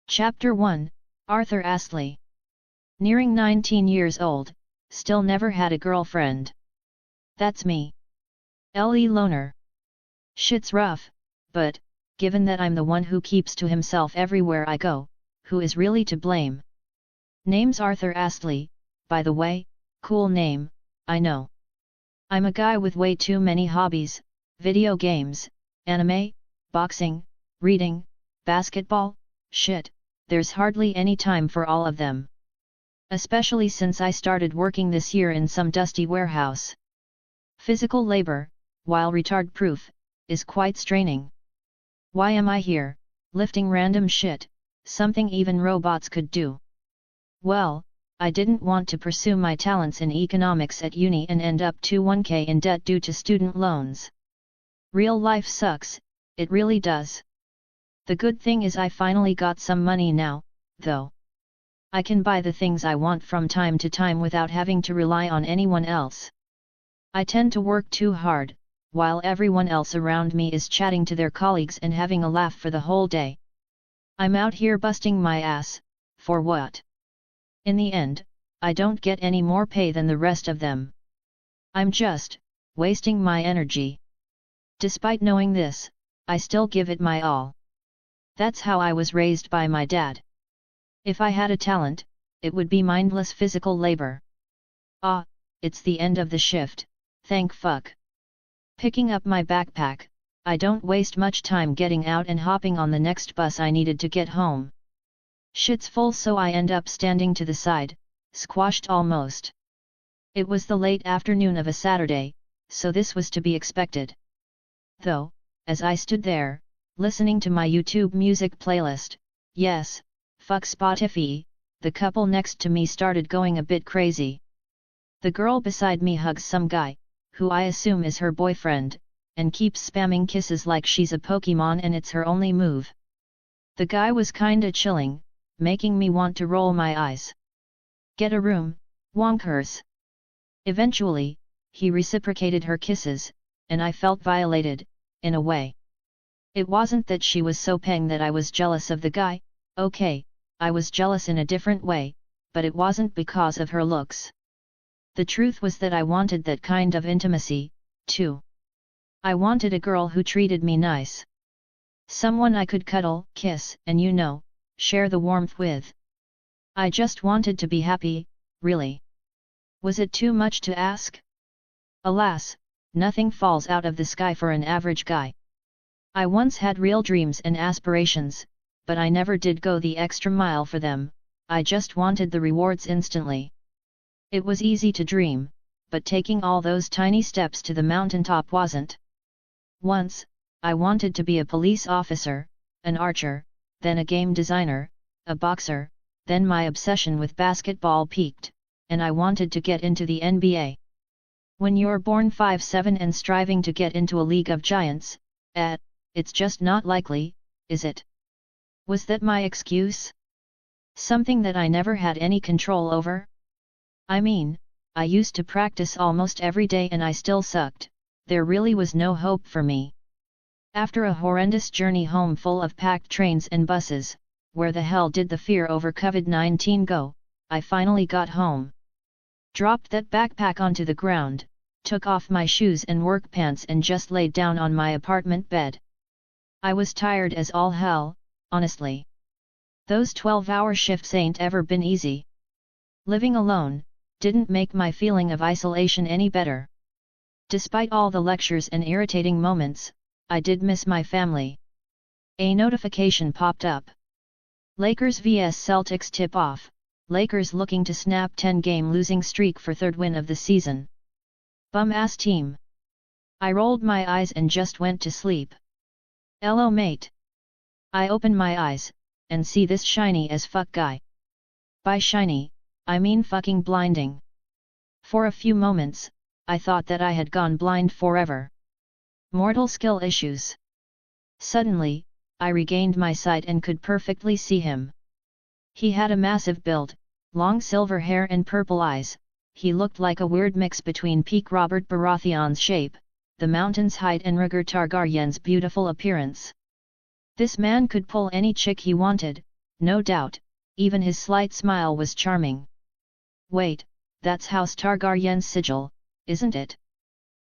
Chapter 1, Arthur Astley. Nearing 19 years old, still never had a girlfriend. That's me. L.E. Loner. Shit's rough, but, given that I'm the one who keeps to himself everywhere I go, who is really to blame? Name's Arthur Astley, by the way, cool name, I know. I'm a guy with way too many hobbies: video games, anime, boxing, reading, basketball, shit, there's hardly any time for all of them. Especially since I started working this year in some dusty warehouse. Physical labor, while retard-proof, is quite straining. Why am I here, lifting random shit, something even robots could do? Well, I didn't want to pursue my talents in economics at uni and end up 1k in debt due to student loans. Real life sucks, it really does. The good thing is I finally got some money now, though. I can buy the things I want from time to time without having to rely on anyone else. I tend to work too hard, while everyone else around me is chatting to their colleagues and having a laugh for the whole day. I'm out here busting my ass, for what? In the end, I don't get any more pay than the rest of them. I'm just wasting my energy. Despite knowing this, I still give it my all. That's how I was raised by my dad. If I had a talent, it would be mindless physical labor. Ah, it's the end of the shift, thank fuck. Picking up my backpack, I don't waste much time getting out and hopping on the next bus I needed to get home. Shit's full, so I end up standing to the side, squashed almost. It was the late afternoon of a Saturday, so this was to be expected. Though, as I stood there, listening to my YouTube music playlist, yes, fuck Spotify, the couple next to me started going a bit crazy. The girl beside me hugs some guy, who I assume is her boyfriend, and keeps spamming kisses like she's a Pokemon and it's her only move. The guy was kinda chilling, making me want to roll my eyes. Get a room, wonkers. Eventually, he reciprocated her kisses, and I felt violated, in a way. It wasn't that she was so peng that I was jealous of the guy, okay, I was jealous in a different way, but it wasn't because of her looks. The truth was that I wanted that kind of intimacy, too. I wanted a girl who treated me nice. Someone I could cuddle, kiss, and share the warmth with. I just wanted to be happy, really. Was it too much to ask? Alas, nothing falls out of the sky for an average guy. I once had real dreams and aspirations, but I never did go the extra mile for them, I just wanted the rewards instantly. It was easy to dream, but taking all those tiny steps to the mountaintop wasn't. Once, I wanted to be a police officer, an archer, then a game designer, a boxer, then my obsession with basketball peaked, and I wanted to get into the NBA. When you're born 5'7" and striving to get into a league of giants, it's just not likely, is it? Was that my excuse? Something that I never had any control over? I mean, I used to practice almost every day and I still sucked, there really was no hope for me. After a horrendous journey home full of packed trains and buses, where the hell did the fear over COVID-19 go, I finally got home. Dropped that backpack onto the ground, took off my shoes and work pants and just laid down on my apartment bed. I was tired as all hell, honestly. Those 12-hour shifts ain't ever been easy. Living alone didn't make my feeling of isolation any better. Despite all the lectures and irritating moments, I did miss my family. A notification popped up. Lakers vs Celtics tip-off, Lakers looking to snap 10-game losing streak for third win of the season. Bum-ass team. I rolled my eyes and just went to sleep. Hello mate. I open my eyes, and see this shiny as fuck guy. By shiny, I mean fucking blinding. For a few moments, I thought that I had gone blind forever. Mortal skill issues. Suddenly, I regained my sight and could perfectly see him. He had a massive build, long silver hair and purple eyes. He looked like a weird mix between peak Robert Baratheon's shape, the mountain's height and Rhaegar Targaryen's beautiful appearance. This man could pull any chick he wanted, no doubt, even his slight smile was charming. Wait, that's House Targaryen's sigil, isn't it?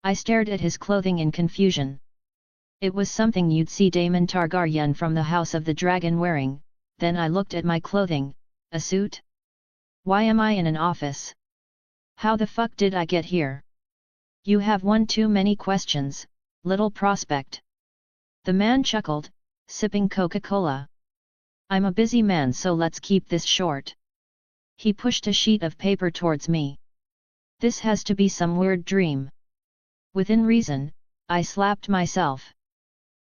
I stared at his clothing in confusion. It was something you'd see Daemon Targaryen from the House of the Dragon wearing. Then I looked at my clothing, a suit? Why am I in an office? How the fuck did I get here? You have one too many questions, little prospect. The man chuckled, sipping Coca-Cola. I'm a busy man, so let's keep this short. He pushed a sheet of paper towards me. This has to be some weird dream. Within reason, I slapped myself.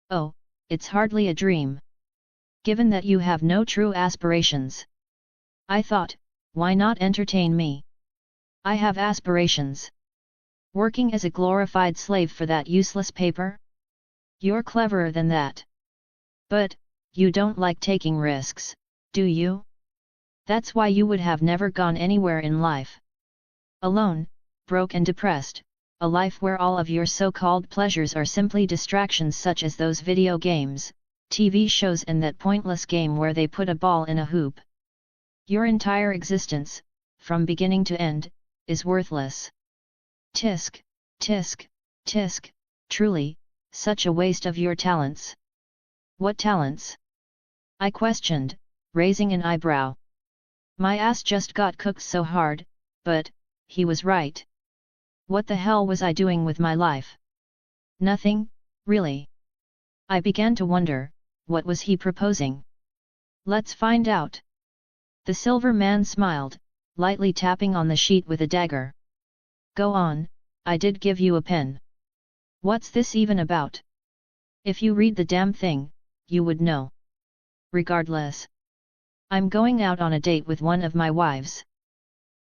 Oh, it's hardly a dream. Given that you have no true aspirations. I thought, why not entertain me? I have aspirations. Working as a glorified slave for that useless paper? You're cleverer than that. But, you don't like taking risks, do you? That's why you would have never gone anywhere in life. Alone, broke and depressed, a life where all of your so-called pleasures are simply distractions such as those video games, TV shows and that pointless game where they put a ball in a hoop. Your entire existence, from beginning to end, is worthless. Tisk, tisk, tisk, truly, such a waste of your talents. What talents? I questioned, raising an eyebrow. My ass just got cooked so hard, but, he was right. What the hell was I doing with my life? Nothing, really. I began to wonder, what was he proposing? Let's find out. The silver man smiled, lightly tapping on the sheet with a dagger. Go on, I did give you a pen. What's this even about? If you read the damn thing, you would know. Regardless. I'm going out on a date with one of my wives.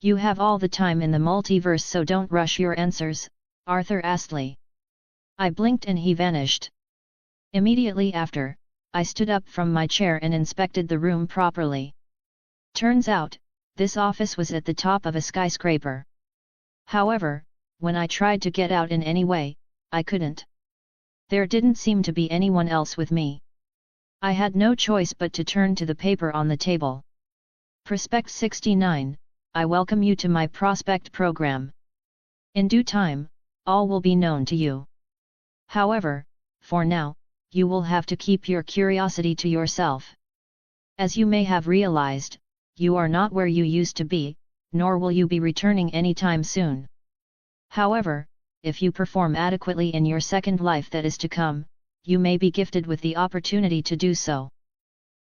You have all the time in the multiverse, so don't rush your answers, Arthur Astley. I blinked and he vanished. Immediately after, I stood up from my chair and inspected the room properly. Turns out, this office was at the top of a skyscraper. However, when I tried to get out in any way, I couldn't. There didn't seem to be anyone else with me. I had no choice but to turn to the paper on the table. Prospect 69, I welcome you to my prospect program. In due time, all will be known to you. However, for now, you will have to keep your curiosity to yourself. As you may have realized, you are not where you used to be, nor will you be returning anytime soon. However, if you perform adequately in your second life that is to come, you may be gifted with the opportunity to do so.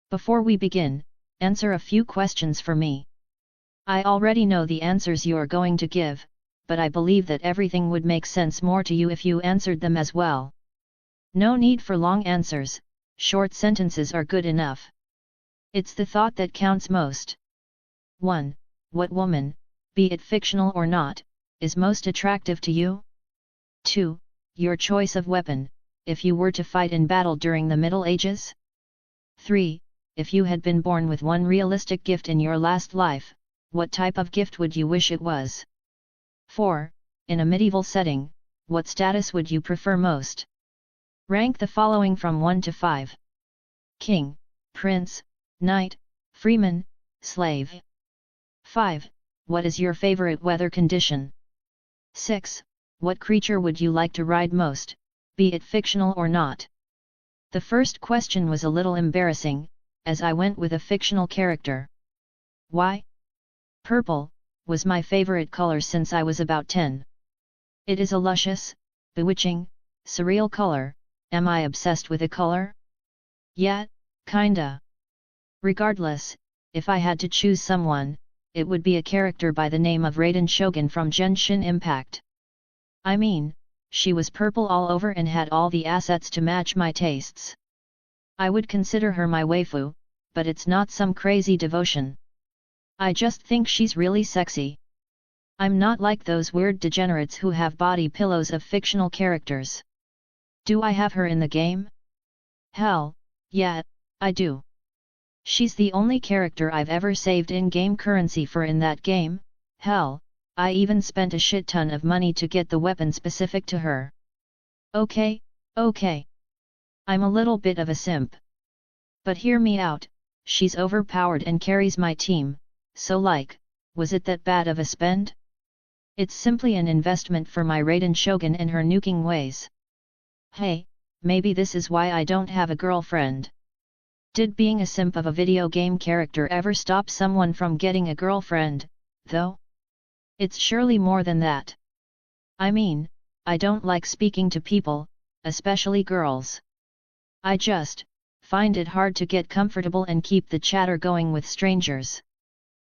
Before we begin, answer a few questions for me. I already know the answers you are going to give, but I believe that everything would make sense more to you if you answered them as well. No need for long answers, short sentences are good enough. It's the thought that counts most. 1. What woman, be it fictional or not, is most attractive to you? 2. Your choice of weapon, if you were to fight in battle during the Middle Ages? 3. If you had been born with one realistic gift in your last life, what type of gift would you wish it was? 4. In a medieval setting, what status would you prefer most? Rank the following from 1 to 5. King, Prince, Knight, Freeman, Slave. 5. What is your favorite weather condition? 6. What creature would you like to ride most, be it fictional or not? The first question was a little embarrassing, as I went with a fictional character. Why? Purple was my favorite color since I was about 10. It is a luscious, bewitching, surreal color. Am I obsessed with a color? Yeah, kinda. Regardless, if I had to choose someone, it would be a character by the name of Raiden Shogun from Genshin Impact. I mean, she was purple all over and had all the assets to match my tastes. I would consider her my waifu, but it's not some crazy devotion. I just think she's really sexy. I'm not like those weird degenerates who have body pillows of fictional characters. Do I have her in the game? Hell, yeah, I do. She's the only character I've ever saved in-game currency for in that game. Hell, I even spent a shit ton of money to get the weapon specific to her. Okay. I'm a little bit of a simp. But hear me out, she's overpowered and carries my team, so like, was it that bad of a spend? It's simply an investment for my Raiden Shogun and her nuking ways. Hey, maybe this is why I don't have a girlfriend. Did being a simp of a video game character ever stop someone from getting a girlfriend, though? It's surely more than that. I mean, I don't like speaking to people, especially girls. I just find it hard to get comfortable and keep the chatter going with strangers.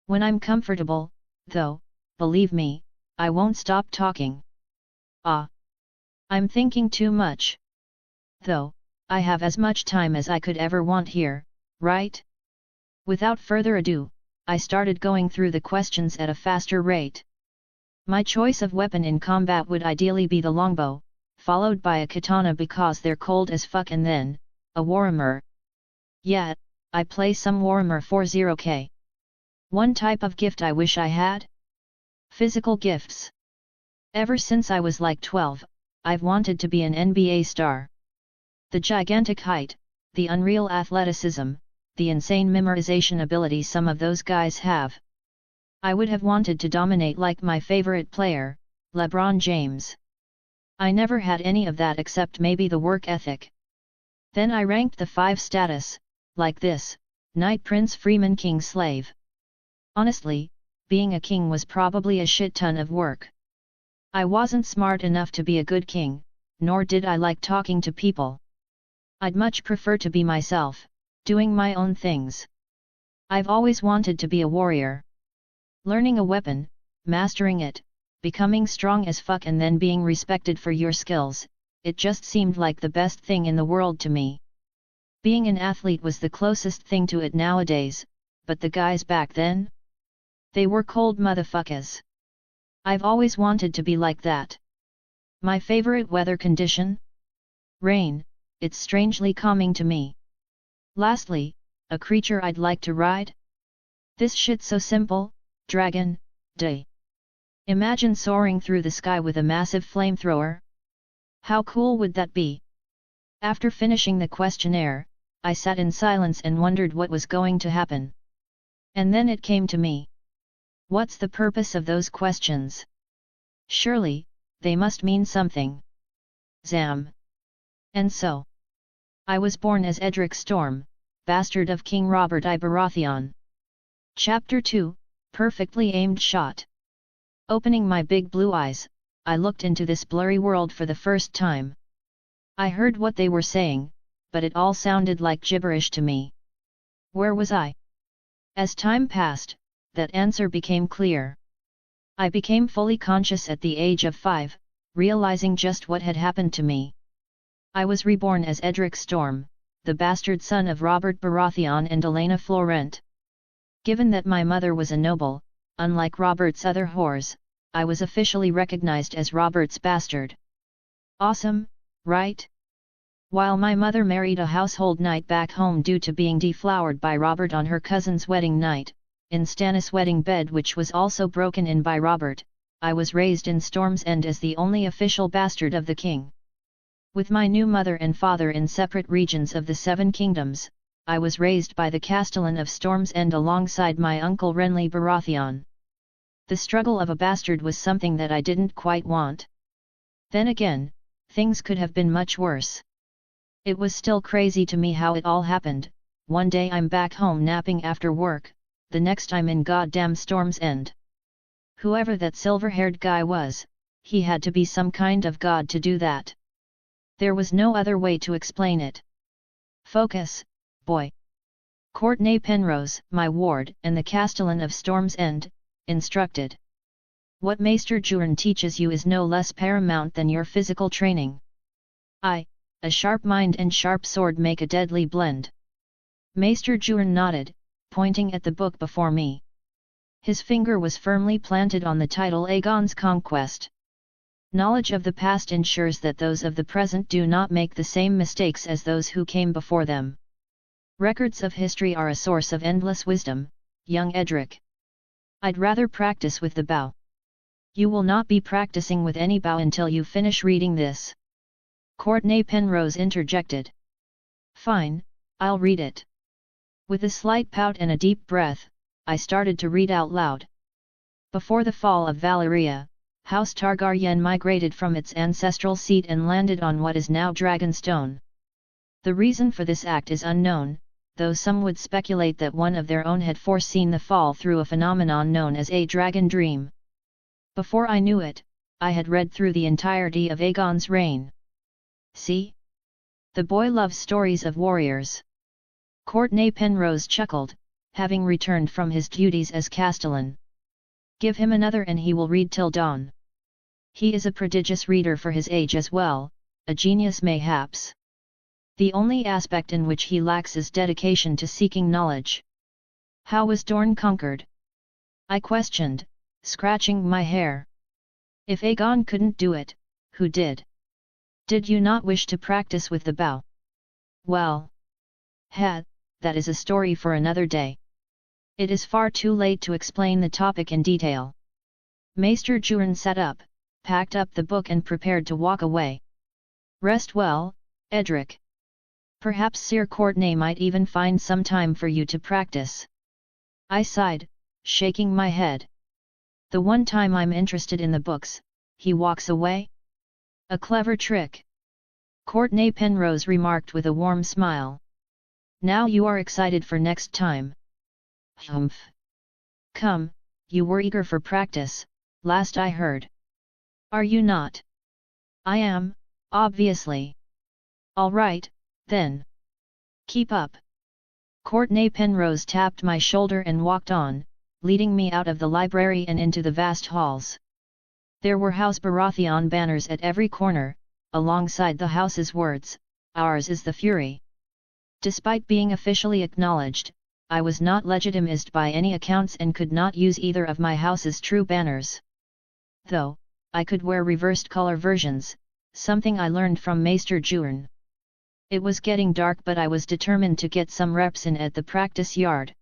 When I'm comfortable, though, believe me, I won't stop talking. I'm thinking too much. Though, I have as much time as I could ever want here, right? Without further ado, I started going through the questions at a faster rate. My choice of weapon in combat would ideally be the longbow, followed by a katana because they're cold as fuck, and then, a warhammer. Yeah, I play some Warhammer 40k. One type of gift I wish I had? Physical gifts. Ever since I was like 12, I've wanted to be an NBA star. The gigantic height, the unreal athleticism, the insane memorization ability some of those guys have. I would have wanted to dominate like my favorite player, LeBron James. I never had any of that except maybe the work ethic. Then I ranked the 5 status, like this: Knight, Prince, Freeman, King, Slave. Honestly, being a king was probably a shit ton of work. I wasn't smart enough to be a good king, nor did I like talking to people. I'd much prefer to be myself, doing my own things. I've always wanted to be a warrior. Learning a weapon, mastering it, becoming strong as fuck, and then being respected for your skills, it just seemed like the best thing in the world to me. Being an athlete was the closest thing to it nowadays, but the guys back then? They were cold motherfuckers. I've always wanted to be like that. My favorite weather condition? Rain, it's strangely calming to me. Lastly, a creature I'd like to ride? This shit's so simple: dragon, day. Imagine soaring through the sky with a massive flamethrower. How cool would that be? After finishing the questionnaire, I sat in silence and wondered what was going to happen. And then it came to me. What's the purpose of those questions? Surely, they must mean something. Zam. And so, I was born as Edric Storm, bastard of King Robert I Baratheon. Chapter 2, Perfectly Aimed Shot. Opening my big blue eyes, I looked into this blurry world for the first time. I heard what they were saying, but it all sounded like gibberish to me. Where was I? As time passed, that answer became clear. I became fully conscious at the age of 5, realizing just what had happened to me. I was reborn as Edric Storm, the bastard son of Robert Baratheon and Elena Florent. Given that my mother was a noble, unlike Robert's other whores, I was officially recognized as Robert's bastard. Awesome, right? While my mother married a household knight back home due to being deflowered by Robert on her cousin's wedding night, in Stannis' wedding bed, which was also broken in by Robert, I was raised in Storm's End as the only official bastard of the king. With my new mother and father in separate regions of the Seven Kingdoms, I was raised by the Castellan of Storm's End alongside my uncle Renly Baratheon. The struggle of a bastard was something that I didn't quite want. Then again, things could have been much worse. It was still crazy to me how it all happened. One day I'm back home napping after work, the next I'm in goddamn Storm's End. Whoever that silver-haired guy was, he had to be some kind of god to do that. There was no other way to explain it. Focus, boy. Courtney Penrose, my ward and the Castellan of Storm's End, instructed. What Maester Jurin teaches you is no less paramount than your physical training. A sharp mind and sharp sword make a deadly blend. Maester Jurin nodded, pointing at the book before me. His finger was firmly planted on the title Aegon's Conquest. Knowledge of the past ensures that those of the present do not make the same mistakes as those who came before them. Records of history are a source of endless wisdom, young Edric. I'd rather practice with the bow. You will not be practicing with any bow until you finish reading this. Courtney Penrose interjected. Fine, I'll read it. With a slight pout and a deep breath, I started to read out loud. Before the fall of Valyria, House Targaryen migrated from its ancestral seat and landed on what is now Dragonstone. The reason for this act is unknown, though some would speculate that one of their own had foreseen the fall through a phenomenon known as a dragon dream. Before I knew it, I had read through the entirety of Aegon's reign. See? The boy loves stories of warriors. Courtney Penrose chuckled, having returned from his duties as castellan. Give him another and he will read till dawn. He is a prodigious reader for his age as well, a genius mayhaps. The only aspect in which he lacks is dedication to seeking knowledge. How was Dorne conquered? I questioned, scratching my hair. If Aegon couldn't do it, who did? Did you not wish to practice with the bow? Well. That is a story for another day. It is far too late to explain the topic in detail. Maester Jurin sat up, packed up the book and prepared to walk away. Rest well, Edric. Perhaps Sir Courtney might even find some time for you to practice. I sighed, shaking my head. The one time I'm interested in the books, he walks away? A clever trick. Courtney Penrose remarked with a warm smile. Now you are excited for next time. Humph. Come, you were eager for practice, last I heard. Are you not? I am, obviously. All right, then. Keep up. Courtney Penrose tapped my shoulder and walked on, leading me out of the library and into the vast halls. There were House Baratheon banners at every corner, alongside the house's words, "Ours is the fury." Despite being officially acknowledged, I was not legitimized by any accounts and could not use either of my house's true banners. Though, I could wear reversed color versions, something I learned from Maester Jurin. It was getting dark but I was determined to get some reps in at the practice yard.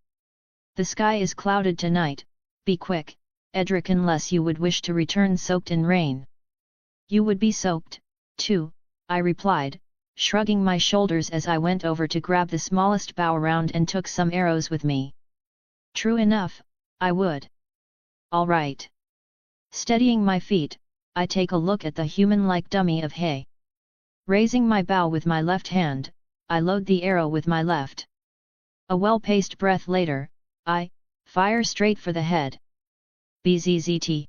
The sky is clouded tonight, be quick, Edric, unless you would wish to return soaked in rain. You would be soaked, too, I replied, shrugging my shoulders as I went over to grab the smallest bow around and took some arrows with me. True enough, I would. All right. Steadying my feet, I take a look at the human-like dummy of hay. Raising my bow with my left hand, I load the arrow with my left. A well-paced breath later, I fire straight for the head. Bzzzt.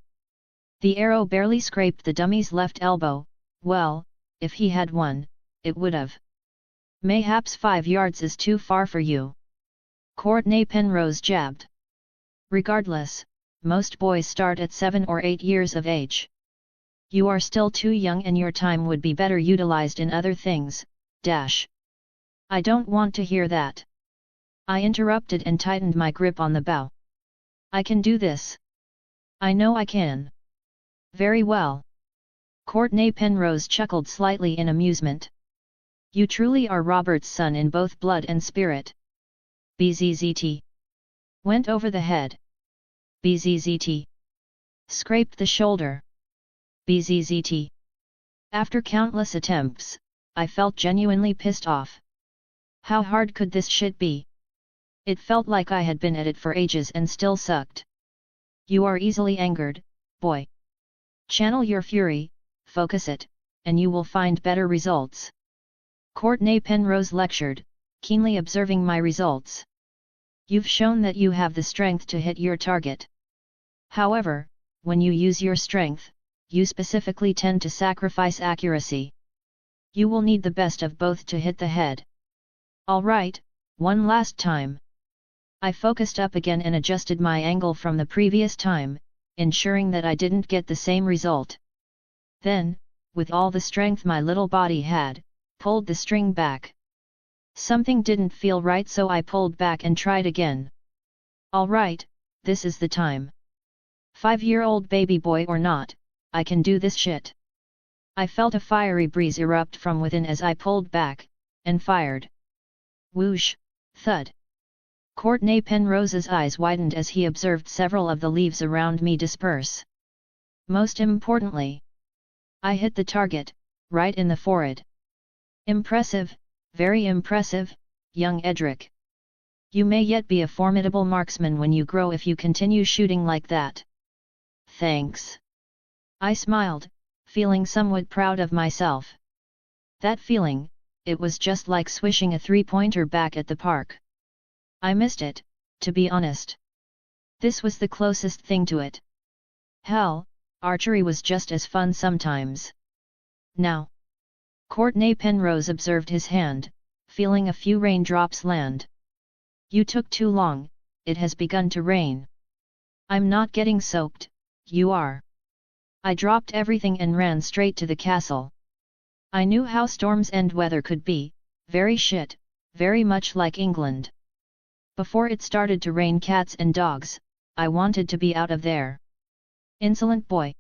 The arrow barely scraped the dummy's left elbow. Well, if he had one, it would have. Mayhaps 5 yards is too far for you. Courtney Penrose jabbed. Regardless, most boys start at 7 or 8 years of age. You are still too young and your time would be better utilized in other things, dash. I don't want to hear that. I interrupted and tightened my grip on the bow. I can do this. I know I can. Very well. Courtney Penrose chuckled slightly in amusement. You truly are Robert's son in both blood and spirit. Bzzzt. Went over the head. Bzzzt. Scraped the shoulder. Bzzzt. After countless attempts, I felt genuinely pissed off. How hard could this shit be? It felt like I had been at it for ages and still sucked. You are easily angered, boy. Channel your fury, focus it, and you will find better results. Courtney Penrose lectured, keenly observing my results. You've shown that you have the strength to hit your target. However, when you use your strength, you specifically tend to sacrifice accuracy. You will need the best of both to hit the head. All right, one last time. I focused up again and adjusted my angle from the previous time, ensuring that I didn't get the same result. Then, with all the strength my little body had, pulled the string back. Something didn't feel right, so I pulled back and tried again. All right, this is the time. 5-year-old baby boy or not, I can do this shit. I felt a fiery breeze erupt from within as I pulled back, and fired. Whoosh, thud. Courtney Penrose's eyes widened as he observed several of the leaves around me disperse. Most importantly, I hit the target, right in the forehead. Impressive, very impressive, young Edric. You may yet be a formidable marksman when you grow if you continue shooting like that. Thanks. I smiled, feeling somewhat proud of myself. That feeling, it was just like swishing a three-pointer back at the park. I missed it, to be honest. This was the closest thing to it. Hell, archery was just as fun sometimes. Now. Courtney Penrose observed his hand, feeling a few raindrops land. You took too long, it has begun to rain. I'm not getting soaked, you are. I dropped everything and ran straight to the castle. I knew how Storm's End weather could be, very shit, very much like England. Before it started to rain cats and dogs, I wanted to be out of there. Insolent boy.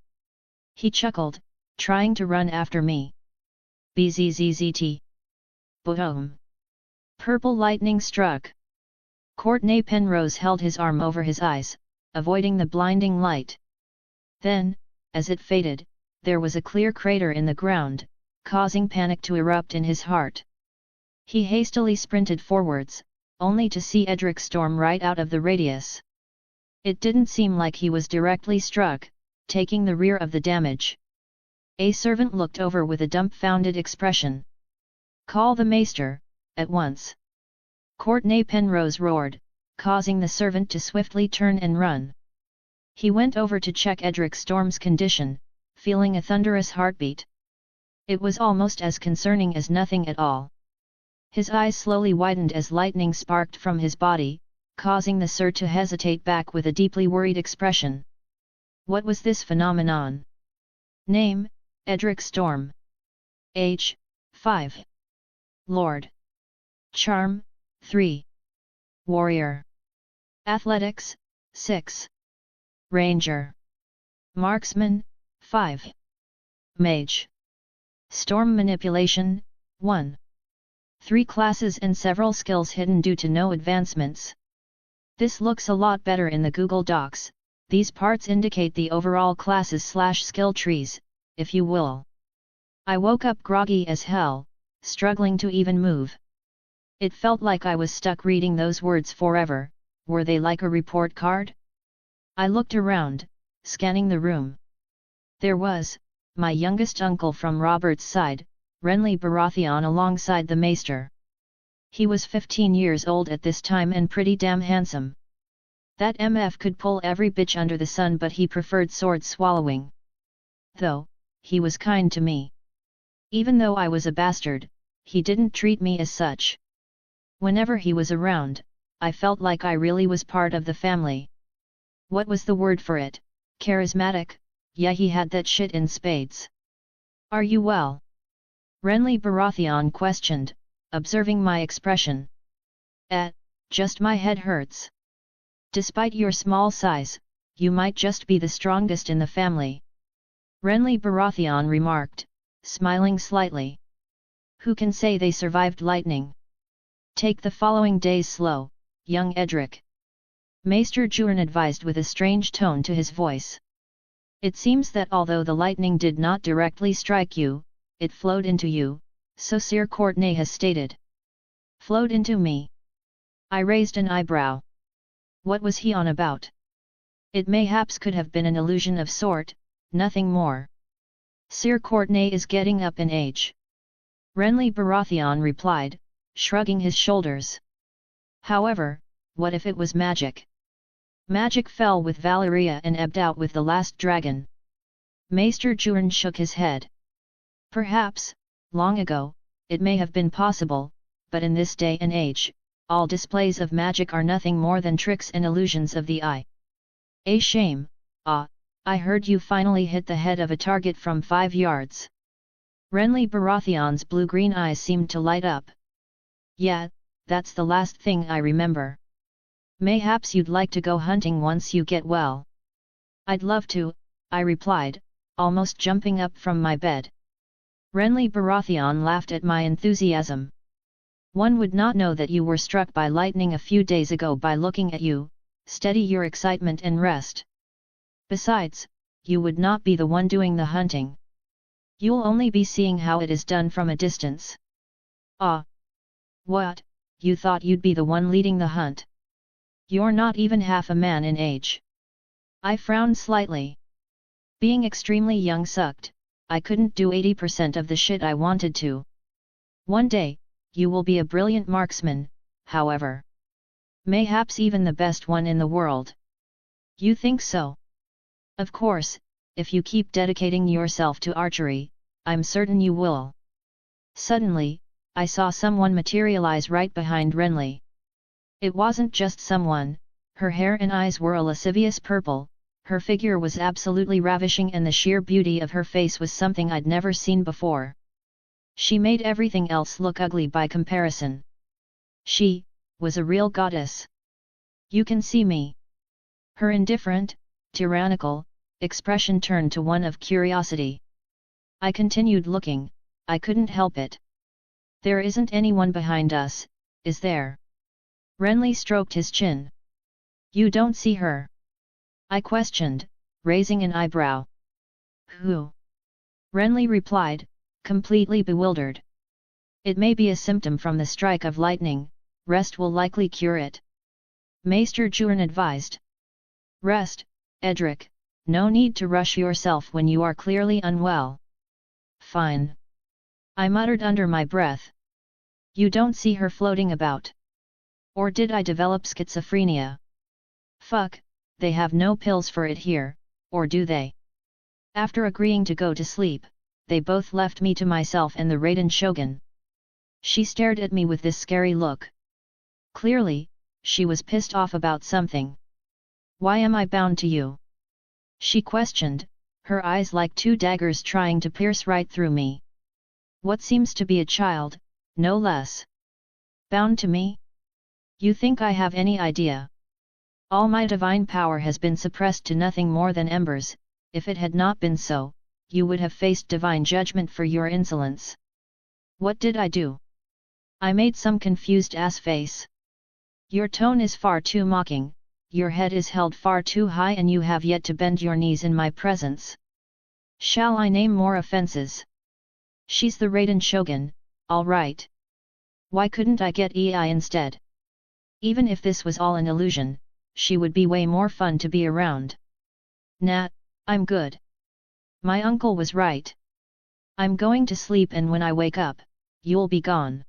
He chuckled, trying to run after me. Bzzzt. Boom. Purple lightning struck. Courtney Penrose held his arm over his eyes, avoiding the blinding light. Then, as it faded, there was a clear crater in the ground, causing panic to erupt in his heart. He hastily sprinted forwards, only to see Edric Storm right out of the radius. It didn't seem like he was directly struck, taking the rear of the damage. A servant looked over with a dumbfounded expression. Call the maester, at once. Courtney Penrose roared, causing the servant to swiftly turn and run. He went over to check Edric Storm's condition, feeling a thunderous heartbeat. It was almost as concerning as nothing at all. His eyes slowly widened as lightning sparked from his body, causing the sir to hesitate back with a deeply worried expression. What was this phenomenon? Name, Edric Storm. Age, 5. Lord. Charm, 3. Warrior. Athletics, 6. Ranger. Marksman, 5. Mage. Storm manipulation, 1. 3 classes and several skills hidden due to no advancements. This looks a lot better in the Google Docs. These parts indicate the overall classes/skill trees, if you will. I woke up groggy as hell, struggling to even move. It felt like I was stuck reading those words forever. Were they like a report card? I looked around, scanning the room. There was, my youngest uncle from Robert's side, Raiden Baratheon alongside the maester. He was 15 years old at this time and pretty damn handsome. That MF could pull every bitch under the sun, but he preferred sword swallowing. Though, he was kind to me. Even though I was a bastard, he didn't treat me as such. Whenever he was around, I felt like I really was part of the family. What was the word for it? Charismatic? Yeah, he had that shit in spades. Are you well? Raiden Baratheon questioned, observing my expression. Just my head hurts. Despite your small size, you might just be the strongest in the family. Raiden Baratheon remarked, smiling slightly. Who can say they survived lightning? Take the following days slow, young Edric. Maester Jurin advised with a strange tone to his voice. It seems that although the lightning did not directly strike you, it flowed into you, so Sir Courtney has stated. Flowed into me. I raised an eyebrow. What was he on about? It mayhaps could have been an illusion of sort, nothing more. Sir Courtney is getting up in age. Raiden Baratheon replied, shrugging his shoulders. However, what if it was magic? Magic fell with Valyria and ebbed out with the last dragon. Maester Jurin shook his head. Perhaps, long ago, it may have been possible, but in this day and age, all displays of magic are nothing more than tricks and illusions of the eye. A shame. I heard you finally hit the head of a target from 5 yards. Raiden Baratheon's blue-green eyes seemed to light up. Yeah, that's the last thing I remember. Mayhaps you'd like to go hunting once you get well. I'd love to, I replied, almost jumping up from my bed. Raiden Baratheon laughed at my enthusiasm. One would not know that you were struck by lightning a few days ago by looking at you. Steady your excitement and rest. Besides, you would not be the one doing the hunting. You'll only be seeing how it is done from a distance. What? you thought you'd be the one leading the hunt. You're not even half a man in age. I frowned slightly. Being extremely young sucked, I couldn't do 80% of the shit I wanted to. One day, you will be a brilliant marksman, however. Mayhaps even the best one in the world. You think so? Of course, if you keep dedicating yourself to archery, I'm certain you will. Suddenly, I saw someone materialize right behind Renly. It wasn't just someone, her hair and eyes were a lascivious purple, her figure was absolutely ravishing and the sheer beauty of her face was something I'd never seen before. She made everything else look ugly by comparison. She was a real goddess. You can see me. Her indifferent, tyrannical, expression turned to one of curiosity. I continued looking, I couldn't help it. There isn't anyone behind us, is there? Renly stroked his chin. You don't see her? I questioned, raising an eyebrow. Who? Renly replied, completely bewildered. It may be a symptom from the strike of lightning, rest will likely cure it. Maester Jurin advised. Rest, Edric, no need to rush yourself when you are clearly unwell. Fine. I muttered under my breath. You don't see her floating about. Or did I develop schizophrenia? Fuck, they have no pills for it here, or do they? After agreeing to go to sleep, they both left me to myself and the Raiden Shogun. She stared at me with this scary look. Clearly, she was pissed off about something. Why am I bound to you? She questioned, her eyes like two daggers trying to pierce right through me. What seems to be a child, no less. Bound to me? You think I have any idea? All my divine power has been suppressed to nothing more than embers. If it had not been so, you would have faced divine judgment for your insolence. What did I do? I made some confused ass face. Your tone is far too mocking, your head is held far too high and you have yet to bend your knees in my presence. Shall I name more offences? She's the Raiden Shogun, all right. Why couldn't I get EI instead? Even if this was all an illusion, she would be way more fun to be around. Nah, I'm good. My uncle was right. I'm going to sleep and when I wake up, you'll be gone.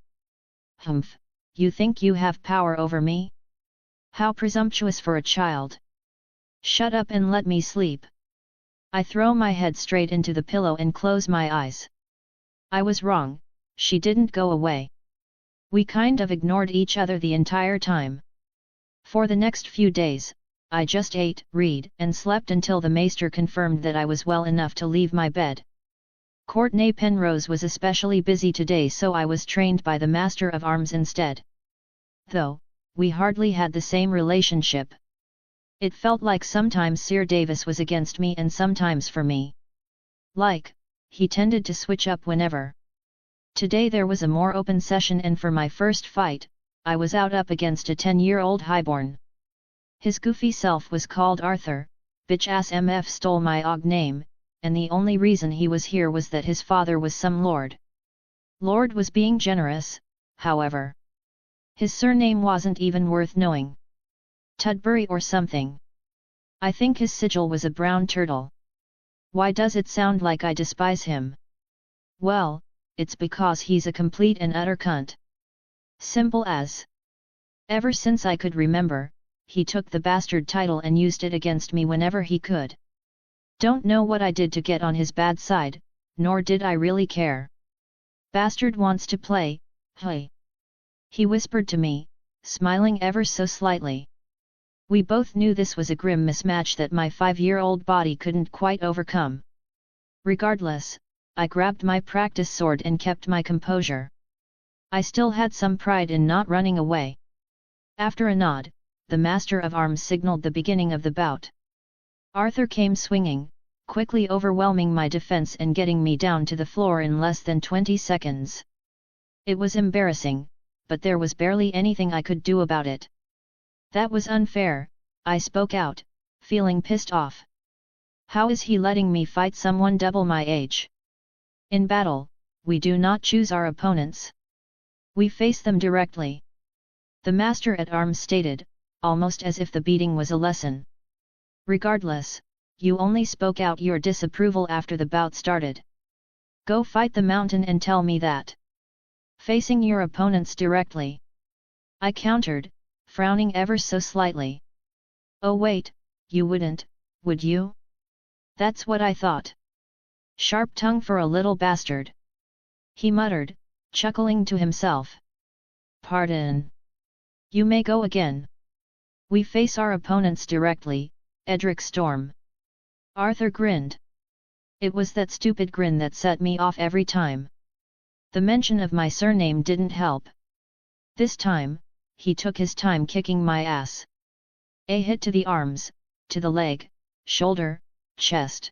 Humph, you think you have power over me? How presumptuous for a child. Shut up and let me sleep. I throw my head straight into the pillow and close my eyes. I was wrong, she didn't go away. We kind of ignored each other the entire time. For the next few days, I just ate, read, and slept until the maester confirmed that I was well enough to leave my bed. Courtenay Penrose was especially busy today, so I was trained by the Master of Arms instead. Though, we hardly had the same relationship. It felt like sometimes Sir Davis was against me and sometimes for me. Like, he tended to switch up whenever. Today there was a more open session and for my first fight, I was out up against a 10-year-old highborn. His goofy self was called Arthur, bitch-ass MF stole my OG name, and the only reason he was here was that his father was some lord. Lord was being generous, however. His surname wasn't even worth knowing. Tudbury or something. I think his sigil was a brown turtle. Why does it sound like I despise him? Well, it's because he's a complete and utter cunt. Simple as. Ever since I could remember, he took the bastard title and used it against me whenever he could. Don't know what I did to get on his bad side, nor did I really care. Bastard wants to play, hey. He whispered to me, smiling ever so slightly. We both knew this was a grim mismatch that my 5-year-old body couldn't quite overcome. Regardless, I grabbed my practice sword and kept my composure. I still had some pride in not running away. After a nod, the Master of Arms signaled the beginning of the bout. Arthur came swinging, quickly overwhelming my defense and getting me down to the floor in less than 20 seconds. It was embarrassing, but there was barely anything I could do about it. That was unfair, I spoke out, feeling pissed off. How is he letting me fight someone double my age? In battle, we do not choose our opponents. We face them directly. the Master-at-Arms stated, almost as if the beating was a lesson. Regardless, you only spoke out your disapproval after the bout started. Go fight the mountain and tell me that. Facing your opponents directly. I countered, frowning ever so slightly. Oh wait, you wouldn't, would you? That's what I thought. Sharp tongue for a little bastard. He muttered, chuckling to himself. Pardon. You may go again. We face our opponents directly, Edric Storm. Arthur grinned. It was that stupid grin that set me off every time. The mention of my surname didn't help. This time, he took his time kicking my ass. A hit to the arms, to the leg, shoulder, chest.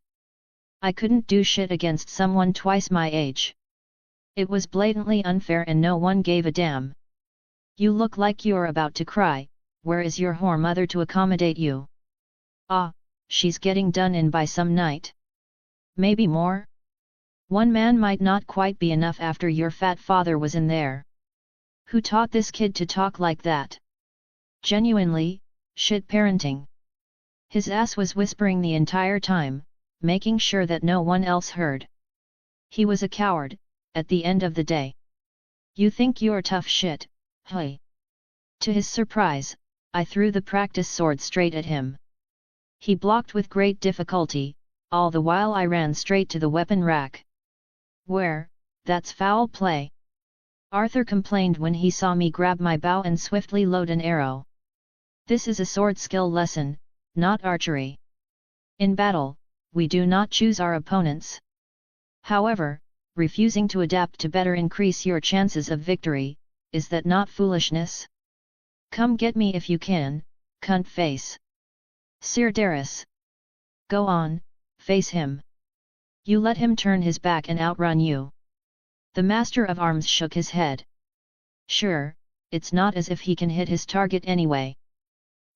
I couldn't do shit against someone twice my age. It was blatantly unfair and no one gave a damn. You look like you're about to cry, where is your whore mother to accommodate you? Ah, she's getting done in by some night. Maybe more? One man might not quite be enough after your fat father was in there. Who taught this kid to talk like that? Genuinely, shit parenting. His ass was whispering the entire time, making sure that no one else heard. He was a coward, at the end of the day. You think you're tough shit, huh? To his surprise, I threw the practice sword straight at him. He blocked with great difficulty, all the while I ran straight to the weapon rack. Where, that's foul play. Arthur complained when he saw me grab my bow and swiftly load an arrow. This is a sword skill lesson, not archery. In battle, we do not choose our opponents. However, refusing to adapt to better increase your chances of victory, is that not foolishness? Come get me if you can, cunt face. Sir Darius. Go on, face him. You let him turn his back and outrun you. The Master of Arms shook his head. Sure, it's not as if he can hit his target anyway.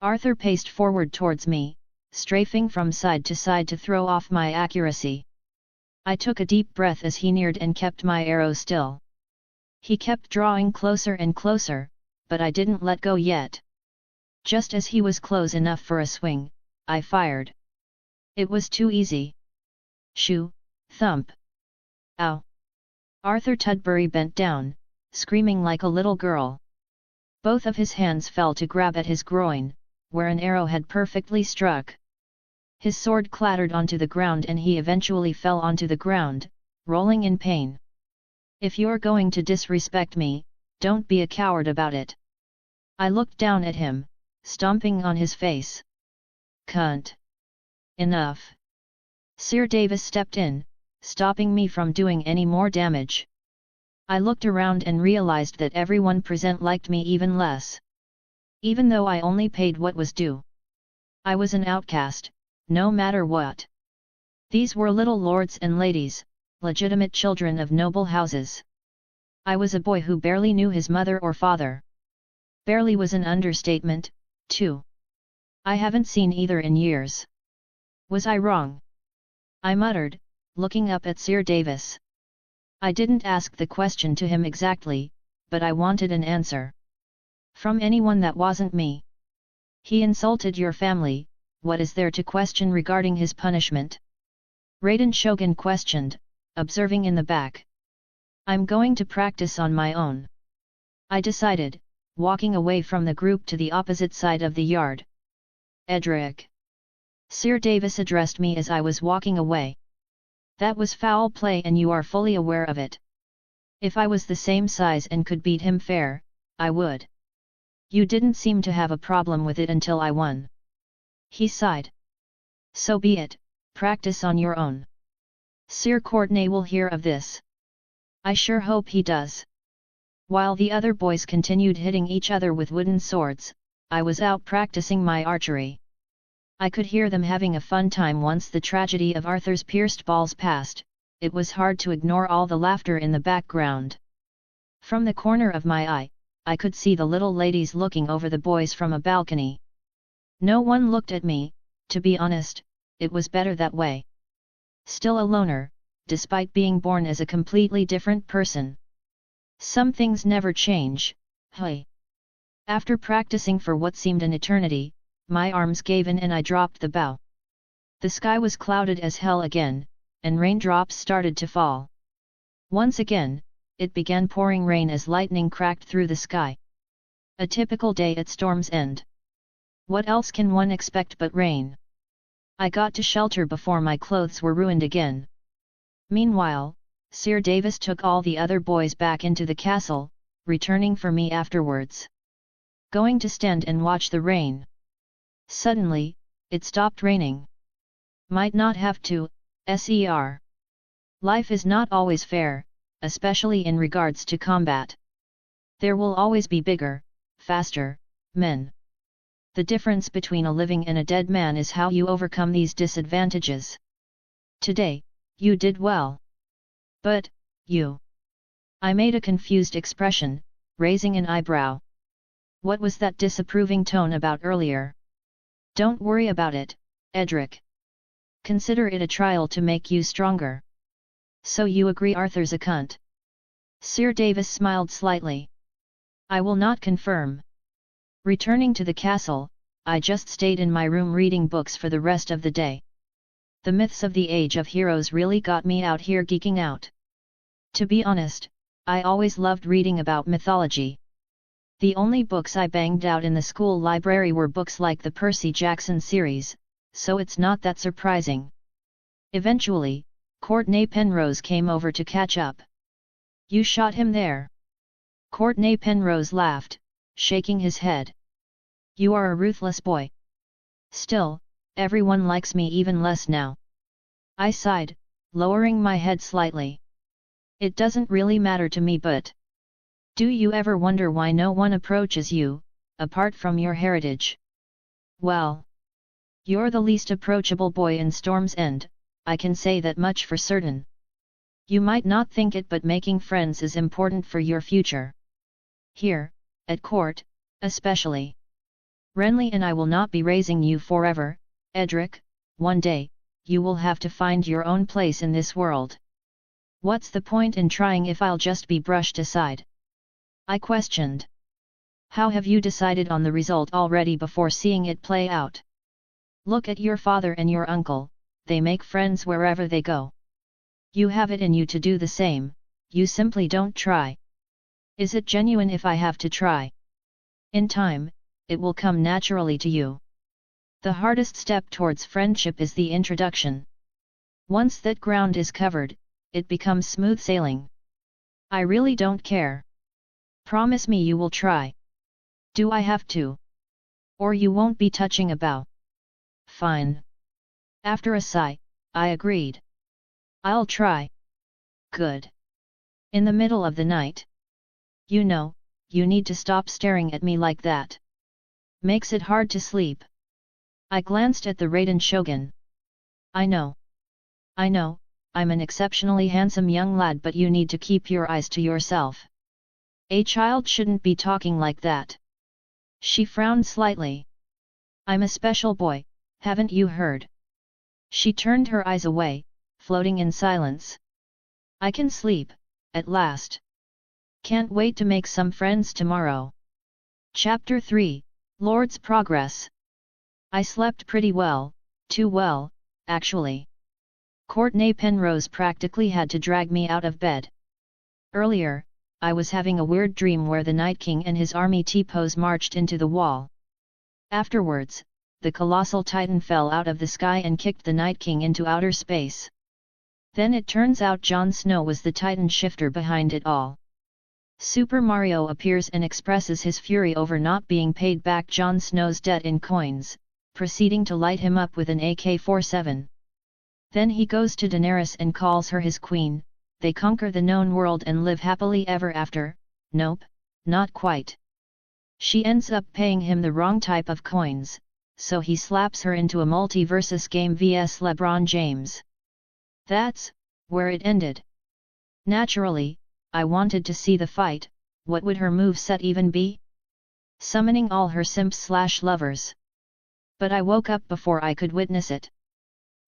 Arthur paced forward towards me, strafing from side to side to throw off my accuracy. I took a deep breath as he neared and kept my arrow still. He kept drawing closer and closer, but I didn't let go yet. Just as he was close enough for a swing, I fired. It was too easy. Shoo, thump. Ow. Arthur Tudbury bent down, screaming like a little girl. Both of his hands fell to grab at his groin, where an arrow had perfectly struck. His sword clattered onto the ground and he eventually fell onto the ground, rolling in pain. If you're going to disrespect me, don't be a coward about it. I looked down at him, stomping on his face. Cunt. Enough. Sir Davis stepped in, stopping me from doing any more damage. I looked around and realized that everyone present liked me even less. Even though I only paid what was due. I was an outcast, no matter what. These were little lords and ladies, legitimate children of noble houses. I was a boy who barely knew his mother or father. Barely was an understatement, too. I haven't seen either in years. Was I wrong? I muttered, looking up at Sir Davis. I didn't ask the question to him exactly, but I wanted an answer. From anyone that wasn't me. He insulted your family, what is there to question regarding his punishment? Raiden Shogun questioned, observing in the back. I'm going to practice on my own. I decided, walking away from the group to the opposite side of the yard. Edric. Sir Davis addressed me as I was walking away. That was foul play and you are fully aware of it. If I was the same size and could beat him fair, I would. You didn't seem to have a problem with it until I won. He sighed. So be it, practice on your own. Sir Courtenay will hear of this. I sure hope he does. While the other boys continued hitting each other with wooden swords, I was out practicing my archery. I could hear them having a fun time once the tragedy of Arthur's pierced balls passed. It was hard to ignore all the laughter in the background. From the corner of my eye, I could see the little ladies looking over the boys from a balcony. No one looked at me, to be honest, it was better that way. Still a loner, despite being born as a completely different person. Some things never change, hey. After practicing for what seemed an eternity, my arms gave in and I dropped the bow. The sky was clouded as hell again, and raindrops started to fall. Once again, it began pouring rain as lightning cracked through the sky. A typical day at Storm's End. What else can one expect but rain? I got to shelter before my clothes were ruined again. Meanwhile, Sir Davis took all the other boys back into the castle, returning for me afterwards. Going to stand and watch the rain. Suddenly, it stopped raining. Might not have to, ser. Life is not always fair, especially in regards to combat. There will always be bigger, faster, men. The difference between a living and a dead man is how you overcome these disadvantages. Today, you did well. But, you. I made a confused expression, raising an eyebrow. What was that disapproving tone about earlier? Don't worry about it, Edric. Consider it a trial to make you stronger. So you agree Arthur's a cunt? Sir Davis smiled slightly. I will not confirm. Returning to the castle, I just stayed in my room reading books for the rest of the day. The myths of the Age of Heroes really got me out here geeking out. To be honest, I always loved reading about mythology. The only books I banged out in the school library were books like the Percy Jackson series, so it's not that surprising. Eventually, Courtney Penrose came over to catch up. You shot him there. Courtney Penrose laughed, shaking his head. You are a ruthless boy. Still, everyone likes me even less now. I sighed, lowering my head slightly. It doesn't really matter to me, but... Do you ever wonder why no one approaches you, apart from your heritage? Well... You're the least approachable boy in Storm's End, I can say that much for certain. You might not think it, but making friends is important for your future. Here, at court, especially. Renly and I will not be raising you forever, Edric. One day, you will have to find your own place in this world. What's the point in trying if I'll just be brushed aside? I questioned. How have you decided on the result already before seeing it play out? Look at your father and your uncle, they make friends wherever they go. You have it in you to do the same, you simply don't try. Is it genuine if I have to try? In time, it will come naturally to you. The hardest step towards friendship is the introduction. Once that ground is covered, it becomes smooth sailing. I really don't care. Promise me you will try. Do I have to? Or you won't be touching a bow? Fine. After a sigh, I agreed. I'll try. Good. In the middle of the night. You know, you need to stop staring at me like that. Makes it hard to sleep. I glanced at the Raiden Shogun. I know, I'm an exceptionally handsome young lad, but you need to keep your eyes to yourself. A child shouldn't be talking like that. She frowned slightly. I'm a special boy, haven't you heard? She turned her eyes away, floating in silence. I can sleep, at last. Can't wait to make some friends tomorrow. Chapter 3, Lord's Progress. I slept pretty well, too well, actually. Courtney Penrose practically had to drag me out of bed. Earlier, I was having a weird dream where the Night King and his army T-pose marched into the wall. Afterwards, the colossal titan fell out of the sky and kicked the Night King into outer space. Then it turns out Jon Snow was the titan shifter behind it all. Super Mario appears and expresses his fury over not being paid back Jon Snow's debt in coins, proceeding to light him up with an AK-47. Then he goes to Daenerys and calls her his queen. They conquer the known world and live happily ever after. Nope, not quite. She ends up paying him the wrong type of coins, so he slaps her into a Multiverse game vs LeBron James. That's where it ended. Naturally, I wanted to see the fight. What would her moveset even be? Summoning all her simps/lovers. But I woke up before I could witness it.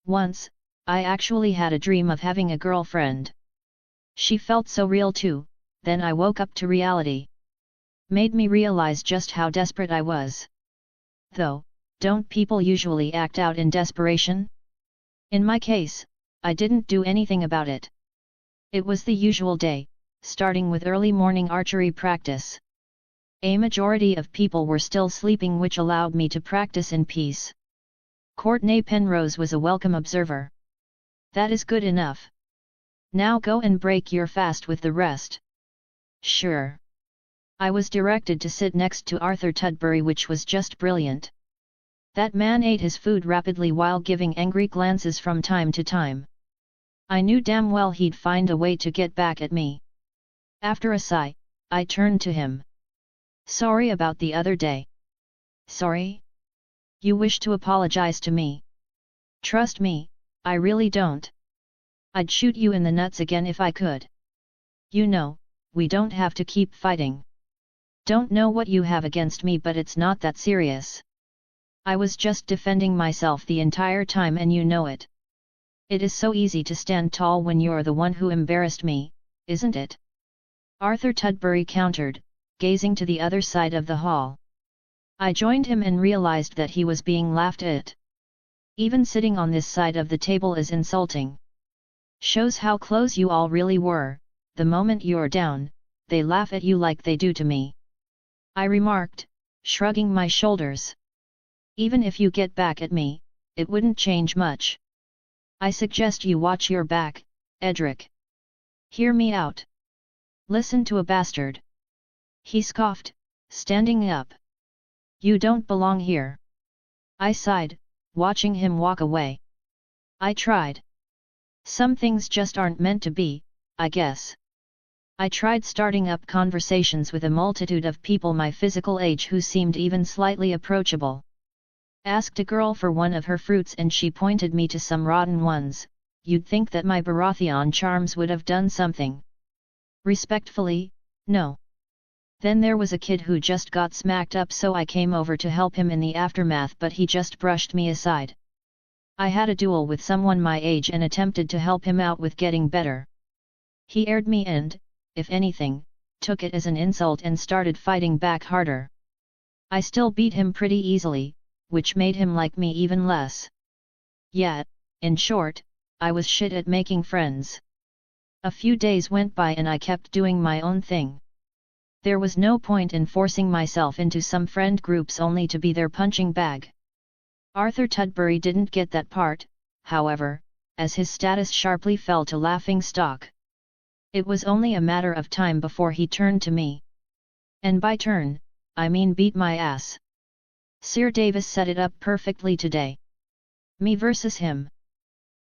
Once, I actually had a dream of having a girlfriend. She felt so real too, then I woke up to reality. Made me realize just how desperate I was. Though, don't people usually act out in desperation? In my case, I didn't do anything about it. It was the usual day, starting with early morning archery practice. A majority of people were still sleeping, which allowed me to practice in peace. Courtney Penrose was a welcome observer. That is good enough. Now go and break your fast with the rest. Sure. I was directed to sit next to Arthur Tudbury, which was just brilliant. That man ate his food rapidly while giving angry glances from time to time. I knew damn well he'd find a way to get back at me. After a sigh, I turned to him. Sorry about the other day. Sorry? You wish to apologize to me? Trust me, I really don't. I'd shoot you in the nuts again if I could. You know, we don't have to keep fighting. Don't know what you have against me, but it's not that serious. I was just defending myself the entire time, and you know it. It is so easy to stand tall when you're the one who embarrassed me, isn't it? Arthur Tudbury countered, gazing to the other side of the hall. I joined him and realized that he was being laughed at. Even sitting on this side of the table is insulting. Shows how close you all really were. The moment you're down, they laugh at you like they do to me. I remarked, shrugging my shoulders. Even if you get back at me, it wouldn't change much. I suggest you watch your back, Edric. Hear me out. Listen to a bastard. He scoffed, standing up. You don't belong here. I sighed, watching him walk away. I tried. Some things just aren't meant to be, I guess. I tried starting up conversations with a multitude of people my physical age who seemed even slightly approachable. Asked a girl for one of her fruits and she pointed me to some rotten ones. You'd think that my Baratheon charms would have done something. Respectfully, no. Then there was a kid who just got smacked up, so I came over to help him in the aftermath, but he just brushed me aside. I had a duel with someone my age and attempted to help him out with getting better. He aired me and, if anything, took it as an insult and started fighting back harder. I still beat him pretty easily, which made him like me even less. Yeah, in short, I was shit at making friends. A few days went by and I kept doing my own thing. There was no point in forcing myself into some friend groups only to be their punching bag. Arthur Tudbury didn't get that part, however, as his status sharply fell to laughing stock. It was only a matter of time before he turned to me. And by turn, I mean beat my ass. Sir Davis set it up perfectly today. Me versus him.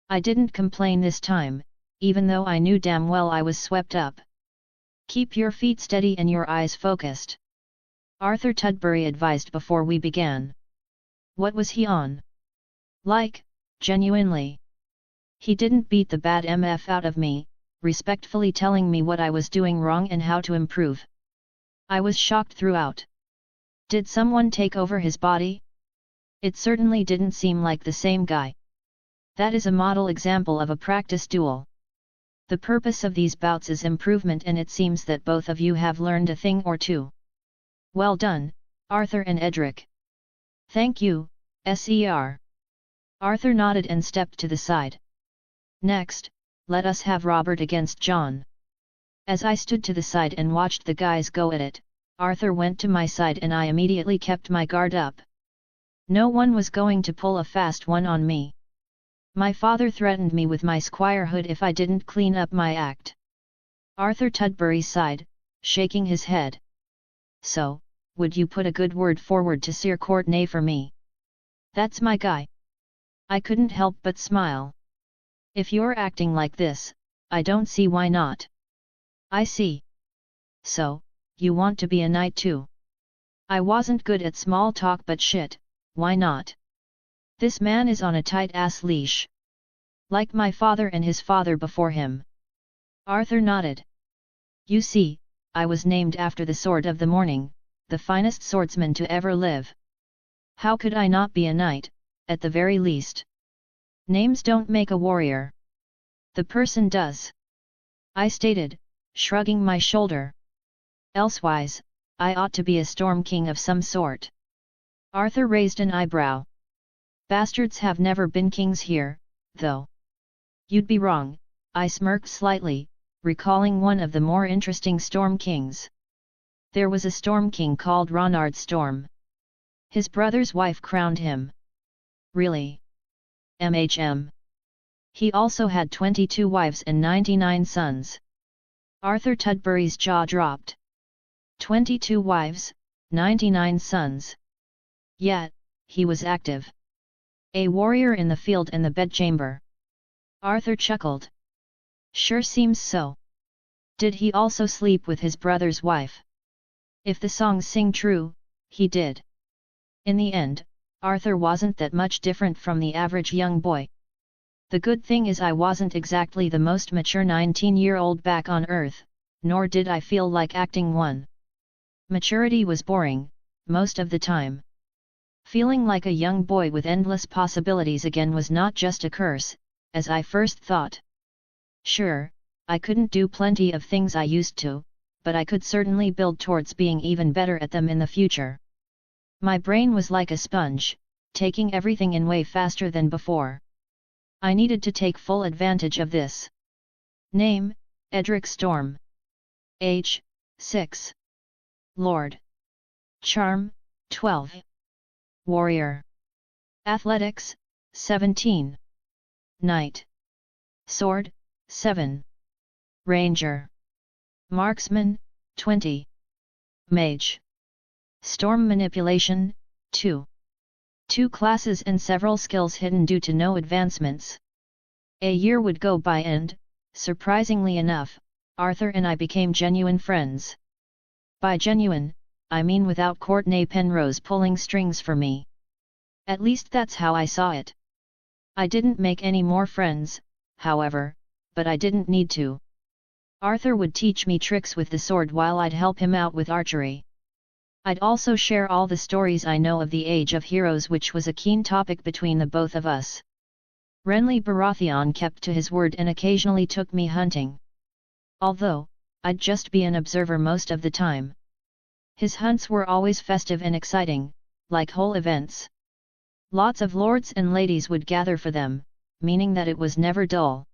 I didn't complain this time, even though I knew damn well I was swept up. Keep your feet steady and your eyes focused, Arthur Tudbury advised before we began. What was he on? Like, genuinely. He didn't beat the bad MF out of me, respectfully telling me what I was doing wrong and how to improve. I was shocked throughout. Did someone take over his body? It certainly didn't seem like the same guy. That is a model example of a practice duel. The purpose of these bouts is improvement, and it seems that both of you have learned a thing or two. Well done, Arthur and Edric. Thank you, Sir. Arthur nodded and stepped to the side. Next, let us have Robert against John. As I stood to the side and watched the guys go at it, Arthur went to my side and I immediately kept my guard up. No one was going to pull a fast one on me. My father threatened me with my squirehood if I didn't clean up my act. Arthur Tudbury sighed, shaking his head. So, would you put a good word forward to Sir Courtney for me? That's my guy. I couldn't help but smile. If you're acting like this, I don't see why not. I see. So, you want to be a knight too? I wasn't good at small talk, but shit, why not? This man is on a tight-ass leash. Like my father and his father before him. Arthur nodded. You see, I was named after the Sword of the Morning, the finest swordsman to ever live. How could I not be a knight, at the very least? Names don't make a warrior. The person does. I stated, shrugging my shoulder. Elsewise, I ought to be a Storm King of some sort. Arthur raised an eyebrow. Bastards have never been kings here, though. You'd be wrong, I smirked slightly, recalling one of the more interesting Storm Kings. There was a Storm King called Raiden Storm. His brother's wife crowned him. Really? MHM. He also had 22 wives and 99 sons. Arthur Tudbury's jaw dropped. 22 wives, 99 sons. Yet, he was active. A warrior in the field and the bedchamber. Arthur chuckled. Sure seems so. Did he also sleep with his brother's wife? If the songs sing true, he did. In the end, Arthur wasn't that much different from the average young boy. The good thing is I wasn't exactly the most mature 19-year-old back on Earth, nor did I feel like acting one. Maturity was boring, most of the time. Feeling like a young boy with endless possibilities again was not just a curse, as I first thought. Sure, I couldn't do plenty of things I used to, but I could certainly build towards being even better at them in the future. My brain was like a sponge, taking everything in way faster than before. I needed to take full advantage of this. Name, Edric Storm. Age, 6. Lord. Charm, 12. Warrior. Athletics, 17. Knight. Sword, 7. Ranger. Marksman, 20. Mage. Storm Manipulation, 2. 2 classes and several skills hidden due to no advancements. A year would go by and, surprisingly enough, Arthur and I became genuine friends. By genuine, I mean without Courtney Penrose pulling strings for me. At least that's how I saw it. I didn't make any more friends, however, but I didn't need to. Arthur would teach me tricks with the sword while I'd help him out with archery. I'd also share all the stories I know of the Age of Heroes, which was a keen topic between the both of us. Renly Baratheon kept to his word and occasionally took me hunting. Although, I'd just be an observer most of the time. His hunts were always festive and exciting, like whole events. Lots of lords and ladies would gather for them, meaning that it was never dull.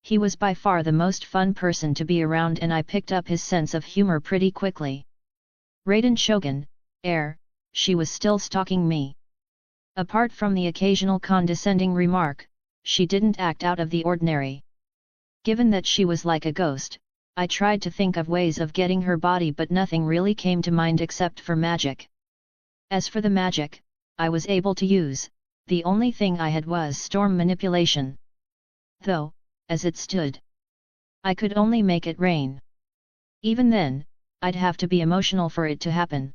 He was by far the most fun person to be around, and I picked up his sense of humor pretty quickly. Raiden Shogun, heir, she was still stalking me. Apart from the occasional condescending remark, she didn't act out of the ordinary. Given that she was like a ghost, I tried to think of ways of getting her body, but nothing really came to mind except for magic. As for the magic I was able to use, the only thing I had was storm manipulation. Though, as it stood, I could only make it rain. Even then, I'd have to be emotional for it to happen.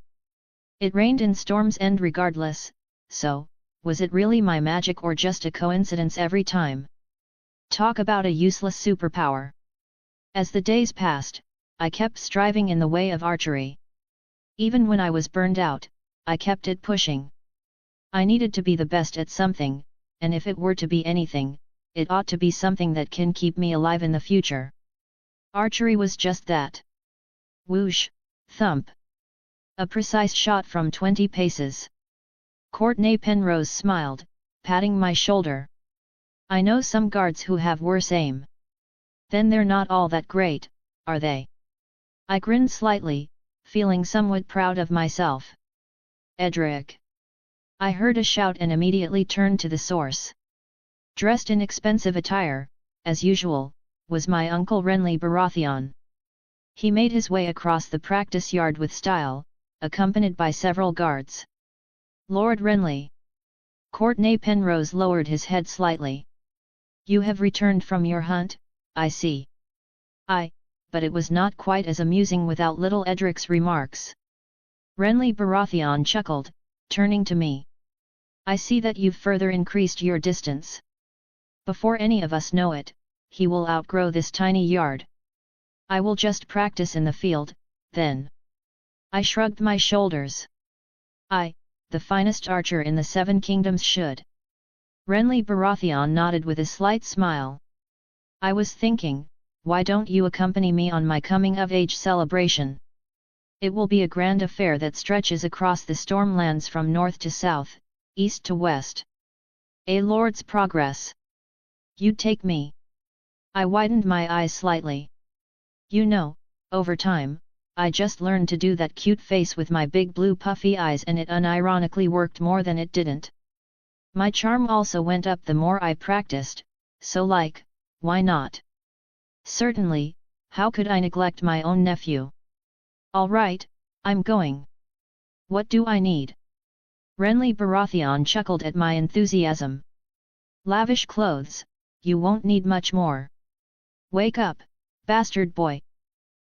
It rained in Storm's End regardless, so, was it really my magic or just a coincidence every time? Talk about a useless superpower. As the days passed, I kept striving in the way of archery. Even when I was burned out, I kept it pushing. I needed to be the best at something, and if it were to be anything, it ought to be something that can keep me alive in the future. Archery was just that. Whoosh, thump. A precise shot from 20 paces. Courtney Penrose smiled, patting my shoulder. I know some guards who have worse aim. Then they're not all that great, are they? I grinned slightly, feeling somewhat proud of myself. Edric. I heard a shout and immediately turned to the source. Dressed in expensive attire, as usual, was my uncle Renly Baratheon. He made his way across the practice yard with style, accompanied by several guards. Lord Renly. Courtney Penrose lowered his head slightly. You have returned from your hunt, I see. But it was not quite as amusing without little Edric's remarks. Renly Baratheon chuckled, turning to me. I see that you've further increased your distance. Before any of us know it, he will outgrow this tiny yard. I will just practice in the field, then. I shrugged my shoulders. The finest archer in the 7 kingdoms should. Renly Baratheon nodded with a slight smile. I was thinking, why don't you accompany me on my coming-of-age celebration? It will be a grand affair that stretches across the Stormlands from north to south, east to west. A lord's progress. You take me. I widened my eyes slightly. You know, over time, I just learned to do that cute face with my big blue puffy eyes, and it unironically worked more than it didn't. My charm also went up the more I practiced, so why not? Certainly, how could I neglect my own nephew? All right, I'm going. What do I need? Renly Baratheon chuckled at my enthusiasm. Lavish clothes, you won't need much more. Wake up, bastard boy.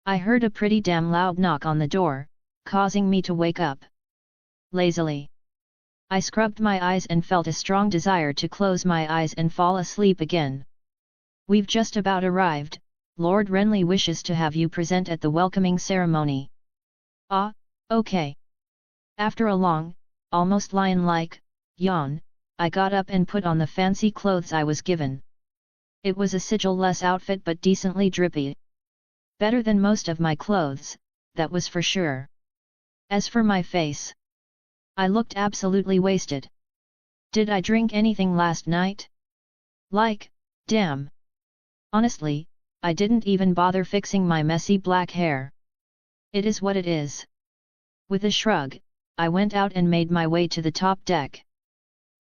I heard a pretty damn loud knock on the door, causing me to wake up. Lazily, I scrubbed my eyes and felt a strong desire to close my eyes and fall asleep again. We've just about arrived. Lord Renly wishes to have you present at the welcoming ceremony. Ah, okay. After a long, almost lion-like, yawn, I got up and put on the fancy clothes I was given. It was a sigil-less outfit but decently drippy. Better than most of my clothes, that was for sure. As for my face, I looked absolutely wasted. Did I drink anything last night? Damn. Honestly, I didn't even bother fixing my messy black hair. It is what it is. With a shrug, I went out and made my way to the top deck.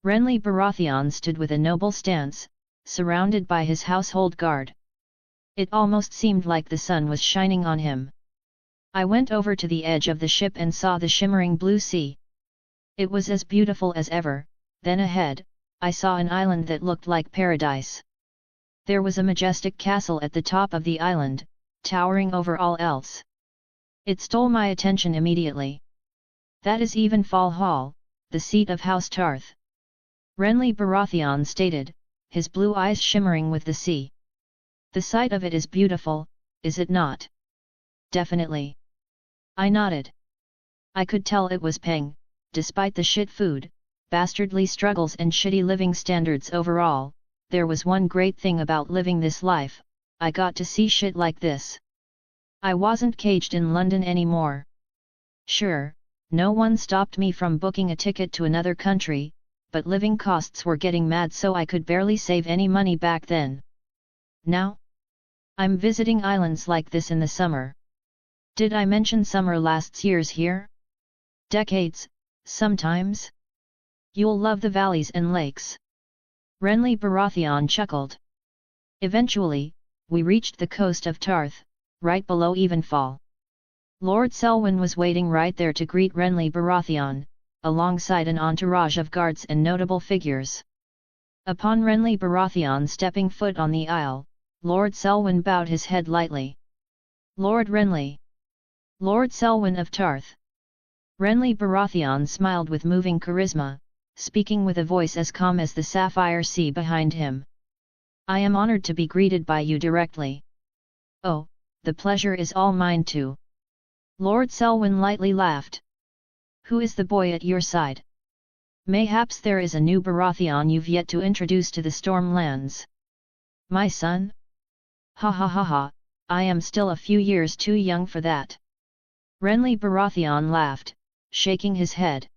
Renly Baratheon stood with a noble stance, surrounded by his household guard. It almost seemed like the sun was shining on him. I went over to the edge of the ship and saw the shimmering blue sea. It was as beautiful as ever. Then ahead, I saw an island that looked like paradise. There was a majestic castle at the top of the island, towering over all else. It stole my attention immediately. That is Evenfall Hall, the seat of House Tarth. Renly Baratheon stated, his blue eyes shimmering with the sea. The sight of it is beautiful, is it not? Definitely. I nodded. I could tell it was paying, despite the shit food, bastardly struggles and shitty living standards overall. There was one great thing about living this life, I got to see shit like this. I wasn't caged in London anymore. Sure, no one stopped me from booking a ticket to another country, but living costs were getting mad, so I could barely save any money back then. Now, I'm visiting islands like this in the summer. Did I mention summer lasts years here? Decades, sometimes? You'll love the valleys and lakes. Renly Baratheon chuckled. Eventually, we reached the coast of Tarth, right below Evenfall. Lord Selwyn was waiting right there to greet Renly Baratheon, alongside an entourage of guards and notable figures. Upon Renly Baratheon stepping foot on the isle, Lord Selwyn bowed his head lightly. Lord Renly. Lord Selwyn of Tarth. Renly Baratheon smiled with moving charisma, speaking with a voice as calm as the sapphire sea behind him. I am honored to be greeted by you directly. Oh, the pleasure is all mine too. Lord Selwyn lightly laughed. Who is the boy at your side? Mayhaps there is a new Baratheon you've yet to introduce to the Stormlands. My son? Ha ha ha ha, I am still a few years too young for that. Renly Baratheon laughed, shaking his head.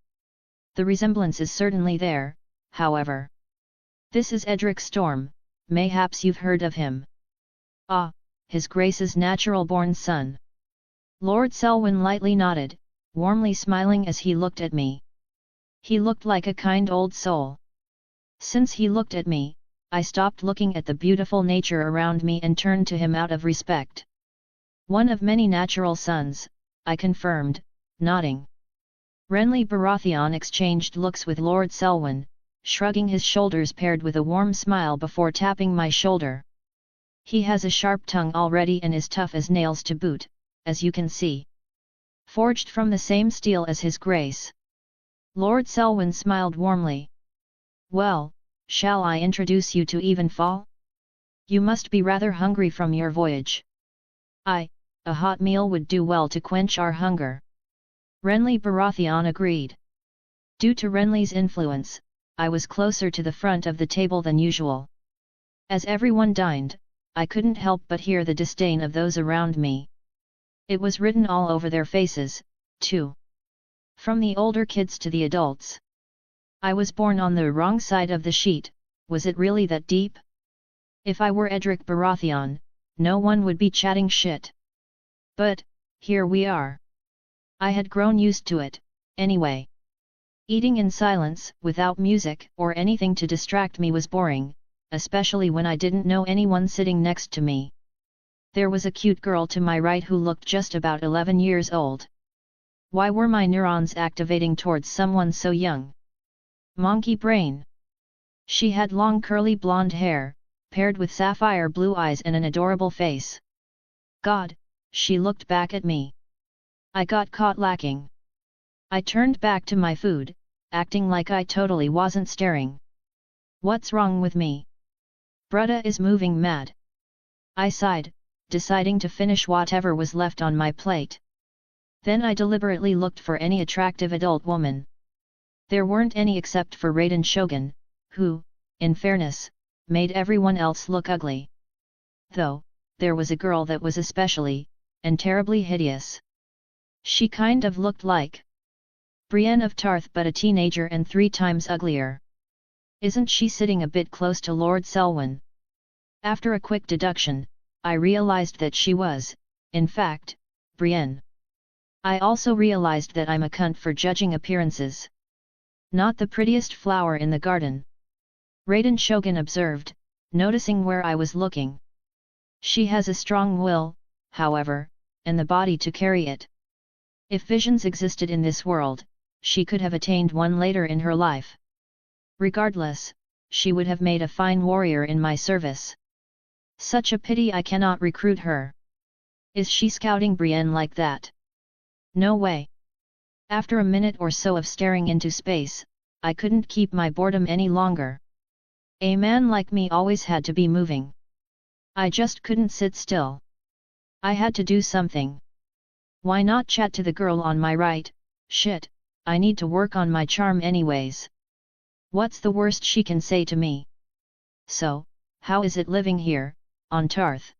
The resemblance is certainly there, however. This is Edric Storm, mayhaps you've heard of him. Ah, His Grace's natural-born son. Lord Selwyn lightly nodded, warmly smiling as he looked at me. He looked like a kind old soul. Since he looked at me, I stopped looking at the beautiful nature around me and turned to him out of respect. One of many natural sons, I confirmed, nodding. Renly Baratheon exchanged looks with Lord Selwyn, shrugging his shoulders paired with a warm smile before tapping my shoulder. He has a sharp tongue already and is tough as nails to boot, as you can see. Forged from the same steel as His Grace. Lord Selwyn smiled warmly. Well, shall I introduce you to Evenfall? You must be rather hungry from your voyage. A hot meal would do well to quench our hunger. Renly Baratheon agreed. Due to Renly's influence, I was closer to the front of the table than usual. As everyone dined, I couldn't help but hear the disdain of those around me. It was written all over their faces, too. From the older kids to the adults. I was born on the wrong side of the sheet. Was it really that deep? If I were Edric Baratheon, no one would be chatting shit. But, here we are. I had grown used to it, anyway. Eating in silence, without music or anything to distract me was boring, especially when I didn't know anyone sitting next to me. There was a cute girl to my right who looked just about 11 years old. Why were my neurons activating towards someone so young? Monkey brain. She had long curly blonde hair, paired with sapphire blue eyes and an adorable face. God, she looked back at me. I got caught lacking. I turned back to my food, acting like I totally wasn't staring. What's wrong with me? Brutta is moving mad. I sighed, deciding to finish whatever was left on my plate. Then I deliberately looked for any attractive adult woman. There weren't any except for Raiden Shogun, who, in fairness, made everyone else look ugly. Though, there was a girl that was especially, and terribly hideous. She kind of looked like Brienne of Tarth but a teenager and 3 times uglier. Isn't she sitting a bit close to Lord Selwyn? After a quick deduction, I realized that she was, in fact, Brienne. I also realized that I'm a cunt for judging appearances. Not the prettiest flower in the garden. Raiden Shogun observed, noticing where I was looking. She has a strong will, however, and the body to carry it. If visions existed in this world, she could have attained one later in her life. Regardless, she would have made a fine warrior in my service. Such a pity I cannot recruit her. Is she scouting Brienne like that? No way. After a minute or so of staring into space, I couldn't keep my boredom any longer. A man like me always had to be moving. I just couldn't sit still. I had to do something. Why not chat to the girl on my right? Shit, I need to work on my charm anyways. What's the worst she can say to me? So, how is it living here, on Tarth?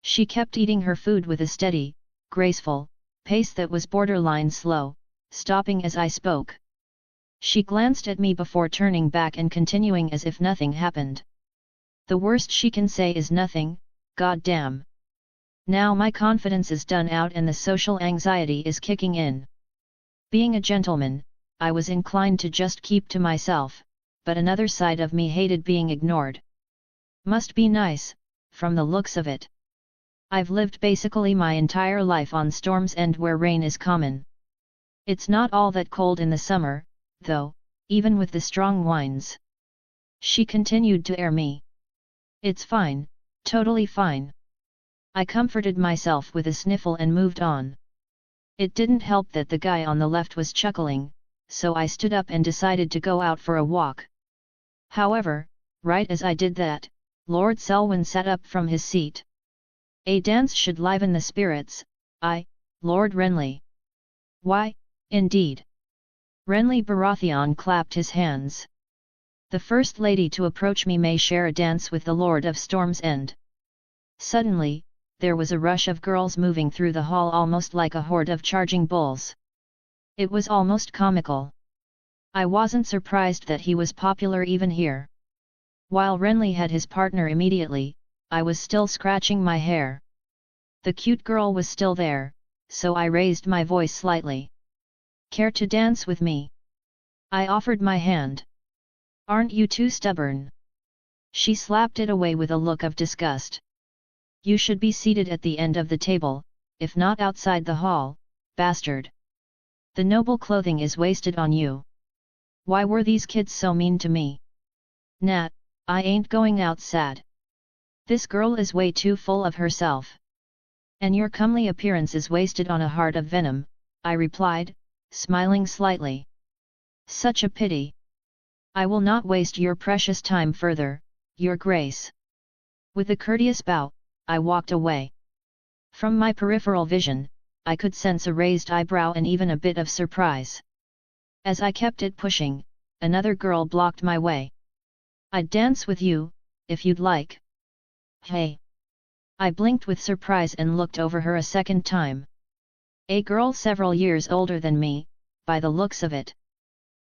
She kept eating her food with a steady, graceful pace that was borderline slow, stopping as I spoke. She glanced at me before turning back and continuing as if nothing happened. The worst she can say is nothing, goddamn. Now my confidence is done out and the social anxiety is kicking in. Being a gentleman, I was inclined to just keep to myself, but another side of me hated being ignored. Must be nice, from the looks of it. I've lived basically my entire life on Storm's End where rain is common. It's not all that cold in the summer, though, even with the strong winds. She continued to air me. It's fine, totally fine. I comforted myself with a sniffle and moved on. It didn't help that the guy on the left was chuckling, so I stood up and decided to go out for a walk. However, right as I did that, Lord Selwyn sat up from his seat. A dance should liven the spirits, Lord Renly. Why, indeed. Renly Baratheon clapped his hands. The first lady to approach me may share a dance with the Lord of Storm's End. Suddenly, there was a rush of girls moving through the hall almost like a horde of charging bulls. It was almost comical. I wasn't surprised that he was popular even here. While Renly had his partner immediately, I was still scratching my hair. The cute girl was still there, so I raised my voice slightly. Care to dance with me? I offered my hand. Aren't you too stubborn? She slapped it away with a look of disgust. You should be seated at the end of the table, if not outside the hall, bastard. The noble clothing is wasted on you. Why were these kids so mean to me? Nat, I ain't going out sad. This girl is way too full of herself. And your comely appearance is wasted on a heart of venom, I replied, smiling slightly. Such a pity. I will not waste your precious time further, your grace. With a courteous bow, I walked away. From my peripheral vision, I could sense a raised eyebrow and even a bit of surprise. As I kept it pushing, another girl blocked my way. I'd dance with you, if you'd like. Hey! I blinked with surprise and looked over her a second time. A girl several years older than me, by the looks of it.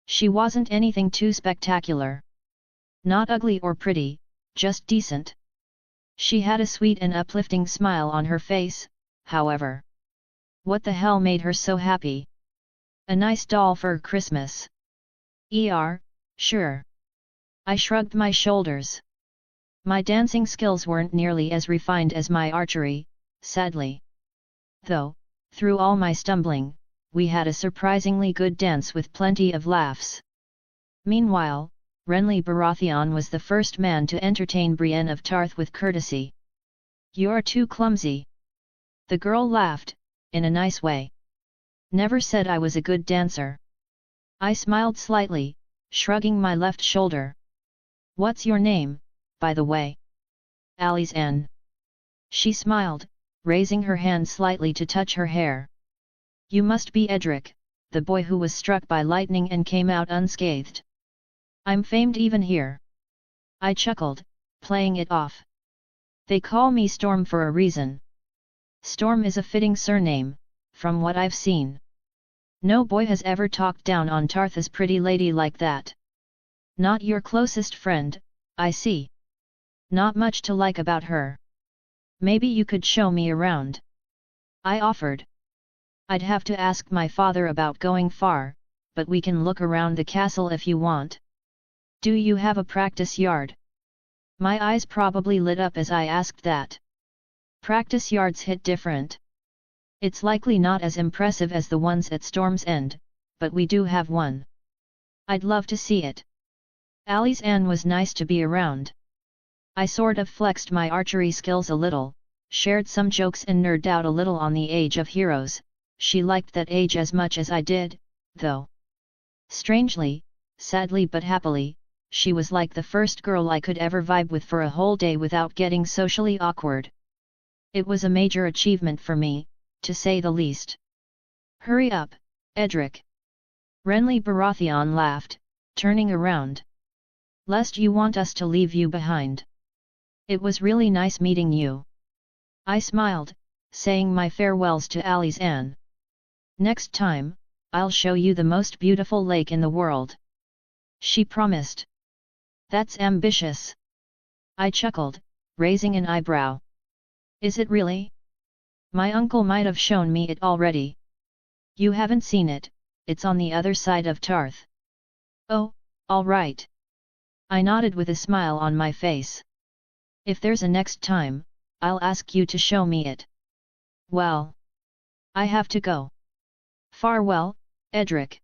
She wasn't anything too spectacular. Not ugly or pretty, just decent. She had a sweet and uplifting smile on her face, however. What the hell made her so happy? A nice doll for Christmas. Sure. I shrugged my shoulders. My dancing skills weren't nearly as refined as my archery, sadly. Though, through all my stumbling, we had a surprisingly good dance with plenty of laughs. Meanwhile, Renly Baratheon was the first man to entertain Brienne of Tarth with courtesy. "You're too clumsy." The girl laughed, in a nice way. "Never said I was a good dancer." I smiled slightly, shrugging my left shoulder. "What's your name, by the way?" "Alice-Anne." She smiled, raising her hand slightly to touch her hair. "You must be Edric, the boy who was struck by lightning and came out unscathed." "I'm famed even here." I chuckled, playing it off. "They call me Storm for a reason." Storm is a fitting surname, from what I've seen. No boy has ever talked down on Tarth's pretty lady like that. "Not your closest friend, I see. Not much to like about her. Maybe you could show me around." I offered. "I'd have to ask my father about going far, but we can look around the castle if you want." "Do you have a practice yard?" My eyes probably lit up as I asked that. Practice yards hit different. It's likely not as impressive as the ones at Storm's End, but we do have one. I'd love to see it. Alice-Anne was nice to be around. I sort of flexed my archery skills a little, shared some jokes and nerded out a little on the Age of Heroes. She liked that age as much as I did, though. Strangely, sadly but happily, she was like the first girl I could ever vibe with for a whole day without getting socially awkward. It was a major achievement for me, to say the least. "Hurry up, Edric." Renly Baratheon laughed, turning around. "Lest you want us to leave you behind. It was really nice meeting you." I smiled, saying my farewells to Alice-Anne. "Next time, I'll show you the most beautiful lake in the world," she promised. "That's ambitious." I chuckled, raising an eyebrow. "Is it really? My uncle might have shown me it already." "You haven't seen it, it's on the other side of Tarth." "Oh, all right." I nodded with a smile on my face. "If there's a next time, I'll ask you to show me it." "Well, I have to go. Farewell, Edric."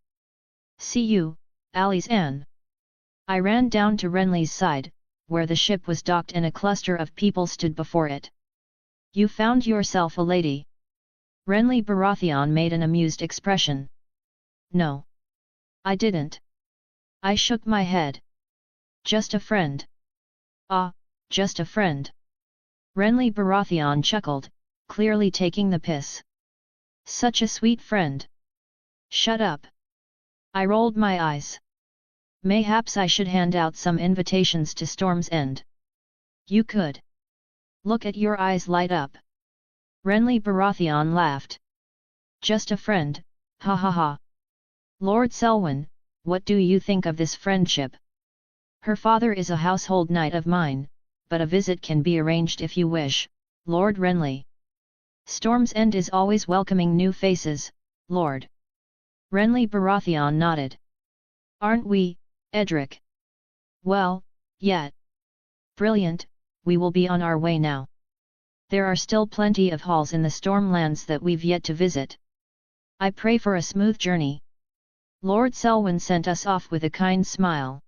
"See you, Alice-Anne." I ran down to Renly's side, where the ship was docked and a cluster of people stood before it. "You found yourself a lady." Renly Baratheon made an amused expression. "No. I didn't." I shook my head. "Just a friend." "Ah, just a friend." Renly Baratheon chuckled, clearly taking the piss. "Such a sweet friend." "Shut up." I rolled my eyes. Mayhaps I should hand out some invitations to Storm's End. "You could. Look at your eyes light up." Renly Baratheon laughed. "Just a friend, ha ha ha. Lord Selwyn, what do you think of this friendship? Her father is a household knight of mine, but a visit can be arranged if you wish, Lord Renly. Storm's End is always welcoming new faces, Lord." Renly Baratheon nodded. "Aren't we, Edric?" "Well, yet." "Brilliant, we will be on our way now. There are still plenty of halls in the Stormlands that we've yet to visit. I pray for a smooth journey." Lord Selwyn sent us off with a kind smile.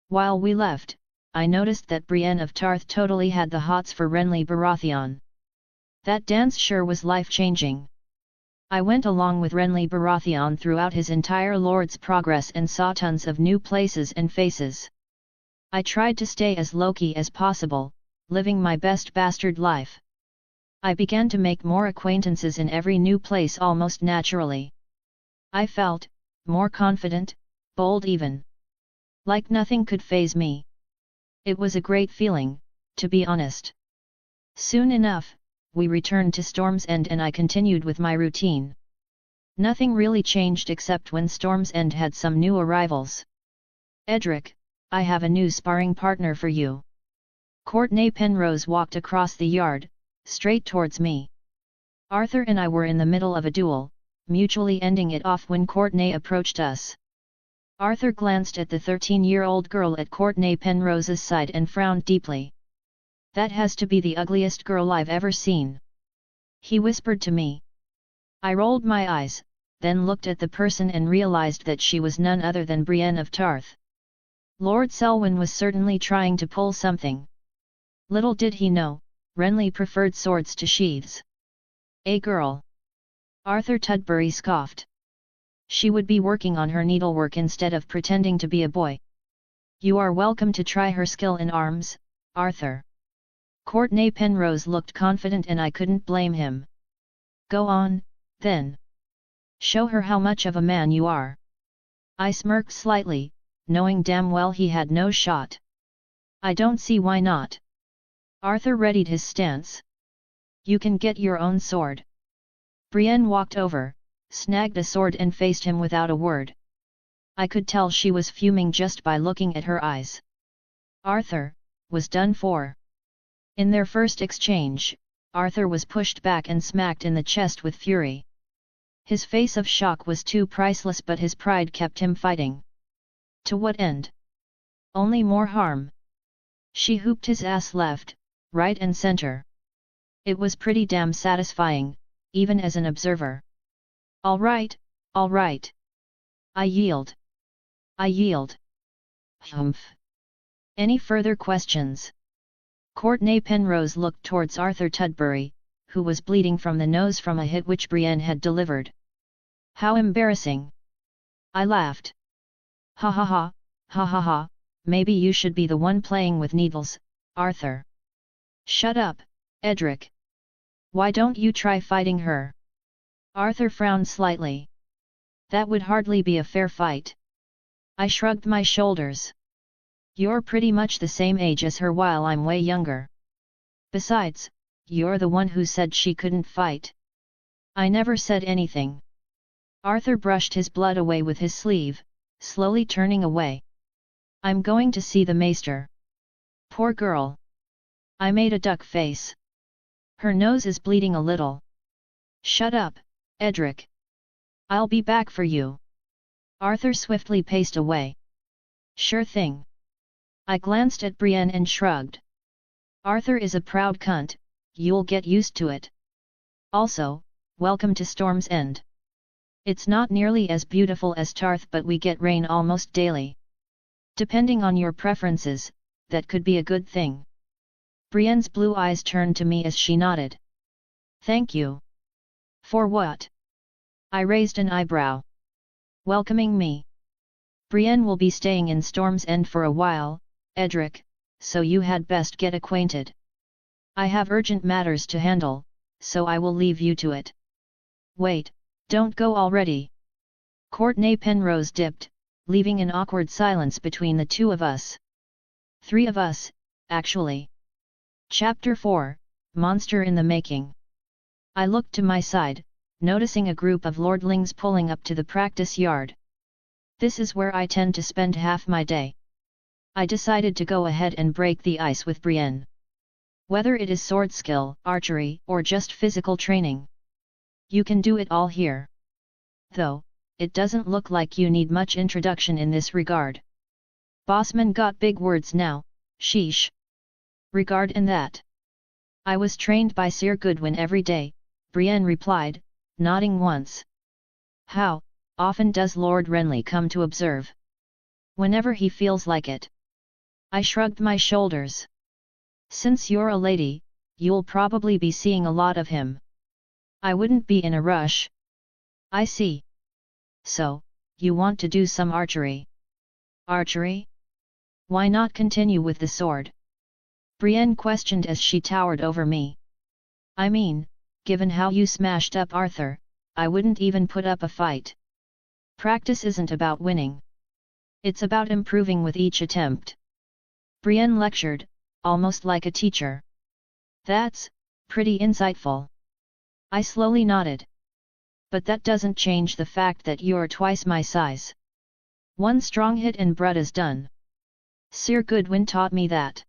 While we left, I noticed that Brienne of Tarth totally had the hots for Renly Baratheon. That dance sure was life-changing. I went along with Renly Baratheon throughout his entire Lord's Progress and saw tons of new places and faces. I tried to stay as low-key as possible, living my best bastard life. I began to make more acquaintances in every new place almost naturally. I felt more confident, bold even. Like nothing could faze me. It was a great feeling, to be honest. Soon enough, we returned to Storm's End and I continued with my routine. Nothing really changed except when Storm's End had some new arrivals. Edric, I have a new sparring partner for you. Courtney Penrose walked across the yard, straight towards me. Arthur and I were in the middle of a duel, mutually ending it off when Courtney approached us. Arthur glanced at the 13-year-old girl at Courtney Penrose's side and frowned deeply. That has to be the ugliest girl I've ever seen. He whispered to me. I rolled my eyes, then looked at the person and realized that she was none other than Brienne of Tarth. Lord Selwyn was certainly trying to pull something. Little did he know, Renly preferred swords to sheaths. A girl. Arthur Tudbury scoffed. She would be working on her needlework instead of pretending to be a boy. You are welcome to try her skill in arms, Arthur. Courtney Penrose looked confident and I couldn't blame him. Go on, then. Show her how much of a man you are. I smirked slightly, knowing damn well he had no shot. I don't see why not. Arthur readied his stance. You can get your own sword. Brienne walked over, snagged a sword and faced him without a word. I could tell she was fuming just by looking at her eyes. Arthur was done for. In their first exchange, Arthur was pushed back and smacked in the chest with fury. His face of shock was too priceless, but his pride kept him fighting. To what end? Only more harm. She hooped his ass left, right and center. It was pretty damn satisfying, even as an observer. All right, all right. I yield. I yield. Humph. Any further questions? Courtney Penrose looked towards Arthur Tudbury, who was bleeding from the nose from a hit which Brienne had delivered. How embarrassing! I laughed. Ha ha ha, ha ha ha, maybe you should be the one playing with needles, Arthur. Shut up, Edric. Why don't you try fighting her? Arthur frowned slightly. That would hardly be a fair fight. I shrugged my shoulders. You're pretty much the same age as her while I'm way younger. Besides, you're the one who said she couldn't fight. I never said anything. Arthur brushed his blood away with his sleeve, slowly turning away. I'm going to see the maester. Poor girl. I made a duck face. Her nose is bleeding a little. Shut up, Edric. I'll be back for you. Arthur swiftly paced away. Sure thing. I glanced at Brienne and shrugged. Arthur is a proud cunt, you'll get used to it. Also, welcome to Storm's End. It's not nearly as beautiful as Tarth, but we get rain almost daily. Depending on your preferences, that could be a good thing. Brienne's blue eyes turned to me as she nodded. Thank you. For what? I raised an eyebrow. Welcoming me. Brienne will be staying in Storm's End for a while, Edric, so you had best get acquainted. I have urgent matters to handle, so I will leave you to it. Wait, don't go already. Courtney Penrose dipped, leaving an awkward silence between the two of us. 3 of us, actually. Chapter 4, Monster in the Making. I looked to my side, noticing a group of lordlings pulling up to the practice yard. This is where I tend to spend half my day. I decided to go ahead and break the ice with Brienne. Whether it is sword skill, archery, or just physical training. You can do it all here. Though, it doesn't look like you need much introduction in this regard. Bossman got big words now, sheesh. Regard and that. I was trained by Sir Goodwin every day, Brienne replied, nodding once. How often does Lord Renly come to observe? Whenever he feels like it. I shrugged my shoulders. Since you're a lady, you'll probably be seeing a lot of him. I wouldn't be in a rush. I see. So, you want to do some archery? Archery? Why not continue with the sword? Brienne questioned as she towered over me. I mean, given how you smashed up Arthur, I wouldn't even put up a fight. Practice isn't about winning. It's about improving with each attempt. Brienne lectured, almost like a teacher. That's pretty insightful. I slowly nodded. But that doesn't change the fact that you're twice my size. One strong hit and Brud is done. Sir Goodwin taught me that.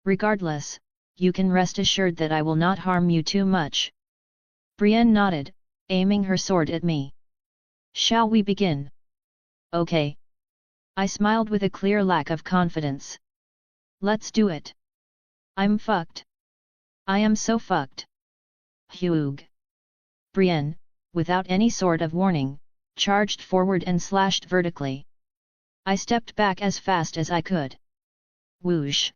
Regardless, you can rest assured that I will not harm you too much. Brienne nodded, aiming her sword at me. Shall we begin? Okay. I smiled with a clear lack of confidence. Let's do it. I'm fucked. I am so fucked. Hugh. Brienne, without any sort of warning, charged forward and slashed vertically. I stepped back as fast as I could. Whoosh!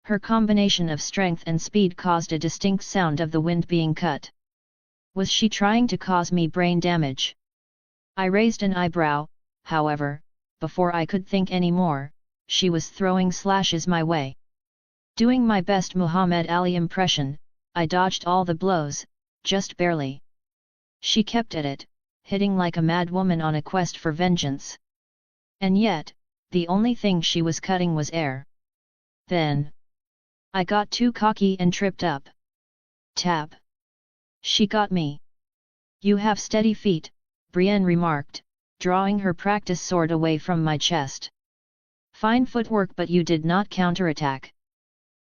Her combination of strength and speed caused a distinct sound of the wind being cut. Was she trying to cause me brain damage? I raised an eyebrow, however, before I could think any more, she was throwing slashes my way. Doing my best Muhammad Ali impression, I dodged all the blows, just barely. She kept at it, hitting like a mad woman on a quest for vengeance. And yet, the only thing she was cutting was air. Then I got too cocky and tripped up. Tap! She got me. You have steady feet, Brienne remarked, drawing her practice sword away from my chest. Fine footwork, but you did not counterattack.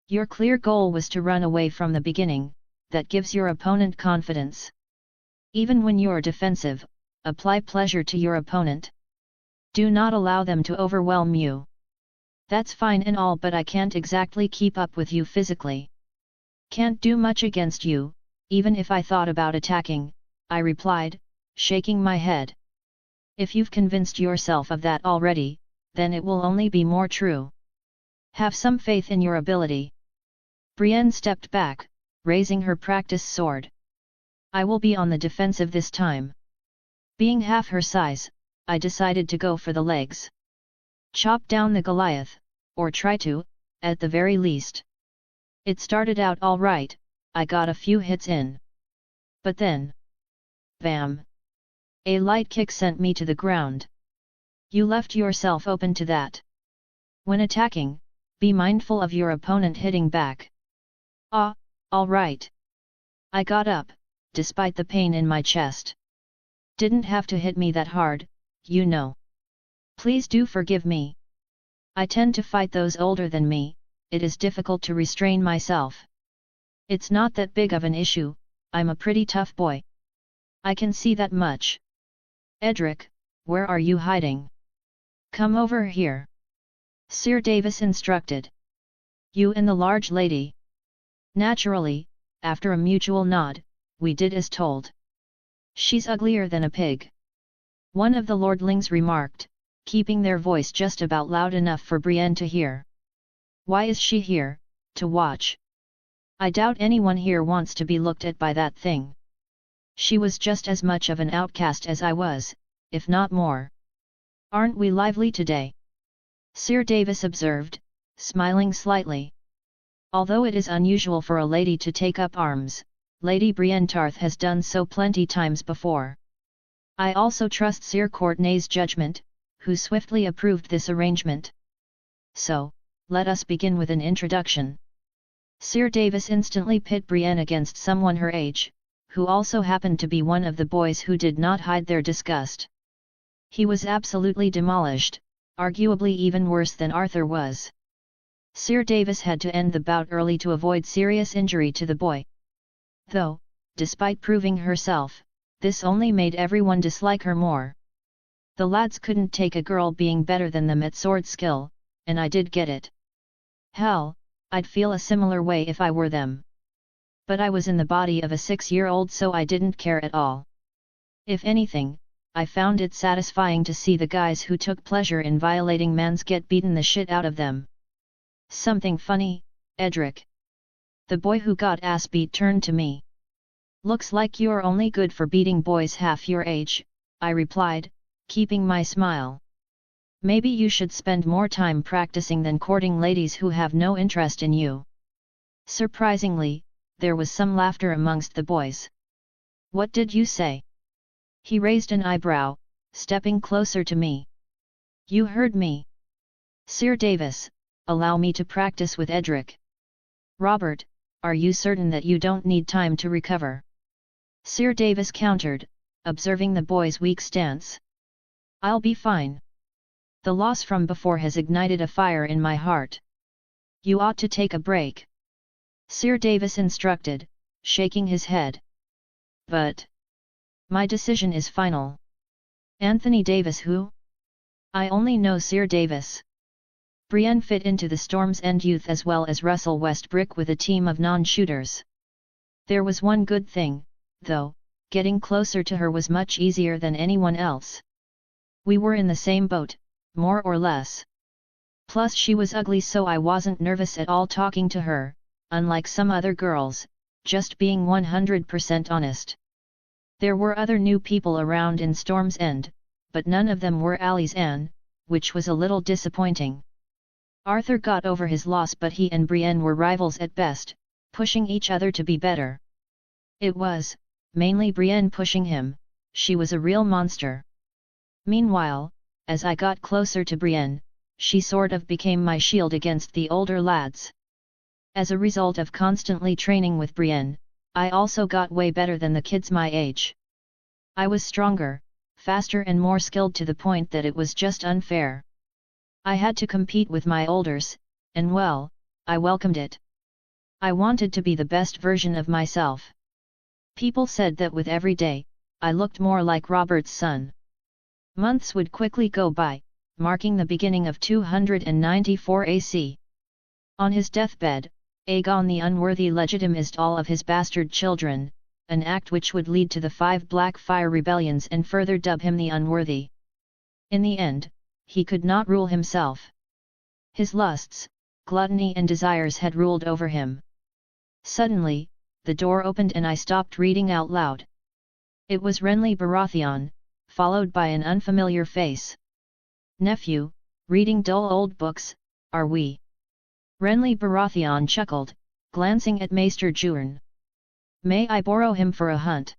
Your clear goal was to run away from the beginning, that gives your opponent confidence. Even when you're defensive, apply pleasure to your opponent. Do not allow them to overwhelm you. That's fine and all, but I can't exactly keep up with you physically. Can't do much against you, even if I thought about attacking, I replied, shaking my head. If you've convinced yourself of that already, then it will only be more true. Have some faith in your ability. Brienne stepped back, raising her practice sword. I will be on the defensive this time. Being half her size, I decided to go for the legs. Chop down the Goliath, or try to, at the very least. It started out all right, I got a few hits in. But then, bam! A light kick sent me to the ground. You left yourself open to that. When attacking, be mindful of your opponent hitting back. Ah, all right. I got up, despite the pain in my chest. Didn't have to hit me that hard, you know. Please do forgive me. I tend to fight those older than me, it is difficult to restrain myself. It's not that big of an issue, I'm a pretty tough boy. I can see that much. Edric, where are you hiding? Come over here. Sir Davis instructed. You and the large lady. Naturally, after a mutual nod, we did as told. She's uglier than a pig. One of the lordlings remarked, keeping their voice just about loud enough for Brienne to hear. Why is she here, to watch? I doubt anyone here wants to be looked at by that thing. She was just as much of an outcast as I was, if not more. Aren't we lively today? Sir Davis observed, smiling slightly. Although it is unusual for a lady to take up arms, Lady Brienne Tarth has done so plenty times before. I also trust Sir Courtenay's judgment, who swiftly approved this arrangement. So, let us begin with an introduction. Sir Davis instantly pit Brienne against someone her age, who also happened to be one of the boys who did not hide their disgust. He was absolutely demolished, arguably even worse than Arthur was. Sir Davis had to end the bout early to avoid serious injury to the boy. Though, despite proving herself, this only made everyone dislike her more. The lads couldn't take a girl being better than them at sword skill, and I did get it. Hell, I'd feel a similar way if I were them. But I was in the body of a 6-year-old, so I didn't care at all. If anything, I found it satisfying to see the guys who took pleasure in violating mans get beaten the shit out of them. Something funny, Edric? The boy who got ass beat turned to me. Looks like you're only good for beating boys half your age, I replied, keeping my smile. Maybe you should spend more time practicing than courting ladies who have no interest in you. Surprisingly, there was some laughter amongst the boys. What did you say? He raised an eyebrow, stepping closer to me. You heard me. Sir Davis, allow me to practice with Edric. Robert, are you certain that you don't need time to recover? Sir Davis countered, observing the boy's weak stance. I'll be fine. The loss from before has ignited a fire in my heart. You ought to take a break. Sir Davis instructed, shaking his head. But my decision is final. Anthony Davis who? I only know Sir Davis. Brienne fit into the Storm's End youth as well as Russell Westbrook with a team of non-shooters. There was one good thing, though, getting closer to her was much easier than anyone else. We were in the same boat, more or less. Plus she was ugly, so I wasn't nervous at all talking to her, unlike some other girls, just being 100% honest. There were other new people around in Storm's End, but none of them were Ali's Anne, which was a little disappointing. Arthur got over his loss, but he and Brienne were rivals at best, pushing each other to be better. It was, mainly Brienne pushing him. She was a real monster. Meanwhile, as I got closer to Brienne, she sort of became my shield against the older lads. As a result of constantly training with Brienne, I also got way better than the kids my age. I was stronger, faster and more skilled to the point that it was just unfair. I had to compete with my elders, and well, I welcomed it. I wanted to be the best version of myself. People said that with every day, I looked more like Robert's son. Months would quickly go by, marking the beginning of 294 AC. On his deathbed, Aegon the Unworthy legitimized all of his bastard children, an act which would lead to the 5 Blackfire rebellions and further dub him the Unworthy. In the end, he could not rule himself. His lusts, gluttony and desires had ruled over him. Suddenly, the door opened and I stopped reading out loud. It was Renly Baratheon, followed by an unfamiliar face. Nephew, reading dull old books, are we? Renly Baratheon chuckled, glancing at Maester Juern. May I borrow him for a hunt?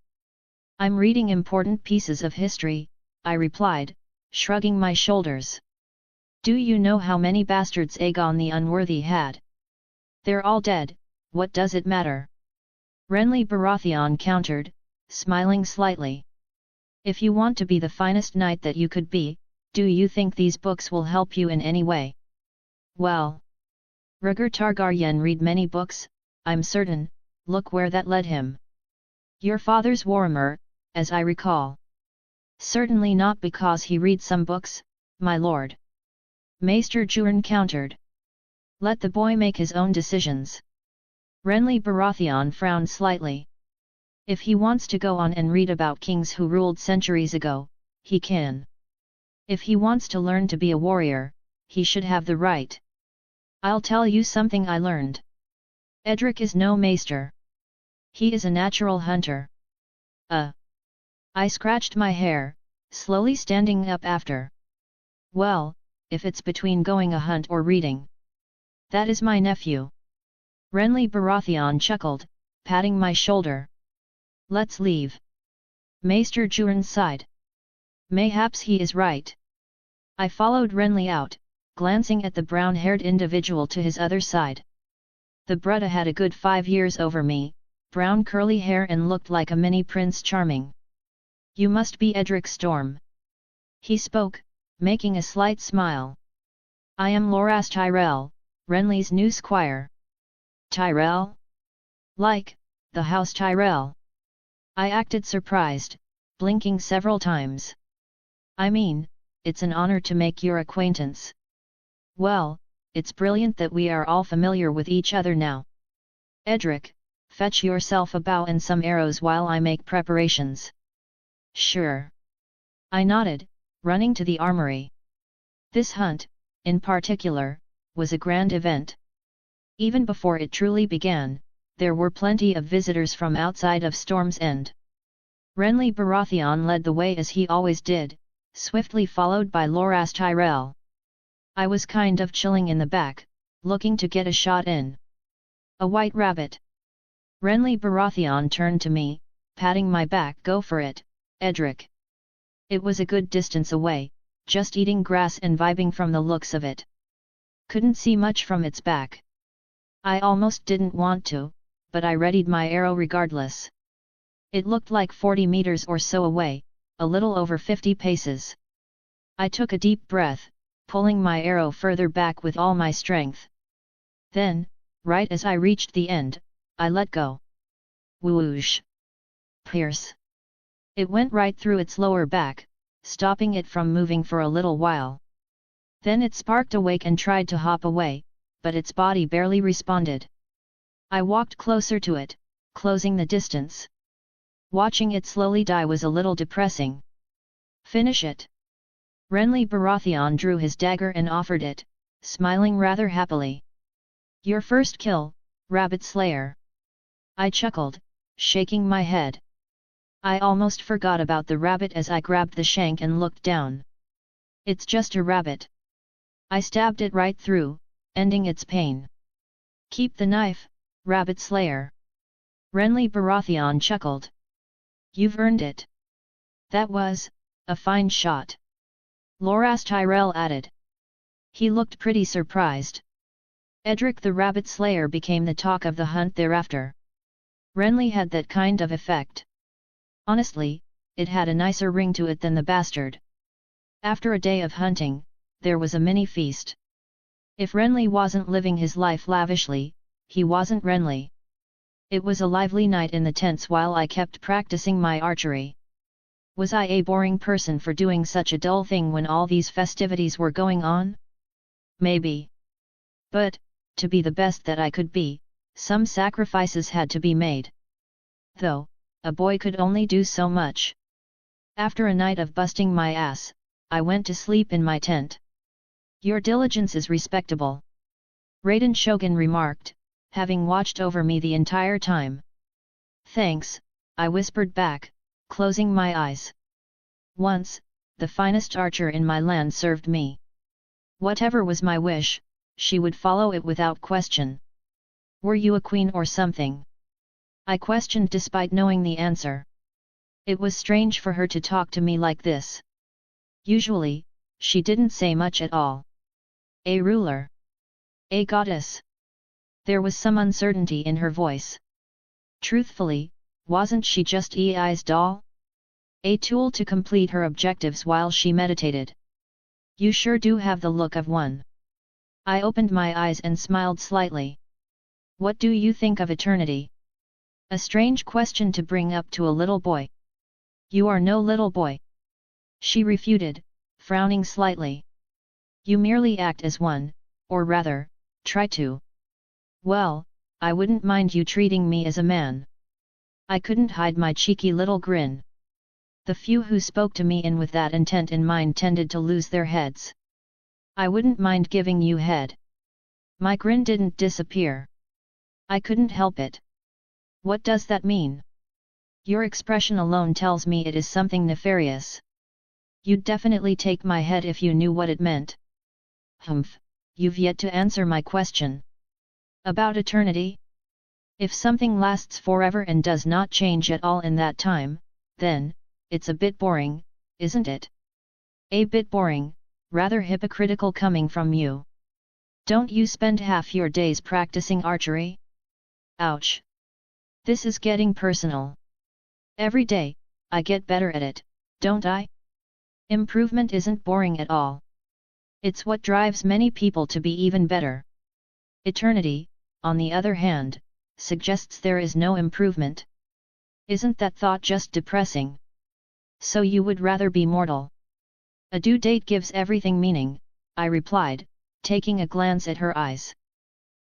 I'm reading important pieces of history, I replied, shrugging my shoulders. Do you know how many bastards Aegon the Unworthy had? They're all dead, what does it matter? Renly Baratheon countered, smiling slightly. If you want to be the finest knight that you could be, do you think these books will help you in any way? Well, Rhaegar Targaryen read many books, I'm certain, look where that led him. Your father's Warhammer, as I recall. Certainly not because he reads some books, my lord. Maester Juern countered. Let the boy make his own decisions. Renly Baratheon frowned slightly. If he wants to go on and read about kings who ruled centuries ago, he can. If he wants to learn to be a warrior, he should have the right. I'll tell you something I learned. Edric is no maester. He is a natural hunter. I scratched my hair, slowly standing up after. Well, if it's between going a hunt or reading. That is my nephew. Renly Baratheon chuckled, patting my shoulder. Let's leave. Maester Juern sighed. Mayhaps he is right. I followed Renly out, glancing at the brown-haired individual to his other side. The Brutta had a good 5 years over me, brown curly hair and looked like a mini Prince Charming. You must be Edric Storm. He spoke, making a slight smile. I am Loras Tyrell, Renly's new squire. Tyrell? Like, the House Tyrell. I acted surprised, blinking several times. I mean, it's an honor to make your acquaintance. Well, it's brilliant that we are all familiar with each other now. Edric, fetch yourself a bow and some arrows while I make preparations. Sure. I nodded, running to the armory. This hunt, in particular, was a grand event. Even before it truly began, there were plenty of visitors from outside of Storm's End. Renly Baratheon led the way as he always did, swiftly followed by Loras Tyrell. I was kind of chilling in the back, looking to get a shot in. A white rabbit. Renly Baratheon turned to me, patting my back. Go for it, Edric. It was a good distance away, just eating grass and vibing from the looks of it. Couldn't see much from its back. I almost didn't want to, but I readied my arrow regardless. It looked like 40 meters or so away, a little over 50 paces. I took a deep breath, pulling my arrow further back with all my strength. Then, right as I reached the end, I let go. Whoosh! Pierce! It went right through its lower back, stopping it from moving for a little while. Then it sparked awake and tried to hop away, but its body barely responded. I walked closer to it, closing the distance. Watching it slowly die was a little depressing. Finish it! Renly Baratheon drew his dagger and offered it, smiling rather happily. Your first kill, Rabbit Slayer. I chuckled, shaking my head. I almost forgot about the rabbit as I grabbed the shank and looked down. It's just a rabbit. I stabbed it right through, ending its pain. Keep the knife, Rabbit Slayer. Renly Baratheon chuckled. You've earned it. That was a fine shot. Loras Tyrell added. He looked pretty surprised. Edric the Rabbit Slayer became the talk of the hunt thereafter. Renly had that kind of effect. Honestly, it had a nicer ring to it than the bastard. After a day of hunting, there was a mini feast. If Renly wasn't living his life lavishly, he wasn't Renly. It was a lively night in the tents while I kept practicing my archery. Was I a boring person for doing such a dull thing when all these festivities were going on? Maybe. But, to be the best that I could be, some sacrifices had to be made. Though, a boy could only do so much. After a night of busting my ass, I went to sleep in my tent. Your diligence is respectable. Raiden Shogun remarked, having watched over me the entire time. Thanks, I whispered back, closing my eyes. Once, the finest archer in my land served me. Whatever was my wish, she would follow it without question. Were you a queen or something? I questioned despite knowing the answer. It was strange for her to talk to me like this. Usually, she didn't say much at all. A ruler? A goddess? There was some uncertainty in her voice. Truthfully, wasn't she just Ei's doll? A tool to complete her objectives while she meditated. You sure do have the look of one. I opened my eyes and smiled slightly. What do you think of eternity? A strange question to bring up to a little boy. You are no little boy. She refuted, frowning slightly. You merely act as one, or rather, try to. Well, I wouldn't mind you treating me as a man. I couldn't hide my cheeky little grin. The few who spoke to me with that intent in mind tended to lose their heads. I wouldn't mind giving you head. My grin didn't disappear. I couldn't help it. What does that mean? Your expression alone tells me it is something nefarious. You'd definitely take my head if you knew what it meant. Humph, you've yet to answer my question. About eternity? If something lasts forever and does not change at all in that time, then, it's a bit boring, isn't it? A bit boring, rather hypocritical coming from you. Don't you spend half your days practicing archery? Ouch! This is getting personal. Every day, I get better at it, don't I? Improvement isn't boring at all. It's what drives many people to be even better. Eternity, on the other hand, suggests there is no improvement. Isn't that thought just depressing? So you would rather be mortal? A due date gives everything meaning, I replied, taking a glance at her eyes.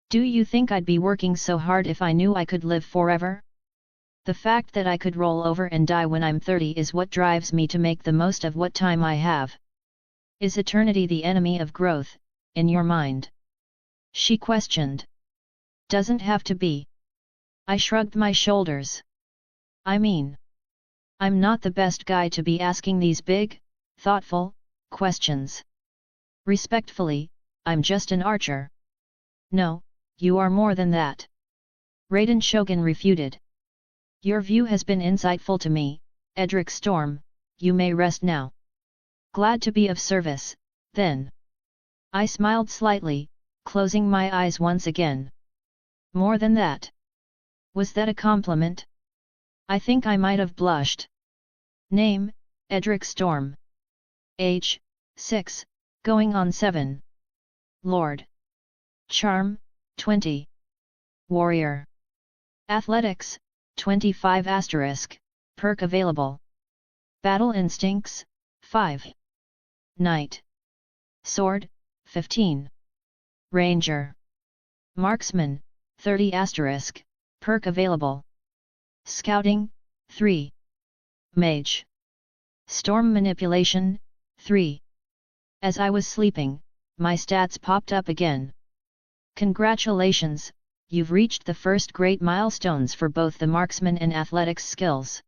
Do you think I'd be working so hard if I knew I could live forever? The fact that I could roll over and die when I'm 30 is what drives me to make the most of what time I have. Is eternity the enemy of growth, in your mind? She questioned. Doesn't have to be. I shrugged my shoulders. I mean, I'm not the best guy to be asking these big, thoughtful questions. Respectfully, I'm just an archer. No, you are more than that. Raiden Shogun refuted. Your view has been insightful to me, Edric Storm, you may rest now. Glad to be of service, then. I smiled slightly, closing my eyes once again. More than that. Was that a compliment? I think I might have blushed. Name, Edric Storm. Age, 6, going on 7. Lord. Charm, 20. Warrior. Athletics, 25 *, perk available. Battle Instincts, 5. Knight. Sword, 15. Ranger. Marksman, 30 *, perk available. Scouting, 3. Mage. Storm Manipulation, 3. As I was sleeping, my stats popped up again. Congratulations, you've reached the first great milestones for both the marksman and athletics skills.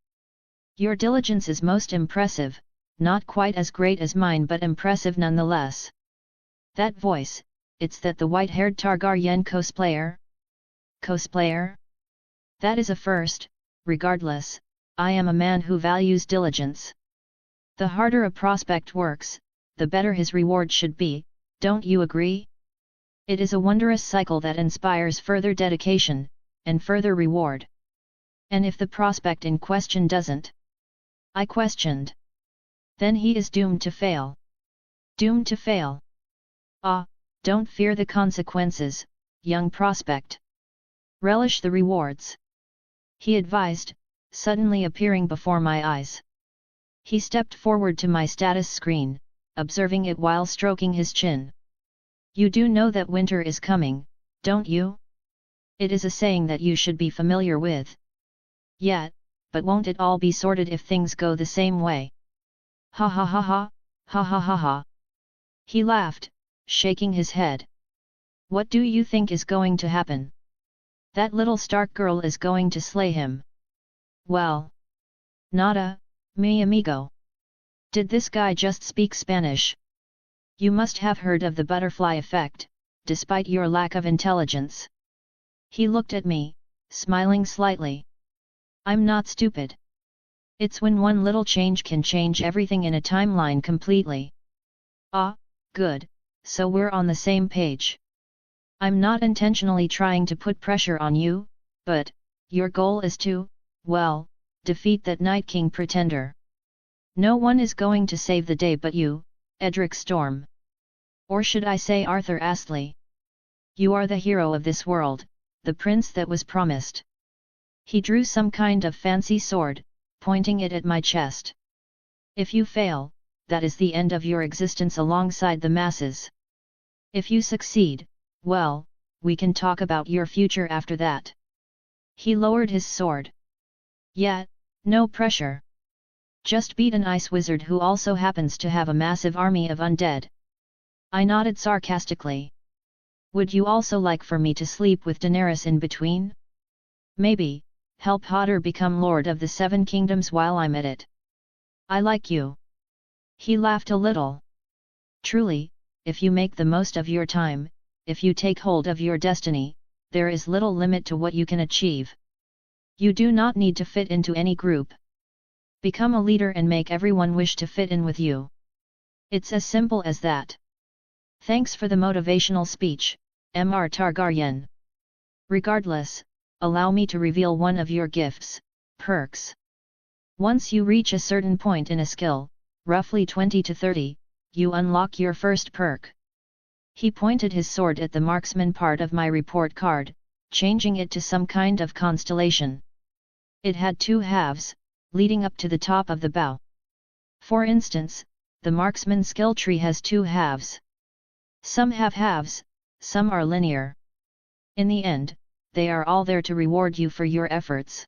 Your diligence is most impressive, not quite as great as mine but impressive nonetheless. That voice, it's that the white-haired Targaryen cosplayer? Cosplayer? That is a first. Regardless, I am a man who values diligence. The harder a prospect works, the better his reward should be, don't you agree? It is a wondrous cycle that inspires further dedication, and further reward. And if the prospect in question doesn't? I questioned. Then he is doomed to fail. Doomed to fail. Ah, don't fear the consequences, young prospect. Relish the rewards. He advised, suddenly appearing before my eyes. He stepped forward to my status screen, observing it while stroking his chin. You do know that winter is coming, don't you? It is a saying that you should be familiar with. Yet, but won't it all be sorted if things go the same way? Ha ha ha ha, ha ha ha ha. He laughed, shaking his head. What do you think is going to happen? That little Stark girl is going to slay him. Well. Nada, mi amigo. Did this guy just speak Spanish? You must have heard of the butterfly effect, despite your lack of intelligence. He looked at me, smiling slightly. I'm not stupid. It's when one little change can change everything in a timeline completely. Ah, good, so we're on the same page. I'm not intentionally trying to put pressure on you, but, your goal is to, well, defeat that Night King pretender. No one is going to save the day but you, Edric Storm. Or should I say Arthur Astley? You are the hero of this world, the prince that was promised. He drew some kind of fancy sword, pointing it at my chest. If you fail, that is the end of your existence alongside the masses. If you succeed, well, we can talk about your future after that. He lowered his sword. Yet, no pressure. Just beat an ice wizard who also happens to have a massive army of undead. I nodded sarcastically. Would you also like for me to sleep with Daenerys in between? Maybe, help Hodder become Lord of the Seven Kingdoms while I'm at it. I like you. He laughed a little. Truly, if you make the most of your time, if you take hold of your destiny, there is little limit to what you can achieve. You do not need to fit into any group. Become a leader and make everyone wish to fit in with you. It's as simple as that. Thanks for the motivational speech, Mr. Targaryen. Regardless, allow me to reveal one of your gifts, perks. Once you reach a certain point in a skill, roughly 20 to 30, you unlock your first perk. He pointed his sword at the marksman part of my report card, changing it to some kind of constellation. It had two halves, leading up to the top of the bow. For instance, the marksman skill tree has two halves. Some have halves, some are linear. In the end, they are all there to reward you for your efforts.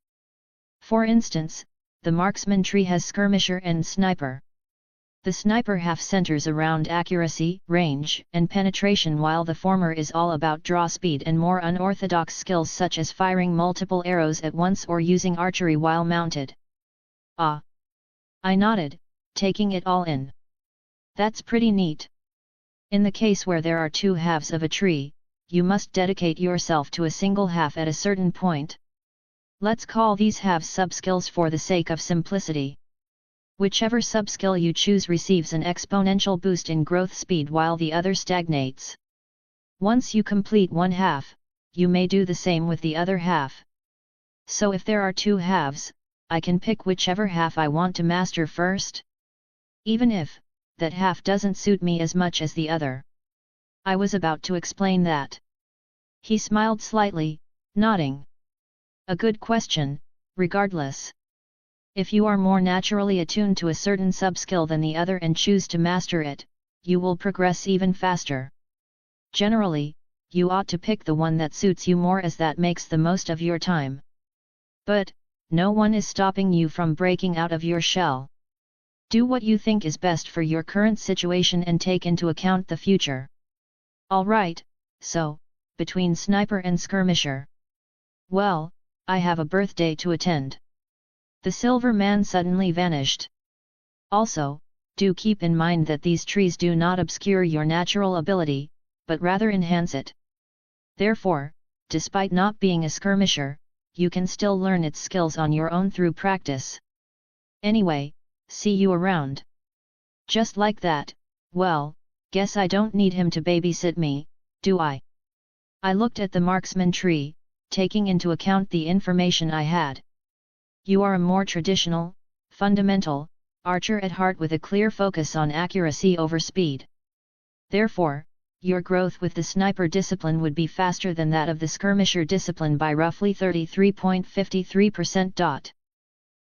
For instance, the marksman tree has skirmisher and sniper. The sniper half centers around accuracy, range, and penetration, while the former is all about draw speed and more unorthodox skills such as firing multiple arrows at once or using archery while mounted. Ah! I nodded, taking it all in. That's pretty neat. In the case where there are two halves of a tree, you must dedicate yourself to a single half at a certain point. Let's call these halves subskills for the sake of simplicity. Whichever subskill you choose receives an exponential boost in growth speed while the other stagnates. Once you complete one half, you may do the same with the other half. So if there are two halves, I can pick whichever half I want to master first? Even if that half doesn't suit me as much as the other. I was about to explain that. He smiled slightly, nodding. A good question, regardless. If you are more naturally attuned to a certain sub-skill than the other and choose to master it, you will progress even faster. Generally, you ought to pick the one that suits you more as that makes the most of your time. But, no one is stopping you from breaking out of your shell. Do what you think is best for your current situation and take into account the future. Alright, so, between sniper and skirmisher. Well, I have a birthday to attend. The silver man suddenly vanished. Also, do keep in mind that these trees do not obscure your natural ability, but rather enhance it. Therefore, despite not being a skirmisher, you can still learn its skills on your own through practice. Anyway, see you around. Just like that, well, guess I don't need him to babysit me, do I? I looked at the marksman tree, taking into account the information I had. You are a more traditional, fundamental, archer at heart with a clear focus on accuracy over speed. Therefore, your growth with the sniper discipline would be faster than that of the skirmisher discipline by roughly 33.53%.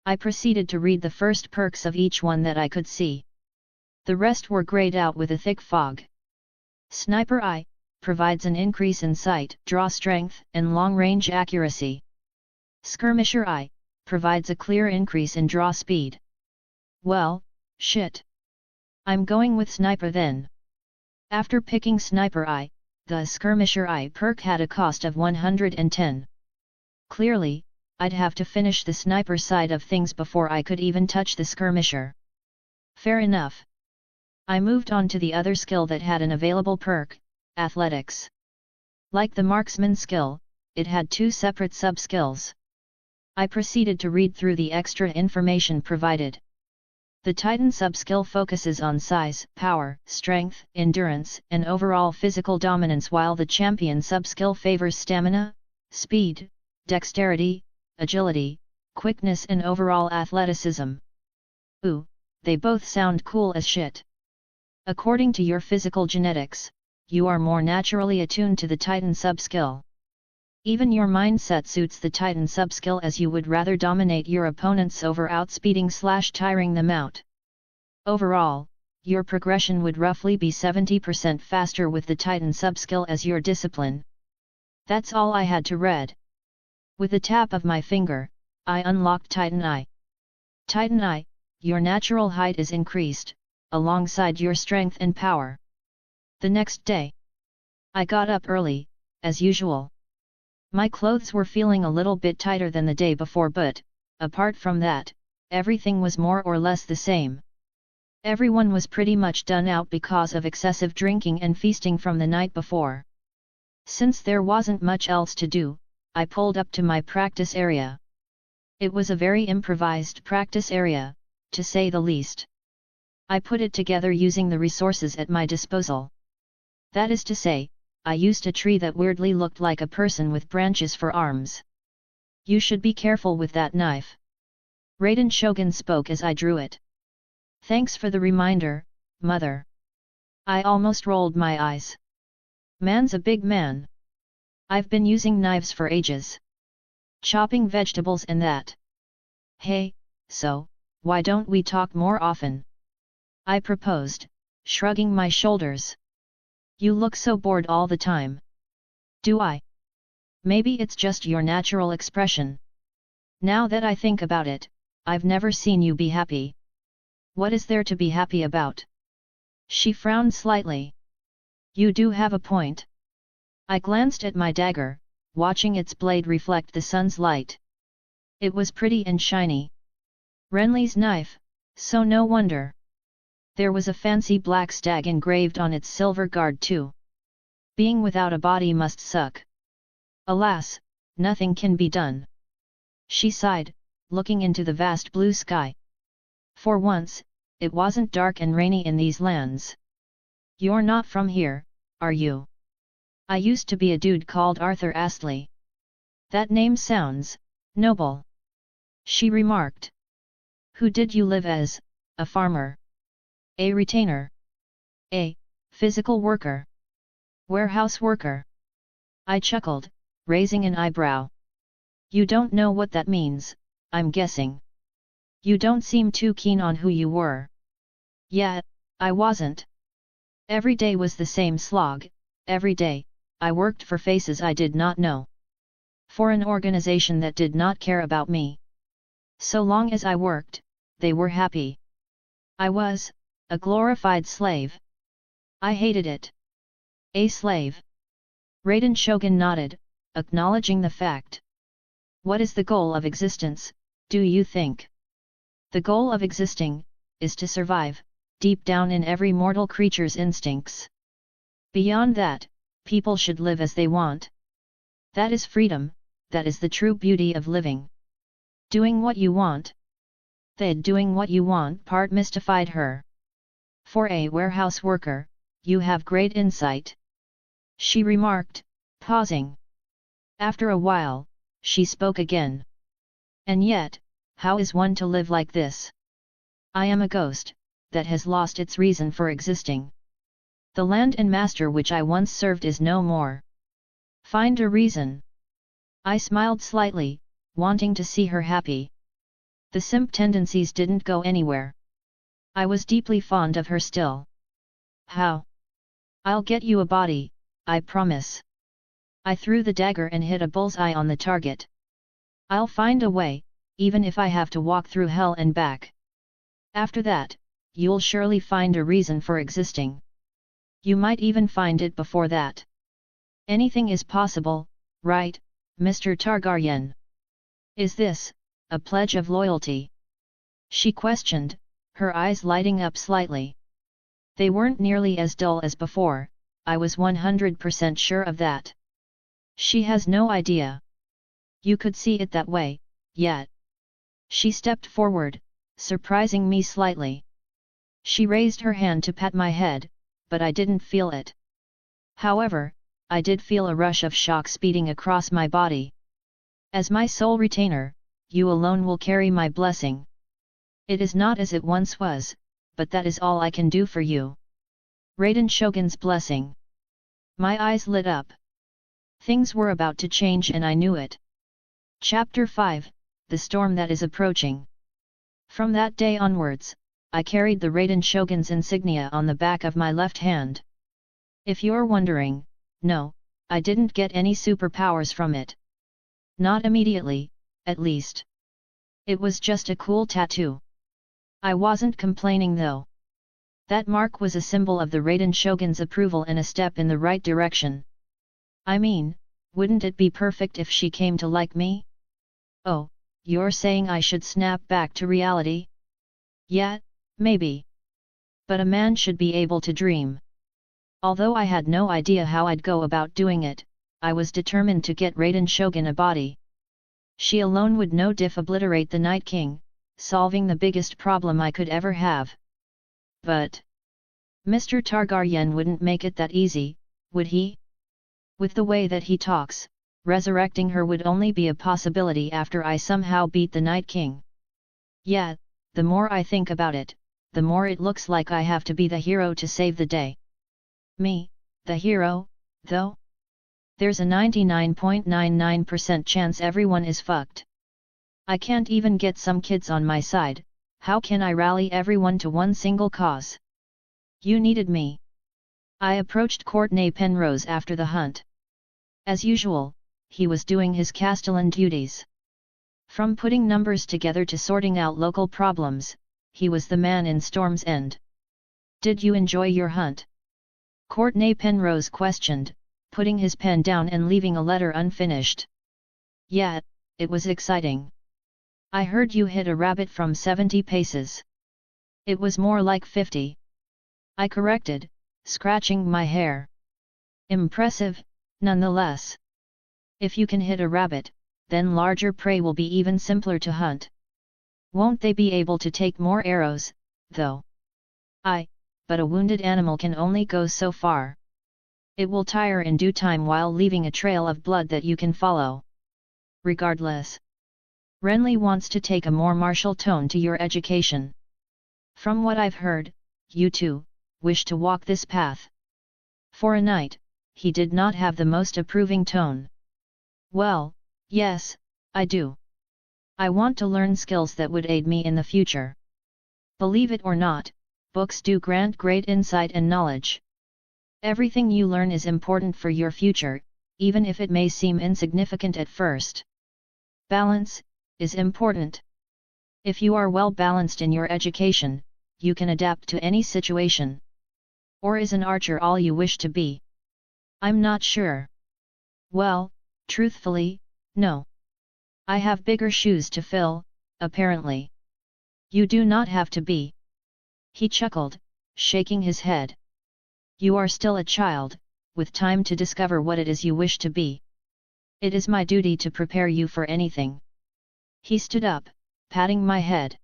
I proceeded to read the first perks of each one that I could see. The rest were grayed out with a thick fog. Sniper Eye provides an increase in sight, draw strength, and long-range accuracy. Skirmisher Eye provides a clear increase in draw speed. Well, shit. I'm going with Sniper then. After picking Sniper Eye, the Skirmisher Eye perk had a cost of 110. Clearly, I'd have to finish the sniper side of things before I could even touch the skirmisher. Fair enough. I moved on to the other skill that had an available perk, Athletics. Like the marksman skill, it had two separate sub-skills. I proceeded to read through the extra information provided. The Titan sub-skill focuses on size, power, strength, endurance, and overall physical dominance, while the champion sub-skill favors stamina, speed, dexterity, agility, quickness, and overall athleticism. Ooh, they both sound cool as shit. According to your physical genetics, you are more naturally attuned to the Titan sub-skill. Even your mindset suits the Titan sub-skill, as you would rather dominate your opponents over outspeeding/tiring them out. Overall, your progression would roughly be 70% faster with the Titan sub-skill as your discipline. That's all I had to read. With a tap of my finger, I unlocked Titan Eye. Titan Eye, your natural height is increased, alongside your strength and power. The next day, I got up early, as usual. My clothes were feeling a little bit tighter than the day before, but, apart from that, everything was more or less the same. Everyone was pretty much done out because of excessive drinking and feasting from the night before. Since there wasn't much else to do, I pulled up to my practice area. It was a very improvised practice area, to say the least. I put it together using the resources at my disposal. That is to say, I used a tree that weirdly looked like a person with branches for arms. You should be careful with that knife. Raiden Shogun spoke as I drew it. Thanks for the reminder, mother. I almost rolled my eyes. Man's a big man. I've been using knives for ages. Chopping vegetables and that. Hey, so, why don't we talk more often? I proposed, shrugging my shoulders. You look so bored all the time. Do I? Maybe it's just your natural expression. Now that I think about it, I've never seen you be happy. What is there to be happy about? She frowned slightly. You do have a point. I glanced at my dagger, watching its blade reflect the sun's light. It was pretty and shiny. Renly's knife, so no wonder. There was a fancy black stag engraved on its silver guard too. Being without a body must suck. Alas, nothing can be done. She sighed, looking into the vast blue sky. For once, it wasn't dark and rainy in these lands. You're not from here, are you? I used to be a dude called Arthur Astley. That name sounds, Noble. She remarked. Who did you live as, a farmer? A retainer? A physical worker? Warehouse worker? I chuckled, raising an eyebrow. You don't know what that means, I'm guessing. You don't seem too keen on who you were. Yeah, I wasn't. Every day was the same slog, every day, I worked for faces I did not know. For an organization that did not care about me. So long as I worked, they were happy. I was a glorified slave. I hated it. A slave. Raiden Shogun nodded, acknowledging the fact. What is the goal of existence, do you think? The goal of existing is to survive, deep down in every mortal creature's instincts. Beyond that, people should live as they want. That is freedom, that is the true beauty of living. Doing what you want. The doing what you want part mystified her. For a warehouse worker, you have great insight. She remarked, pausing. After a while, she spoke again. And yet, how is one to live like this? I am a ghost, that has lost its reason for existing. The land and master which I once served is no more. Find a reason. I smiled slightly, wanting to see her happy. The simp tendencies didn't go anywhere. I was deeply fond of her still. How? I'll get you a body, I promise. I threw the dagger and hit a bullseye on the target. I'll find a way, even if I have to walk through hell and back. After that, you'll surely find a reason for existing. You might even find it before that. Anything is possible, right, Mr. Targaryen? Is this a pledge of loyalty? She questioned, her eyes lighting up slightly. They weren't nearly as dull as before, I was 100% sure of that. She has no idea. You could see it that way, yet. She stepped forward, surprising me slightly. She raised her hand to pat my head, but I didn't feel it. However, I did feel a rush of shock speeding across my body. As my sole retainer, you alone will carry my blessing. It is not as it once was, but that is all I can do for you. Raiden Shogun's blessing. My eyes lit up. Things were about to change and I knew it. Chapter 5, The Storm That Is Approaching. From that day onwards, I carried the Raiden Shogun's insignia on the back of my left hand. If you're wondering, no, I didn't get any superpowers from it. Not immediately, at least. It was just a cool tattoo. I wasn't complaining though. That mark was a symbol of the Raiden Shogun's approval and a step in the right direction. I mean, wouldn't it be perfect if she came to like me? Oh, you're saying I should snap back to reality? Yeah, maybe. But a man should be able to dream. Although I had no idea how I'd go about doing it, I was determined to get Raiden Shogun a body. She alone would no diff obliterate the Night King, solving the biggest problem I could ever have. But Mr. Targaryen wouldn't make it that easy, would he? With the way that he talks, resurrecting her would only be a possibility after I somehow beat the Night King. Yeah, the more I think about it, the more it looks like I have to be the hero to save the day. Me, the hero, though? There's a 99.99% chance everyone is fucked. I can't even get some kids on my side, how can I rally everyone to one single cause? You needed me. I approached Courtenay Penrose after the hunt. As usual, he was doing his Castellan duties. From putting numbers together to sorting out local problems, he was the man in Storm's End. Did you enjoy your hunt? Courtenay Penrose questioned, putting his pen down and leaving a letter unfinished. Yeah, it was exciting. I heard you hit a rabbit from 70 paces. It was more like 50. I corrected, scratching my hair. Impressive, nonetheless. If you can hit a rabbit, then larger prey will be even simpler to hunt. Won't they be able to take more arrows, though? But a wounded animal can only go so far. It will tire in due time while leaving a trail of blood that you can follow. Regardless. Renly wants to take a more martial tone to your education. From what I've heard, you too wish to walk this path. For a knight, he did not have the most approving tone. Well, yes, I do. I want to learn skills that would aid me in the future. Believe it or not, books do grant great insight and knowledge. Everything you learn is important for your future, even if it may seem insignificant at first. Balance is important. If you are well balanced in your education, you can adapt to any situation. Or is an archer all you wish to be? I'm not sure. Well, truthfully, no. I have bigger shoes to fill, apparently. You do not have to be. He chuckled, shaking his head. You are still a child, with time to discover what it is you wish to be. It is my duty to prepare you for anything. He stood up, patting my head.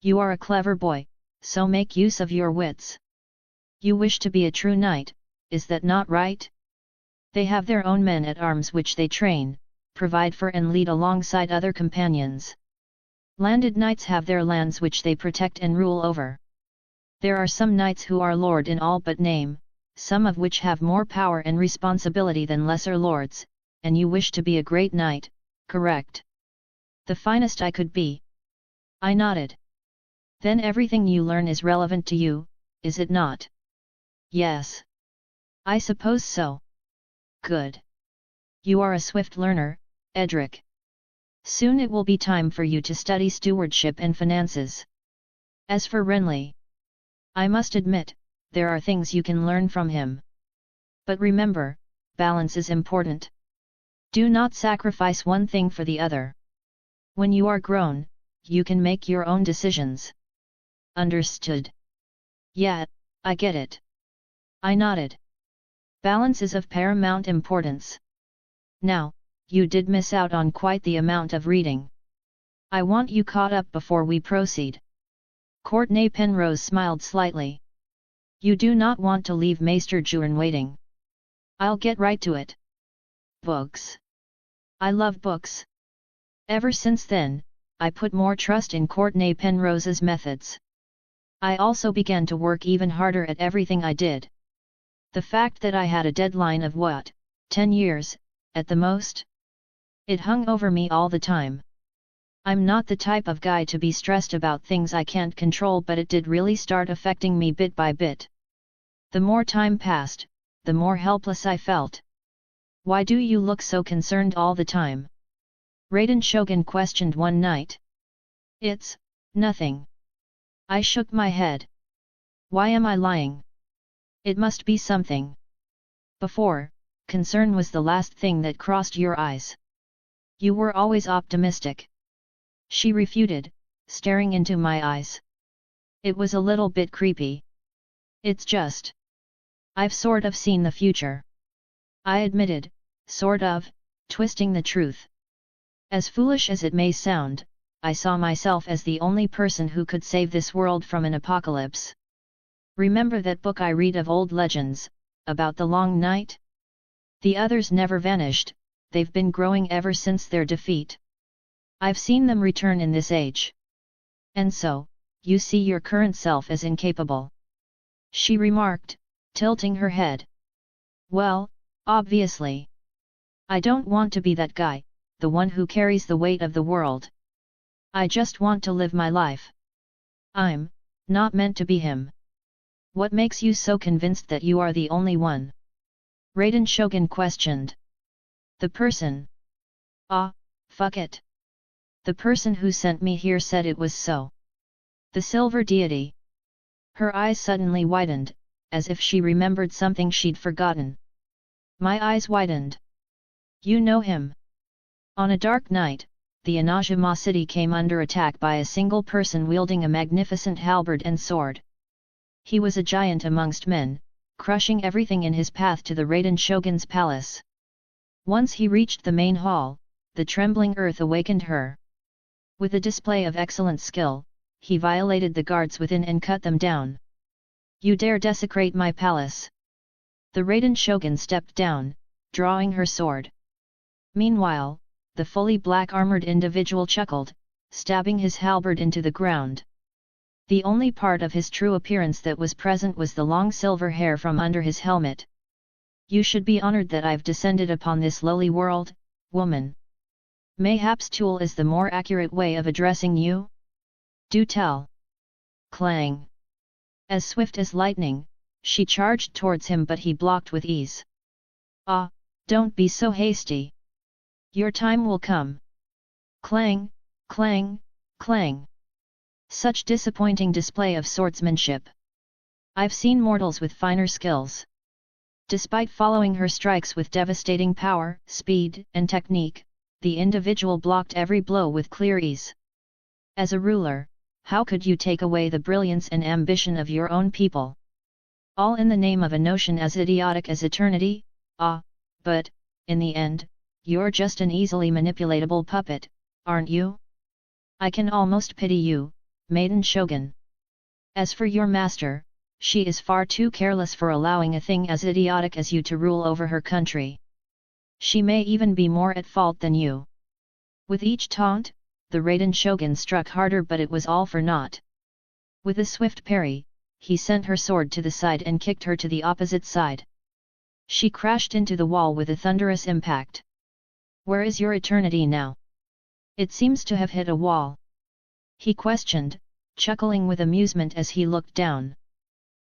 You are a clever boy, so make use of your wits. You wish to be a true knight, is that not right? They have their own men at arms which they train, provide for and lead alongside other companions. Landed knights have their lands which they protect and rule over. There are some knights who are lord in all but name, some of which have more power and responsibility than lesser lords, and you wish to be a great knight, correct? The finest I could be. I nodded. Then everything you learn is relevant to you, is it not? Yes. I suppose so. Good. You are a swift learner, Edric. Soon it will be time for you to study stewardship and finances. As for Renly, I must admit, there are things you can learn from him. But remember, balance is important. Do not sacrifice one thing for the other. When you are grown, you can make your own decisions. Understood? Yeah, I get it. I nodded. Balance is of paramount importance. Now, you did miss out on quite the amount of reading. I want you caught up before we proceed. Courtney Penrose smiled slightly. You do not want to leave Maester Jurin waiting. I'll get right to it. Books. I love books. Ever since then, I put more trust in Courtney Penrose's methods. I also began to work even harder at everything I did. The fact that I had a deadline of 10 years, at the most? It hung over me all the time. I'm not the type of guy to be stressed about things I can't control, but it did really start affecting me bit by bit. The more time passed, the more helpless I felt. Why do you look so concerned all the time? Raiden Shogun questioned one night. It's nothing. I shook my head. Why am I lying? It must be something. Before, concern was the last thing that crossed your eyes. You were always optimistic. She refuted, staring into my eyes. It was a little bit creepy. It's just. I've sort of seen the future. I admitted, sort of, twisting the truth. As foolish as it may sound, I saw myself as the only person who could save this world from an apocalypse. Remember that book I read of old legends, about the Long Night? The others never vanished, they've been growing ever since their defeat. I've seen them return in this age. And so, you see your current self as incapable. She remarked, tilting her head. Well, obviously. I don't want to be that guy, the one who carries the weight of the world. I just want to live my life. I'm not meant to be him. What makes you so convinced that you are the only one? Raiden Shogun questioned. The person. Ah, fuck it. The person who sent me here said it was so. The silver deity. Her eyes suddenly widened, as if she remembered something she'd forgotten. My eyes widened. You know him. On a dark night, the Inajima city came under attack by a single person wielding a magnificent halberd and sword. He was a giant amongst men, crushing everything in his path to the Raiden Shogun's palace. Once he reached the main hall, the trembling earth awakened her. With a display of excellent skill, he violated the guards within and cut them down. You dare desecrate my palace? The Raiden Shogun stepped down, drawing her sword. Meanwhile, the fully black-armored individual chuckled, stabbing his halberd into the ground. The only part of his true appearance that was present was the long silver hair from under his helmet. You should be honored that I've descended upon this lowly world, woman. Mayhaps tool is the more accurate way of addressing you? Do tell. Clang. As swift as lightning, she charged towards him, but he blocked with ease. Ah, don't be so hasty. Your time will come. Clang, clang, clang. Such disappointing display of swordsmanship. I've seen mortals with finer skills. Despite following her strikes with devastating power, speed, and technique, the individual blocked every blow with clear ease. As a ruler, how could you take away the brilliance and ambition of your own people? All in the name of a notion as idiotic as eternity? But, in the end, you're just an easily manipulatable puppet, aren't you? I can almost pity you, Maiden Shogun. As for your master, she is far too careless for allowing a thing as idiotic as you to rule over her country. She may even be more at fault than you. With each taunt, the Raiden Shogun struck harder, but it was all for naught. With a swift parry, he sent her sword to the side and kicked her to the opposite side. She crashed into the wall with a thunderous impact. Where is your eternity now? It seems to have hit a wall. He questioned, chuckling with amusement as he looked down.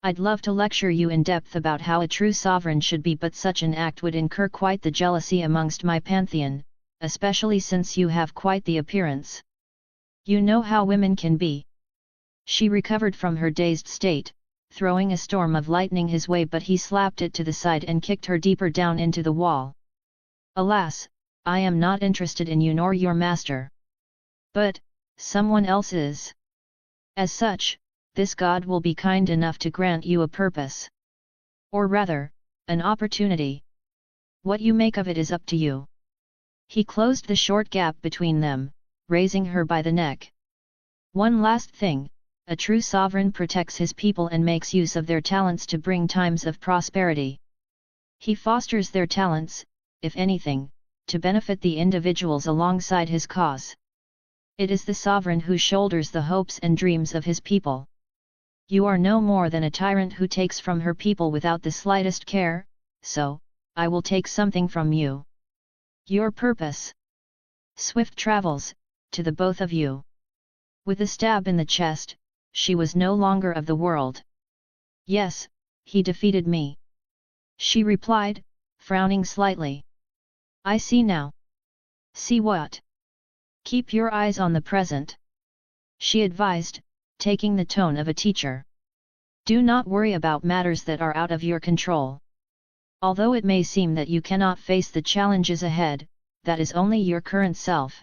I'd love to lecture you in depth about how a true sovereign should be, but such an act would incur quite the jealousy amongst my pantheon, especially since you have quite the appearance. You know how women can be. She recovered from her dazed state, throwing a storm of lightning his way, but he slapped it to the side and kicked her deeper down into the wall. Alas, I am not interested in you nor your master. But, someone else is. As such, this god will be kind enough to grant you a purpose. Or rather, an opportunity. What you make of it is up to you. He closed the short gap between them, raising her by the neck. One last thing, a true sovereign protects his people and makes use of their talents to bring times of prosperity. He fosters their talents, if anything, to benefit the individuals alongside his cause. It is the sovereign who shoulders the hopes and dreams of his people. You are no more than a tyrant who takes from her people without the slightest care, so, I will take something from you. Your purpose. Swift travels, to the both of you. With a stab in the chest, she was no longer of the world. Yes, he defeated me. She replied, frowning slightly. I see now. See what? Keep your eyes on the present. She advised, taking the tone of a teacher. Do not worry about matters that are out of your control. Although it may seem that you cannot face the challenges ahead, that is only your current self.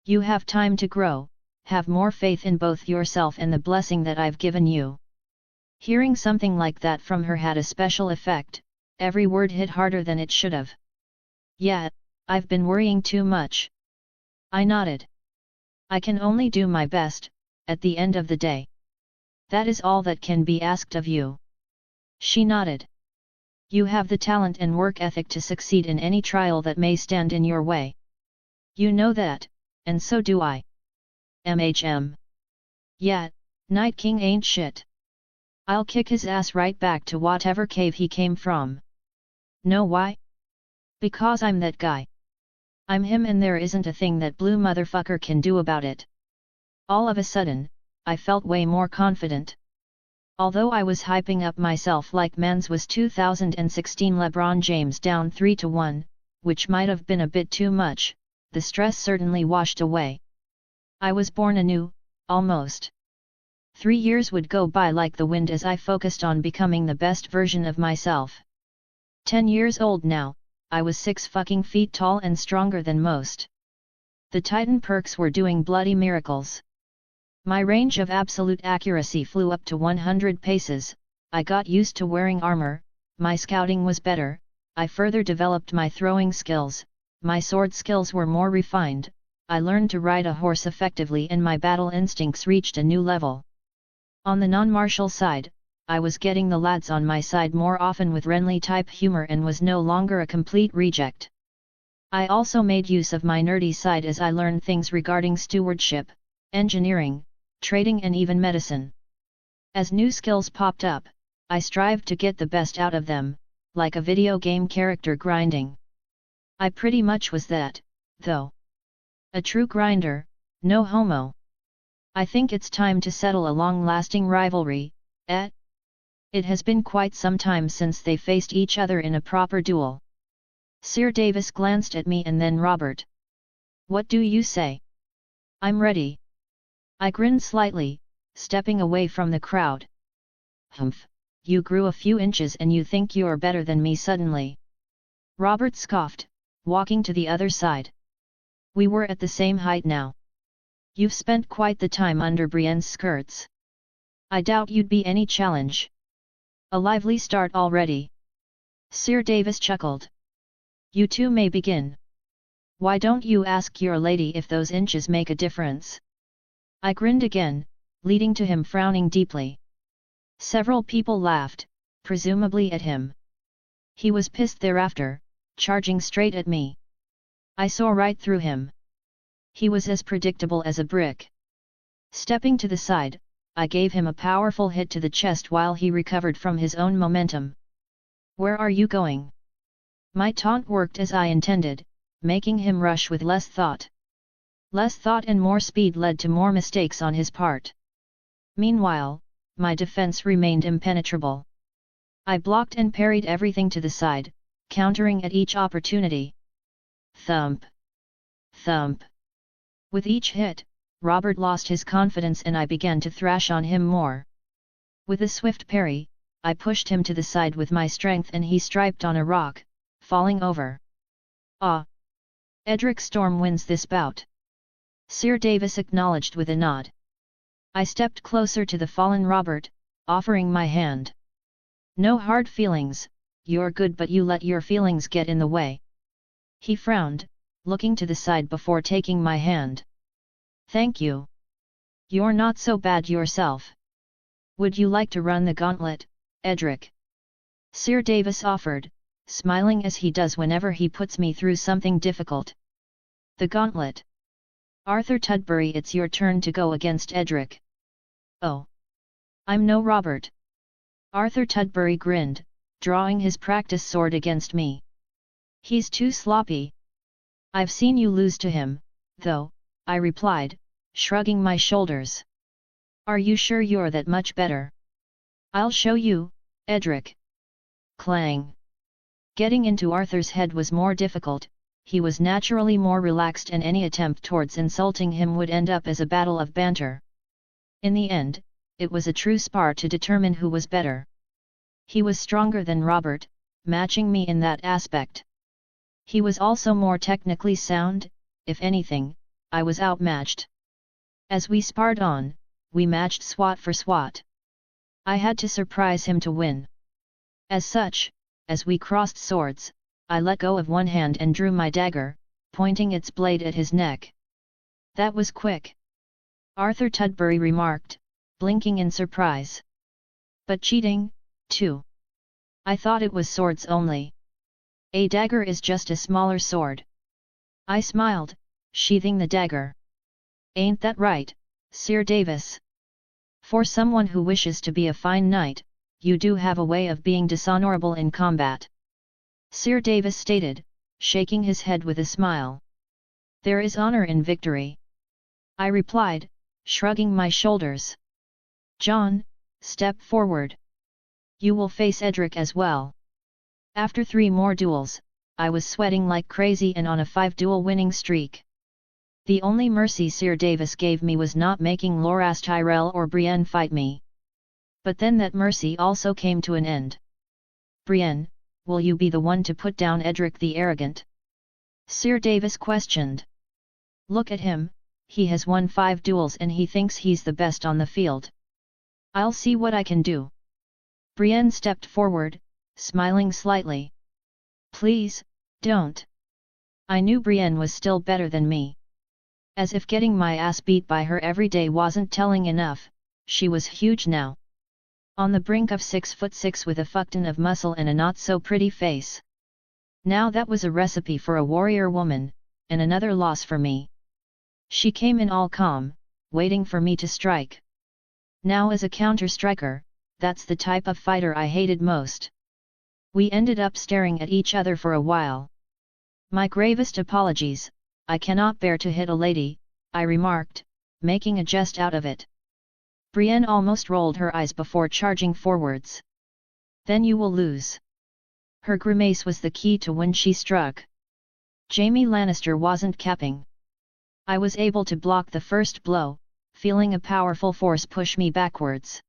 You have time to grow, have more faith in both yourself and the blessing that I've given you. Hearing something like that from her had a special effect, every word hit harder than it should have. Yet, I've been worrying too much. I nodded. I can only do my best, at the end of the day. That is all that can be asked of you. She nodded. You have the talent and work ethic to succeed in any trial that may stand in your way. You know that, and so do I. Yet, Night King ain't shit. I'll kick his ass right back to whatever cave he came from. Know why? Because I'm that guy. I'm him, and there isn't a thing that blue motherfucker can do about it. All of a sudden, I felt way more confident. Although I was hyping up myself like mans was 2016 LeBron James down 3-1, which might have been a bit too much, the stress certainly washed away. I was born anew, almost. 3 years would go by like the wind as I focused on becoming the best version of myself. 10 years old now, I was 6 fucking feet tall and stronger than most. The Titan perks were doing bloody miracles. My range of absolute accuracy flew up to 100 paces, I got used to wearing armor, my scouting was better, I further developed my throwing skills, my sword skills were more refined, I learned to ride a horse effectively, and my battle instincts reached a new level. On the non-martial side, I was getting the lads on my side more often with Renly type humor and was no longer a complete reject. I also made use of my nerdy side as I learned things regarding stewardship, engineering, trading and even medicine. As new skills popped up, I strived to get the best out of them, like a video game character grinding. I pretty much was that, though. A true grinder, no homo. I think it's time to settle a long-lasting rivalry, eh? It has been quite some time since they faced each other in a proper duel. Sir Davis glanced at me and then Robert. What do you say? I'm ready. I grinned slightly, stepping away from the crowd. Humph, you grew a few inches and you think you're better than me suddenly. Robert scoffed, walking to the other side. We were at the same height now. You've spent quite the time under Brienne's skirts. I doubt you'd be any challenge. A lively start already. Sir Davis chuckled. You two may begin. Why don't you ask your lady if those inches make a difference? I grinned again, leading to him frowning deeply. Several people laughed, presumably at him. He was pissed thereafter, charging straight at me. I saw right through him. He was as predictable as a brick. Stepping to the side, I gave him a powerful hit to the chest while he recovered from his own momentum. Where are you going? My taunt worked as I intended, making him rush with less thought. Less thought and more speed led to more mistakes on his part. Meanwhile, my defense remained impenetrable. I blocked and parried everything to the side, countering at each opportunity. Thump! Thump! With each hit, Robert lost his confidence and I began to thrash on him more. With a swift parry, I pushed him to the side with my strength and he striped on a rock, falling over. Ah! Edric Storm wins this bout. Sir Davis acknowledged with a nod. I stepped closer to the fallen Robert, offering my hand. No hard feelings, you're good but you let your feelings get in the way. He frowned, looking to the side before taking my hand. Thank you. You're not so bad yourself. Would you like to run the gauntlet, Edric? Sir Davis offered, smiling as he does whenever he puts me through something difficult. The gauntlet. Arthur Tudbury, it's your turn to go against Edric. Oh. I'm no Robert. Arthur Tudbury grinned, drawing his practice sword against me. He's too sloppy. I've seen you lose to him, though, I replied, shrugging my shoulders. Are you sure you're that much better? I'll show you, Edric. Clang. Getting into Arthur's head was more difficult, he was naturally more relaxed and any attempt towards insulting him would end up as a battle of banter. In the end, it was a true spar to determine who was better. He was stronger than Robert, matching me in that aspect. He was also more technically sound, if anything, I was outmatched. As we sparred on, we matched SWAT for SWAT. I had to surprise him to win. As such, as we crossed swords, I let go of one hand and drew my dagger, pointing its blade at his neck. That was quick. Arthur Tudbury remarked, blinking in surprise. But cheating, too. I thought it was swords only. A dagger is just a smaller sword. I smiled, sheathing the dagger. Ain't that right, Sir Davis? For someone who wishes to be a fine knight, you do have a way of being dishonorable in combat. Sir Davis stated, shaking his head with a smile. There is honor in victory. I replied, shrugging my shoulders. John, step forward. You will face Edric as well. After 3 more duels, I was sweating like crazy and on a 5-duel winning streak. The only mercy Sir Davis gave me was not making Loras Tyrell or Brienne fight me. But then that mercy also came to an end. Brienne, will you be the one to put down Edric the Arrogant? Sir Davis questioned. Look at him, he has won 5 duels and he thinks he's the best on the field. I'll see what I can do. Brienne stepped forward, smiling slightly. Please, don't. I knew Brienne was still better than me. As if getting my ass beat by her every day wasn't telling enough, she was huge now. On the brink of 6'6" with a fuckton of muscle and a not-so-pretty face. Now that was a recipe for a warrior woman, and another loss for me. She came in all calm, waiting for me to strike. Now as a counter-striker, that's the type of fighter I hated most. We ended up staring at each other for a while. My gravest apologies, I cannot bear to hit a lady, I remarked, making a jest out of it. Brienne almost rolled her eyes before charging forwards. Then you will lose. Her grimace was the key to when she struck. Jaime Lannister wasn't capping. I was able to block the first blow, feeling a powerful force push me backwards.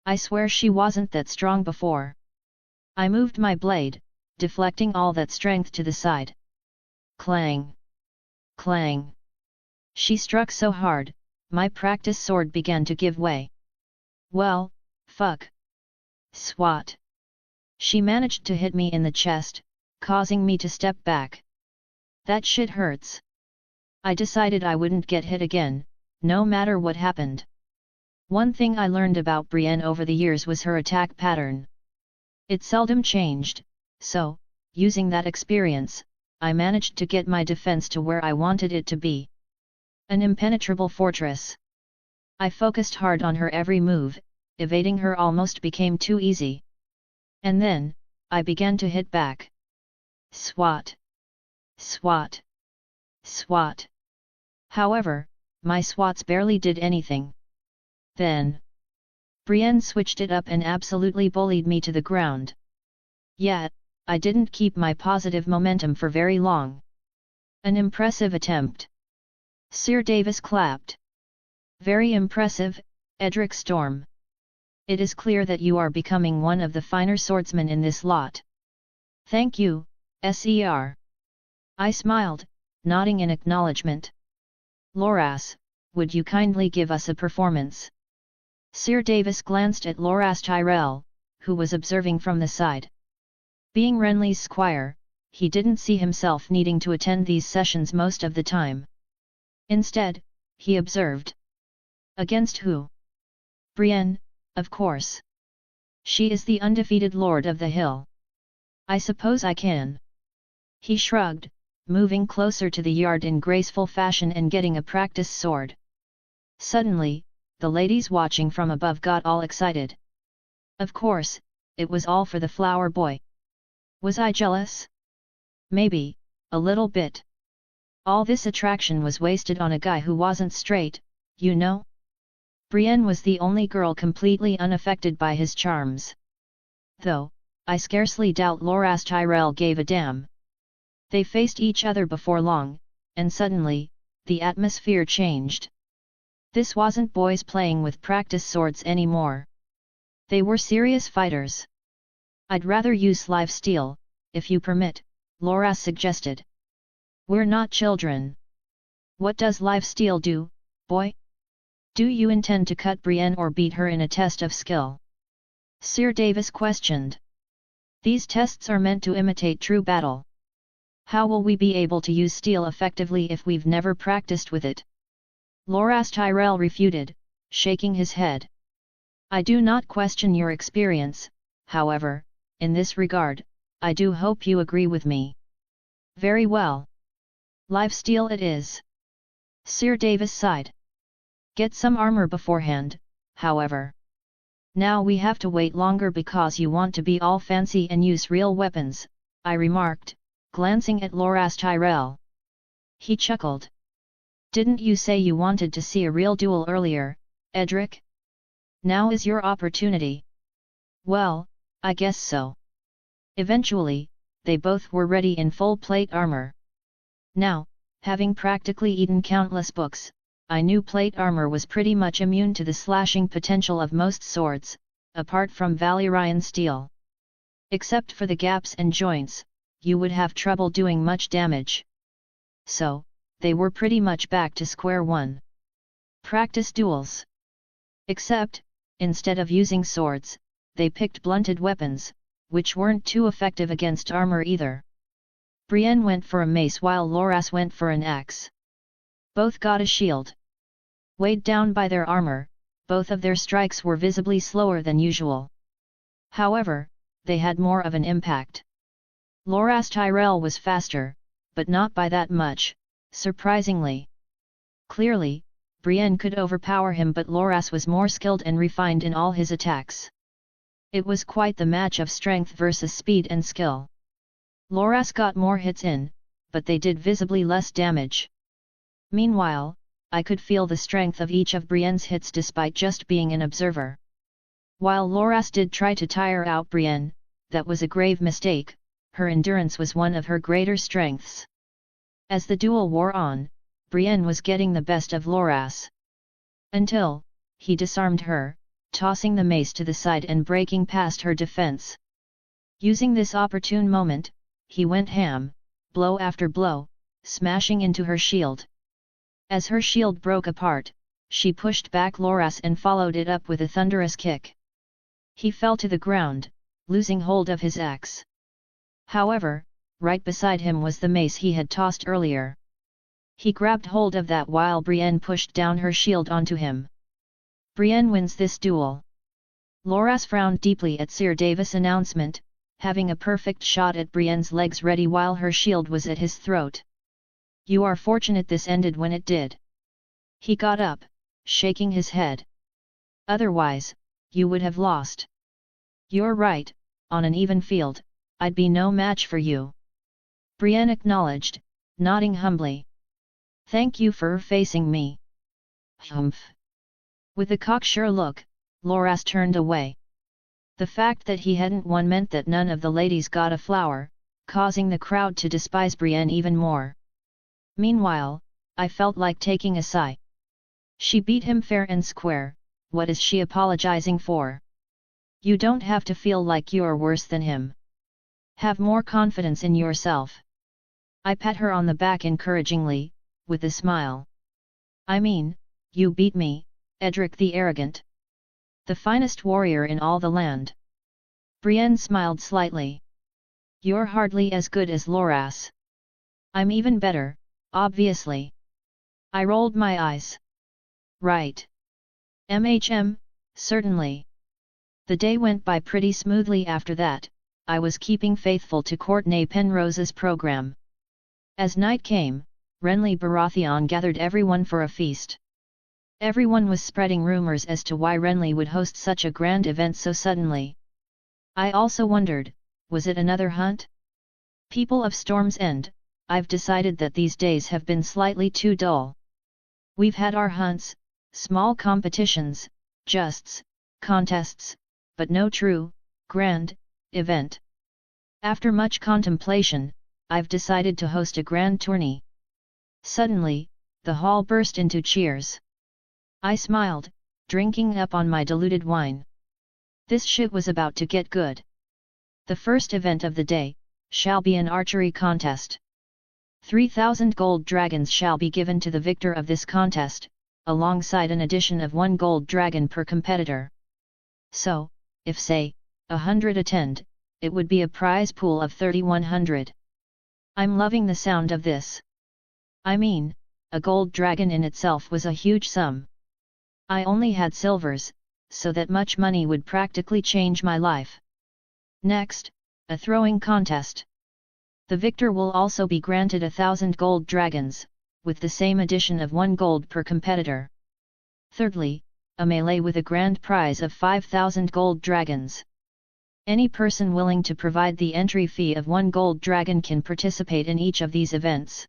I swear she wasn't that strong before. I moved my blade, deflecting all that strength to the side. Clang! Clang! She struck so hard, my practice sword began to give way. Well, fuck! Swat! She managed to hit me in the chest, causing me to step back. That shit hurts. I decided I wouldn't get hit again, no matter what happened. One thing I learned about Brienne over the years was her attack pattern. It seldom changed, so, using that experience, I managed to get my defense to where I wanted it to be. An impenetrable fortress. I focused hard on her every move, evading her almost became too easy. And then, I began to hit back. Swat! Swat! Swat! However, my swats barely did anything. Then, Brienne switched it up and absolutely bullied me to the ground. Yet, I didn't keep my positive momentum for very long. An impressive attempt. Sir Davis clapped. Very impressive, Edric Storm. It is clear that you are becoming one of the finer swordsmen in this lot. Thank you, Ser. I smiled, nodding in acknowledgement. Loras, would you kindly give us a performance? Sir Davis glanced at Loras Tyrell, who was observing from the side. Being Renly's squire, he didn't see himself needing to attend these sessions most of the time. Instead, he observed. Against who? Brienne, of course. She is the undefeated Lord of the Hill. I suppose I can. He shrugged, moving closer to the yard in graceful fashion and getting a practice sword. Suddenly, the ladies watching from above got all excited. Of course, it was all for the flower boy. Was I jealous? Maybe, a little bit. All this attraction was wasted on a guy who wasn't straight, you know? Brienne was the only girl completely unaffected by his charms. Though, I scarcely doubt Loras Tyrell gave a damn. They faced each other before long, and suddenly, the atmosphere changed. This wasn't boys playing with practice swords anymore. They were serious fighters. I'd rather use live steel, if you permit, Loras suggested. We're not children. What does live steel do, boy? Do you intend to cut Brienne or beat her in a test of skill? Sir Davis questioned. These tests are meant to imitate true battle. How will we be able to use steel effectively if we've never practiced with it? Loras Tyrell refuted, shaking his head. I do not question your experience, however, in this regard, I do hope you agree with me. Very well. Live steel it is. Sir Davis sighed. Get some armor beforehand, however. Now we have to wait longer because you want to be all fancy and use real weapons, I remarked, glancing at Loras Tyrell. He chuckled. Didn't you say you wanted to see a real duel earlier, Edric? Now is your opportunity. Well, I guess so. Eventually, they both were ready in full plate armor. Now, having practically eaten countless books, I knew plate armor was pretty much immune to the slashing potential of most swords, apart from Valyrian steel. Except for the gaps and joints, you would have trouble doing much damage. So, they were pretty much back to square one. Practice duels. Except, instead of using swords, they picked blunted weapons, which weren't too effective against armor either. Brienne went for a mace while Loras went for an axe. Both got a shield. Weighed down by their armor, both of their strikes were visibly slower than usual. However, they had more of an impact. Loras Tyrell was faster, but not by that much, surprisingly. Clearly, Brienne could overpower him, but Loras was more skilled and refined in all his attacks. It was quite the match of strength versus speed and skill. Loras got more hits in, but they did visibly less damage. Meanwhile, I could feel the strength of each of Brienne's hits despite just being an observer. While Loras did try to tire out Brienne, that was a grave mistake. Her endurance was one of her greater strengths. As the duel wore on, Brienne was getting the best of Loras. Until he disarmed her, tossing the mace to the side and breaking past her defense. Using this opportune moment, he went ham, blow after blow, smashing into her shield. As her shield broke apart, she pushed back Loras and followed it up with a thunderous kick. He fell to the ground, losing hold of his axe. However, right beside him was the mace he had tossed earlier. He grabbed hold of that while Brienne pushed down her shield onto him. Brienne wins this duel. Loras frowned deeply at Sir Davis' announcement, having a perfect shot at Brienne's legs ready while her shield was at his throat. You are fortunate this ended when it did. He got up, shaking his head. Otherwise, you would have lost. You're right, on an even field, I'd be no match for you. Brienne acknowledged, nodding humbly. Thank you for facing me. Humph. With a cocksure look, Loras turned away. The fact that he hadn't won meant that none of the ladies got a flower, causing the crowd to despise Brienne even more. Meanwhile, I felt like taking a sigh. She beat him fair and square, what is she apologizing for? You don't have to feel like you're worse than him. Have more confidence in yourself. I pat her on the back encouragingly, with a smile. I mean, you beat me, Edric the Arrogant. The finest warrior in all the land. Brienne smiled slightly. You're hardly as good as Loras. I'm even better, obviously. I rolled my eyes. Right. Certainly. The day went by pretty smoothly after that. I was keeping faithful to Courtney Penrose's program. As night came, Renly Baratheon gathered everyone for a feast. Everyone was spreading rumors as to why Renly would host such a grand event so suddenly. I also wondered, was it another hunt? People of Storm's End, I've decided that these days have been slightly too dull. We've had our hunts, small competitions, justs, contests, but no true, grand, event. After much contemplation, I've decided to host a grand tourney. Suddenly, the hall burst into cheers. I smiled, drinking up on my diluted wine. This shit was about to get good. The first event of the day shall be an archery contest. 3,000 gold dragons shall be given to the victor of this contest, alongside an addition of 1 gold dragon per competitor. So, if say, 100 attend, it would be a prize pool of 3,100. I'm loving the sound of this. I mean, a gold dragon in itself was a huge sum. I only had silvers, so that much money would practically change my life. Next, a throwing contest. The victor will also be granted 1,000 gold dragons, with the same addition of 1 gold per competitor. Thirdly, a melee with a grand prize of 5,000 gold dragons. Any person willing to provide the entry fee of 1 gold dragon can participate in each of these events.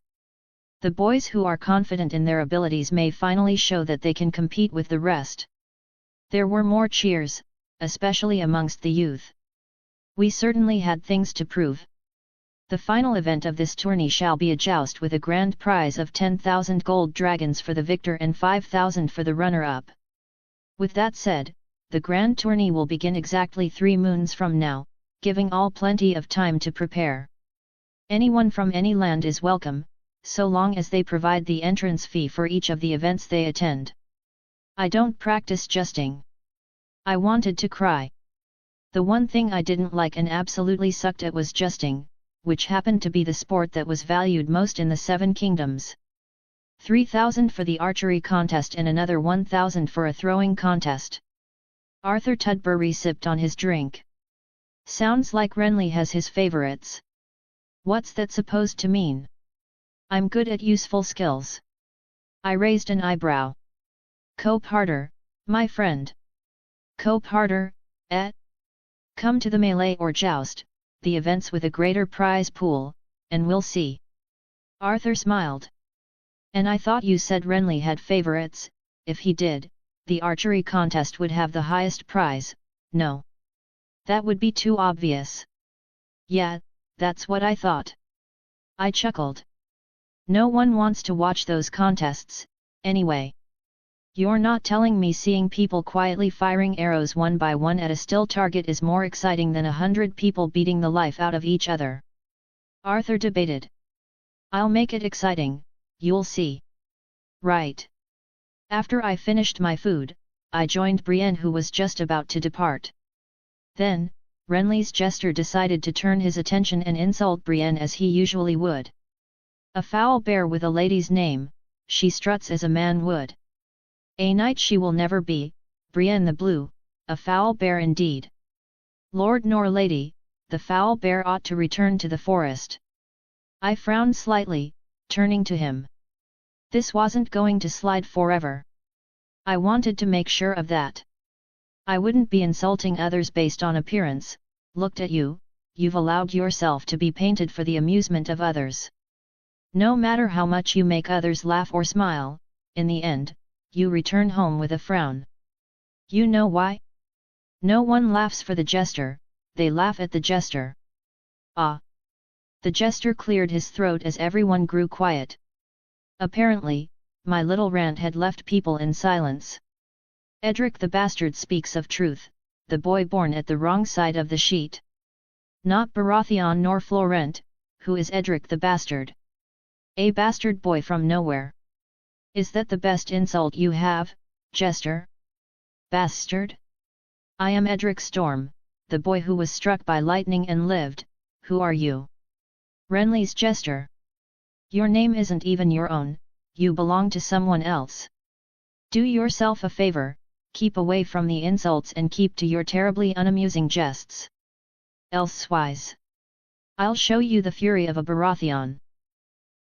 The boys who are confident in their abilities may finally show that they can compete with the rest. There were more cheers, especially amongst the youth. We certainly had things to prove. The final event of this tourney shall be a joust with a grand prize of 10,000 gold dragons for the victor and 5,000 for the runner-up. With that said, the grand tourney will begin exactly 3 moons from now, giving all plenty of time to prepare. Anyone from any land is welcome, so long as they provide the entrance fee for each of the events they attend. I don't practice justing. I wanted to cry. The one thing I didn't like and absolutely sucked at was justing, which happened to be the sport that was valued most in the 7 kingdoms. 3,000 for the archery contest and another 1,000 for a throwing contest. Arthur Tudbury sipped on his drink. Sounds like Renly has his favorites. What's that supposed to mean? I'm good at useful skills. I raised an eyebrow. Cope harder, my friend. Cope harder, eh? Come to the melee or joust, the events with a greater prize pool, and we'll see. Arthur smiled. And I thought you said Renly had favorites. If he did, the archery contest would have the highest prize. No. That would be too obvious. Yeah, that's what I thought. I chuckled. No one wants to watch those contests, anyway. You're not telling me seeing people quietly firing arrows one by one at a still target is more exciting than 100 people beating the life out of each other? Arthur debated. I'll make it exciting, you'll see. Right. After I finished my food, I joined Brienne, who was just about to depart. Then, Renly's jester decided to turn his attention and insult Brienne as he usually would. A foul bear with a lady's name, she struts as a man would. A knight she will never be, Brienne the Blue, a foul bear indeed. Lord nor lady, the foul bear ought to return to the forest. I frowned slightly, turning to him. This wasn't going to slide forever. I wanted to make sure of that. I wouldn't be insulting others based on appearance. Looked at you, you've allowed yourself to be painted for the amusement of others. No matter how much you make others laugh or smile, in the end, you return home with a frown. You know why? No one laughs for the jester, they laugh at the jester. Ah! The jester cleared his throat as everyone grew quiet. Apparently, my little rant had left people in silence. Edric the Bastard speaks of truth, the boy born at the wrong side of the sheet. Not Baratheon nor Florent, who is Edric the Bastard? A bastard boy from nowhere. Is that the best insult you have, jester? Bastard? I am Edric Storm, the boy who was struck by lightning and lived. Who are you? Renly's jester. Your name isn't even your own, you belong to someone else. Do yourself a favor, keep away from the insults and keep to your terribly unamusing jests. Elsewise, I'll show you the fury of a Baratheon.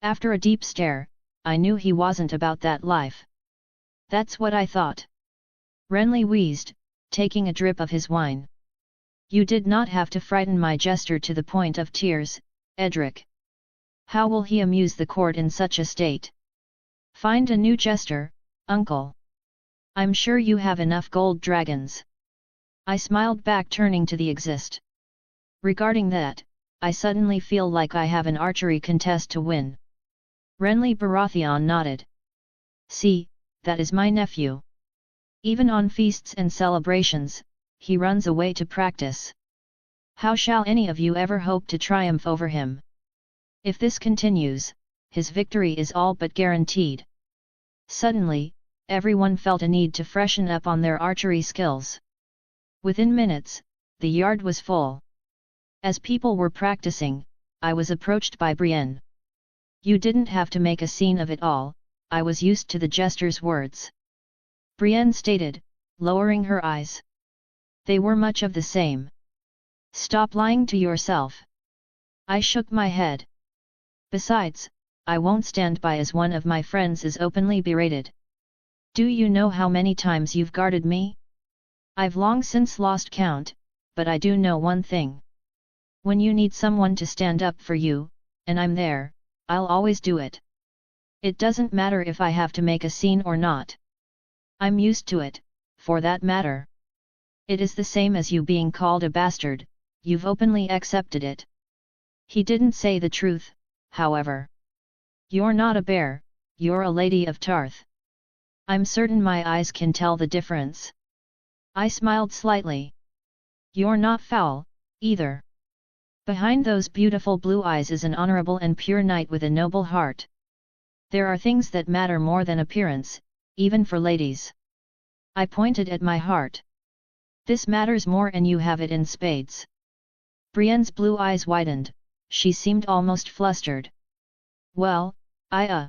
After a deep stare, I knew he wasn't about that life. That's what I thought. Renly wheezed, taking a drip of his wine. You did not have to frighten my jester to the point of tears, Edric. How will he amuse the court in such a state? Find a new jester, uncle. I'm sure you have enough gold dragons. I smiled back, turning to the exist. Regarding that, I suddenly feel like I have an archery contest to win. Renly Baratheon nodded. See, that is my nephew. Even on feasts and celebrations, he runs away to practice. How shall any of you ever hope to triumph over him? If this continues, his victory is all but guaranteed. Suddenly, everyone felt a need to freshen up on their archery skills. Within minutes, the yard was full. As people were practicing, I was approached by Brienne. You didn't have to make a scene of it all, I was used to the jester's words. Brienne stated, lowering her eyes. They were much of the same. Stop lying to yourself. I shook my head. Besides, I won't stand by as one of my friends is openly berated. Do you know how many times you've guarded me? I've long since lost count, but I do know one thing. When you need someone to stand up for you, and I'm there, I'll always do it. It doesn't matter if I have to make a scene or not. I'm used to it, for that matter. It is the same as you being called a bastard, you've openly accepted it. He didn't say the truth, however. You're not a bear, you're a lady of Tarth. I'm certain my eyes can tell the difference. I smiled slightly. You're not foul, either. Behind those beautiful blue eyes is an honorable and pure knight with a noble heart. There are things that matter more than appearance, even for ladies. I pointed at my heart. This matters more, and you have it in spades. Brienne's blue eyes widened, she seemed almost flustered. Well, I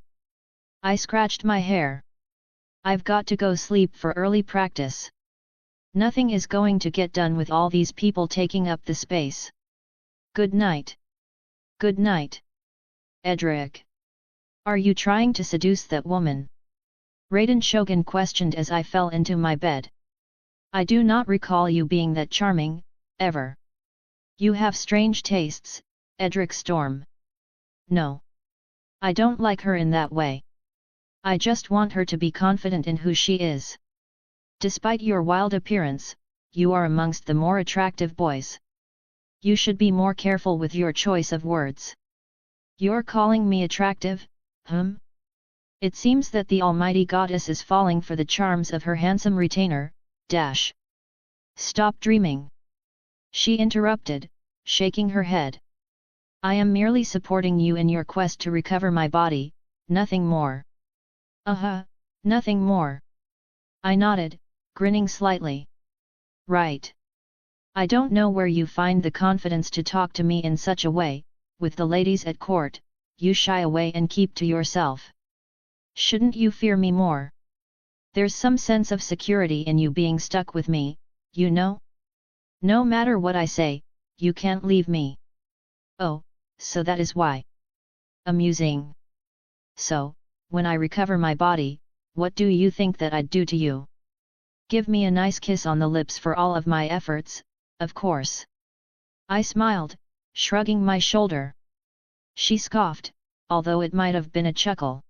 scratched my hair. I've got to go sleep for early practice. Nothing is going to get done with all these people taking up the space. Good night. Good night. Edric. Are you trying to seduce that woman? Raiden Shogun questioned as I fell into my bed. I do not recall you being that charming, ever. You have strange tastes, Edric Storm. No. I don't like her in that way. I just want her to be confident in who she is. Despite your wild appearance, you are amongst the more attractive boys. You should be more careful with your choice of words. You're calling me attractive, It seems that the almighty goddess is falling for the charms of her handsome retainer, Stop dreaming. She interrupted, shaking her head. I am merely supporting you in your quest to recover my body, nothing more. Nothing more. I nodded, grinning slightly. Right. I don't know where you find the confidence to talk to me in such a way. With the ladies at court, you shy away and keep to yourself. Shouldn't you fear me more? There's some sense of security in you being stuck with me, you know? No matter what I say, you can't leave me. Oh, so that is why. Amusing. So, when I recover my body, what do you think that I'd do to you? Give me a nice kiss on the lips for all of my efforts, of course. I smiled, shrugging my shoulder. She scoffed, although it might have been a chuckle.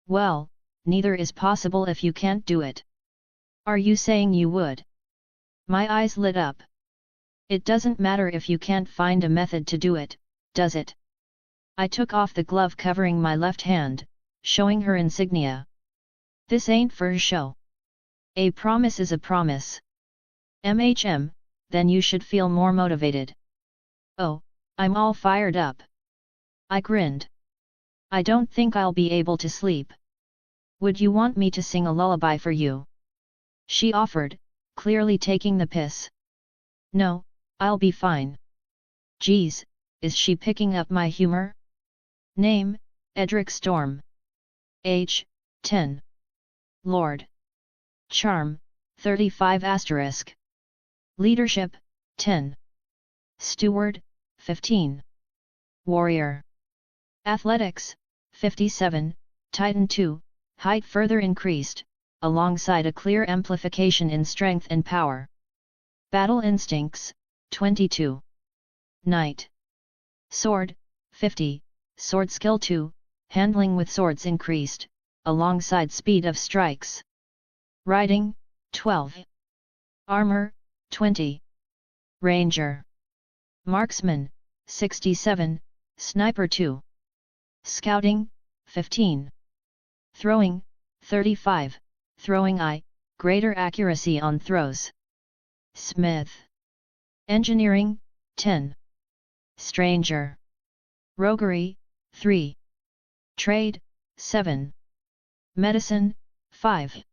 Well, neither is possible if you can't do it. Are you saying you would? My eyes lit up. It doesn't matter if you can't find a method to do it, does it? I took off the glove covering my left hand, showing her insignia. This ain't for show. A promise is a promise. Then you should feel more motivated. Oh, I'm all fired up. I grinned. I don't think I'll be able to sleep. Would you want me to sing a lullaby for you? She offered, clearly taking the piss. No, I'll be fine. Geez, is she picking up my humor? Name, Edric Storm. Age, 10. Lord. Charm, 35 *. Leadership, 10. Steward, 15. Warrior. Athletics, 57, Titan 2, height further increased, alongside a clear amplification in strength and power. Battle instincts, 22. Knight. Sword, 50, sword skill 2, handling with swords increased, alongside speed of strikes. Riding, 12. Armor, 20. Ranger. Marksman, 67, Sniper 2. Scouting, 15. Throwing, 35, Throwing eye, greater accuracy on throws. Smith. Engineering, 10. Stranger. Roguery, 3. Trade, 7. Medicine, 5.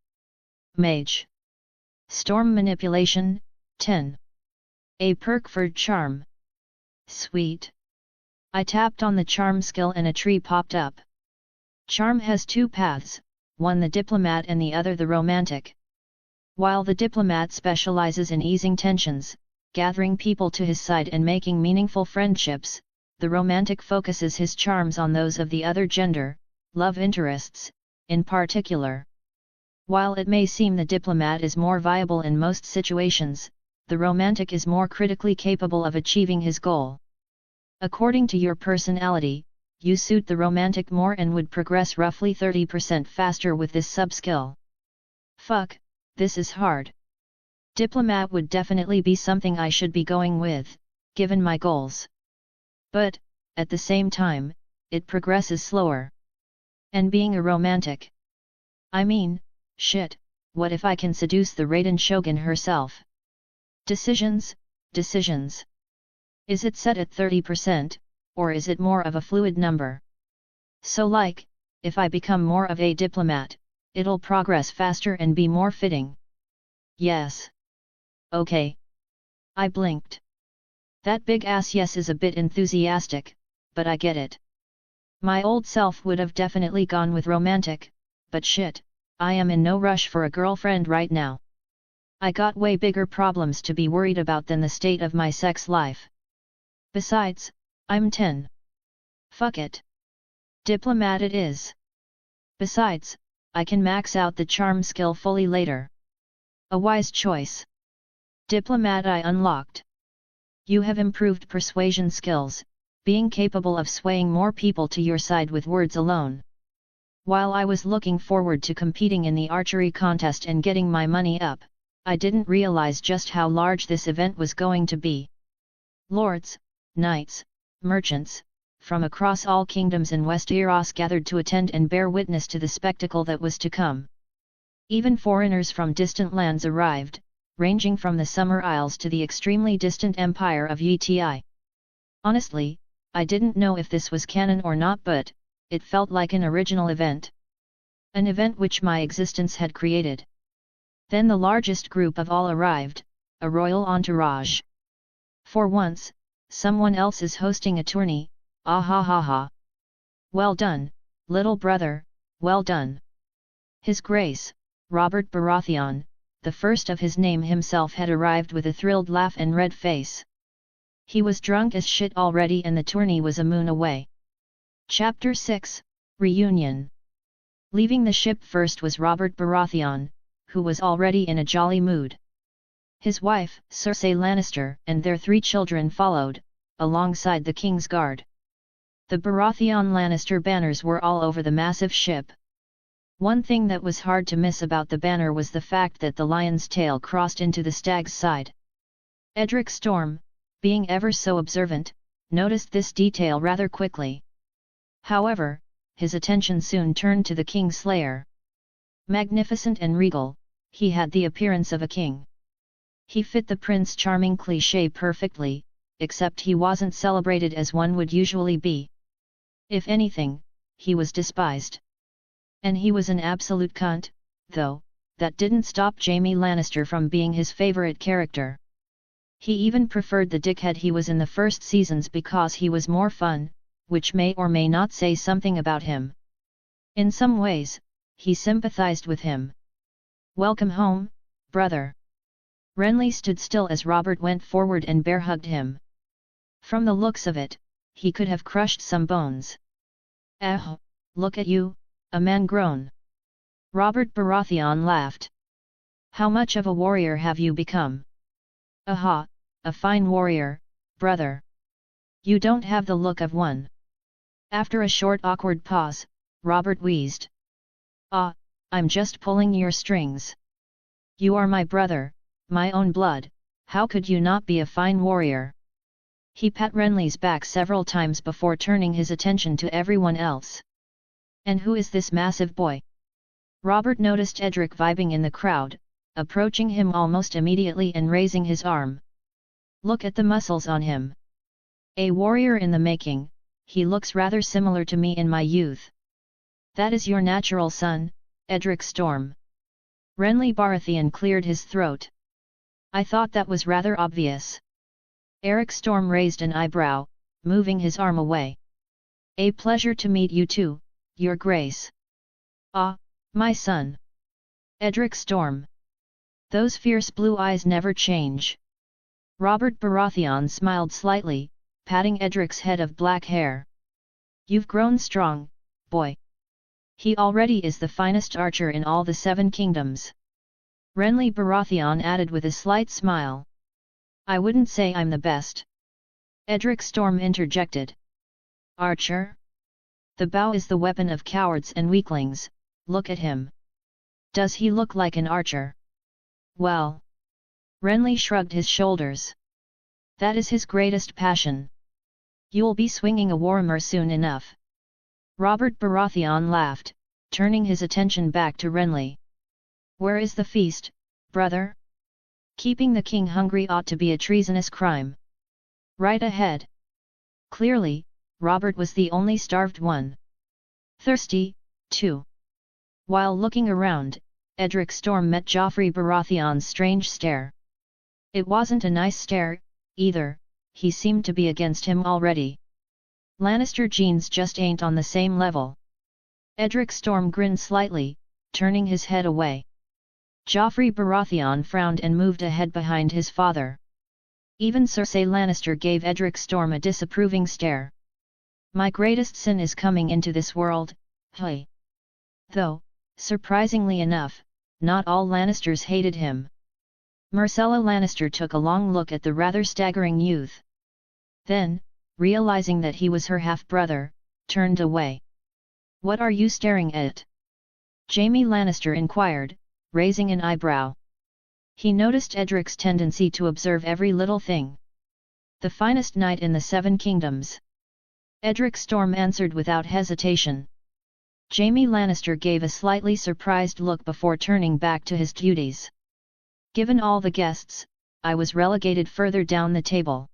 Mage. Storm Manipulation, 10. A perk for Charm. Sweet. I tapped on the Charm skill and a tree popped up. Charm has two paths, one the diplomat and the other the romantic. While the diplomat specializes in easing tensions, gathering people to his side and making meaningful friendships, the romantic focuses his charms on those of the other gender, love interests, in particular. While it may seem the diplomat is more viable in most situations, the romantic is more critically capable of achieving his goal. According to your personality, you suit the romantic more and would progress roughly 30% faster with this sub-skill. Fuck, this is hard. Diplomat would definitely be something I should be going with, given my goals. But, at the same time, it progresses slower. And being a romantic. I mean, shit, what if I can seduce the Raiden Shogun herself? Decisions. Is it set at 30%, or is it more of a fluid number? So like, if I become more of a diplomat, it'll progress faster and be more fitting. Yes. Okay. I blinked. That big ass yes is a bit enthusiastic, but I get it. My old self would have definitely gone with romantic, but shit, I am in no rush for a girlfriend right now. I got way bigger problems to be worried about than the state of my sex life. Besides, I'm 10. Fuck it. Diplomat it is. Besides, I can max out the charm skill fully later. A wise choice. Diplomat I unlocked. You have improved persuasion skills, being capable of swaying more people to your side with words alone. While I was looking forward to competing in the archery contest and getting my money up, I didn't realize just how large this event was going to be. Lords, knights, merchants, from across all kingdoms in Westeros gathered to attend and bear witness to the spectacle that was to come. Even foreigners from distant lands arrived, ranging from the Summer Isles to the extremely distant empire of Yeti. Honestly, I didn't know if this was canon or not, but it felt like an original event. An event which my existence had created. Then the largest group of all arrived, a royal entourage. For once, someone else is hosting a tourney, ah ha ha ha. Well done, little brother, well done. His Grace, Robert Baratheon, the first of his name himself, had arrived with a thrilled laugh and red face. He was drunk as shit already and the tourney was a moon away. Chapter 6, Reunion. Leaving the ship first was Robert Baratheon, who was already in a jolly mood. His wife, Cersei Lannister, and their 3 children followed, alongside the King's Guard. The Baratheon Lannister banners were all over the massive ship. One thing that was hard to miss about the banner was the fact that the lion's tail crossed into the stag's side. Edric Storm, being ever so observant, noticed this detail rather quickly. However, his attention soon turned to the Kingslayer. Magnificent and regal, he had the appearance of a king. He fit the Prince Charming cliché perfectly, except he wasn't celebrated as one would usually be. If anything, he was despised. And he was an absolute cunt, though, that didn't stop Jaime Lannister from being his favorite character. He even preferred the dickhead he was in the first seasons because he was more fun, which may or may not say something about him. In some ways, he sympathized with him. "Welcome home, brother." Renly stood still as Robert went forward and bear-hugged him. From the looks of it, he could have crushed some bones. Look at you, a man grown." Robert Baratheon laughed. "How much of a warrior have you become?" "Aha, a fine warrior, brother. You don't have the look of one." After a short awkward pause, Robert wheezed. "Ah, I'm just pulling your strings. You are my brother, my own blood, how could you not be a fine warrior?" He pat Renly's back several times before turning his attention to everyone else. "And who is this massive boy?" Robert noticed Edric vibing in the crowd, approaching him almost immediately and raising his arm. "Look at the muscles on him. A warrior in the making, he looks rather similar to me in my youth." "That is your natural son, Edric Storm." Renly Baratheon cleared his throat. "I thought that was rather obvious." Edric Storm raised an eyebrow, moving his arm away. "A pleasure to meet you too, Your Grace." "Ah, my son. Edric Storm." Those fierce blue eyes never change. Robert Baratheon smiled slightly, patting Edric's head of black hair. "You've grown strong, boy. He already is the finest archer in all the 7 kingdoms." Renly Baratheon added with a slight smile. "I wouldn't say I'm the best." Edric Storm interjected. "Archer? The bow is the weapon of cowards and weaklings, look at him. Does he look like an archer?" "Well." Renly shrugged his shoulders. "That is his greatest passion. You'll be swinging a warhammer soon enough." Robert Baratheon laughed, turning his attention back to Renly. "Where is the feast, brother? Keeping the king hungry ought to be a treasonous crime." "Right ahead." Clearly, Robert was the only starved one. Thirsty, too. While looking around, Edric Storm met Joffrey Baratheon's strange stare. It wasn't a nice stare, either, he seemed to be against him already. Lannister genes just ain't on the same level. Edric Storm grinned slightly, turning his head away. Joffrey Baratheon frowned and moved ahead behind his father. Even Cersei Lannister gave Edric Storm a disapproving stare. My greatest sin is coming into this world, hey. Though, surprisingly enough, not all Lannisters hated him. Myrcella Lannister took a long look at the rather staggering youth. Then, realizing that he was her half-brother, turned away. "What are you staring at?" Jaime Lannister inquired, raising an eyebrow. He noticed Edric's tendency to observe every little thing. "The finest knight in the Seven Kingdoms." Edric Storm answered without hesitation. Jaime Lannister gave a slightly surprised look before turning back to his duties. "Given all the guests, I was relegated further down the table.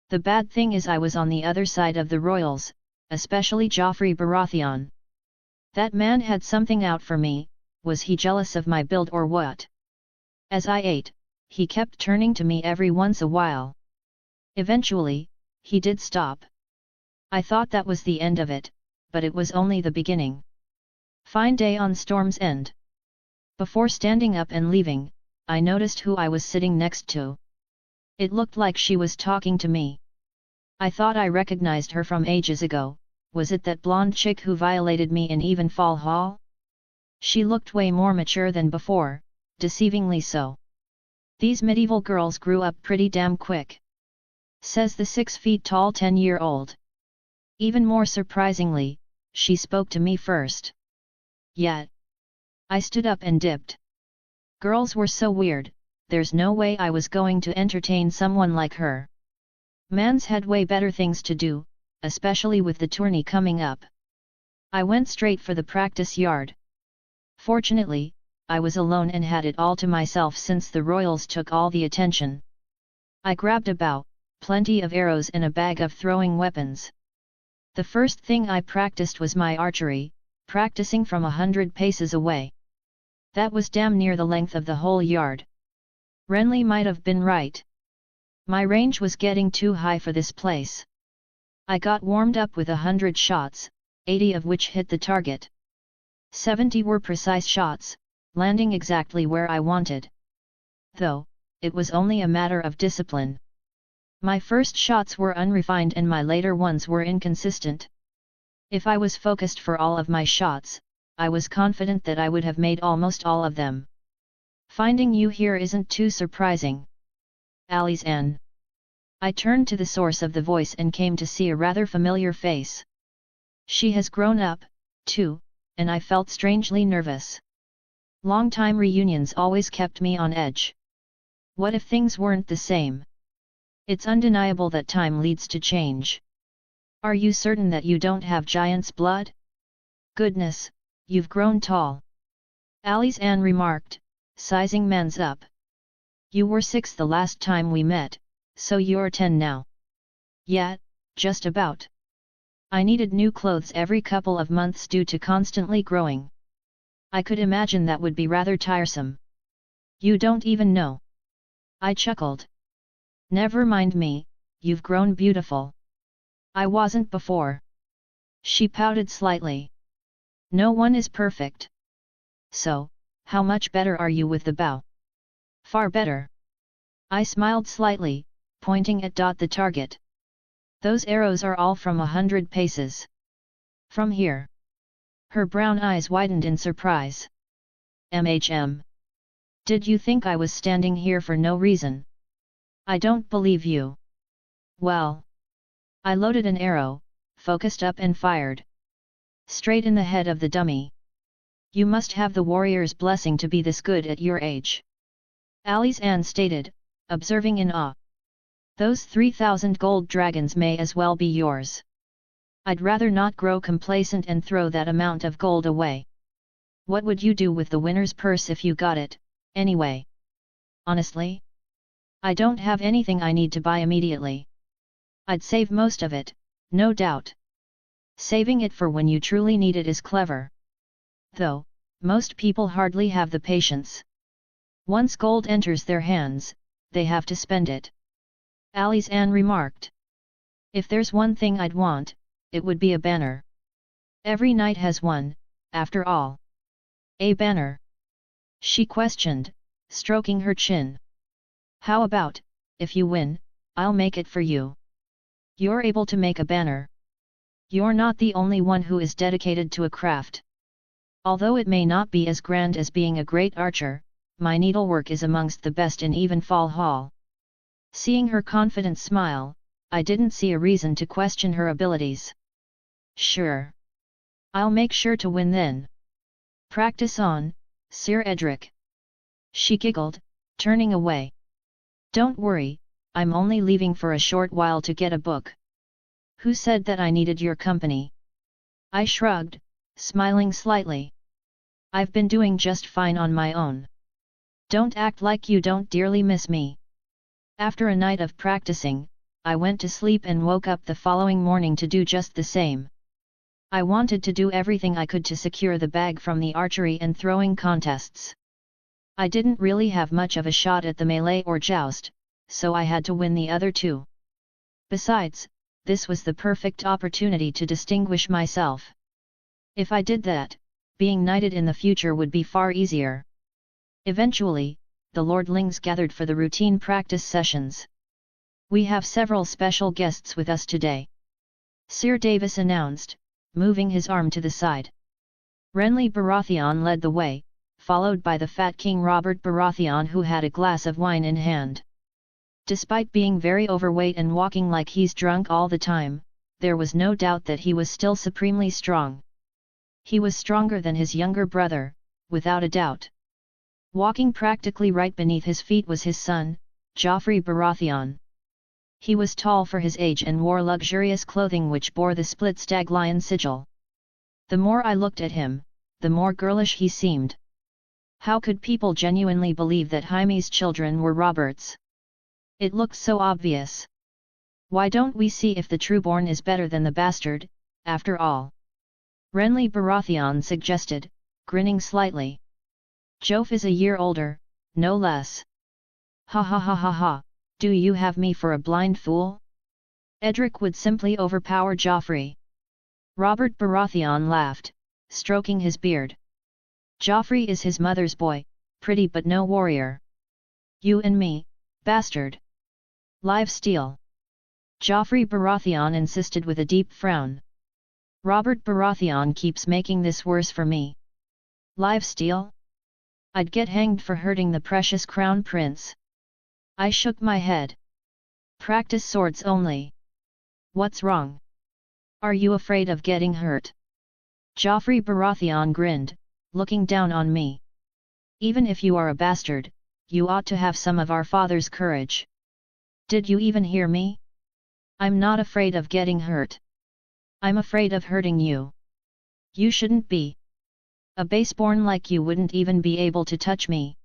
The bad thing is I was on the other side of the royals, especially Joffrey Baratheon. That man had something out for me. Was he jealous of my build or what? As I ate, he kept turning to me every once a while. Eventually, he did stop. I thought that was the end of it, but it was only the beginning. Fine day on Storm's End. Before standing up and leaving, I noticed who I was sitting next to. It looked like she was talking to me. I thought I recognized her from ages ago. Was it that blonde chick who violated me in Evenfall Hall? She looked way more mature than before, deceivingly so. These medieval girls grew up pretty damn quick," says the 6-feet-tall 10-year-old. Even more surprisingly, she spoke to me first. Yet, I stood up and dipped. Girls were so weird, there's no way I was going to entertain someone like her. Mans had way better things to do, especially with the tourney coming up. I went straight for the practice yard. Fortunately, I was alone and had it all to myself since the royals took all the attention. I grabbed a bow, plenty of arrows and a bag of throwing weapons. The first thing I practiced was my archery, practicing from 100 paces away. That was damn near the length of the whole yard. Renly might have been right. My range was getting too high for this place. I got warmed up with 100 shots, 80 of which hit the target. 70 were precise shots, landing exactly where I wanted. Though, it was only a matter of discipline. My first shots were unrefined and my later ones were inconsistent. If I was focused for all of my shots, I was confident that I would have made almost all of them. Finding you here isn't too surprising. Ali's Anne. I turned to the source of the voice and came to see a rather familiar face. She has grown up, too, and I felt strangely nervous. Long-time reunions always kept me on edge. What if things weren't the same? It's undeniable that time leads to change. Are you certain that you don't have giant's blood? Goodness, you've grown tall. Ali's Anne remarked, sizing Mans up. You were 6 the last time we met, so you're 10 now. Yeah, just about. I needed new clothes every couple of months due to constantly growing. I could imagine that would be rather tiresome. You don't even know. I chuckled. Never mind me, you've grown beautiful. I wasn't before. She pouted slightly. No one is perfect. So, how much better are you with the bow? Far better. I smiled slightly, pointing at the target. Those arrows are all from 100 paces. From here. Her brown eyes widened in surprise. Did you think I was standing here for no reason? I don't believe you. Well. I loaded an arrow, focused up and fired. Straight in the head of the dummy. You must have the warrior's blessing to be this good at your age. Ali's Anne stated, observing in awe. Those 3,000 gold dragons may as well be yours. I'd rather not grow complacent and throw that amount of gold away. What would you do with the winner's purse if you got it, anyway? Honestly? I don't have anything I need to buy immediately. I'd save most of it, no doubt. Saving it for when you truly need it is clever. Though, most people hardly have the patience. Once gold enters their hands, they have to spend it. Ali's Anne remarked. If there's one thing I'd want, it would be a banner. Every knight has one, after all. A banner? She questioned, stroking her chin. How about, if you win, I'll make it for you. You're able to make a banner. You're not the only one who is dedicated to a craft. Although it may not be as grand as being a great archer, my needlework is amongst the best in Evenfall Hall. Seeing her confident smile, I didn't see a reason to question her abilities. Sure. I'll make sure to win then. Practice on, Sir Edric. She giggled, turning away. Don't worry, I'm only leaving for a short while to get a book. Who said that I needed your company? I shrugged, smiling slightly. I've been doing just fine on my own. Don't act like you don't dearly miss me. After a night of practicing, I went to sleep and woke up the following morning to do just the same. I wanted to do everything I could to secure the bag from the archery and throwing contests. I didn't really have much of a shot at the melee or joust, so I had to win the other two. Besides, this was the perfect opportunity to distinguish myself. If I did that, being knighted in the future would be far easier. Eventually, the lordlings gathered for the routine practice sessions. We have several special guests with us today, Sir Davis announced, moving his arm to the side. Renly Baratheon led the way, followed by the fat King Robert Baratheon, who had a glass of wine in hand. Despite being very overweight and walking like he's drunk all the time, there was no doubt that he was still supremely strong. He was stronger than his younger brother, without a doubt. Walking practically right beneath his feet was his son, Joffrey Baratheon. He was tall for his age and wore luxurious clothing which bore the split stag lion sigil. The more I looked at him, the more girlish he seemed. How could people genuinely believe that Jaime's children were Robert's? It looked so obvious. Why don't we see if the trueborn is better than the bastard, after all? Renly Baratheon suggested, grinning slightly. Joff is a year older, no less. Ha ha ha ha ha, do you have me for a blind fool? Edric would simply overpower Joffrey. Robert Baratheon laughed, stroking his beard. Joffrey is his mother's boy, pretty but no warrior. You and me, bastard. Live steal. Joffrey Baratheon insisted with a deep frown. Robert Baratheon keeps making this worse for me. Live steal? I'd get hanged for hurting the precious crown prince. I shook my head. Practice swords only. What's wrong? Are you afraid of getting hurt? Joffrey Baratheon grinned, looking down on me. Even if you are a bastard, you ought to have some of our father's courage. Did you even hear me? I'm not afraid of getting hurt. I'm afraid of hurting you. You shouldn't be. A baseborn like you wouldn't even be able to touch me.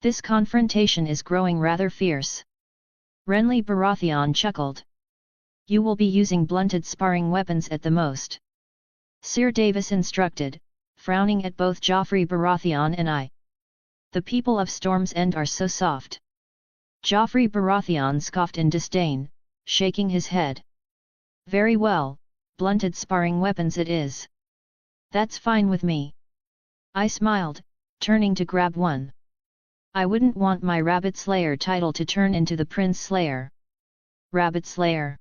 This confrontation is growing rather fierce. Renly Baratheon chuckled. You will be using blunted sparring weapons at the most. Sir Davis instructed, frowning at both Joffrey Baratheon and I. The people of Storm's End are so soft. Joffrey Baratheon scoffed in disdain, shaking his head. Very well, blunted sparring weapons it is. That's fine with me. I smiled, turning to grab one. I wouldn't want my Rabbit Slayer title to turn into the Prince Slayer. Rabbit Slayer.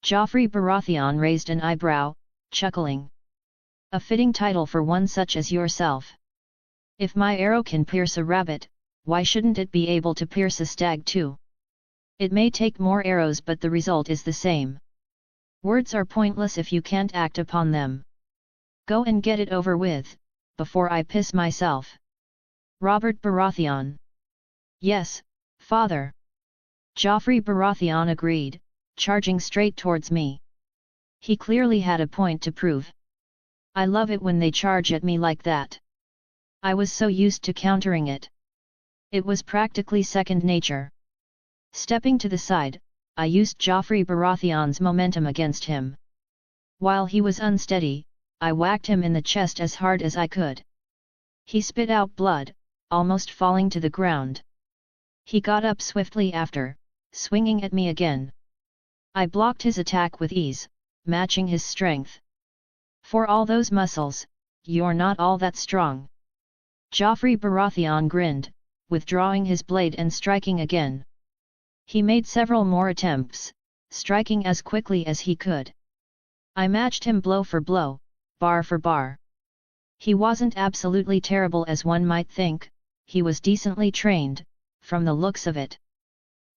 Joffrey Baratheon raised an eyebrow, chuckling. A fitting title for one such as yourself. If my arrow can pierce a rabbit, why shouldn't it be able to pierce a stag too? It may take more arrows but the result is the same. Words are pointless if you can't act upon them. Go and get it over with, before I piss myself. Robert Baratheon. Yes, father. Joffrey Baratheon agreed, charging straight towards me. He clearly had a point to prove. I love it when they charge at me like that. I was so used to countering it. It was practically second nature. Stepping to the side, I used Joffrey Baratheon's momentum against him. While he was unsteady, I whacked him in the chest as hard as I could. He spit out blood, almost falling to the ground. He got up swiftly after, swinging at me again. I blocked his attack with ease, matching his strength. For all those muscles, you're not all that strong. Joffrey Baratheon grinned, withdrawing his blade and striking again. He made several more attempts, striking as quickly as he could. I matched him blow for blow, bar for bar. He wasn't absolutely terrible as one might think, he was decently trained, from the looks of it.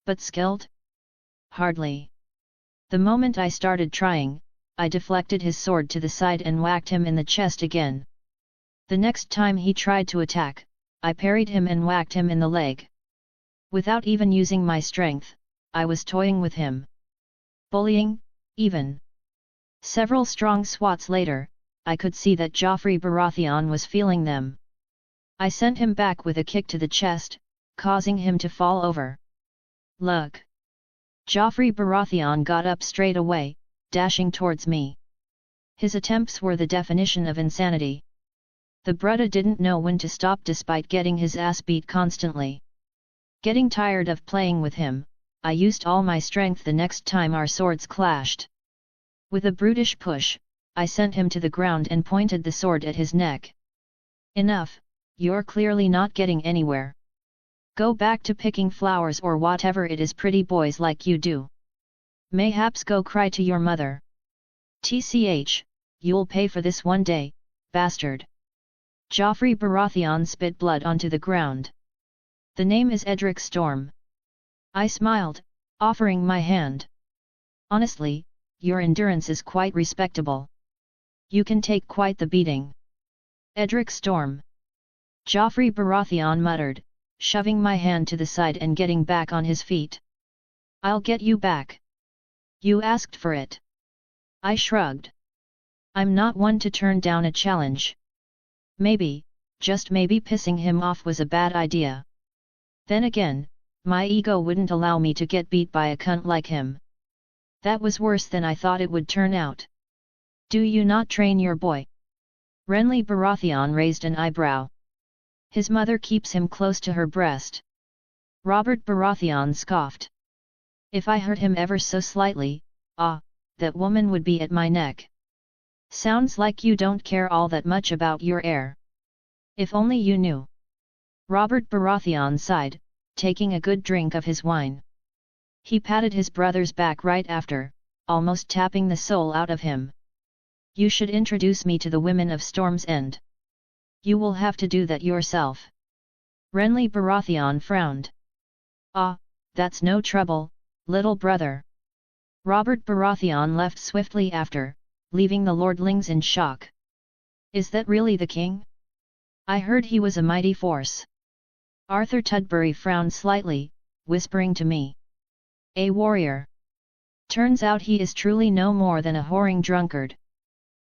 But skilled? Hardly. The moment I started trying, I deflected his sword to the side and whacked him in the chest again. The next time he tried to attack, I parried him and whacked him in the leg. Without even using my strength, I was toying with him. Bullying, even. Several strong swats later, I could see that Joffrey Baratheon was feeling them. I sent him back with a kick to the chest, causing him to fall over. Look! Joffrey Baratheon got up straight away, dashing towards me. His attempts were the definition of insanity. The Brutta didn't know when to stop despite getting his ass beat constantly. Getting tired of playing with him, I used all my strength the next time our swords clashed. With a brutish push, I sent him to the ground and pointed the sword at his neck. Enough, you're clearly not getting anywhere. Go back to picking flowers or whatever it is pretty boys like you do. Mayhaps go cry to your mother. TCH, you'll pay for this one day, bastard. Joffrey Baratheon spit blood onto the ground. The name is Edric Storm. I smiled, offering my hand. Honestly, your endurance is quite respectable. You can take quite the beating. Edric Storm. Joffrey Baratheon muttered, shoving my hand to the side and getting back on his feet. I'll get you back. You asked for it. I shrugged. I'm not one to turn down a challenge. Maybe, just maybe pissing him off was a bad idea. Then again, my ego wouldn't allow me to get beat by a cunt like him. That was worse than I thought it would turn out. Do you not train your boy? Renly Baratheon raised an eyebrow. His mother keeps him close to her breast. Robert Baratheon scoffed. If I hurt him ever so slightly, that woman would be at my neck. Sounds like you don't care all that much about your heir. If only you knew. Robert Baratheon sighed, taking a good drink of his wine. He patted his brother's back right after, almost tapping the soul out of him. You should introduce me to the women of Storm's End. You will have to do that yourself. Renly Baratheon frowned. That's no trouble, little brother. Robert Baratheon left swiftly after, leaving the lordlings in shock. Is that really the king? I heard he was a mighty force. Arthur Tudbury frowned slightly, whispering to me. A warrior. Turns out he is truly no more than a whoring drunkard.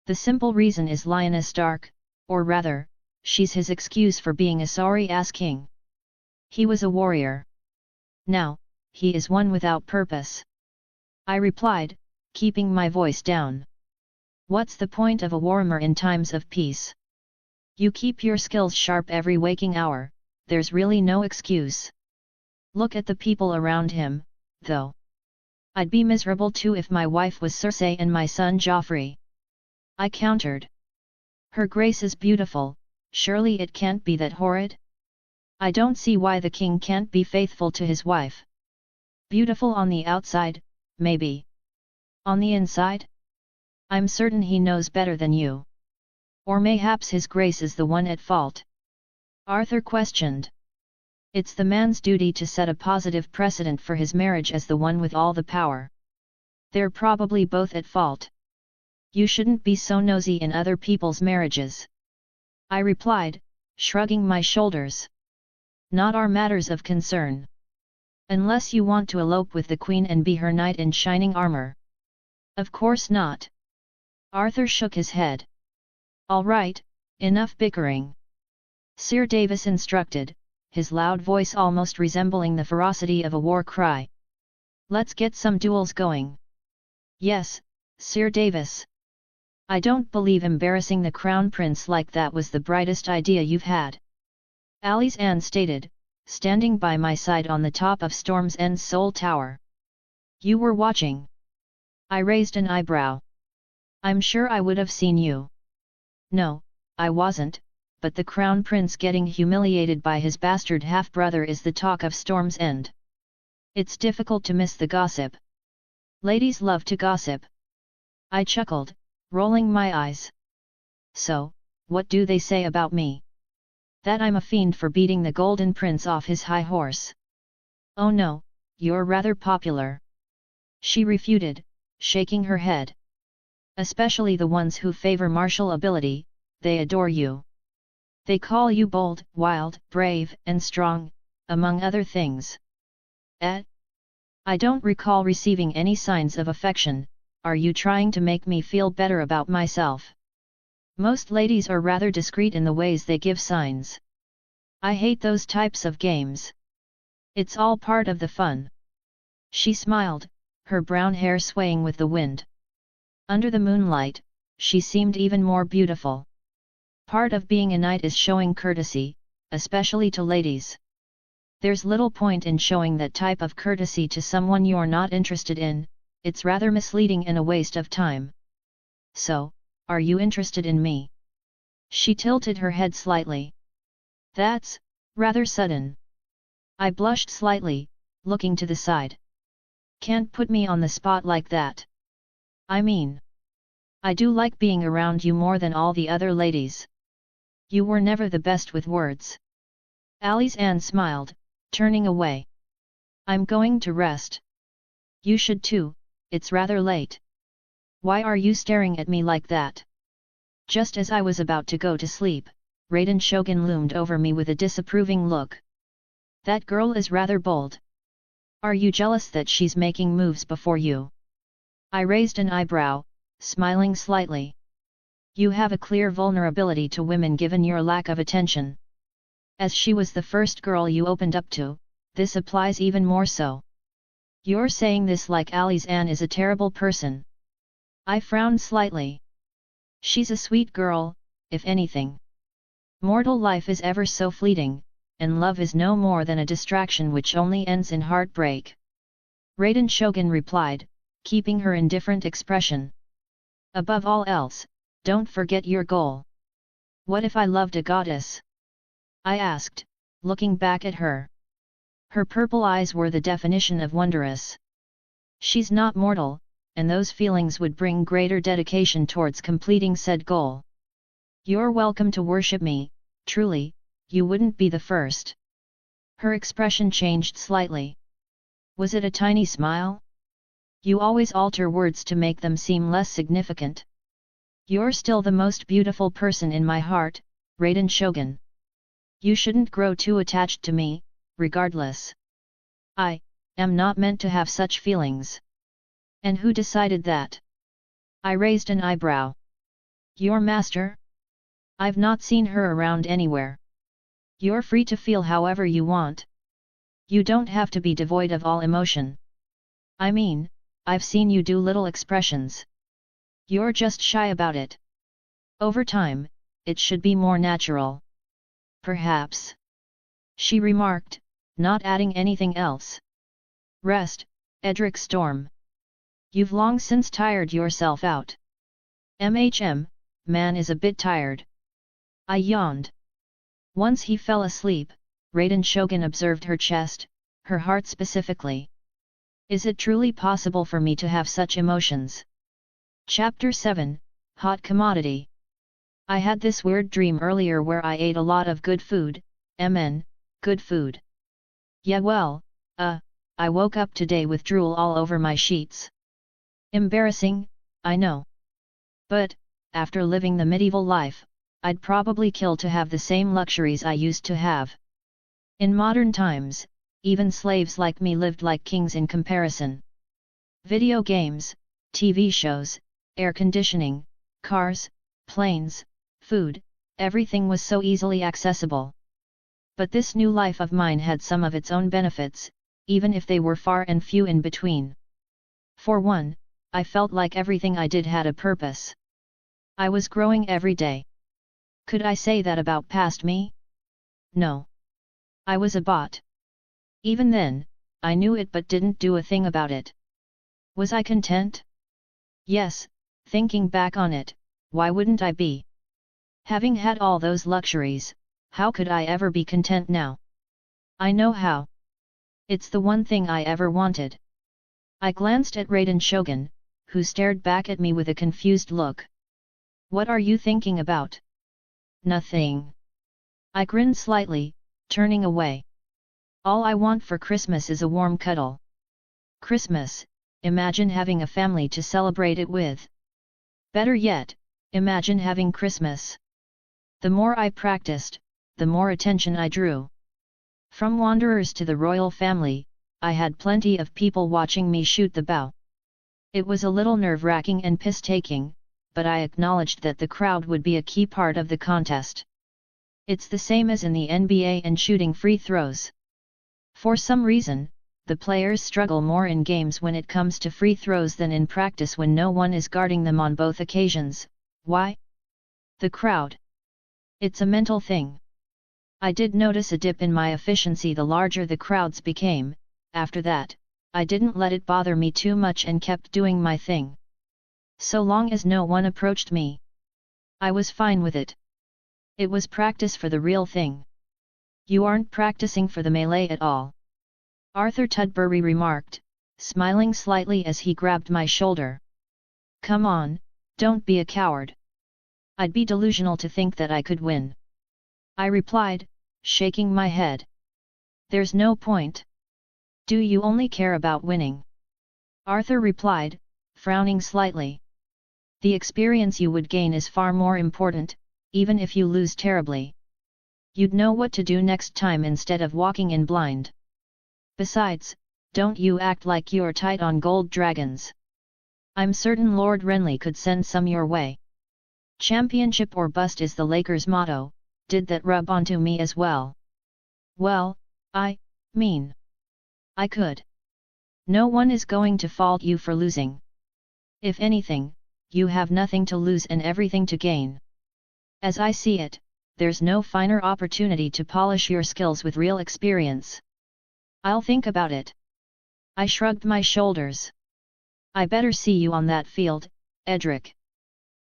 The simple reason is Lyanna Stark, or rather, she's his excuse for being a sorry-ass king. He was a warrior. Now, he is one without purpose. I replied, keeping my voice down. What's the point of a warrior in times of peace? You keep your skills sharp every waking hour, there's really no excuse. Look at the people around him, though. I'd be miserable too if my wife was Cersei and my son Joffrey. I countered. Her grace is beautiful, surely it can't be that horrid? I don't see why the king can't be faithful to his wife. Beautiful on the outside, maybe. On the inside? I'm certain he knows better than you. Or mayhaps his grace is the one at fault. Arthur questioned. It's the man's duty to set a positive precedent for his marriage as the one with all the power. They're probably both at fault. You shouldn't be so nosy in other people's marriages. I replied, shrugging my shoulders. Not our matters of concern. Unless you want to elope with the queen and be her knight in shining armor. Of course not. Arthur shook his head. All right, enough bickering. Sir Davis instructed, his loud voice almost resembling the ferocity of a war cry. Let's get some duels going. Yes, Sir Davis. I don't believe embarrassing the crown prince like that was the brightest idea you've had. Alice Ann stated, standing by my side on the top of Storm's End's Soul Tower. You were watching. I raised an eyebrow. I'm sure I would have seen you. No, I wasn't, but the crown prince getting humiliated by his bastard half-brother is the talk of Storm's End. It's difficult to miss the gossip. Ladies love to gossip. I chuckled, rolling my eyes. So, what do they say about me? That I'm a fiend for beating the golden prince off his high horse. Oh no, you're rather popular. She refuted, shaking her head. Especially the ones who favor martial ability, they adore you. They call you bold, wild, brave, and strong, among other things. I don't recall receiving any signs of affection. Are you trying to make me feel better about myself? Most ladies are rather discreet in the ways they give signs. I hate those types of games. It's all part of the fun. She smiled, her brown hair swaying with the wind. Under the moonlight, she seemed even more beautiful. Part of being a knight is showing courtesy, especially to ladies. There's little point in showing that type of courtesy to someone you're not interested in, it's rather misleading and a waste of time. So, are you interested in me? She tilted her head slightly. That's rather sudden. I blushed slightly, looking to the side. Can't put me on the spot like that. I mean, I do like being around you more than all the other ladies. You were never the best with words. Alice Ann smiled, turning away. I'm going to rest. You should too, it's rather late. Why are you staring at me like that? Just as I was about to go to sleep, Raiden Shogun loomed over me with a disapproving look. That girl is rather bold. Are you jealous that she's making moves before you? I raised an eyebrow, smiling slightly. You have a clear vulnerability to women given your lack of attention. As she was the first girl you opened up to, this applies even more so. You're saying this like Alice Ann is a terrible person. I frowned slightly. She's a sweet girl, if anything. Mortal life is ever so fleeting, and love is no more than a distraction which only ends in heartbreak. Raiden Shogun replied, keeping her indifferent expression. Above all else, don't forget your goal. What if I loved a goddess? I asked, looking back at her. Her purple eyes were the definition of wondrous. She's not mortal, and those feelings would bring greater dedication towards completing said goal. You're welcome to worship me, truly, you wouldn't be the first. Her expression changed slightly. Was it a tiny smile? You always alter words to make them seem less significant. You're still the most beautiful person in my heart, Raiden Shogun. You shouldn't grow too attached to me, regardless. I am not meant to have such feelings. And who decided that? I raised an eyebrow. Your master? I've not seen her around anywhere. You're free to feel however you want. You don't have to be devoid of all emotion. I mean, I've seen you do little expressions. You're just shy about it. Over time, it should be more natural. Perhaps. She remarked, not adding anything else. Rest, Edric Storm. You've long since tired yourself out. Man is a bit tired. I yawned. Once he fell asleep, Raiden Shogun observed her chest, her heart specifically. Is it truly possible for me to have such emotions? Chapter 7, Hot Commodity. I had this weird dream earlier where I ate a lot of good food, good food. Yeah well, I woke up today with drool all over my sheets. Embarrassing, I know. But, after living the medieval life, I'd probably kill to have the same luxuries I used to have. In modern times, even slaves like me lived like kings in comparison. Video games, TV shows, air conditioning, cars, planes, food, everything was so easily accessible. But this new life of mine had some of its own benefits, even if they were far and few in between. For one, I felt like everything I did had a purpose. I was growing every day. Could I say that about past me? No. I was a bot. Even then, I knew it but didn't do a thing about it. Was I content? Yes, thinking back on it, why wouldn't I be? Having had all those luxuries, how could I ever be content now? I know how. It's the one thing I ever wanted. I glanced at Raiden Shogun, who stared back at me with a confused look. "What are you thinking about?" "Nothing." I grinned slightly, turning away. "All I want for Christmas is a warm cuddle." Christmas, imagine having a family to celebrate it with. Better yet, imagine having Christmas. The more I practiced, the more attention I drew. From wanderers to the royal family, I had plenty of people watching me shoot the bow. It was a little nerve-wracking and piss-taking, but I acknowledged that the crowd would be a key part of the contest. It's the same as in the NBA and shooting free throws. For some reason, the players struggle more in games when it comes to free throws than in practice when no one is guarding them on both occasions. Why? The crowd. It's a mental thing. I did notice a dip in my efficiency the larger the crowds became. After that, I didn't let it bother me too much and kept doing my thing. So long as no one approached me, I was fine with it. It was practice for the real thing. "You aren't practicing for the melee at all," Arthur Tudbury remarked, smiling slightly as he grabbed my shoulder. "Come on, don't be a coward." "I'd be delusional to think that I could win," I replied, shaking my head. "There's no point. Do you only care about winning?" Arthur replied, frowning slightly. "The experience you would gain is far more important, even if you lose terribly. You'd know what to do next time instead of walking in blind. Besides, don't you act like you're tight on gold dragons. I'm certain Lord Renly could send some your way. Championship or bust is the Lakers' motto. Did that rub onto me as well?" "Well, I mean, I could. No one is going to fault you for losing. If anything, you have nothing to lose and everything to gain. As I see it, there's no finer opportunity to polish your skills with real experience." "I'll think about it." I shrugged my shoulders. "I better see you on that field, Edric.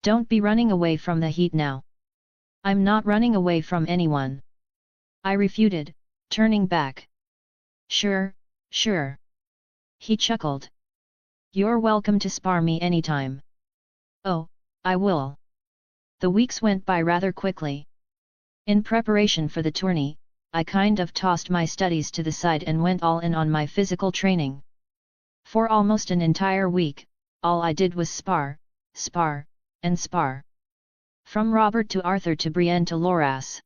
Don't be running away from the heat now." "I'm not running away from anyone," I refuted, turning back. Sure. He chuckled. "You're welcome to spar me anytime." "Oh, I will." The weeks went by rather quickly. In preparation for the tourney, I kind of tossed my studies to the side and went all in on my physical training. For almost an entire week, all I did was spar, and spar. From Robert to Arthur to Brienne to Loras.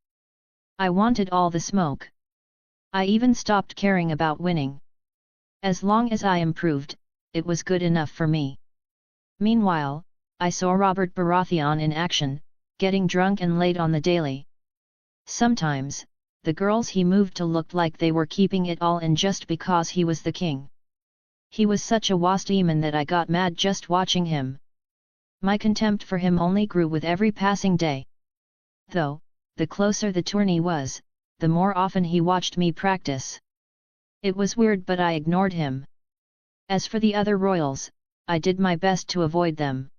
I wanted all the smoke. I even stopped caring about winning. As long as I improved, it was good enough for me. Meanwhile, I saw Robert Baratheon in action, getting drunk and late on the daily. Sometimes, the girls he moved to looked like they were keeping it all in just because he was the king. He was such a wasp-demon that I got mad just watching him. My contempt for him only grew with every passing day. Though, the closer the tourney was, the more often he watched me practice. It was weird, but I ignored him. As for the other royals, I did my best to avoid them.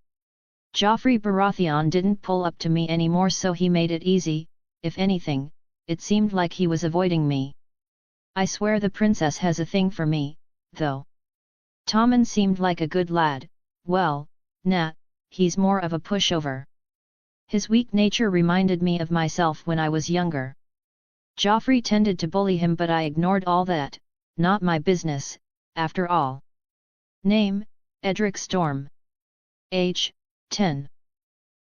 Joffrey Baratheon didn't pull up to me anymore, so he made it easy. If anything, it seemed like he was avoiding me. I swear the princess has a thing for me, though. Tommen seemed like a good lad. Well, nah, he's more of a pushover. His weak nature reminded me of myself when I was younger. Joffrey tended to bully him, but I ignored all that. Not my business, after all. Name, Edric Storm. Age, 10.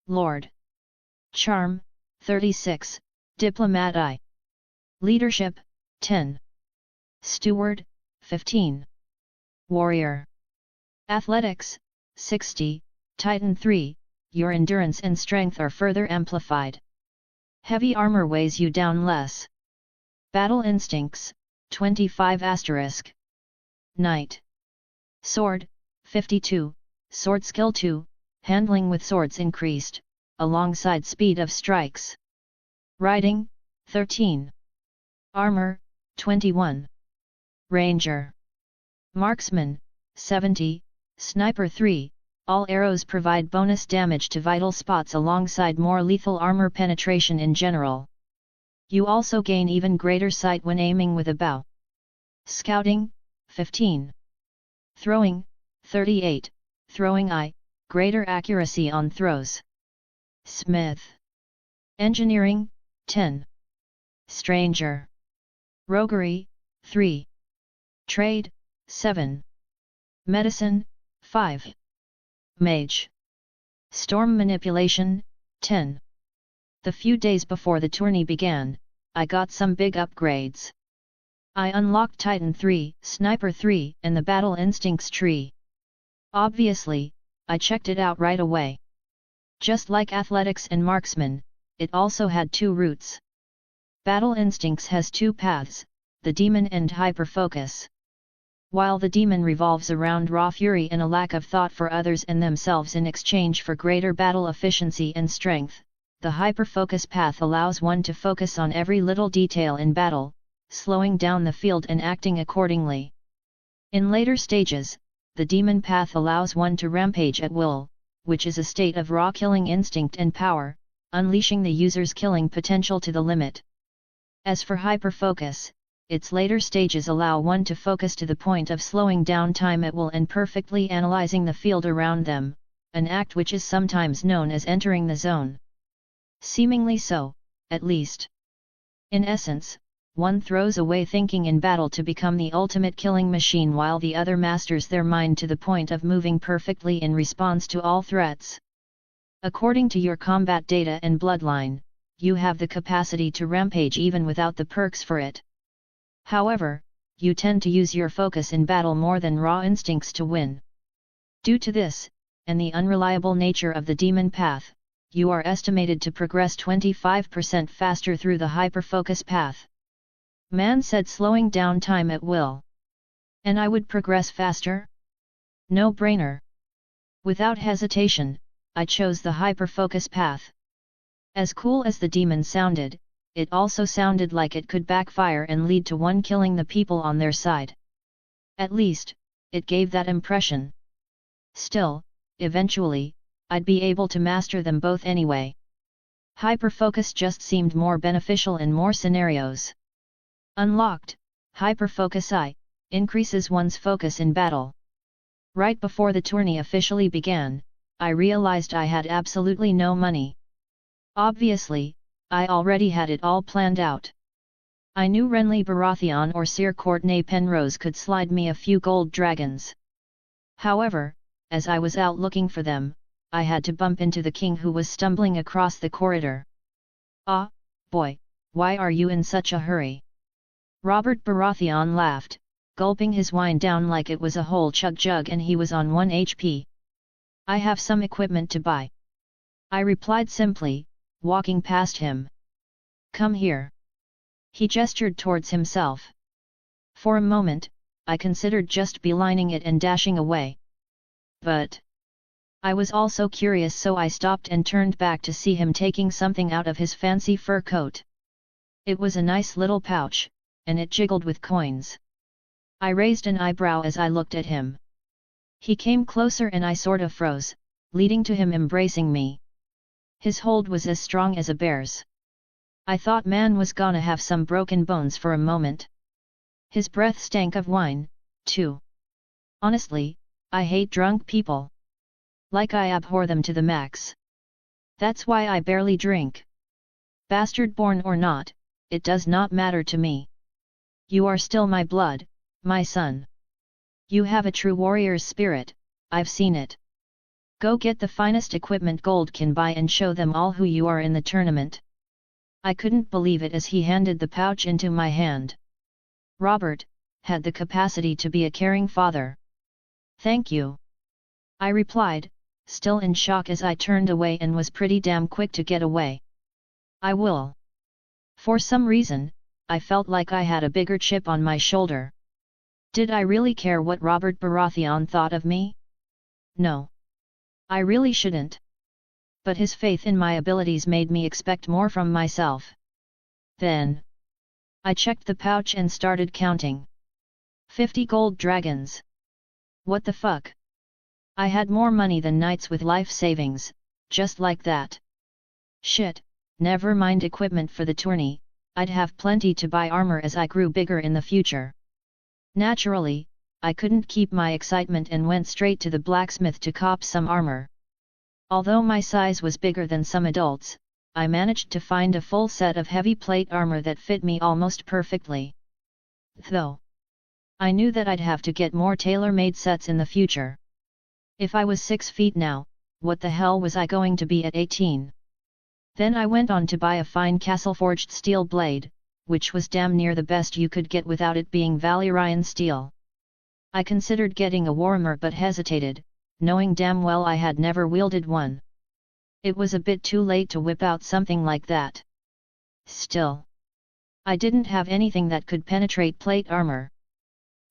Lord. Charm, 36, Diplomat I. Leadership, 10. Steward, 15. Warrior. Athletics, 60, Titan 3, your endurance and strength are further amplified. Heavy armor weighs you down less. Battle instincts, 25 *. Knight. Sword, 52, sword skill 2, handling with swords increased, alongside speed of strikes. Riding, 13. Armor, 21. Ranger. Marksman, 70, Sniper 3, all arrows provide bonus damage to vital spots alongside more lethal armor penetration in general. You also gain even greater sight when aiming with a bow. Scouting, 15. Throwing, 38, Throwing I, greater accuracy on throws. Smith. Engineering, 10. Stranger. Roguery, 3. Trade, 7. Medicine, 5. Mage. Storm manipulation, 10. The few days before the tourney began, I got some big upgrades. I unlocked Titan 3, Sniper 3, and the Battle Instincts tree. Obviously, I checked it out right away. Just like Athletics and Marksman, it also had 2 routes. Battle Instincts has 2 paths, the Demon and Hyperfocus. While the Demon revolves around raw fury and a lack of thought for others and themselves in exchange for greater battle efficiency and strength, the Hyperfocus path allows one to focus on every little detail in battle, slowing down the field and acting accordingly. In later stages, the Demon path allows one to rampage at will, which is a state of raw killing instinct and power, unleashing the user's killing potential to the limit. As for Hyperfocus, its later stages allow one to focus to the point of slowing down time at will and perfectly analyzing the field around them, an act which is sometimes known as entering the zone. Seemingly so, at least. In essence, one throws away thinking in battle to become the ultimate killing machine while the other masters their mind to the point of moving perfectly in response to all threats. According to your combat data and bloodline, you have the capacity to rampage even without the perks for it. However, you tend to use your focus in battle more than raw instincts to win. Due to this, and the unreliable nature of the Demon path, you are estimated to progress 25% faster through the Hyperfocus path. Man said slowing down time at will. And I would progress faster? No brainer. Without hesitation, I chose the Hyperfocus path. As cool as the Demon sounded, it also sounded like it could backfire and lead to one killing the people on their side. At least, it gave that impression. Still, eventually, I'd be able to master them both anyway. Hyperfocus just seemed more beneficial in more scenarios. Unlocked, Hyperfocus I, increases one's focus in battle. Right before the tourney officially began, I realized I had absolutely no money. Obviously, I already had it all planned out. I knew Renly Baratheon or Sir Courtenay Penrose could slide me a few gold dragons. However, as I was out looking for them, I had to bump into the king who was stumbling across the corridor. Ah, boy, why are you in such a hurry? Robert Baratheon laughed, gulping his wine down like it was a whole chug jug and he was on 1 HP. I have some equipment to buy. I replied simply, walking past him. Come here. He gestured towards himself. For a moment, I considered just belining it and dashing away. But I was also curious, so I stopped and turned back to see him taking something out of his fancy fur coat. It was a nice little pouch, and it jiggled with coins. I raised an eyebrow as I looked at him. He came closer and I sort of froze, leading to him embracing me. His hold was as strong as a bear's. I thought man was gonna have some broken bones for a moment. His breath stank of wine, too. Honestly, I hate drunk people. Like I abhor them to the max. That's why I barely drink. Bastard born or not, it does not matter to me. You are still my blood, my son. You have a true warrior's spirit, I've seen it. Go get the finest equipment gold can buy and show them all who you are in the tournament. I couldn't believe it as he handed the pouch into my hand. Robert had the capacity to be a caring father. Thank you. I replied, still in shock as I turned away and was pretty damn quick to get away. I will. For some reason, I felt like I had a bigger chip on my shoulder. Did I really care what Robert Baratheon thought of me? No. I really shouldn't. But his faith in my abilities made me expect more from myself. Then I checked the pouch and started counting. 50 gold dragons. What the fuck? I had more money than knights with life savings, just like that. Shit, never mind equipment for the tourney, I'd have plenty to buy armor as I grew bigger in the future. Naturally, I couldn't keep my excitement and went straight to the blacksmith to cop some armor. Although my size was bigger than some adults, I managed to find a full set of heavy plate armor that fit me almost perfectly. Though I knew that I'd have to get more tailor-made sets in the future. If I was 6 feet now, what the hell was I going to be at 18? Then I went on to buy a fine castle-forged steel blade, which was damn near the best you could get without it being Valyrian steel. I considered getting a warhammer but hesitated, knowing damn well I had never wielded one. It was a bit too late to whip out something like that. Still, I didn't have anything that could penetrate plate armor.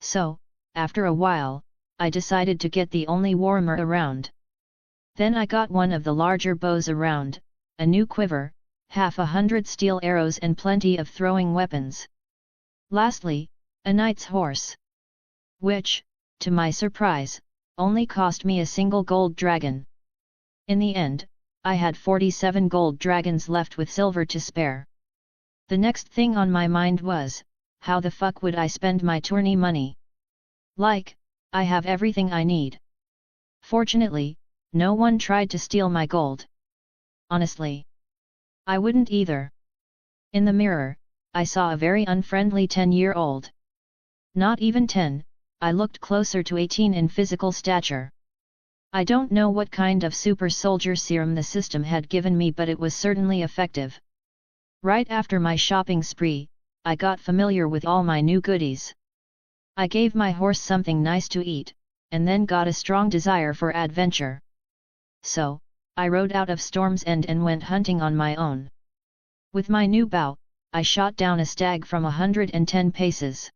So, after a while, I decided to get the only warhammer around. Then I got one of the larger bows around, a new quiver, 100 steel arrows and plenty of throwing weapons. Lastly, a knight's horse. Which, to my surprise, only cost me a single gold dragon. In the end, I had 47 gold dragons left with silver to spare. The next thing on my mind was, how the fuck would I spend my tourney money? Like, I have everything I need. Fortunately, no one tried to steal my gold. Honestly, I wouldn't either. In the mirror, I saw a very unfriendly 10-year-old. Not even 10, I looked closer to 18 in physical stature. I don't know what kind of super soldier serum the system had given me, but it was certainly effective. Right after my shopping spree, I got familiar with all my new goodies. I gave my horse something nice to eat, and then got a strong desire for adventure. So, I rode out of Storm's End and went hunting on my own. With my new bow, I shot down a stag from 110 paces.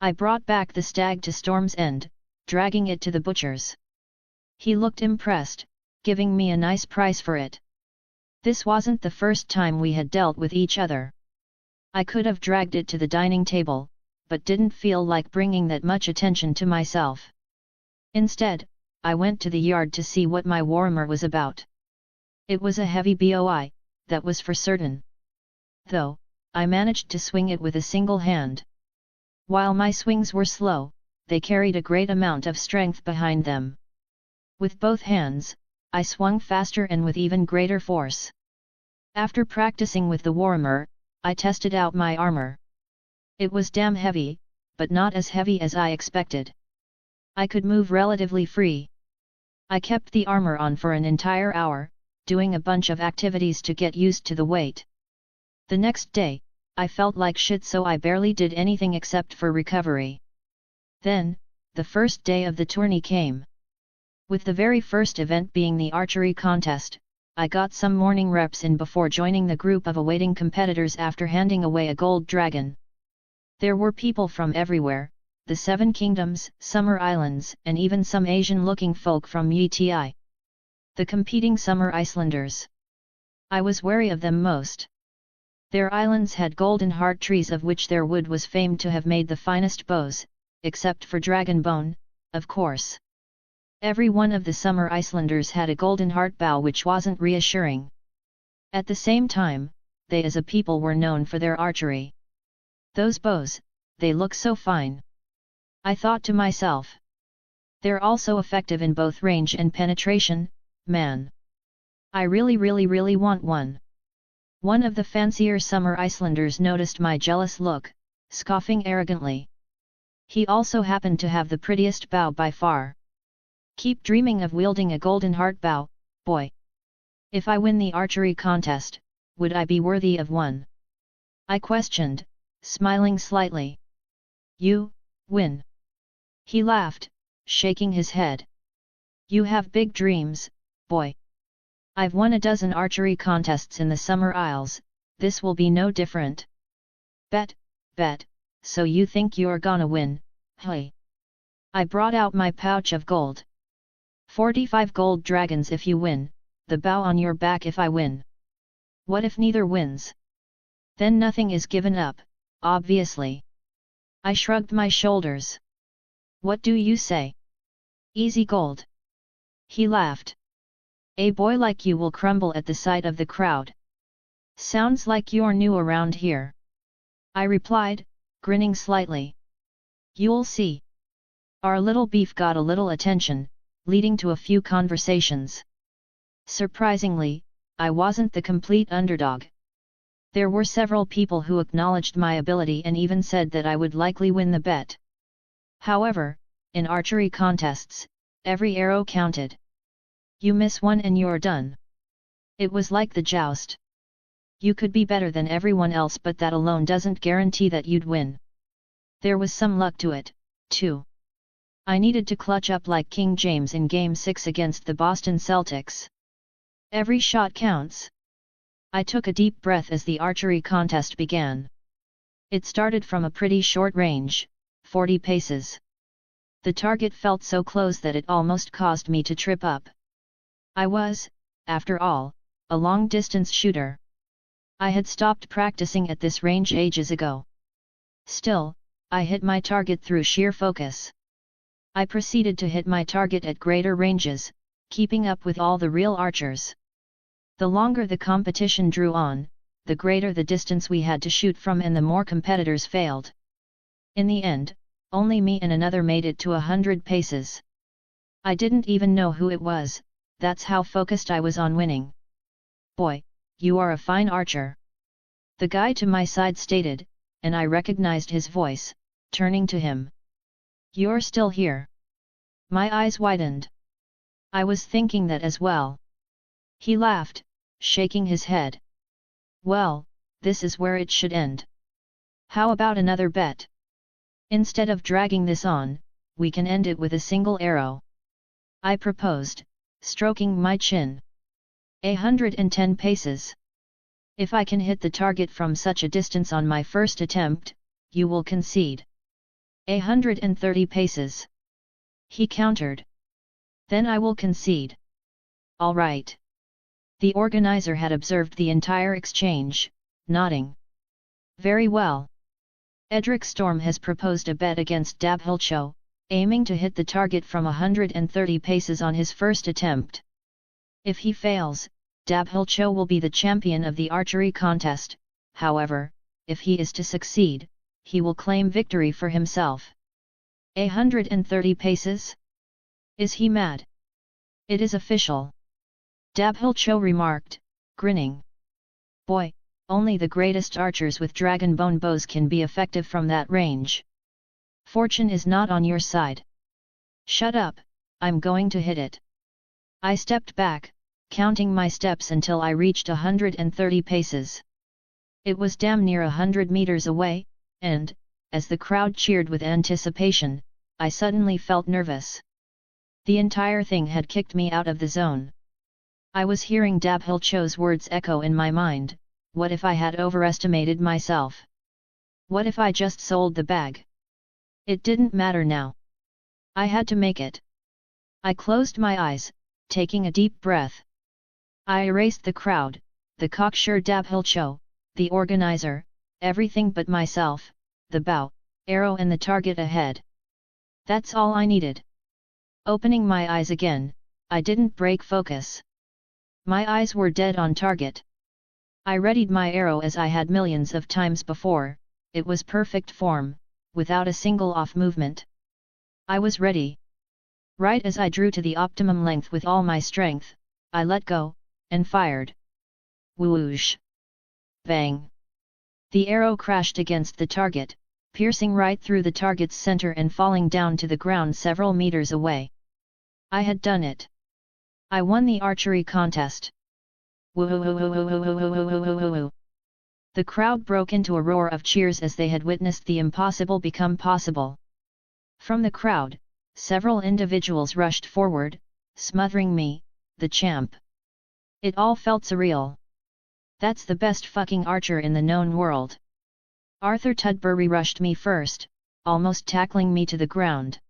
I brought back the stag to Storm's End, dragging it to the butcher's. He looked impressed, giving me a nice price for it. This wasn't the first time we had dealt with each other. I could have dragged it to the dining table, but didn't feel like bringing that much attention to myself. Instead, I went to the yard to see what my warhammer was about. It was a heavy boi, that was for certain. Though, I managed to swing it with a single hand. While my swings were slow, they carried a great amount of strength behind them. With both hands, I swung faster and with even greater force. After practicing with the warhammer, I tested out my armor. It was damn heavy, but not as heavy as I expected. I could move relatively free. I kept the armor on for an entire hour, doing a bunch of activities to get used to the weight. The next day, I felt like shit, so I barely did anything except for recovery. Then, the first day of the tourney came. With the very first event being the archery contest, I got some morning reps in before joining the group of awaiting competitors after handing away a gold dragon. There were people from everywhere, the Seven Kingdoms, Summer Islands, and even some Asian-looking folk from UTI. The competing Summer Icelanders. I was wary of them most. Their islands had golden heart trees of which their wood was famed to have made the finest bows, except for Dragonbone, of course. Every one of the Summer Icelanders had a golden heart bow, which wasn't reassuring. At the same time, they as a people were known for their archery. Those bows, they look so fine. I thought to myself. They're also effective in both range and penetration, man. I really want one. One of the fancier Summer Icelanders noticed my jealous look, scoffing arrogantly. He also happened to have the prettiest bow by far. Keep dreaming of wielding a golden heart bow, boy. If I win the archery contest, would I be worthy of one? I questioned, smiling slightly. You win. He laughed, shaking his head. You have big dreams, boy. I've won a dozen archery contests in the Summer Isles, this will be no different. Bet, so you think you're gonna win, hey? I brought out my pouch of gold. 45 gold dragons if you win, the bow on your back if I win. What if neither wins? Then nothing is given up, obviously. I shrugged my shoulders. What do you say? Easy gold. He laughed. A boy like you will crumble at the sight of the crowd. Sounds like you're new around here. I replied, grinning slightly. You'll see. Our little beef got a little attention, leading to a few conversations. Surprisingly, I wasn't the complete underdog. There were several people who acknowledged my ability and even said that I would likely win the bet. However, in archery contests, every arrow counted. You miss one and you're done. It was like the joust. You could be better than everyone else, but that alone doesn't guarantee that you'd win. There was some luck to it, too. I needed to clutch up like King James in Game 6 against the Boston Celtics. Every shot counts. I took a deep breath as the archery contest began. It started from a pretty short range, 40 paces. The target felt so close that it almost caused me to trip up. I was, after all, a long-distance shooter. I had stopped practicing at this range ages ago. Still, I hit my target through sheer focus. I proceeded to hit my target at greater ranges, keeping up with all the real archers. The longer the competition drew on, the greater the distance we had to shoot from and the more competitors failed. In the end, only me and another made it to 100 paces. I didn't even know who it was, that's how focused I was on winning. "Boy, you are a fine archer," the guy to my side stated, and I recognized his voice, turning to him. "You're still here?" My eyes widened. I was thinking that as well. He laughed, shaking his head. "Well, this is where it should end. How about another bet? Instead of dragging this on, we can end it with a single arrow," I proposed, stroking my chin. 110 paces. If I can hit the target from such a distance on my first attempt, you will concede. 130 paces. He countered. Then I will concede. All right. The organizer had observed the entire exchange, nodding. Very well. Edric Storm has proposed a bet against Dabhilcho, aiming to hit the target from 130 paces on his first attempt. If he fails, Dabhilcho will be the champion of the archery contest. However, if he is to succeed, he will claim victory for himself. 130 paces? Is he mad? It is official. Dabhilcho remarked, grinning. Boy, only the greatest archers with dragon bone bows can be effective from that range. Fortune is not on your side. Shut up, I'm going to hit it. I stepped back, counting my steps until I reached 130 paces. It was damn near 100 meters away, and, as the crowd cheered with anticipation, I suddenly felt nervous. The entire thing had kicked me out of the zone. I was hearing Dabhilcho's words echo in my mind. What if I had overestimated myself? What if I just sold the bag? It didn't matter now. I had to make it. I closed my eyes, taking a deep breath. I erased the crowd, the cocksure Dabhilcho, the organizer, everything but myself, the bow, arrow and the target ahead. That's all I needed. Opening my eyes again, I didn't break focus. My eyes were dead on target. I readied my arrow as I had millions of times before. It was perfect form, without a single off movement. I was ready. Right as I drew to the optimum length with all my strength, I let go, and fired. Whoosh! Bang! The arrow crashed against the target, piercing right through the target's center and falling down to the ground several meters away. I had done it. I won the archery contest. Woo-hoo-hoo-hoo-hoo-hoo-hoo-hoo-hoo-hoo-hoo. The crowd broke into a roar of cheers as they had witnessed the impossible become possible. From the crowd, several individuals rushed forward, smothering me, the champ. It all felt surreal. That's the best fucking archer in the known world. Arthur Tudbury rushed me first, almost tackling me to the ground.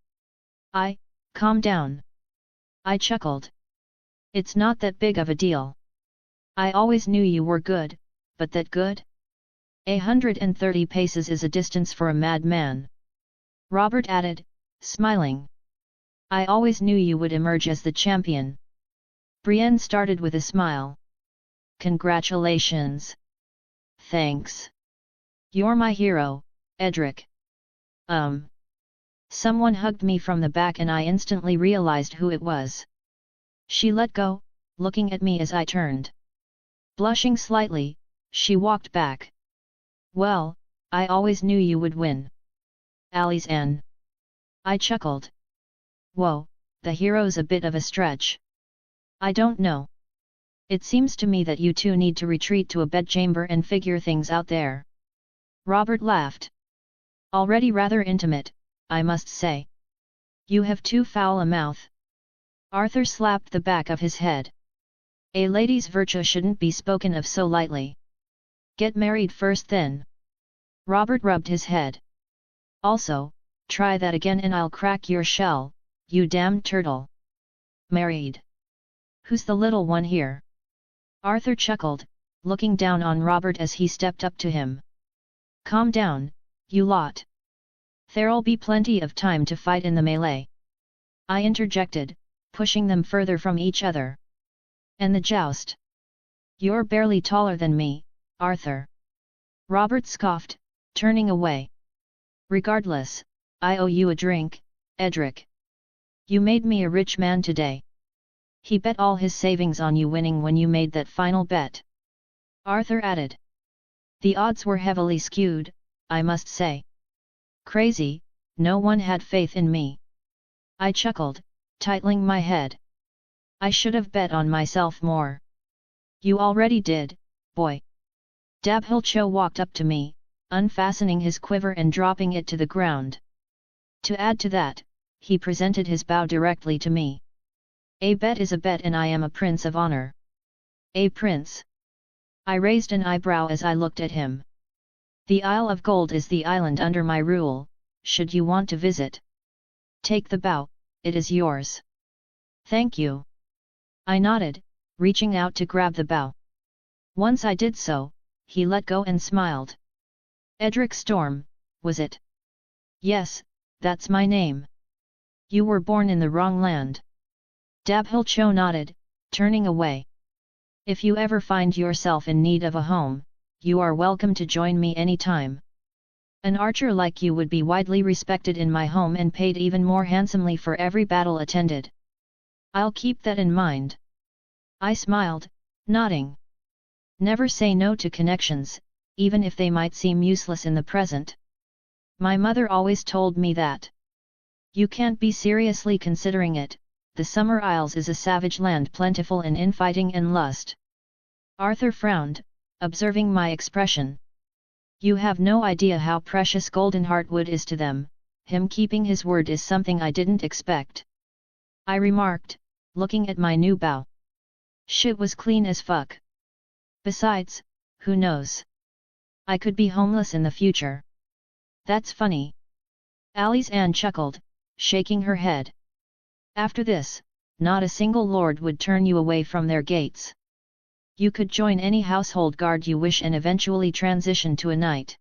Calm down. I chuckled. It's not that big of a deal. I always knew you were good, but that good? 130 paces is a distance for a madman. Robert added, smiling. I always knew you would emerge as the champion. Brienne started with a smile. Congratulations. Thanks. You're my hero, Edric. Someone hugged me from the back and I instantly realized who it was. She let go, looking at me as I turned. Blushing slightly, she walked back. Well, I always knew you would win. Ali's Anne. I chuckled. Whoa, the hero's a bit of a stretch. I don't know. It seems to me that you two need to retreat to a bedchamber and figure things out there. Robert laughed. Already rather intimate, I must say. You have too foul a mouth. Arthur slapped the back of his head. A lady's virtue shouldn't be spoken of so lightly. Get married first then. Robert rubbed his head. Also, try that again and I'll crack your shell, you damned turtle. Married? Who's the little one here? Arthur chuckled, looking down on Robert as he stepped up to him. Calm down, you lot. There'll be plenty of time to fight in the melee. I interjected, pushing them further from each other. And the joust? You're barely taller than me, Arthur. Robert scoffed, turning away. Regardless, I owe you a drink, Edric. You made me a rich man today. He bet all his savings on you winning when you made that final bet. Arthur added. The odds were heavily skewed, I must say. Crazy, no one had faith in me. I chuckled, tightening my head. I should have bet on myself more. You already did, boy. Dabhilcho walked up to me, unfastening his quiver and dropping it to the ground. To add to that, he presented his bow directly to me. A bet is a bet and I am a prince of honor. A prince? I raised an eyebrow as I looked at him. The Isle of Gold is the island under my rule, should you want to visit. Take the bow, it is yours. Thank you. I nodded, reaching out to grab the bow. Once I did so, he let go and smiled. Edric Storm, was it? Yes, that's my name. You were born in the wrong land. Dabhilcho nodded, turning away. If you ever find yourself in need of a home, you are welcome to join me anytime. An archer like you would be widely respected in my home and paid even more handsomely for every battle attended. I'll keep that in mind. I smiled, nodding. Never say no to connections, even if they might seem useless in the present. My mother always told me that. You can't be seriously considering it, the Summer Isles is a savage land plentiful in infighting and lust. Arthur frowned, observing my expression. You have no idea how precious golden heartwood is to them, him keeping his word is something I didn't expect. I remarked, looking at my new bow. Shit was clean as fuck. Besides, who knows? I could be homeless in the future. That's funny. Ali's Anne chuckled, shaking her head. After this, not a single lord would turn you away from their gates. You could join any household guard you wish and eventually transition to a knight.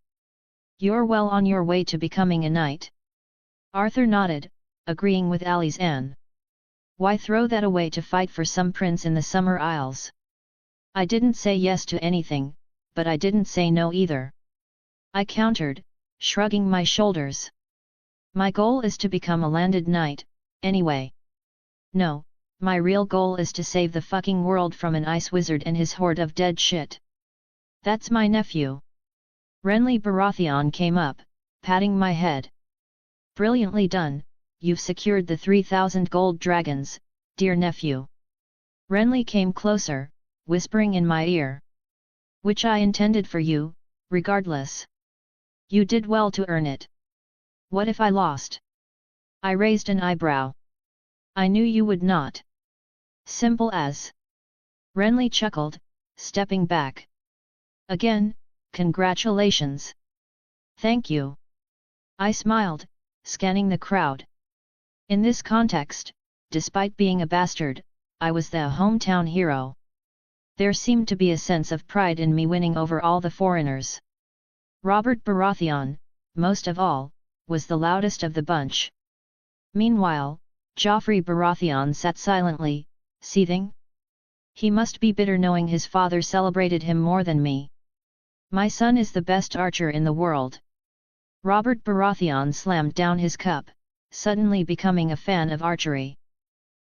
You're well on your way to becoming a knight. Arthur nodded, agreeing with Ali's Anne. Why throw that away to fight for some prince in the Summer Isles? I didn't say yes to anything, but I didn't say no either. I countered, shrugging my shoulders. My goal is to become a landed knight, anyway. No, my real goal is to save the fucking world from an ice wizard and his horde of dead shit. That's my nephew. Renly Baratheon came up, patting my head. Brilliantly done, you've secured the 3,000 gold dragons, dear nephew. Renly came closer, whispering in my ear. Which I intended for you, regardless. You did well to earn it. What if I lost? I raised an eyebrow. I knew you would not. Simple as. Renly chuckled, stepping back. Again, congratulations. Thank you. I smiled, scanning the crowd. In this context, despite being a bastard, I was the hometown hero. There seemed to be a sense of pride in me winning over all the foreigners. Robert Baratheon, most of all, was the loudest of the bunch. Meanwhile, Joffrey Baratheon sat silently, seething. He must be bitter knowing his father celebrated him more than me. My son is the best archer in the world. Robert Baratheon slammed down his cup, suddenly becoming a fan of archery.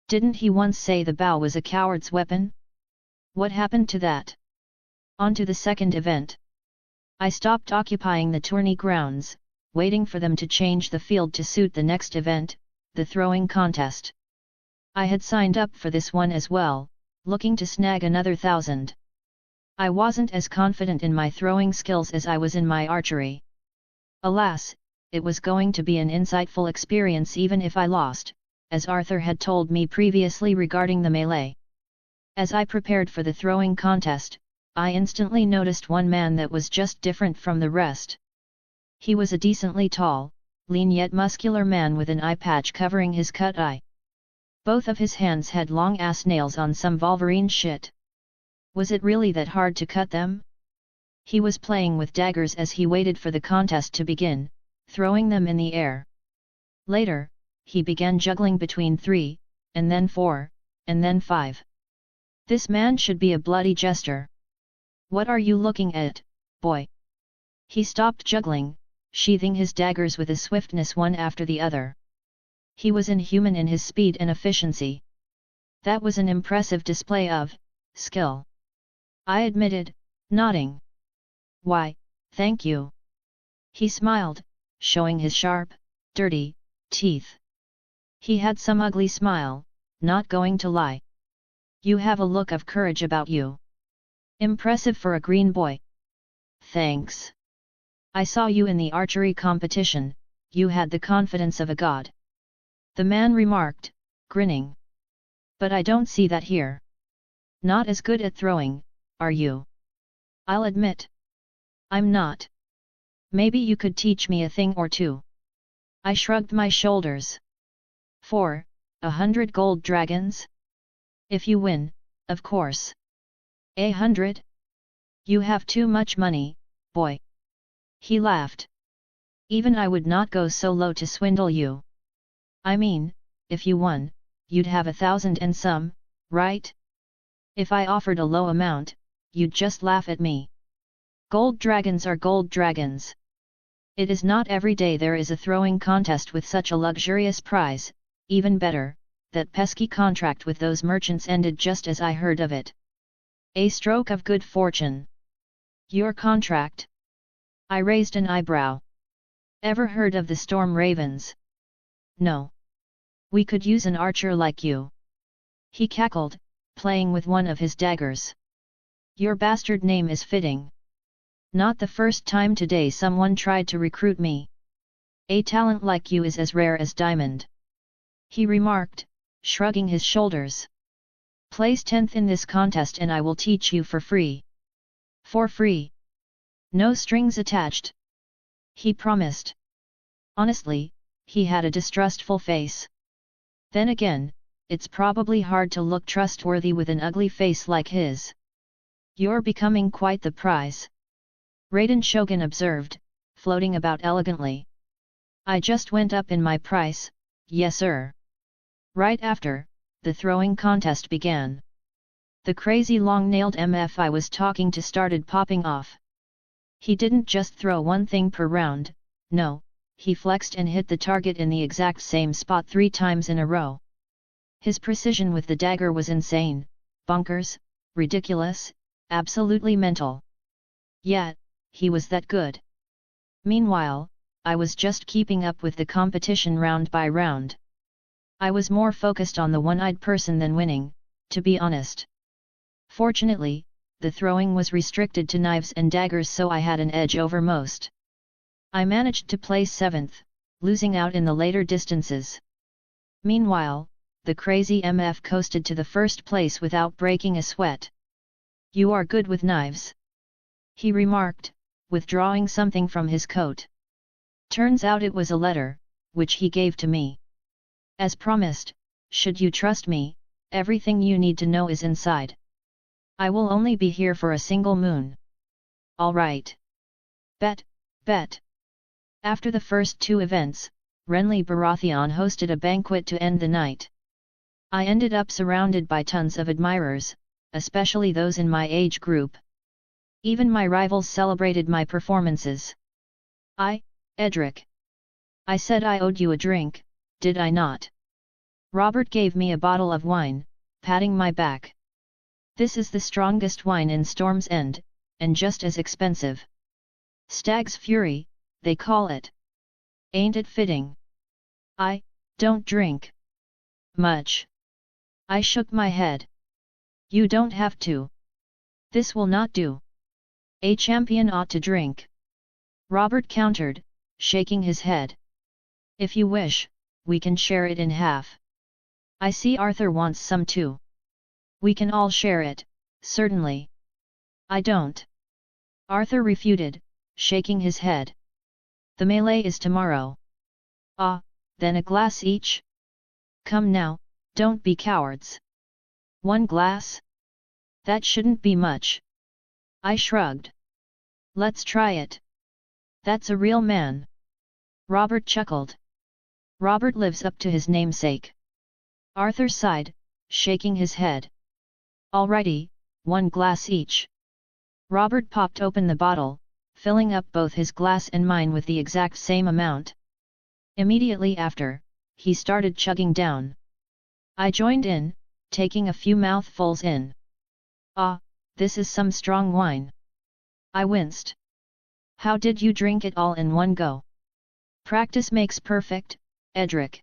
Didn't he once say the bow was a coward's weapon? What happened to that? On to the second event. I stopped occupying the tourney grounds, waiting for them to change the field to suit the next event, the throwing contest. I had signed up for this one as well, looking to snag another 1,000. I wasn't as confident in my throwing skills as I was in my archery. Alas, it was going to be an insightful experience even if I lost, as Arthur had told me previously regarding the melee. As I prepared for the throwing contest, I instantly noticed one man that was just different from the rest. He was a decently tall, lean yet muscular man with an eye patch covering his cut eye. Both of his hands had long ass nails on some Wolverine shit. Was it really that hard to cut them? He was playing with daggers as he waited for the contest to begin, throwing them in the air. Later, he began juggling between 3, and then 4, and then 5. This man should be a bloody jester. What are you looking at, boy? He stopped juggling, sheathing his daggers with a swiftness one after the other. He was inhuman in his speed and efficiency. That was an impressive display of skill, I admitted, nodding. Why, thank you. He smiled, showing his sharp, dirty teeth. He had some ugly smile, not going to lie. You have a look of courage about you. Impressive for a green boy. Thanks. I saw you in the archery competition, you had the confidence of a god. The man remarked, grinning. But I don't see that here. Not as good at throwing, are you? I'll admit. I'm not. Maybe you could teach me a thing or two. I shrugged my shoulders. For 100 gold dragons? If you win, of course. 100? You have too much money, boy. He laughed. Even I would not go so low to swindle you. I mean, if you won, you'd have 1,000 and some, right? If I offered a low amount, you'd just laugh at me. Gold dragons are gold dragons. It is not every day there is a throwing contest with such a luxurious prize. Even better, that pesky contract with those merchants ended just as I heard of it. A stroke of good fortune. Your contract? I raised an eyebrow. Ever heard of the Storm Ravens? No. We could use an archer like you. He cackled, playing with one of his daggers. Your bastard name is fitting. Not the first time today someone tried to recruit me. A talent like you is as rare as diamond. He remarked, shrugging his shoulders. Place 10th in this contest and I will teach you for free. For free. No strings attached. He promised. Honestly, he had a distrustful face. Then again, it's probably hard to look trustworthy with an ugly face like his. You're becoming quite the prize. Raiden Shogun observed, floating about elegantly. I just went up in my price, yes sir. Right after, the throwing contest began. The crazy long-nailed MF I was talking to started popping off. He didn't just throw one thing per round, no, he flexed and hit the target in the exact same spot 3 times in a row. His precision with the dagger was insane, bonkers, ridiculous, absolutely mental. Yet, he was that good. Meanwhile, I was just keeping up with the competition round by round. I was more focused on the one-eyed person than winning, to be honest. Fortunately, the throwing was restricted to knives and daggers, so I had an edge over most. I managed to place 7th, losing out in the later distances. Meanwhile, the crazy MF coasted to the first place without breaking a sweat. You are good with knives, he remarked, withdrawing something from his coat. Turns out it was a letter, which he gave to me. As promised, should you trust me, everything you need to know is inside. I will only be here for a single moon. All right. Bet. After the first 2 events, Renly Baratheon hosted a banquet to end the night. I ended up surrounded by tons of admirers, especially those in my age group. Even my rivals celebrated my performances. Edric. I said I owed you a drink, did I not? Robert gave me a bottle of wine, patting my back. This is the strongest wine in Storm's End, and just as expensive. Stag's Fury, they call it. Ain't it fitting? I don't drink much. I shook my head. You don't have to. This will not do. A champion ought to drink. Robert countered, shaking his head. If you wish, we can share it in half. I see Arthur wants some too. We can all share it, certainly. I don't. Arthur refuted, shaking his head. The melee is tomorrow. Ah, then a glass each? Come now, don't be cowards. One glass? That shouldn't be much. I shrugged. Let's try it. That's a real man. Robert chuckled. Robert lives up to his namesake. Arthur sighed, shaking his head. Alrighty, one glass each. Robert popped open the bottle, filling up both his glass and mine with the exact same amount. Immediately after, he started chugging down. I joined in, taking a few mouthfuls in. Ah, this is some strong wine. I winced. How did you drink it all in one go? Practice makes perfect, Edric.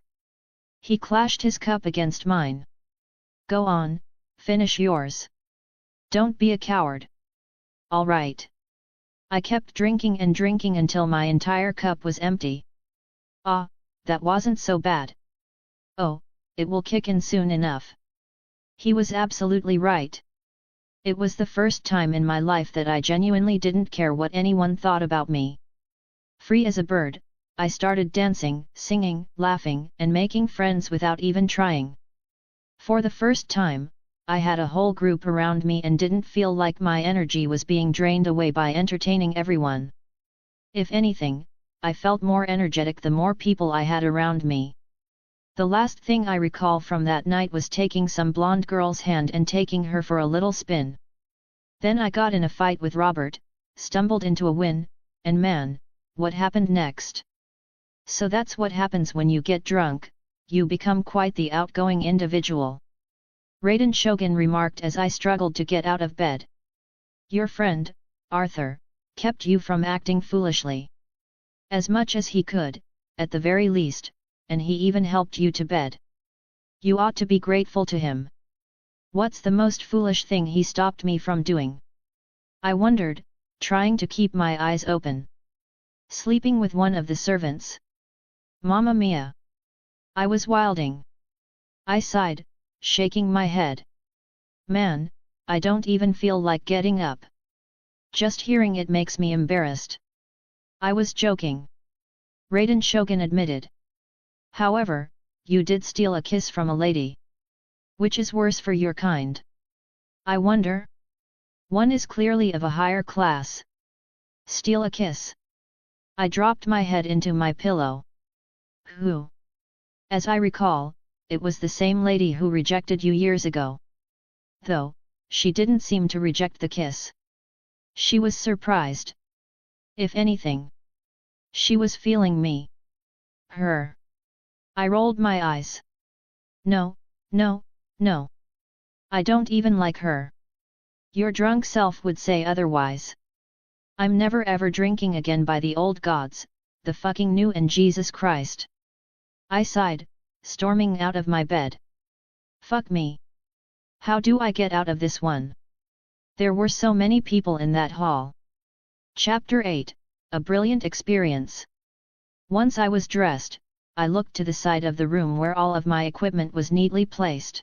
He clashed his cup against mine. Go on, finish yours. Don't be a coward. All right. I kept drinking and drinking until my entire cup was empty. Ah, that wasn't so bad. Oh, it will kick in soon enough. He was absolutely right. It was the first time in my life that I genuinely didn't care what anyone thought about me. Free as a bird, I started dancing, singing, laughing, and making friends without even trying. For the first time, I had a whole group around me and didn't feel like my energy was being drained away by entertaining everyone. If anything, I felt more energetic the more people I had around me. The last thing I recall from that night was taking some blonde girl's hand and taking her for a little spin. Then I got in a fight with Robert, stumbled into a win, and man, what happened next? So that's what happens when you get drunk, you become quite the outgoing individual. Raiden Shogun remarked as I struggled to get out of bed. Your friend, Arthur, kept you from acting foolishly. As much as he could, at the very least, and he even helped you to bed. You ought to be grateful to him. What's the most foolish thing he stopped me from doing? I wondered, trying to keep my eyes open. Sleeping with one of the servants. Mamma mia! I was wilding. I sighed, shaking my head. Man, I don't even feel like getting up. Just hearing it makes me embarrassed. I was joking. Raiden Shogun admitted. However, you did steal a kiss from a lady. Which is worse for your kind? I wonder? One is clearly of a higher class. Steal a kiss. I dropped my head into my pillow. Who? As I recall, it was the same lady who rejected you years ago. Though, she didn't seem to reject the kiss. She was surprised. If anything, she was feeling me. Her. I rolled my eyes. No, no, no. I don't even like her. Your drunk self would say otherwise. I'm never ever drinking again by the old gods, the fucking new and Jesus Christ. I sighed, storming out of my bed. Fuck me. How do I get out of this one? There were so many people in that hall. Chapter 8, A Brilliant Experience. Once I was dressed, I looked to the side of the room where all of my equipment was neatly placed.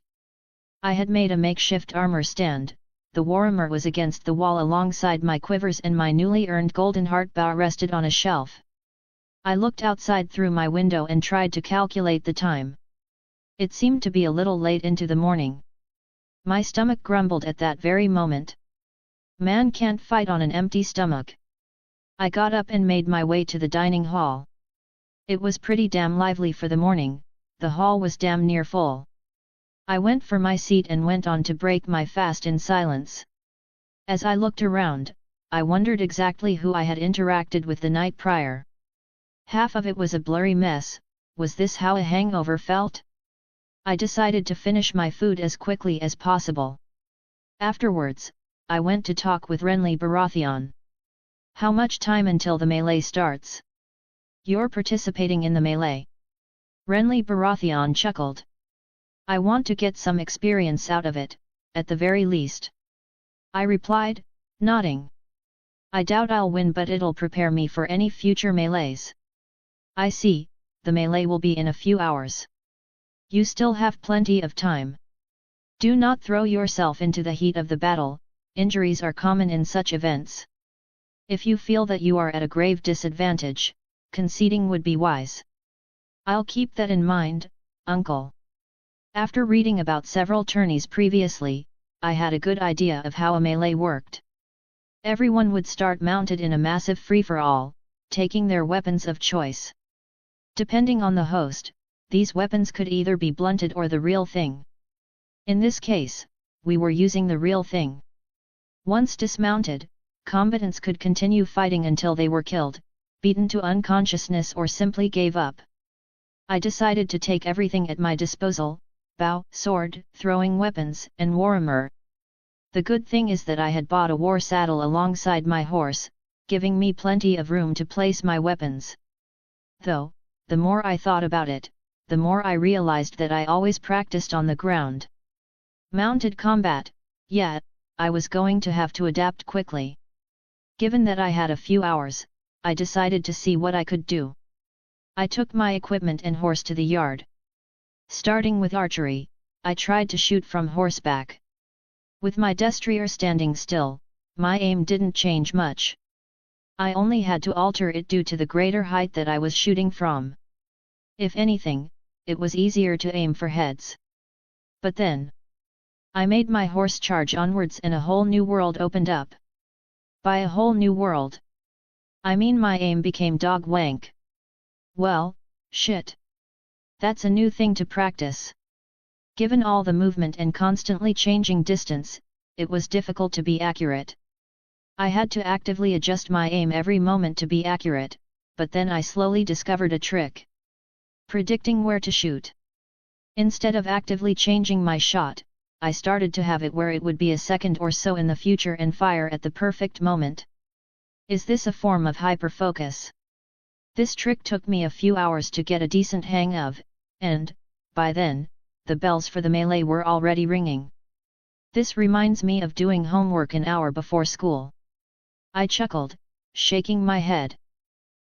I had made a makeshift armor stand, the warhammer was against the wall alongside my quivers and my newly earned golden heart bow rested on a shelf. I looked outside through my window and tried to calculate the time. It seemed to be a little late into the morning. My stomach grumbled at that very moment. Man can't fight on an empty stomach. I got up and made my way to the dining hall. It was pretty damn lively for the morning, the hall was damn near full. I went for my seat and went on to break my fast in silence. As I looked around, I wondered exactly who I had interacted with the night prior. Half of it was a blurry mess, was this how a hangover felt? I decided to finish my food as quickly as possible. Afterwards, I went to talk with Renly Baratheon. How much time until the melee starts? You're participating in the melee. Renly Baratheon chuckled. I want to get some experience out of it, at the very least. I replied, nodding. I doubt I'll win, but it'll prepare me for any future melees. I see, the melee will be in a few hours. You still have plenty of time. Do not throw yourself into the heat of the battle, injuries are common in such events. If you feel that you are at a grave disadvantage, conceding would be wise. I'll keep that in mind, uncle. After reading about several tourneys previously, I had a good idea of how a melee worked. Everyone would start mounted in a massive free-for-all, taking their weapons of choice. Depending on the host, these weapons could either be blunted or the real thing. In this case, we were using the real thing. Once dismounted, combatants could continue fighting until they were killed, beaten to unconsciousness, or simply gave up. I decided to take everything at my disposal: bow, sword, throwing weapons, and war armor. The good thing is that I had bought a war saddle alongside my horse, giving me plenty of room to place my weapons. Though, the more I thought about it, the more I realized that I always practiced on the ground. Mounted combat, yeah, I was going to have to adapt quickly. Given that I had a few hours, I decided to see what I could do. I took my equipment and horse to the yard. Starting with archery, I tried to shoot from horseback. With my destrier standing still, my aim didn't change much. I only had to alter it due to the greater height that I was shooting from. If anything, it was easier to aim for heads. But then, I made my horse charge onwards and a whole new world opened up. By a whole new world, I mean my aim became dog wank. Well, shit. That's a new thing to practice. Given all the movement and constantly changing distance, it was difficult to be accurate. I had to actively adjust my aim every moment to be accurate, but then I slowly discovered a trick. Predicting where to shoot. Instead of actively changing my shot, I started to have it where it would be a second or so in the future and fire at the perfect moment. Is this a form of hyperfocus? This trick took me a few hours to get a decent hang of, and, by then, the bells for the melee were already ringing. This reminds me of doing homework an hour before school. I chuckled, shaking my head.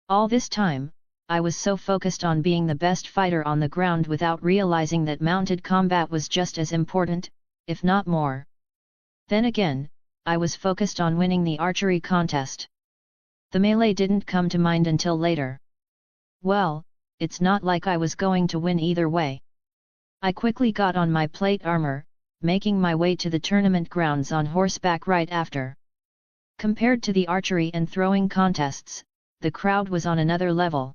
All this time, I was so focused on being the best fighter on the ground without realizing that mounted combat was just as important, if not more. Then again, I was focused on winning the archery contest. The melee didn't come to mind until later. Well, it's not like I was going to win either way. I quickly got on my plate armor, making my way to the tournament grounds on horseback right after. Compared to the archery and throwing contests, the crowd was on another level.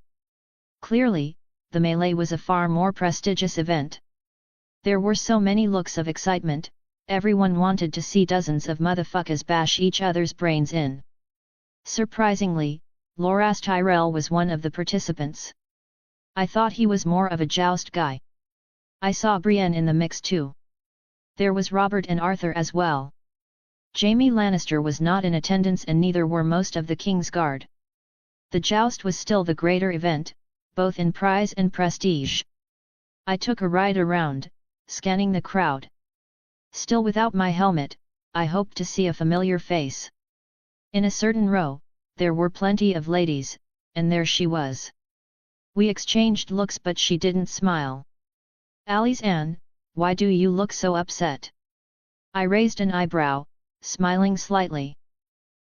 Clearly, the melee was a far more prestigious event. There were so many looks of excitement, everyone wanted to see dozens of motherfuckers bash each other's brains in. Surprisingly, Loras Tyrell was one of the participants. I thought he was more of a joust guy. I saw Brienne in the mix too. There was Robert and Arthur as well. Jaime Lannister was not in attendance and neither were most of the King's Guard. The joust was still the greater event, both in prize and prestige. I took a ride around, scanning the crowd. Still without my helmet, I hoped to see a familiar face. In a certain row, there were plenty of ladies, and there she was. We exchanged looks but she didn't smile. "Alice Ann, why do you look so upset?" I raised an eyebrow, smiling slightly.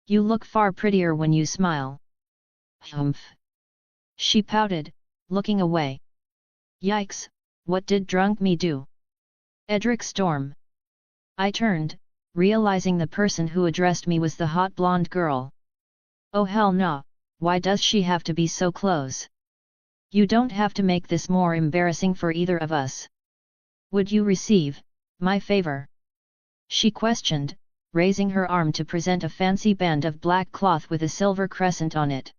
"You look far prettier when you smile." "Humph." She pouted, looking away. "Yikes, what did drunk me do?" "Edric Storm." I turned, realizing the person who addressed me was the hot blonde girl. "Oh hell nah, why does she have to be so close? You don't have to make this more embarrassing for either of us. Would you receive my favor?" She questioned, raising her arm to present a fancy band of black cloth with a silver crescent on it.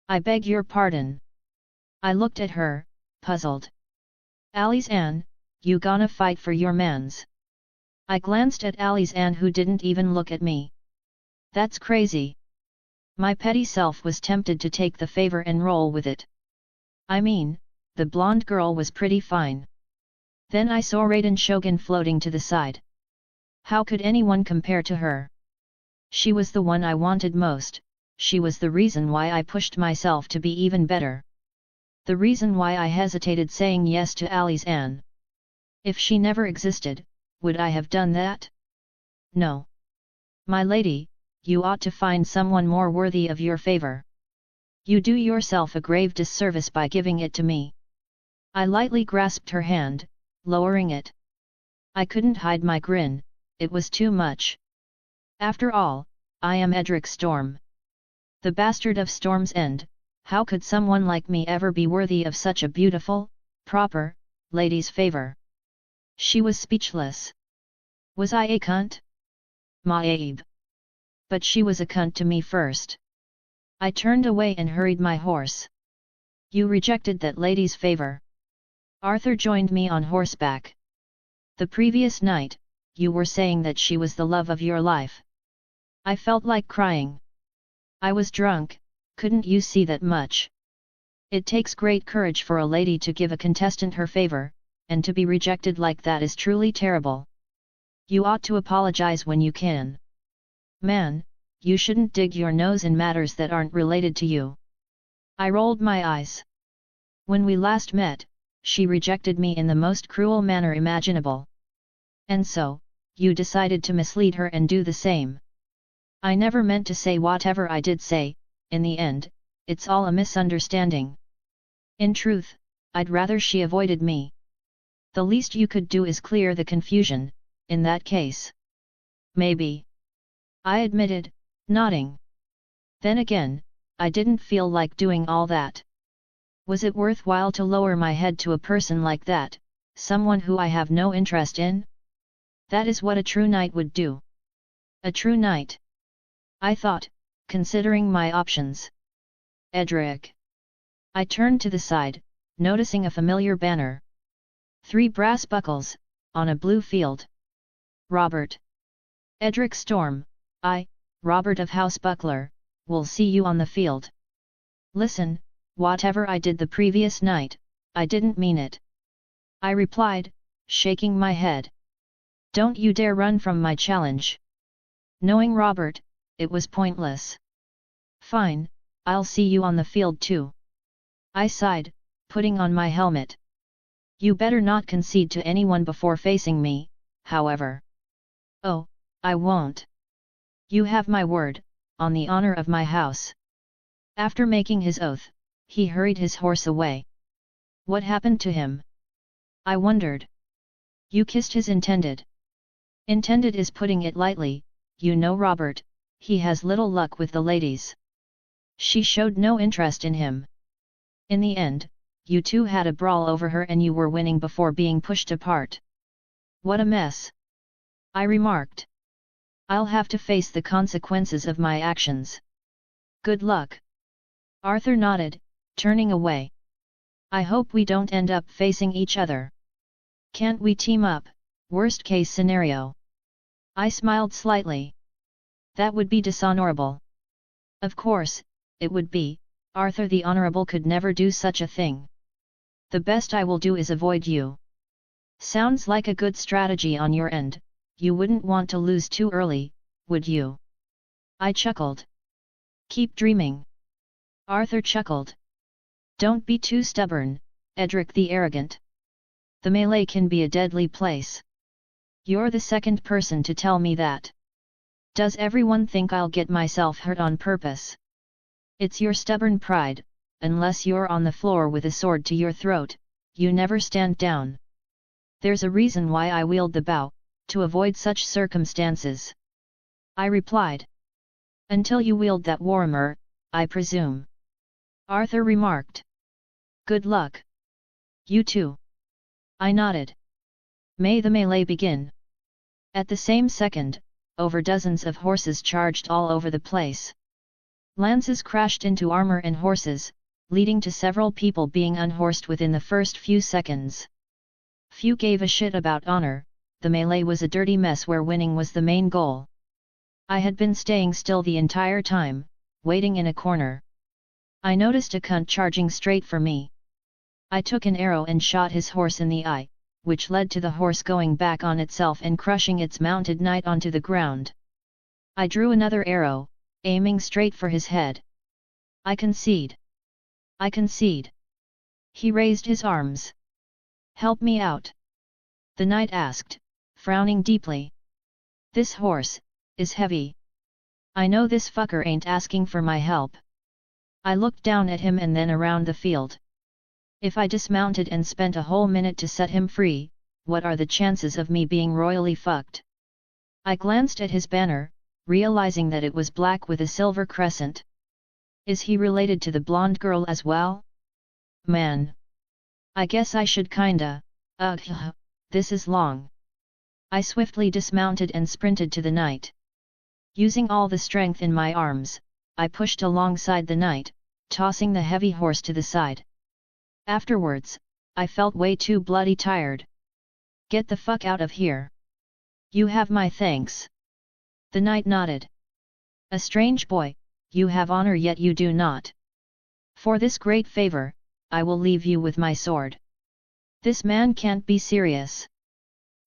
"I beg your pardon." I looked at her, puzzled. "Alizan, you gonna fight for your mans?" I glanced at Alizan, who didn't even look at me. That's crazy. My petty self was tempted to take the favor and roll with it. I mean, the blonde girl was pretty fine. Then I saw Raiden Shogun floating to the side. How could anyone compare to her? She was the one I wanted most. She was the reason why I pushed myself to be even better. The reason why I hesitated saying yes to Alizan. If she never existed, would I have done that? No. My lady, you ought to find someone more worthy of your favor. You do yourself a grave disservice by giving it to me. I lightly grasped her hand, lowering it. I couldn't hide my grin, it was too much. After all, I am Edric Storm. The bastard of Storm's End. How could someone like me ever be worthy of such a beautiful, proper, lady's favor? She was speechless. Was I a cunt? Ma'aib. But she was a cunt to me first. I turned away and hurried my horse. You rejected that lady's favor. Arthur joined me on horseback. The previous night, you were saying that she was the love of your life. I felt like crying. I was drunk, couldn't you see that much? It takes great courage for a lady to give a contestant her favor, and to be rejected like that is truly terrible. You ought to apologize when you can. Man, you shouldn't dig your nose in matters that aren't related to you. I rolled my eyes. When we last met, she rejected me in the most cruel manner imaginable. And so, you decided to mislead her and do the same. I never meant to say whatever I did say. In the end, it's all a misunderstanding. In truth, I'd rather she avoided me. The least you could do is clear the confusion, in that case. Maybe. I admitted, nodding. Then again, I didn't feel like doing all that. Was it worthwhile to lower my head to a person like that, someone who I have no interest in? That is what a true knight would do. A true knight. I thought, considering my options. Edric. I turned to the side, noticing a familiar banner. 3 brass buckles, on a blue field. Robert. Edric Storm, I, Robert of House Buckler, will see you on the field. Listen, whatever I did the previous night, I didn't mean it. I replied, shaking my head. Don't you dare run from my challenge. Knowing Robert, it was pointless. Fine, I'll see you on the field too. I sighed, putting on my helmet. You better not concede to anyone before facing me, however. Oh, I won't. You have my word, on the honor of my house. After making his oath, he hurried his horse away. What happened to him? I wondered. You kissed his intended. Intended is putting it lightly, you know Robert, he has little luck with the ladies. She showed no interest in him. In the end, you two had a brawl over her and you were winning before being pushed apart. What a mess! I remarked. I'll have to face the consequences of my actions. Good luck. Arthur nodded, turning away. I hope we don't end up facing each other. Can't we team up, worst case scenario? I smiled slightly. That would be dishonorable. Of course, it would be. Arthur the Honorable could never do such a thing. The best I will do is avoid you. Sounds like a good strategy on your end. You wouldn't want to lose too early, would you? I chuckled. Keep dreaming. Arthur chuckled. Don't be too stubborn, Edric the Arrogant. The melee can be a deadly place. You're the second person to tell me that. Does everyone think I'll get myself hurt on purpose? It's your stubborn pride. Unless you're on the floor with a sword to your throat, you never stand down. There's a reason why I wield the bow, to avoid such circumstances. I replied. Until you wield that warhammer, I presume. Arthur remarked. Good luck. You too. I nodded. May the melee begin. At the same second, over dozens of horses charged all over the place. Lances crashed into armor and horses, leading to several people being unhorsed within the first few seconds. Few gave a shit about honor, the melee was a dirty mess where winning was the main goal. I had been staying still the entire time, waiting in a corner. I noticed a cunt charging straight for me. I took an arrow and shot his horse in the eye, which led to the horse going back on itself and crushing its mounted knight onto the ground. I drew another arrow, aiming straight for his head. I concede. I concede. He raised his arms. Help me out. The knight asked, frowning deeply. This horse is heavy. I know this fucker ain't asking for my help. I looked down at him and then around the field. If I dismounted and spent a whole minute to set him free, what are the chances of me being royally fucked? I glanced at his banner, realizing that it was black with a silver crescent. Is he related to the blonde girl as well? Man. I guess I should kinda, this is long. I swiftly dismounted and sprinted to the knight. Using all the strength in my arms, I pushed alongside the knight, tossing the heavy horse to the side. Afterwards, I felt way too bloody tired. Get the fuck out of here. You have my thanks. The knight nodded. A strange boy, you have honor yet you do not. For this great favor, I will leave you with my sword. This man can't be serious.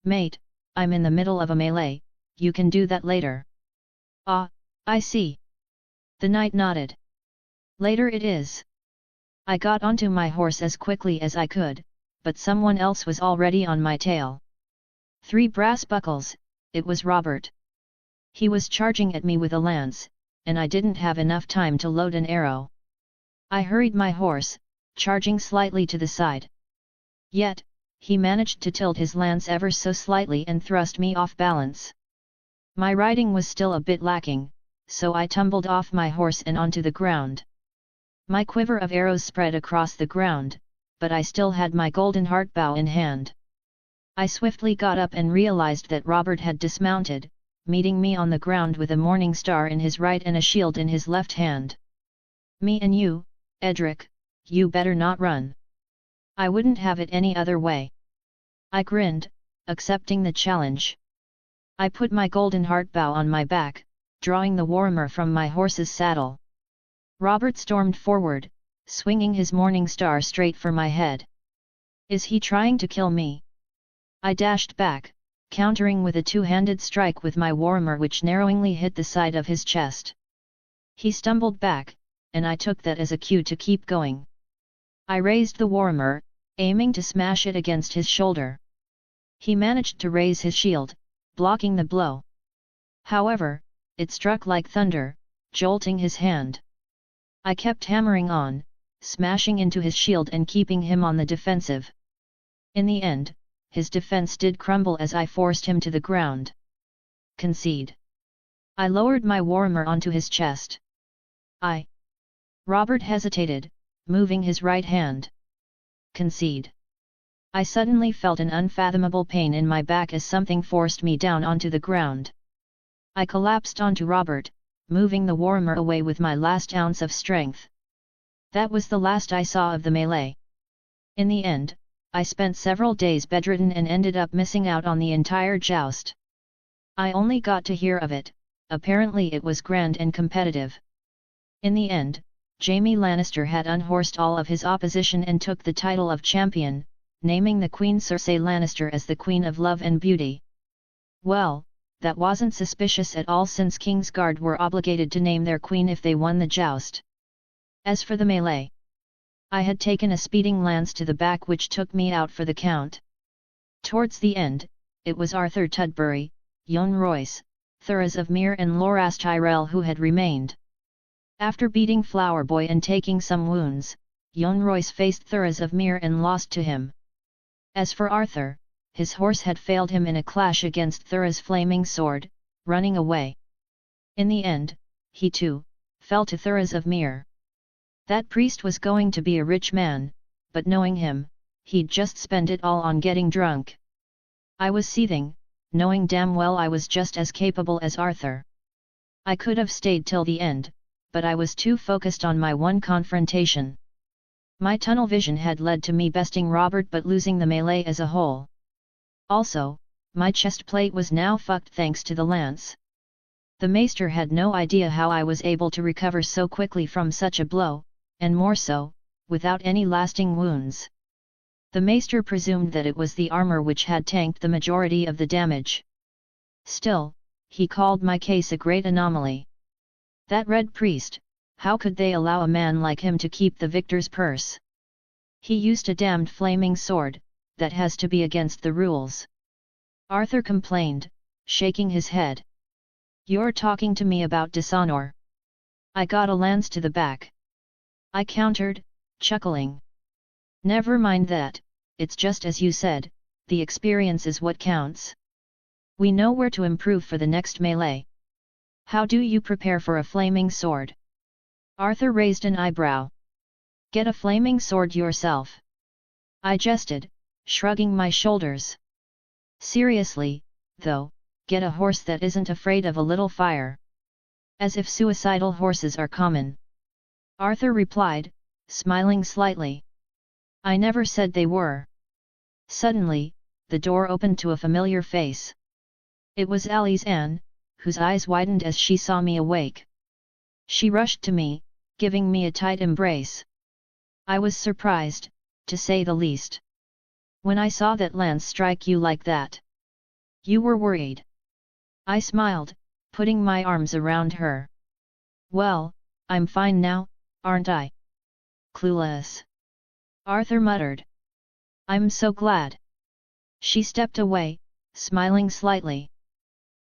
Mate, I'm in the middle of a melee, you can do that later. Ah, I see. The knight nodded. Later it is. I got onto my horse as quickly as I could, but someone else was already on my tail. 3 brass buckles, it was Robert. He was charging at me with a lance, and I didn't have enough time to load an arrow. I hurried my horse, charging slightly to the side. Yet, he managed to tilt his lance ever so slightly and thrust me off balance. My riding was still a bit lacking, so I tumbled off my horse and onto the ground. My quiver of arrows spread across the ground, but I still had my golden heart bow in hand. I swiftly got up and realized that Robert had dismounted, meeting me on the ground with a morning star in his right and a shield in his left hand. Me and you, Edric, you better not run. I wouldn't have it any other way. I grinned, accepting the challenge. I put my golden heart bow on my back, drawing the warhammer from my horse's saddle. Robert stormed forward, swinging his morning star straight for my head. Is he trying to kill me? I dashed back, countering with a two-handed strike with my warhammer which narrowingly hit the side of his chest. He stumbled back, and I took that as a cue to keep going. I raised the warhammer, aiming to smash it against his shoulder. He managed to raise his shield, blocking the blow. However, it struck like thunder, jolting his hand. I kept hammering on, smashing into his shield and keeping him on the defensive. In the end, his defense did crumble as I forced him to the ground. Concede. I lowered my warhammer onto his chest. Robert hesitated, moving his right hand. Concede. I suddenly felt an unfathomable pain in my back as something forced me down onto the ground. I collapsed onto Robert, moving the warhammer away with my last ounce of strength. That was the last I saw of the melee. In the end, I spent several days bedridden and ended up missing out on the entire joust. I only got to hear of it, apparently it was grand and competitive. In the end, Jaime Lannister had unhorsed all of his opposition and took the title of champion, naming the Queen Cersei Lannister as the Queen of Love and Beauty. Well, that wasn't suspicious at all since Kingsguard were obligated to name their queen if they won the joust. As for the melee, I had taken a speeding lance to the back which took me out for the count. Towards the end, it was Arthur Tudbury, Yohn Royce, Thuras of Myr and Loras Tyrell who had remained. After beating Flower Boy and taking some wounds, Yohn Royce faced Thuras of Myr and lost to him. As for Arthur, his horse had failed him in a clash against Thuras' flaming sword, running away. In the end, he too, fell to Thuras of Myr. That priest was going to be a rich man, but knowing him, he'd just spend it all on getting drunk. I was seething, knowing damn well I was just as capable as Arthur. I could have stayed till the end, but I was too focused on my one confrontation. My tunnel vision had led to me besting Robert but losing the melee as a whole. Also, my chest plate was now fucked thanks to the lance. The maester had no idea how I was able to recover so quickly from such a blow, and more so, without any lasting wounds. The maester presumed that it was the armor which had tanked the majority of the damage. Still, he called my case a great anomaly. That red priest, how could they allow a man like him to keep the victor's purse? He used a damned flaming sword, that has to be against the rules. Arthur complained, shaking his head. You're talking to me about dishonor. I got a lance to the back. I countered, chuckling. Never mind that, it's just as you said, the experience is what counts. We know where to improve for the next melee. How do you prepare for a flaming sword? Arthur raised an eyebrow. Get a flaming sword yourself. I jested, shrugging my shoulders. Seriously, though, get a horse that isn't afraid of a little fire. As if suicidal horses are common. Arthur replied, smiling slightly. I never said they were. Suddenly, the door opened to a familiar face. It was Ali's Anne, whose eyes widened as she saw me awake. She rushed to me, giving me a tight embrace. I was surprised, to say the least. When I saw that lance strike you like that. You were worried. I smiled, putting my arms around her. Well, I'm fine now, aren't I? Clueless. Arthur muttered. I'm so glad. She stepped away, smiling slightly.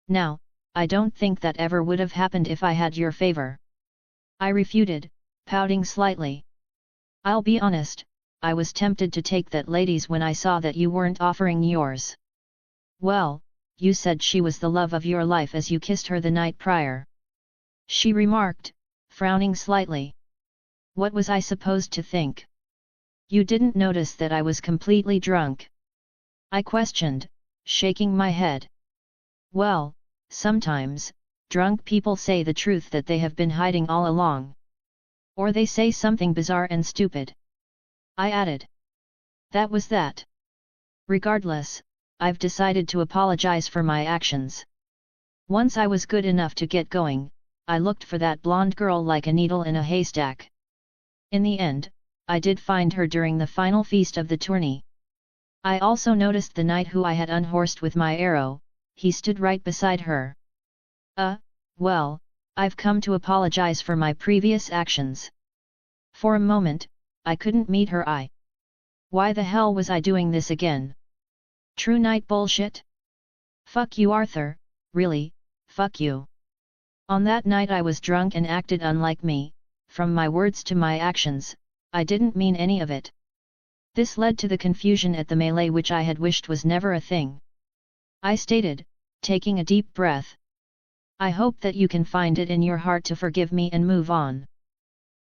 Now, I don't think that ever would have happened if I had your favor. I refuted, pouting slightly. I'll be honest, I was tempted to take that lady's when I saw that you weren't offering yours. Well, you said she was the love of your life as you kissed her the night prior. She remarked, frowning slightly. What was I supposed to think? You didn't notice that I was completely drunk? I questioned, shaking my head. Well, sometimes, drunk people say the truth that they have been hiding all along. Or they say something bizarre and stupid. I added. That was that. Regardless, I've decided to apologize for my actions. Once I was good enough to get going, I looked for that blonde girl like a needle in a haystack. In the end, I did find her during the final feast of the tourney. I also noticed the knight who I had unhorsed with my arrow, he stood right beside her. Well, I've come to apologize for my previous actions. For a moment, I couldn't meet her eye. Why the hell was I doing this again? True knight bullshit? Fuck you, Arthur, really, fuck you. On that night I was drunk and acted unlike me, from my words to my actions, I didn't mean any of it. This led to the confusion at the melee which I had wished was never a thing. I stated, taking a deep breath. I hope that you can find it in your heart to forgive me and move on.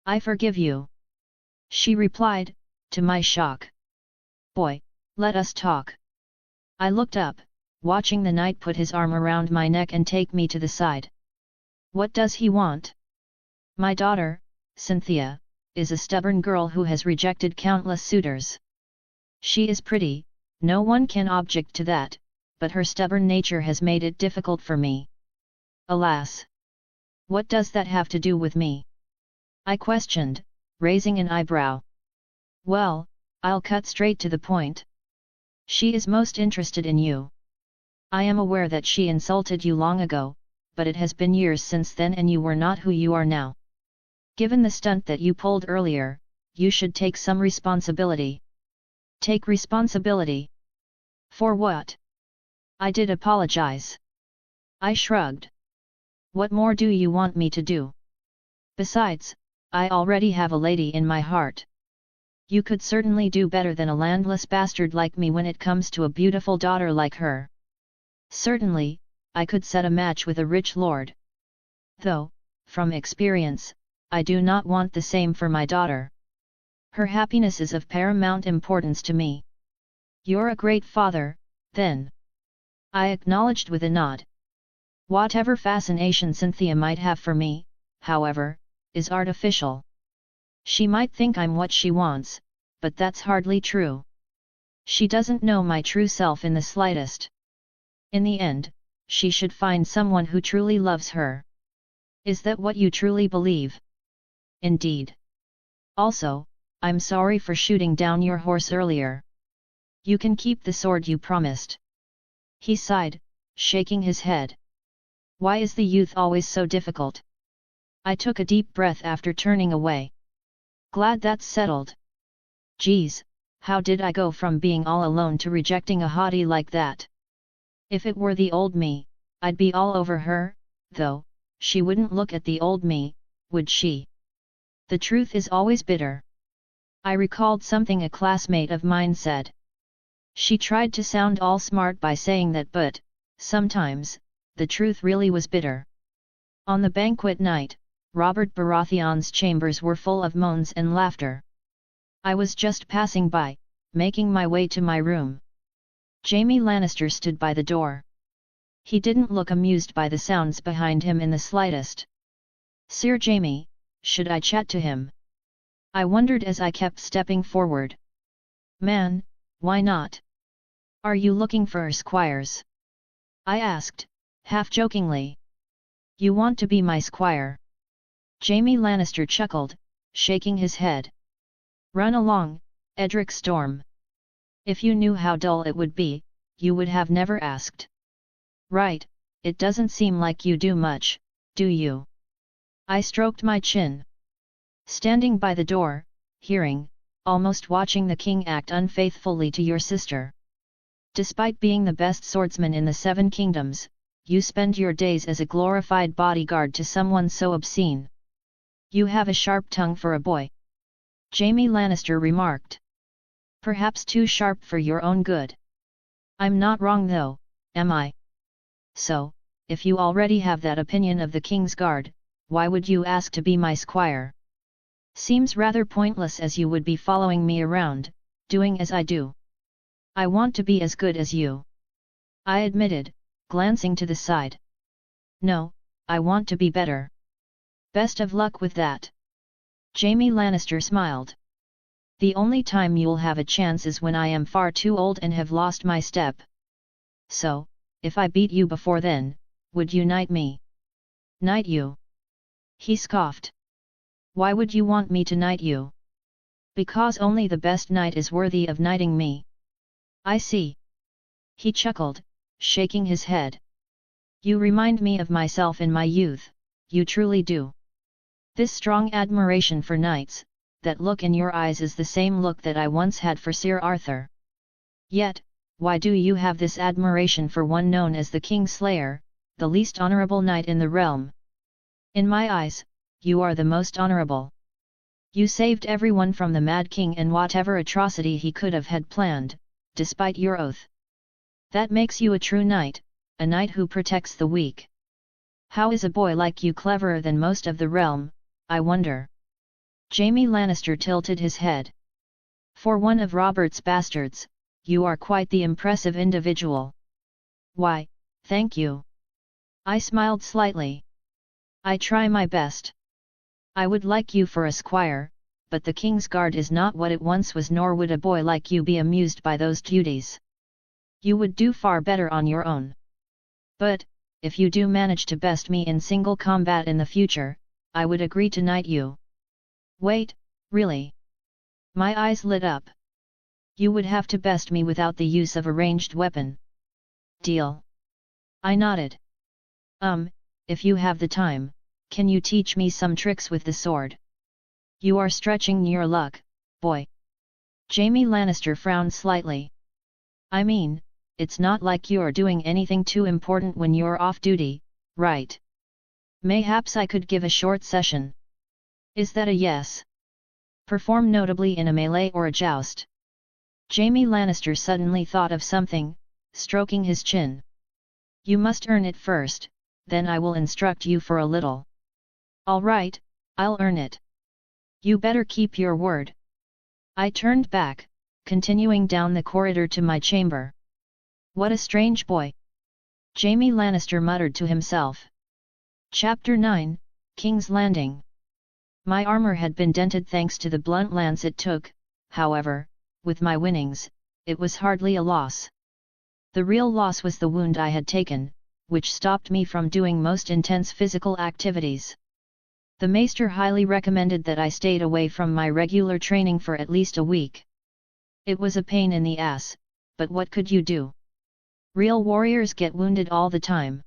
I forgive you. She replied, to my shock. Boy, let us talk. I looked up, watching the knight put his arm around my neck and take me to the side. What does he want? My daughter, Cynthia, is a stubborn girl who has rejected countless suitors. She is pretty, no one can object to that, but her stubborn nature has made it difficult for me. Alas! What does that have to do with me? I questioned, raising an eyebrow. Well, I'll cut straight to the point. She is most interested in you. I am aware that she insulted you long ago, but it has been years since then and you were not who you are now. Given the stunt that you pulled earlier, you should take some responsibility. Take responsibility? For what? I did apologize. I shrugged. What more do you want me to do? Besides, I already have a lady in my heart. You could certainly do better than a landless bastard like me when it comes to a beautiful daughter like her. Certainly, I could set a match with a rich lord. Though, from experience, I do not want the same for my daughter. Her happiness is of paramount importance to me. You're a great father, then. I acknowledged with a nod. Whatever fascination Cynthia might have for me, however, is artificial. She might think I'm what she wants, but that's hardly true. She doesn't know my true self in the slightest. In the end, she should find someone who truly loves her. Is that what you truly believe? Indeed. Also, I'm sorry for shooting down your horse earlier. You can keep the sword you promised. He sighed, shaking his head. Why is the youth always so difficult? I took a deep breath after turning away. Glad that's settled. Geez, how did I go from being all alone to rejecting a hottie like that? If it were the old me, I'd be all over her, though, she wouldn't look at the old me, would she? The truth is always bitter. I recalled something a classmate of mine said. She tried to sound all smart by saying that, but, sometimes, the truth really was bitter. On the banquet night, Robert Baratheon's chambers were full of moans and laughter. I was just passing by, making my way to my room. Jaime Lannister stood by the door. He didn't look amused by the sounds behind him in the slightest. Sir Jaime, should I chat to him? I wondered as I kept stepping forward. Man, why not? Are you looking for squires? I asked, half-jokingly. You want to be my squire? Jaime Lannister chuckled, shaking his head. Run along, Edric Storm. If you knew how dull it would be, you would have never asked. Right, it doesn't seem like you do much, do you? I stroked my chin. Standing by the door, hearing, almost watching the king act unfaithfully to your sister. Despite being the best swordsman in the Seven Kingdoms, you spend your days as a glorified bodyguard to someone so obscene. You have a sharp tongue for a boy. Jaime Lannister remarked. Perhaps too sharp for your own good. I'm not wrong though, am I? So, if you already have that opinion of the King's Guard, why would you ask to be my squire? Seems rather pointless as you would be following me around, doing as I do. I want to be as good as you. I admitted, glancing to the side. No, I want to be better. Best of luck with that. Jaime Lannister smiled. The only time you'll have a chance is when I am far too old and have lost my step. So, if I beat you before then, would you knight me? Knight you? He scoffed. Why would you want me to knight you? Because only the best knight is worthy of knighting me. I see. He chuckled, shaking his head. You remind me of myself in my youth, you truly do. This strong admiration for knights, that look in your eyes is the same look that I once had for Sir Arthur. Yet, why do you have this admiration for one known as the Kingslayer, the least honorable knight in the realm? In my eyes, you are the most honorable. You saved everyone from the Mad King and whatever atrocity he could have had planned, despite your oath. That makes you a true knight, a knight who protects the weak. How is a boy like you cleverer than most of the realm, I wonder? Jaime Lannister tilted his head. For one of Robert's bastards, you are quite the impressive individual. Why, thank you. I smiled slightly. I try my best. I would like you for a squire, but the King's Guard is not what it once was, nor would a boy like you be amused by those duties. You would do far better on your own. But, if you do manage to best me in single combat in the future, I would agree to knight you. Wait, really? My eyes lit up. You would have to best me without the use of a ranged weapon. Deal. I nodded. If you have the time, can you teach me some tricks with the sword? You are stretching your luck, boy. Jaime Lannister frowned slightly. I mean, it's not like you're doing anything too important when you're off duty, right? Mayhaps I could give a short session. Is that a yes? Perform notably in a melee or a joust. Jaime Lannister suddenly thought of something, stroking his chin. You must earn it first, then I will instruct you for a little. All right, I'll earn it. You better keep your word. I turned back, continuing down the corridor to my chamber. What a strange boy! Jaime Lannister muttered to himself. Chapter 9, King's Landing. My armor had been dented thanks to the blunt lance it took, however, with my winnings, it was hardly a loss. The real loss was the wound I had taken, which stopped me from doing most intense physical activities. The maester highly recommended that I stayed away from my regular training for at least a week. It was a pain in the ass, but what could you do? Real warriors get wounded all the time.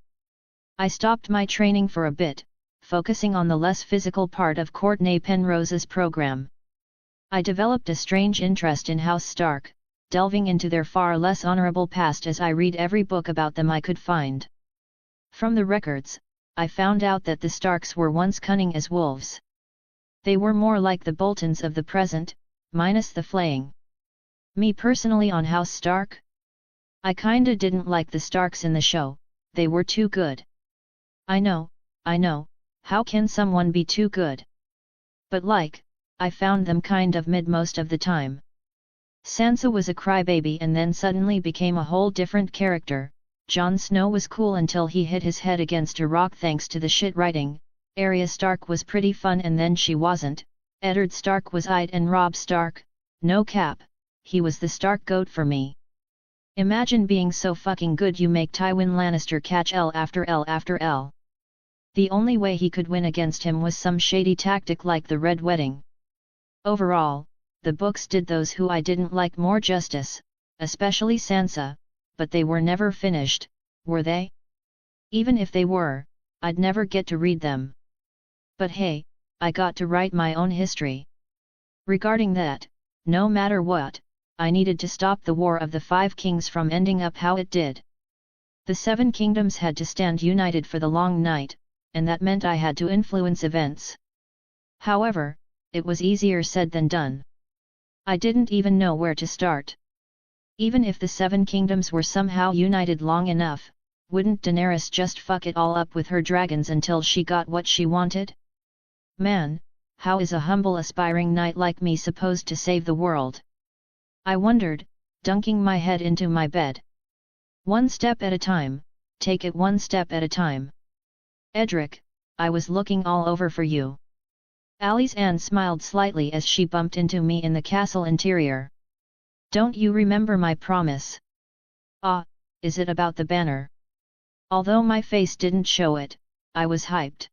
I stopped my training for a bit, focusing on the less physical part of Courtney Penrose's program. I developed a strange interest in House Stark, delving into their far less honorable past as I read every book about them I could find. From the records, I found out that the Starks were once cunning as wolves. They were more like the Boltons of the present, minus the flaying. Me personally on House Stark? I kinda didn't like the Starks in the show, they were too good. I know, how can someone be too good? But I found them kind of mid most of the time. Sansa was a crybaby and then suddenly became a whole different character. Jon Snow was cool until he hit his head against a rock thanks to the shit writing. Arya Stark was pretty fun and then she wasn't. Eddard Stark was aight and Robb Stark, no cap, he was the Stark goat for me. Imagine being so fucking good you make Tywin Lannister catch L after L after L. The only way he could win against him was some shady tactic like the Red Wedding. Overall, the books did those who I didn't like more justice, especially Sansa, but they were never finished, were they? Even if they were, I'd never get to read them. But hey, I got to write my own history. Regarding that, no matter what, I needed to stop the War of the Five Kings from ending up how it did. The Seven Kingdoms had to stand united for the Long Night, and that meant I had to influence events. However, it was easier said than done. I didn't even know where to start. Even if the Seven Kingdoms were somehow united long enough, wouldn't Daenerys just fuck it all up with her dragons until she got what she wanted? Man, how is a humble aspiring knight like me supposed to save the world? I wondered, dunking my head into my bed. One step at a time, take it one step at a time. Edric, I was looking all over for you. Alysanne smiled slightly as she bumped into me in the castle interior. Don't you remember my promise? Ah, is it about the banner? Although my face didn't show it, I was hyped.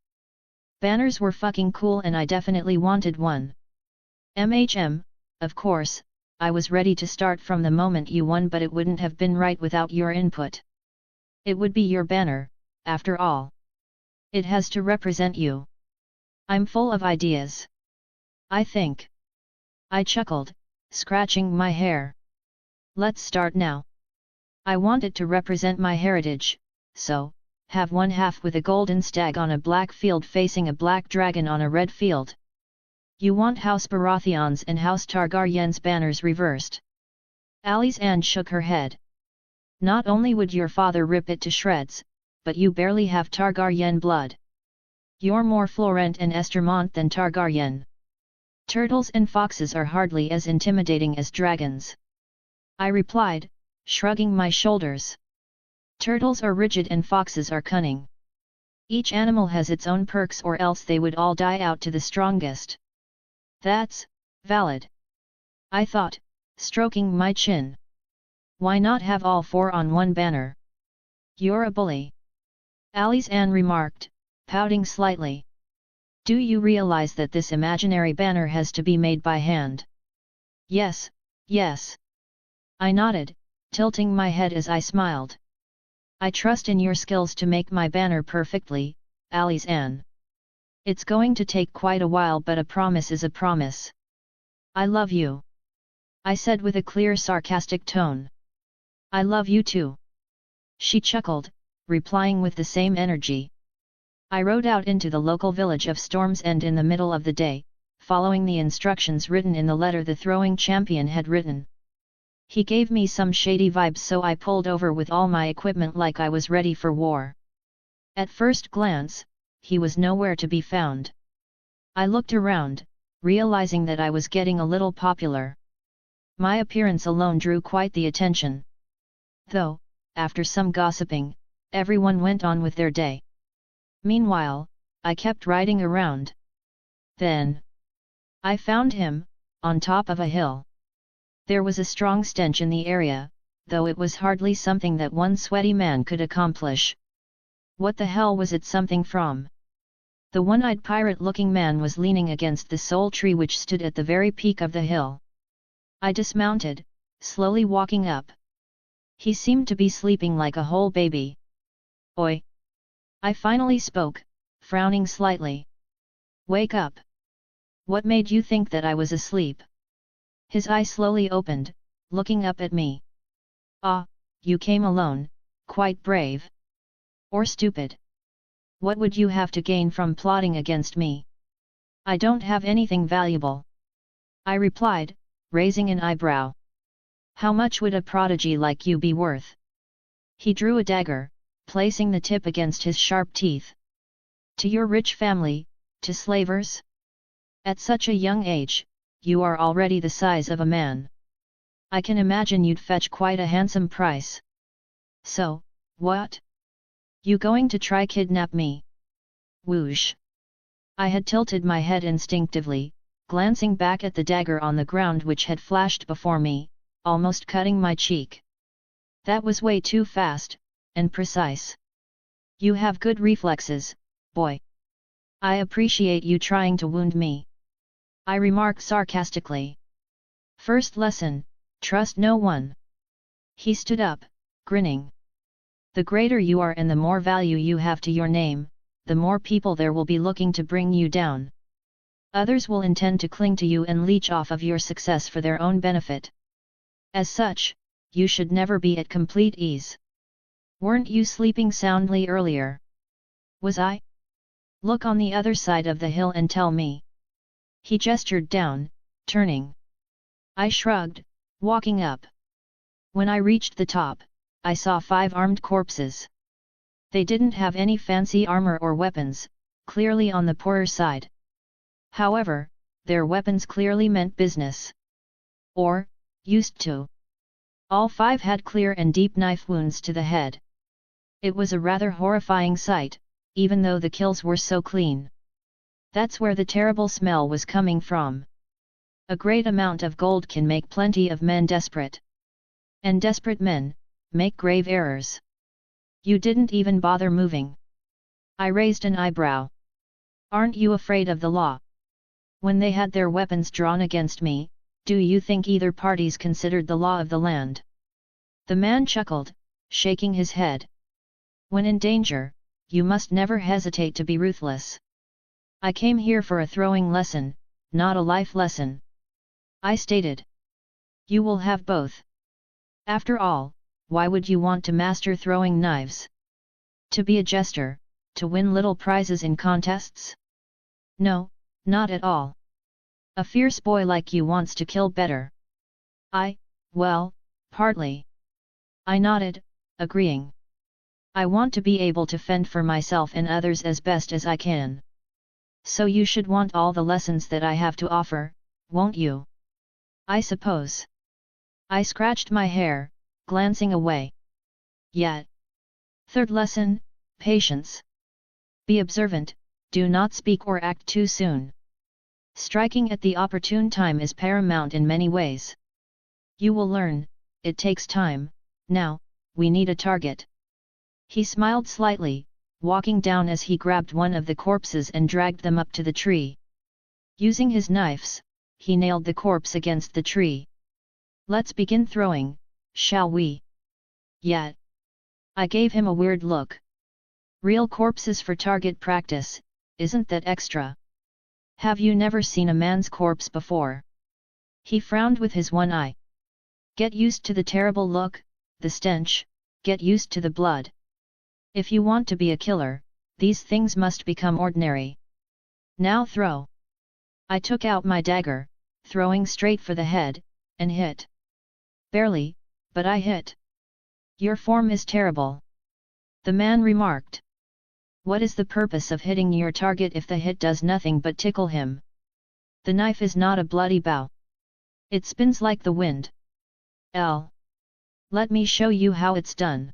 Banners were fucking cool and I definitely wanted one. Of course, I was ready to start from the moment you won, but it wouldn't have been right without your input. It would be your banner, after all. It has to represent you. I'm full of ideas. I think. I chuckled, scratching my hair. Let's start now. I want it to represent my heritage, so, have one half with a golden stag on a black field facing a black dragon on a red field. You want House Baratheon's and House Targaryen's banners reversed. Alysanne shook her head. Not only would your father rip it to shreds, but you barely have Targaryen blood. You're more Florent and Estermont than Targaryen. Turtles and foxes are hardly as intimidating as dragons. I replied, shrugging my shoulders. Turtles are rigid and foxes are cunning. Each animal has its own perks or else they would all die out to the strongest. That's valid. I thought, stroking my chin. Why not have all four on one banner? You're a bully. Alysanne remarked, pouting slightly. Do you realize that this imaginary banner has to be made by hand? Yes, yes. I nodded, tilting my head as I smiled. I trust in your skills to make my banner perfectly, Alysanne. It's going to take quite a while, but a promise is a promise. I love you. I said with a clear sarcastic tone. I love you too. She chuckled, replying with the same energy. I rode out into the local village of Storm's End in the middle of the day, following the instructions written in the letter the throwing champion had written. He gave me some shady vibes, so I pulled over with all my equipment like I was ready for war. At first glance, he was nowhere to be found. I looked around, realizing that I was getting a little popular. My appearance alone drew quite the attention. Though, after some gossiping, everyone went on with their day. Meanwhile, I kept riding around. Then, I found him, on top of a hill. There was a strong stench in the area, though it was hardly something that one sweaty man could accomplish. What the hell was it something from? The one-eyed pirate-looking man was leaning against the sole tree which stood at the very peak of the hill. I dismounted, slowly walking up. He seemed to be sleeping like a whole baby. Oi! I finally spoke, frowning slightly. Wake up! What made you think that I was asleep? His eye slowly opened, looking up at me. Ah, you came alone, quite brave. Or stupid. What would you have to gain from plotting against me? I don't have anything valuable. I replied, raising an eyebrow. How much would a prodigy like you be worth? He drew a dagger, placing the tip against his sharp teeth. To your rich family, to slavers? At such a young age, you are already the size of a man. I can imagine you'd fetch quite a handsome price. So, what? You going to try kidnap me? Whoosh! I had tilted my head instinctively, glancing back at the dagger on the ground which had flashed before me, almost cutting my cheek. That was way too fast, and precise. You have good reflexes, boy. I appreciate you trying to wound me. I remarked sarcastically. First lesson, trust no one. He stood up, grinning. The greater you are and the more value you have to your name, the more people there will be looking to bring you down. Others will intend to cling to you and leech off of your success for their own benefit. As such, you should never be at complete ease. Weren't you sleeping soundly earlier? Was I? Look on the other side of the hill and tell me. He gestured down, turning. I shrugged, walking up. When I reached the top, I saw 5 armed corpses. They didn't have any fancy armor or weapons, clearly on the poorer side. However, their weapons clearly meant business. Or, used to. All 5 had clear and deep knife wounds to the head. It was a rather horrifying sight, even though the kills were so clean. That's where the terrible smell was coming from. A great amount of gold can make plenty of men desperate. And desperate men make grave errors. You didn't even bother moving. I raised an eyebrow. Aren't you afraid of the law? When they had their weapons drawn against me, do you think either parties considered the law of the land? The man chuckled, shaking his head. When in danger, you must never hesitate to be ruthless. I came here for a throwing lesson, not a life lesson. I stated. You will have both. After all, why would you want to master throwing knives? To be a jester, to win little prizes in contests? No, not at all. A fierce boy like you wants to kill better. Well, partly. I nodded, agreeing. I want to be able to fend for myself and others as best as I can. So you should want all the lessons that I have to offer, won't you? I suppose. I scratched my hair, glancing away. Yet. Third lesson, patience. Be observant, do not speak or act too soon. Striking at the opportune time is paramount in many ways. You will learn, it takes time. Now, we need a target. He smiled slightly, walking down as he grabbed one of the corpses and dragged them up to the tree. Using his knives, he nailed the corpse against the tree. Let's begin throwing, shall we? Yet. I gave him a weird look. Real corpses for target practice, isn't that extra? Have you never seen a man's corpse before? He frowned with his one eye. Get used to the terrible look, the stench, get used to the blood. If you want to be a killer, these things must become ordinary. Now throw. I took out my dagger, throwing straight for the head, and hit. Barely, but I hit. Your form is terrible. The man remarked. What is the purpose of hitting your target if the hit does nothing but tickle him? The knife is not a bloody bow. It spins like the wind. Let me show you how it's done.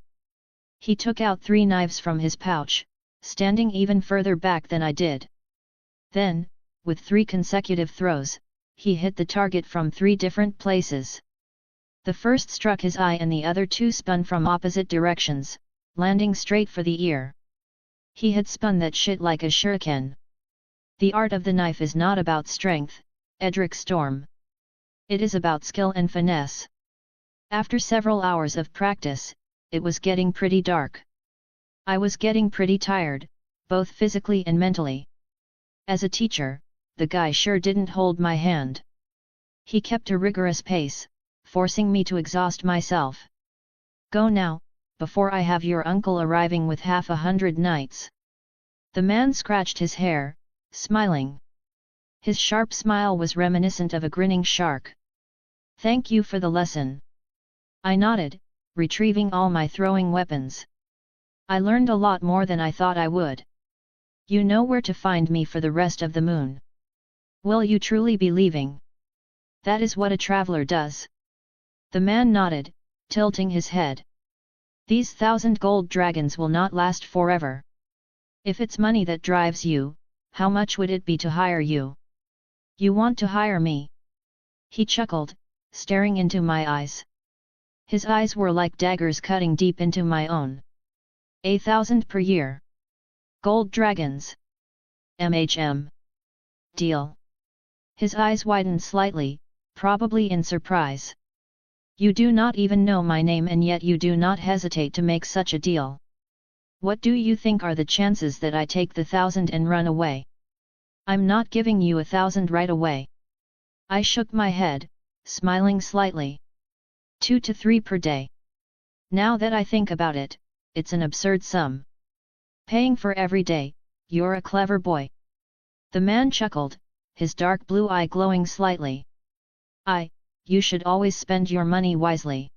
He took out 3 knives from his pouch, standing even further back than I did. Then, with 3 consecutive throws, he hit the target from 3 different places. The first struck his eye and the other two spun from opposite directions, landing straight for the ear. He had spun that shit like a shuriken. The art of the knife is not about strength, Edric Storm. It is about skill and finesse. After several hours of practice, it was getting pretty dark. I was getting pretty tired, both physically and mentally. As a teacher, the guy sure didn't hold my hand. He kept a rigorous pace, forcing me to exhaust myself. Go now, before I have your uncle arriving with 100 knights. The man scratched his hair, smiling. His sharp smile was reminiscent of a grinning shark. Thank you for the lesson. I nodded, retrieving all my throwing weapons. I learned a lot more than I thought I would. You know where to find me for the rest of the moon. Will you truly be leaving? That is what a traveler does. The man nodded, tilting his head. These 1,000 gold dragons will not last forever. If it's money that drives you, how much would it be to hire you? You want to hire me? He chuckled, staring into my eyes. His eyes were like daggers cutting deep into my own. 1,000 per year. Gold dragons. MHM. Deal. His eyes widened slightly, probably in surprise. You do not even know my name and yet you do not hesitate to make such a deal. What do you think are the chances that I take the 1,000 and run away? I'm not giving you 1,000 right away. I shook my head, smiling slightly. 2 to 3 per day. Now that I think about it, it's an absurd sum. Paying for every day, you're a clever boy. The man chuckled, his dark blue eye glowing slightly. You should always spend your money wisely.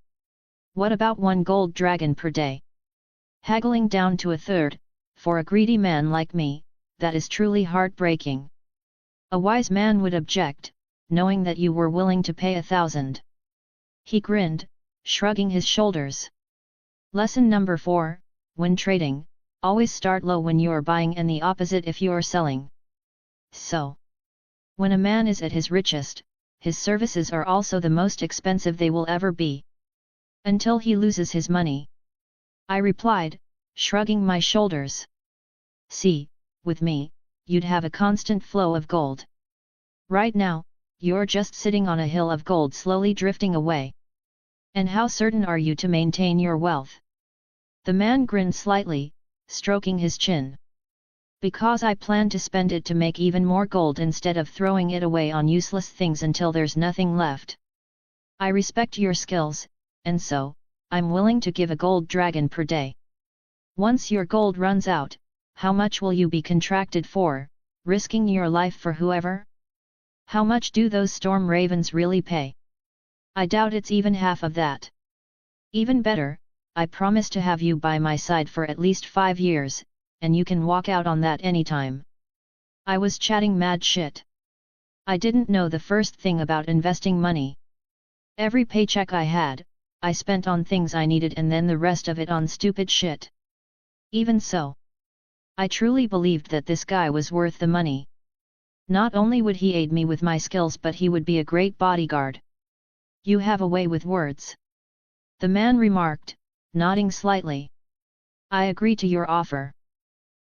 What about 1 gold dragon per day? Haggling down to 1/3, for a greedy man like me, that is truly heartbreaking. A wise man would object, knowing that you were willing to pay 1,000. He grinned, shrugging his shoulders. Lesson number 4, when trading, always start low when you're buying and the opposite if you're selling. So, when a man is at his richest, his services are also the most expensive they will ever be. Until he loses his money. I replied, shrugging my shoulders. See, with me, you'd have a constant flow of gold. Right now, you're just sitting on a hill of gold slowly drifting away. And how certain are you to maintain your wealth? The man grinned slightly, stroking his chin. Because I plan to spend it to make even more gold instead of throwing it away on useless things until there's nothing left. I respect your skills, and so, I'm willing to give a gold dragon per day. Once your gold runs out, how much will you be contracted for, risking your life for whoever? How much do those storm ravens really pay? I doubt it's even half of that. Even better, I promise to have you by my side for at least 5 years, and you can walk out on that anytime. I was chatting mad shit. I didn't know the first thing about investing money. Every paycheck I had, I spent on things I needed and then the rest of it on stupid shit. Even so, I truly believed that this guy was worth the money. Not only would he aid me with my skills but he would be a great bodyguard. You have a way with words. The man remarked, nodding slightly. I agree to your offer.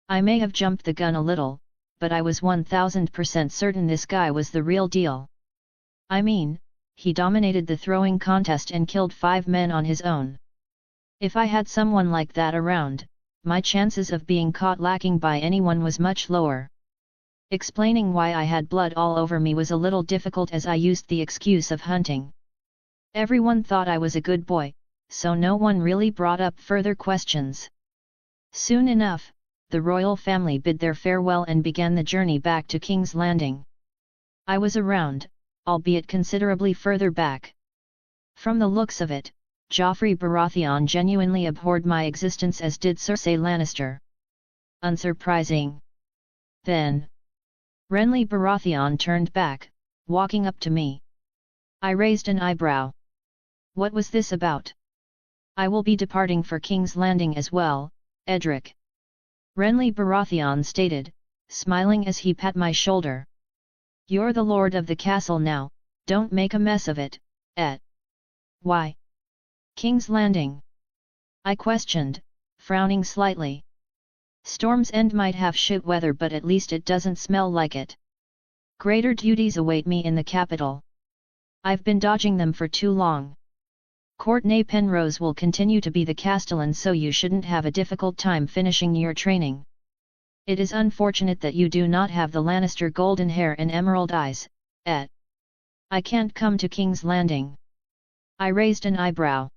I may have jumped the gun a little, but I was 1000% certain this guy was the real deal. I mean, he dominated the throwing contest and killed 5 men on his own. If I had someone like that around, my chances of being caught lacking by anyone was much lower. Explaining why I had blood all over me was a little difficult as I used the excuse of hunting. Everyone thought I was a good boy, so no one really brought up further questions. Soon enough, the royal family bid their farewell and began the journey back to King's Landing. I was around, albeit considerably further back. From the looks of it, Joffrey Baratheon genuinely abhorred my existence as did Cersei Lannister. Unsurprising. Then, Renly Baratheon turned back, walking up to me. I raised an eyebrow. What was this about? I will be departing for King's Landing as well, Edric. Renly Baratheon stated, smiling as he pat my shoulder. You're the lord of the castle now, don't make a mess of it, Why? King's Landing? I questioned, frowning slightly. Storm's End might have shit weather, but at least it doesn't smell like it. Greater duties await me in the capital. I've been dodging them for too long. Courtney Penrose will continue to be the Castellan, so you shouldn't have a difficult time finishing your training. It is unfortunate that you do not have the Lannister golden hair and emerald eyes, et. I can't come to King's Landing. I raised an eyebrow.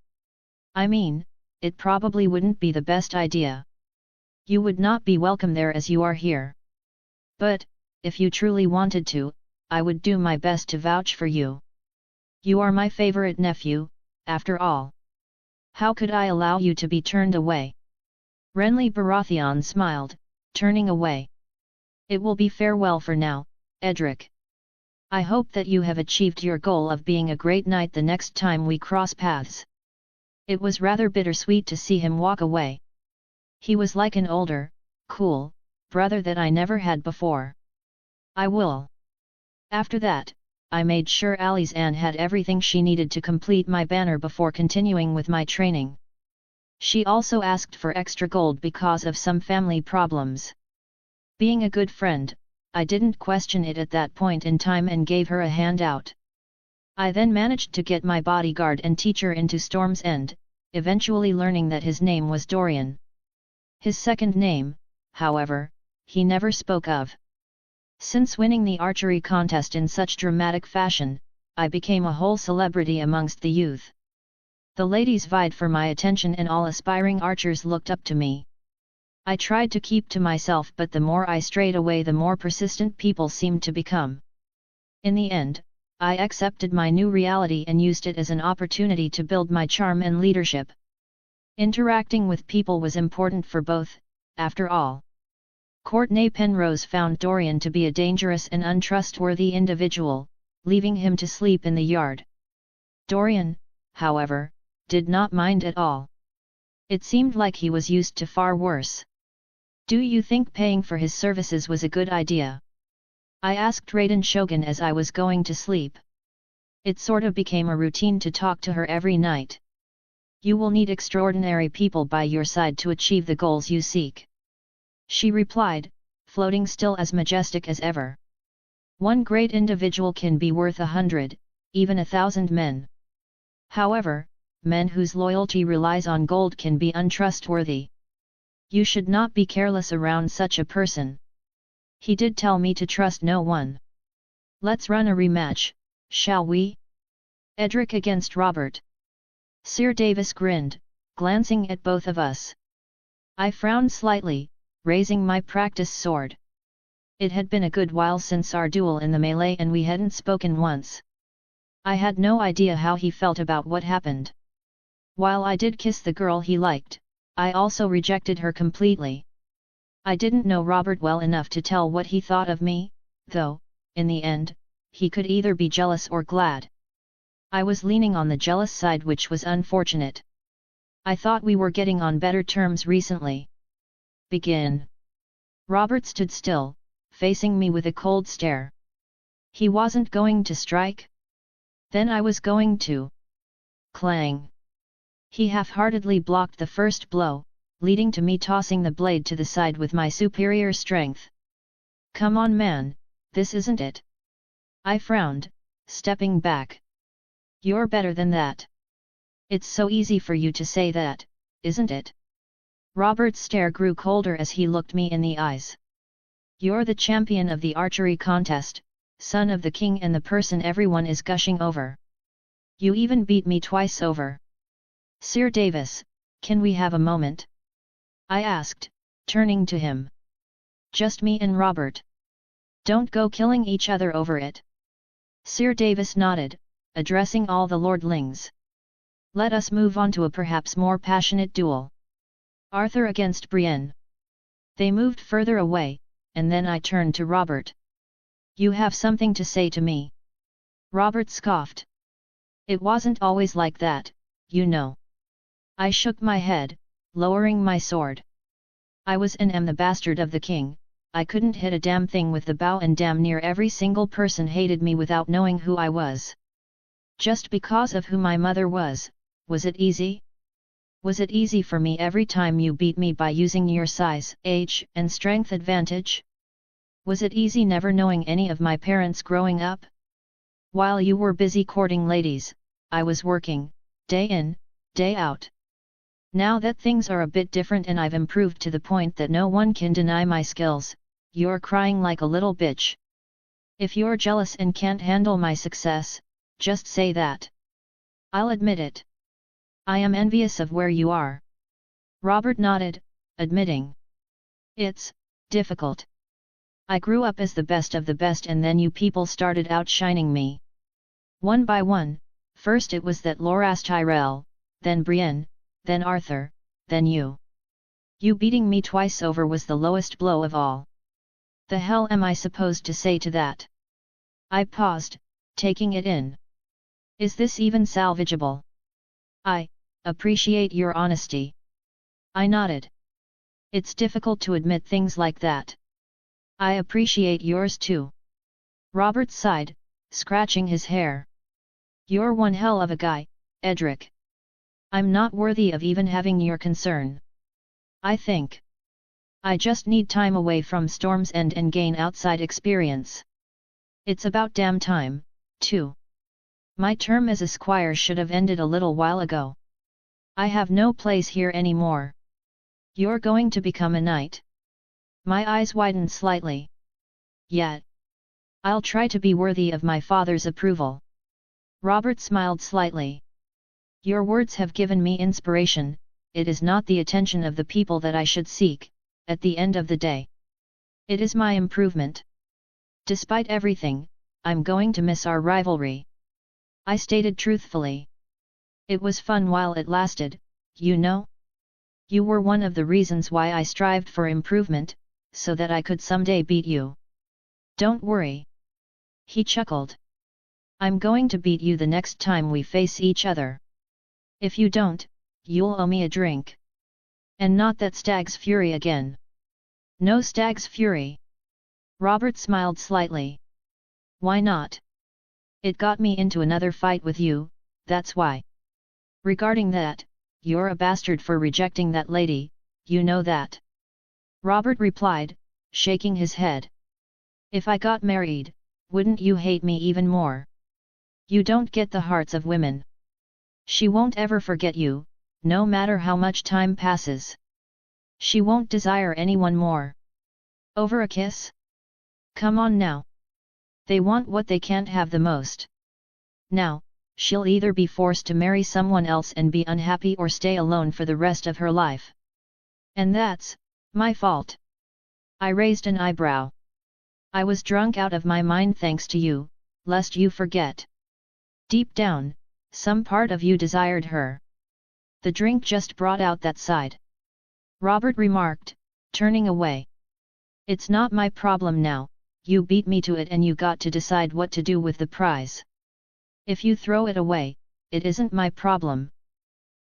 I mean, it probably wouldn't be the best idea. You would not be welcome there as you are here. But, if you truly wanted to, I would do my best to vouch for you. You are my favorite nephew, after all. How could I allow you to be turned away? Renly Baratheon smiled, turning away. It will be farewell for now, Edric. I hope that you have achieved your goal of being a great knight the next time we cross paths. It was rather bittersweet to see him walk away. He was like an older, cool, brother that I never had before. I will. After that, I made sure Alice Ann had everything she needed to complete my banner before continuing with my training. She also asked for extra gold because of some family problems. Being a good friend, I didn't question it at that point in time and gave her a handout. I then managed to get my bodyguard and teacher into Storm's End, eventually learning that his name was Dorian. His second name, however, he never spoke of. Since winning the archery contest in such dramatic fashion, I became a whole celebrity amongst the youth. The ladies vied for my attention and all aspiring archers looked up to me. I tried to keep to myself, but the more I strayed away, the more persistent people seemed to become. In the end, I accepted my new reality and used it as an opportunity to build my charm and leadership. Interacting with people was important for both, after all. Courtney Penrose found Dorian to be a dangerous and untrustworthy individual, leaving him to sleep in the yard. Dorian, however, did not mind at all. It seemed like he was used to far worse. Do you think paying for his services was a good idea? I asked Raiden Shogun as I was going to sleep. It sort of became a routine to talk to her every night. You will need extraordinary people by your side to achieve the goals you seek. She replied, floating still as majestic as ever. One great individual can be worth 100, even 1,000 men. However, men whose loyalty relies on gold can be untrustworthy. You should not be careless around such a person. He did tell me to trust no one. Let's run a rematch, shall we? Edric against Robert. Sir Davis grinned, glancing at both of us. I frowned slightly, raising my practice sword. It had been a good while since our duel in the melee and we hadn't spoken once. I had no idea how he felt about what happened. While I did kiss the girl he liked, I also rejected her completely. I didn't know Robert well enough to tell what he thought of me, though, in the end, he could either be jealous or glad. I was leaning on the jealous side, which was unfortunate. I thought we were getting on better terms recently. Begin. Robert stood still, facing me with a cold stare. He wasn't going to strike? Then I was going to. Clang. He half-heartedly blocked the first blow, leading to me tossing the blade to the side with my superior strength. Come on, man, this isn't it. I frowned, stepping back. You're better than that. It's so easy for you to say that, isn't it? Robert's stare grew colder as he looked me in the eyes. You're the champion of the archery contest, son of the king and the person everyone is gushing over. You even beat me twice over. Sir Davis, can we have a moment? I asked, turning to him. Just me and Robert. Don't go killing each other over it. Sir Davis nodded, addressing all the lordlings. Let us move on to a perhaps more passionate duel. Arthur against Brienne. They moved further away, and then I turned to Robert. You have something to say to me? Robert scoffed. It wasn't always like that, you know. I shook my head, lowering my sword. I was and am the bastard of the king. I couldn't hit a damn thing with the bow and damn near every single person hated me without knowing who I was. Just because of who my mother was it easy? Was it easy for me every time you beat me by using your size, age, and strength advantage? Was it easy never knowing any of my parents growing up? While you were busy courting ladies, I was working, day in, day out. Now that things are a bit different and I've improved to the point that no one can deny my skills, you're crying like a little bitch. If you're jealous and can't handle my success, just say that. I'll admit it. I am envious of where you are. Robert nodded, admitting. It's difficult. I grew up as the best of the best and then you people started outshining me. One by one, first it was that Loras Tyrell, then Brienne, then Arthur, then you. You beating me twice over was the lowest blow of all. The hell am I supposed to say to that? I paused, taking it in. Is this even salvageable? I appreciate your honesty. I nodded. It's difficult to admit things like that. I appreciate yours too. Robert sighed, scratching his hair. You're one hell of a guy, Edric. I'm not worthy of even having your concern. I think. I just need time away from Storm's End and gain outside experience. It's about damn time, too. My term as a squire should have ended a little while ago. I have no place here anymore. You're going to become a knight. My eyes widened slightly. Yet. I'll try to be worthy of my father's approval. Robert smiled slightly. Your words have given me inspiration. It is not the attention of the people that I should seek, at the end of the day. It is my improvement. Despite everything, I'm going to miss our rivalry. I stated truthfully. It was fun while it lasted, you know? You were one of the reasons why I strived for improvement, so that I could someday beat you. Don't worry. He chuckled. I'm going to beat you the next time we face each other. If you don't, you'll owe me a drink. And not that stag's fury again. No stag's fury. Robert smiled slightly. Why not? It got me into another fight with you, that's why. Regarding that, you're a bastard for rejecting that lady, you know that. Robert replied, shaking his head. If I got married, wouldn't you hate me even more? You don't get the hearts of women. She won't ever forget you, no matter how much time passes. She won't desire anyone more. Over a kiss? Come on now. They want what they can't have the most. Now, she'll either be forced to marry someone else and be unhappy or stay alone for the rest of her life. And that's my fault. I raised an eyebrow. I was drunk out of my mind thanks to you, lest you forget. Deep down, some part of you desired her. The drink just brought out that side. Robert remarked, turning away. It's not my problem now, you beat me to it and you got to decide what to do with the prize. If you throw it away, it isn't my problem.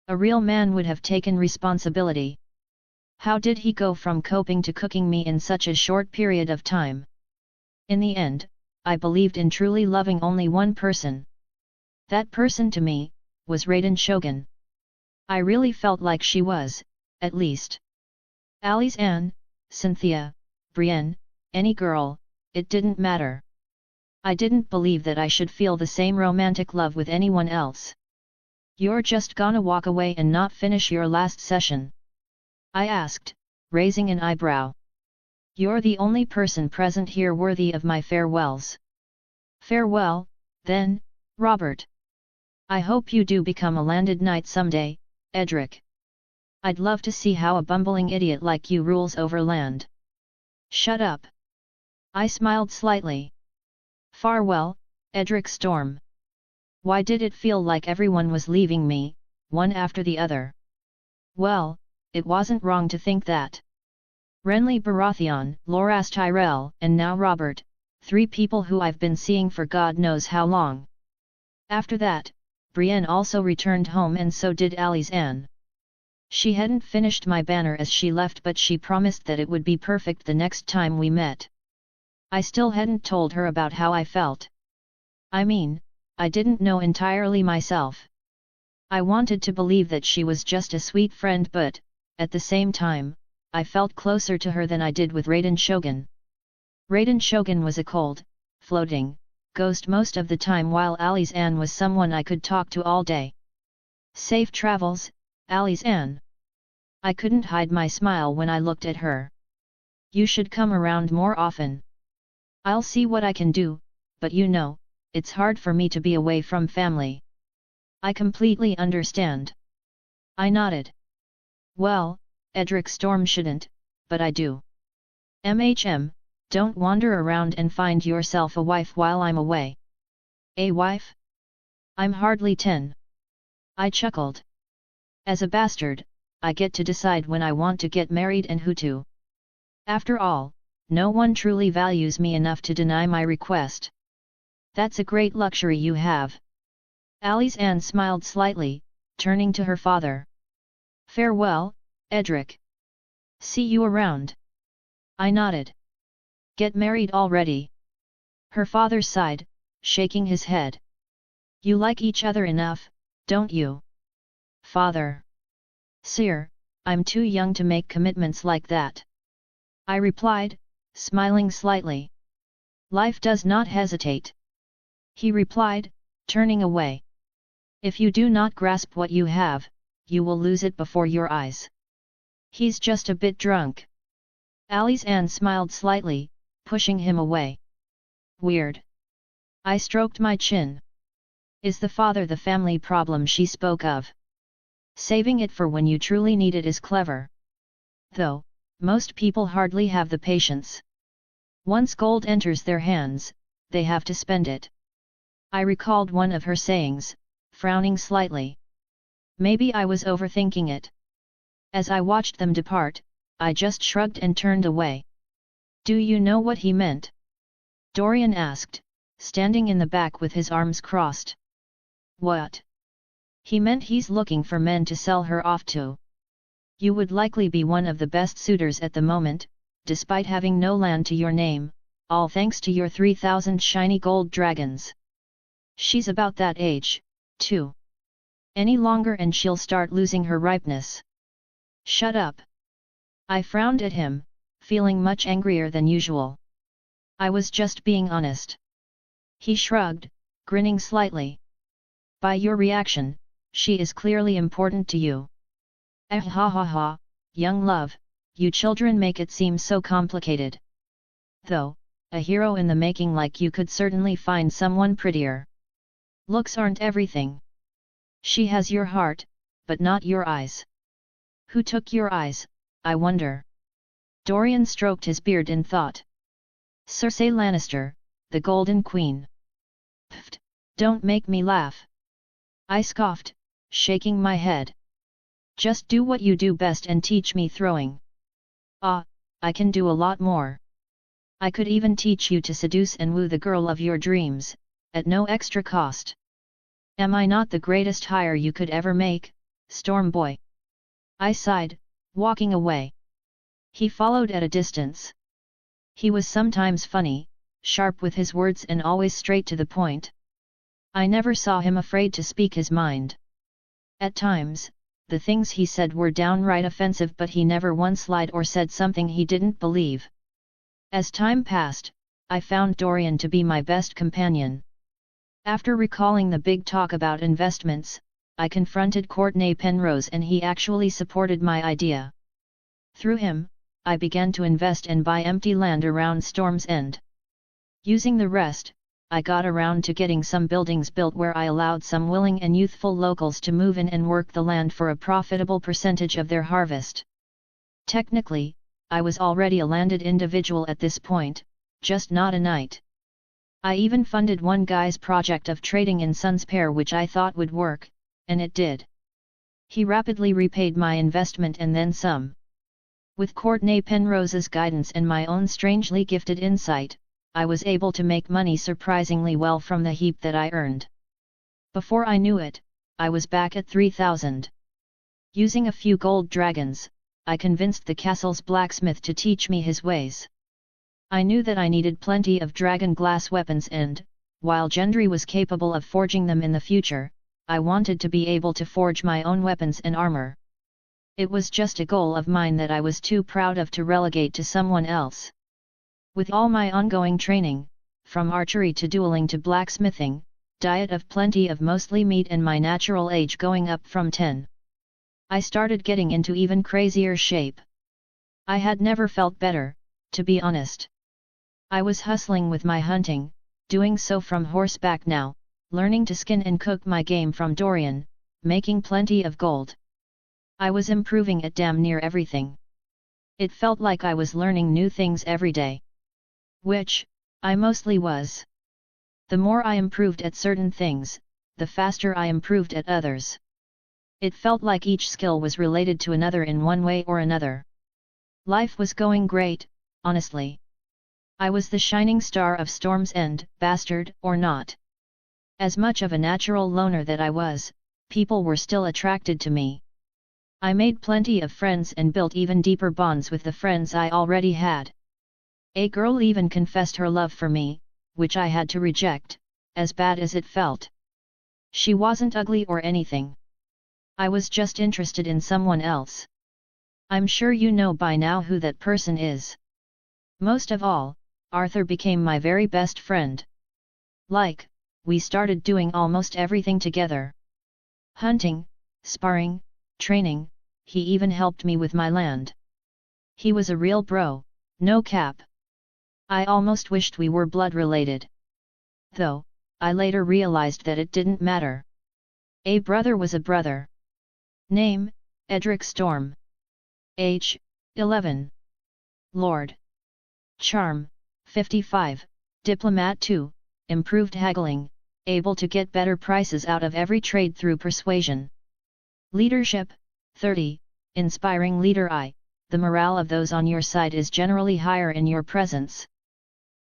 A real man would have taken responsibility. How did he go from coping to cooking me in such a short period of time? In the end, I believed in truly loving only one person. That person to me, was Raiden Shogun. I really felt like she was, at least. Alice Ann, Cynthia, Brienne, any girl, it didn't matter. I didn't believe that I should feel the same romantic love with anyone else. You're just gonna walk away and not finish your last session? I asked, raising an eyebrow. You're the only person present here worthy of my farewells. Farewell, then, Robert. I hope you do become a landed knight someday, Edric. I'd love to see how a bumbling idiot like you rules over land. Shut up. I smiled slightly. Farewell, Edric Storm. Why did it feel like everyone was leaving me, one after the other? Well, it wasn't wrong to think that. Renly Baratheon, Loras Tyrell, and now Robert, 3 people who I've been seeing for God knows how long. After that, Brienne also returned home and so did Alice Ann. She hadn't finished my banner as she left but she promised that it would be perfect the next time we met. I still hadn't told her about how I felt. I mean, I didn't know entirely myself. I wanted to believe that she was just a sweet friend, but, at the same time, I felt closer to her than I did with Raiden Shogun. Raiden Shogun was a cold, floating ghost most of the time, while Ali's Anne was someone I could talk to all day. Safe travels, Ali's Anne. I couldn't hide my smile when I looked at her. You should come around more often. I'll see what I can do, but you know, it's hard for me to be away from family. I completely understand. I nodded. Well, Edric Storm shouldn't, but I do. Don't wander around and find yourself a wife while I'm away. A wife? I'm hardly 10. I chuckled. As a bastard, I get to decide when I want to get married and who to. After all, no one truly values me enough to deny my request. That's a great luxury you have. Ali's Anne smiled slightly, turning to her father. Farewell, Edric. See you around. I nodded. Get married already? Her father sighed, shaking his head. You like each other enough, don't you? Father. Sir, I'm too young to make commitments like that. I replied, smiling slightly. Life does not hesitate. He replied, turning away. If you do not grasp what you have, you will lose it before your eyes. He's just a bit drunk. Ali's Anne smiled slightly, pushing him away. Weird. I stroked my chin. Is the father the family problem she spoke of? Saving it for when you truly need it is clever. Though, most people hardly have the patience. Once gold enters their hands, they have to spend it. I recalled one of her sayings, frowning slightly. Maybe I was overthinking it. As I watched them depart, I just shrugged and turned away. Do you know what he meant? Dorian asked, standing in the back with his arms crossed. What? He meant he's looking for men to sell her off to. You would likely be one of the best suitors at the moment, despite having no land to your name, all thanks to your 3,000 shiny gold dragons. She's about that age, too. Any longer and she'll start losing her ripeness. Shut up. I frowned at him, feeling much angrier than usual. I was just being honest. He shrugged, grinning slightly. By your reaction, she is clearly important to you. Ha ha ha, young love, you children make it seem so complicated. Though, a hero in the making like you could certainly find someone prettier. Looks aren't everything. She has your heart, but not your eyes. Who took your eyes, I wonder? Dorian stroked his beard in thought. Cersei Lannister, the Golden Queen. Pfft, don't make me laugh. I scoffed, shaking my head. Just do what you do best and teach me throwing. Ah, I can do a lot more. I could even teach you to seduce and woo the girl of your dreams, at no extra cost. Am I not the greatest hire you could ever make, Storm Boy? I sighed, walking away. He followed at a distance. He was sometimes funny, sharp with his words and always straight to the point. I never saw him afraid to speak his mind. At times, the things he said were downright offensive, but he never once lied or said something he didn't believe. As time passed, I found Dorian to be my best companion. After recalling the big talk about investments, I confronted Courtney Penrose and he actually supported my idea. Through him, I began to invest and buy empty land around Storm's End. Using the rest, I got around to getting some buildings built where I allowed some willing and youthful locals to move in and work the land for a profitable percentage of their harvest. Technically, I was already a landed individual at this point, just not a knight. I even funded one guy's project of trading in Sun's pair, which I thought would work, and it did. He rapidly repaid my investment and then some. With Courtney Penrose's guidance and my own strangely gifted insight, I was able to make money surprisingly well from the heap that I earned. Before I knew it, I was back at 3,000. Using a few gold dragons, I convinced the castle's blacksmith to teach me his ways. I knew that I needed plenty of dragon glass weapons and, while Gendry was capable of forging them in the future, I wanted to be able to forge my own weapons and armor. It was just a goal of mine that I was too proud of to relegate to someone else. With all my ongoing training, from archery to dueling to blacksmithing, diet of plenty of mostly meat and my natural age going up from 10. I started getting into even crazier shape. I had never felt better, to be honest. I was hustling with my hunting, doing so from horseback now, learning to skin and cook my game from Dorian, making plenty of gold. I was improving at damn near everything. It felt like I was learning new things every day. Which, I mostly was. The more I improved at certain things, the faster I improved at others. It felt like each skill was related to another in one way or another. Life was going great, honestly. I was the shining star of Storm's End, bastard or not. As much of a natural loner that I was, people were still attracted to me. I made plenty of friends and built even deeper bonds with the friends I already had. A girl even confessed her love for me, which I had to reject, as bad as it felt. She wasn't ugly or anything. I was just interested in someone else. I'm sure you know by now who that person is. Most of all, Arthur became my very best friend. We started doing almost everything together. Hunting, sparring, training, he even helped me with my land. He was a real bro, no cap. I almost wished we were blood related. Though, I later realized that it didn't matter. A brother was a brother. Name, Edric Storm. Age, 11. Lord. Charm, 55, Diplomat 2, improved haggling, able to get better prices out of every trade through persuasion. Leadership, 30, inspiring leader I, the morale of those on your side is generally higher in your presence.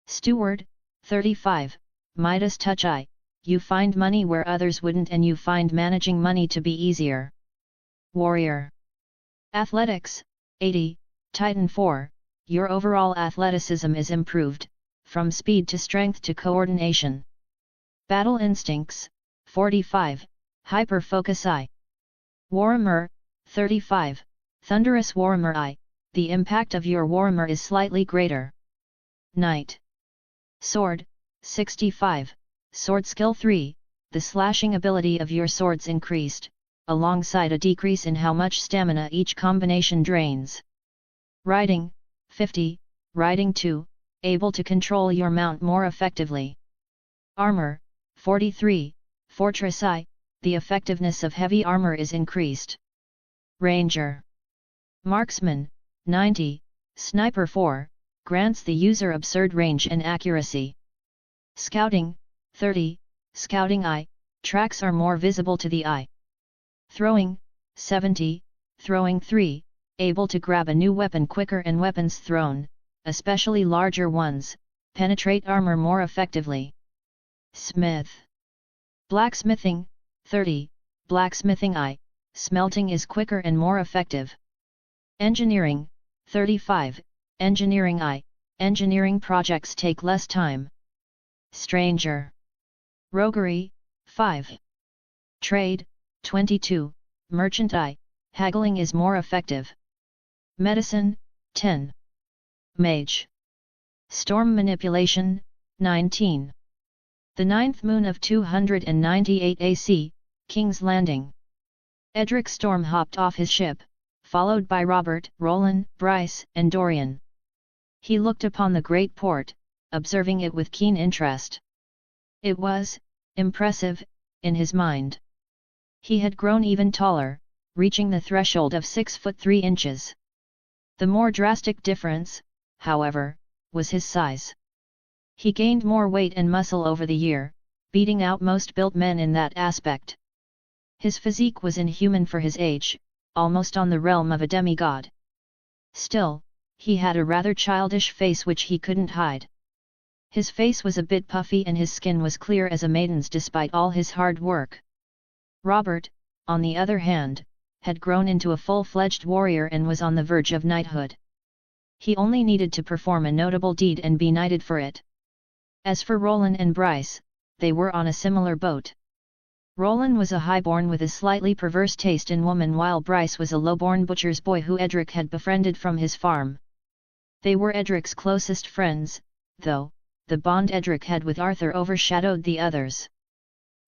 Steward, 35, Midas touch I, you find money where others wouldn't and you find managing money to be easier. Warrior. Athletics, 80, Titan 4, your overall athleticism is improved, from speed to strength to coordination. Battle instincts, 45, Hyper focus I. Warhammer, 35, Thunderous Warhammer I, the impact of your Warhammer is slightly greater. Knight. Sword, 65, Sword skill 3, the slashing ability of your swords increased, alongside a decrease in how much stamina each combination drains. Riding, 50, Riding 2, able to control your mount more effectively. Armor, 43, Fortress I, the effectiveness of heavy armor is increased. Ranger. Marksman, 90, Sniper 4, grants the user absurd range and accuracy. Scouting, 30, Scouting I, tracks are more visible to the eye. Throwing, 70, Throwing 3, able to grab a new weapon quicker and weapons thrown, especially larger ones, penetrate armor more effectively. Smith. Blacksmithing, 30, Blacksmithing I, smelting is quicker and more effective. Engineering, 35, Engineering I, engineering projects take less time. Stranger. Roguery, 5. Trade, 22, Merchant I, haggling is more effective. Medicine, 10. Mage. Storm Manipulation, 19. The 9th moon of 298 AC, King's Landing. Edric Storm hopped off his ship, followed by Robert, Roland, Bryce, and Dorian. He looked upon the great port, observing it with keen interest. It was impressive, in his mind. He had grown even taller, reaching the threshold of 6 foot 3 inches. The more drastic difference, however, was his size. He gained more weight and muscle over the year, beating out most built men in that aspect. His physique was inhuman for his age, almost on the realm of a demigod. Still, he had a rather childish face which he couldn't hide. His face was a bit puffy and his skin was clear as a maiden's despite all his hard work. Robert, on the other hand, had grown into a full-fledged warrior and was on the verge of knighthood. He only needed to perform a notable deed and be knighted for it. As for Roland and Bryce, they were on a similar boat. Roland was a highborn with a slightly perverse taste in woman, while Bryce was a lowborn butcher's boy who Edric had befriended from his farm. They were Edric's closest friends, though the bond Edric had with Arthur overshadowed the others.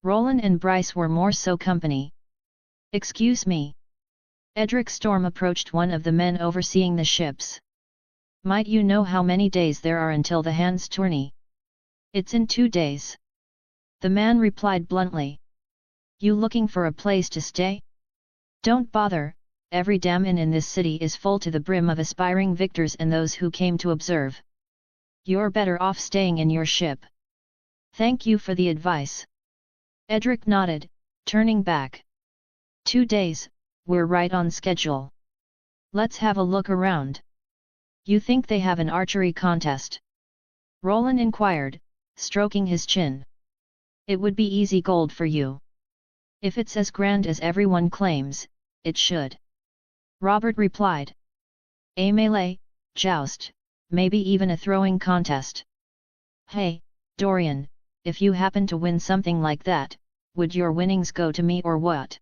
Roland and Bryce were more so company. "Excuse me." Edric Storm approached one of the men overseeing the ships. "Might you know how many days there are until the Hans tourney?" "It's in 2 days." The man replied bluntly. "You looking for a place to stay?" "Don't bother, every damn inn in this city is full to the brim of aspiring victors and those who came to observe. You're better off staying in your ship." "Thank you for the advice." Edric nodded, turning back. 2 days, we're right on schedule. Let's have a look around. You think they have an archery contest?" Roland inquired, stroking his chin. "It would be easy gold for you. If it's as grand as everyone claims, it should." Robert replied. "A melee, joust, maybe even a throwing contest." "Hey, Dorian, if you happen to win something like that, would your winnings go to me or what?"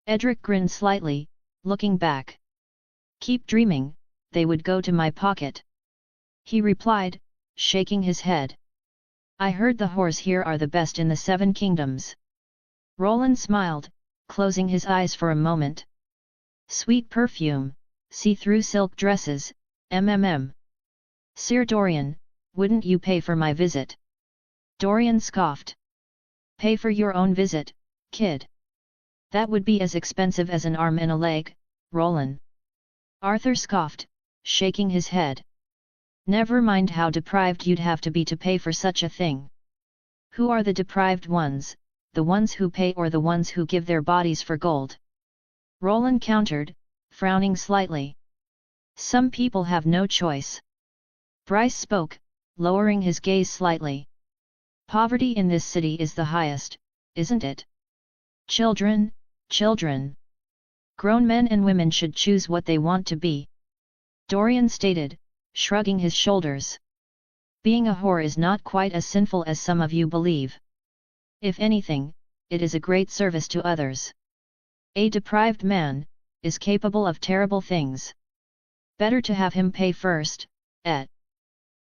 Edric grinned slightly, looking back. "Keep dreaming, they would go to my pocket," he replied, shaking his head. "I heard the whores here are the best in the 7 kingdoms." Roland smiled, closing his eyes for a moment. "Sweet perfume, see-through silk dresses, Sir Dorian, wouldn't you pay for my visit?" Dorian scoffed. "Pay for your own visit, kid. That would be as expensive as an arm and a leg, Roland." Arthur scoffed, shaking his head. "Never mind how deprived you'd have to be to pay for such a thing. Who are the deprived ones, the ones who pay or the ones who give their bodies for gold?" Roland countered, frowning slightly. "Some people have no choice." Bryce spoke, lowering his gaze slightly. "Poverty in this city is the highest, isn't it? Children, children. Grown men and women should choose what they want to be." Dorian stated, shrugging his shoulders. "Being a whore is not quite as sinful as some of you believe. If anything, it is a great service to others. A deprived man is capable of terrible things. Better to have him pay first,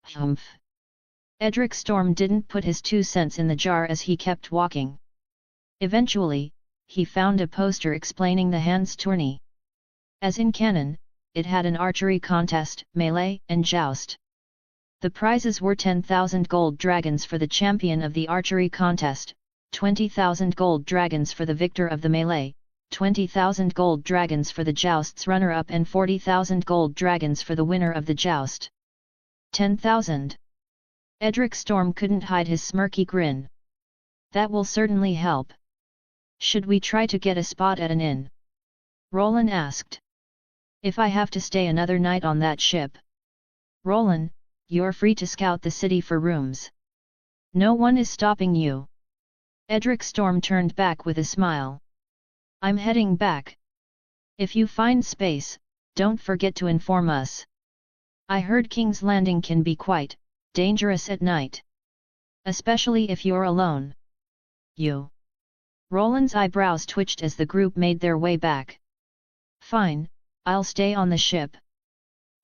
Humph." Edric Storm didn't put his 2 cents in the jar as he kept walking. Eventually, he found a poster explaining the Hans tourney. As in canon, it had an archery contest, melee, and joust. The prizes were 10,000 gold dragons for the champion of the archery contest, 20,000 gold dragons for the victor of the melee, 20,000 gold dragons for the joust's runner-up and 40,000 gold dragons for the winner of the joust. 10,000. Edric Storm couldn't hide his smirky grin. "That will certainly help. Should we try to get a spot at an inn?" Roland asked. "If I have to stay another night on that ship?" "Roland, you're free to scout the city for rooms. No one is stopping you." Edric Storm turned back with a smile. "I'm heading back. If you find space, don't forget to inform us. I heard King's Landing can be quite dangerous at night. Especially if you're alone." "You?" Roland's eyebrows twitched as the group made their way back. "Fine, I'll stay on the ship."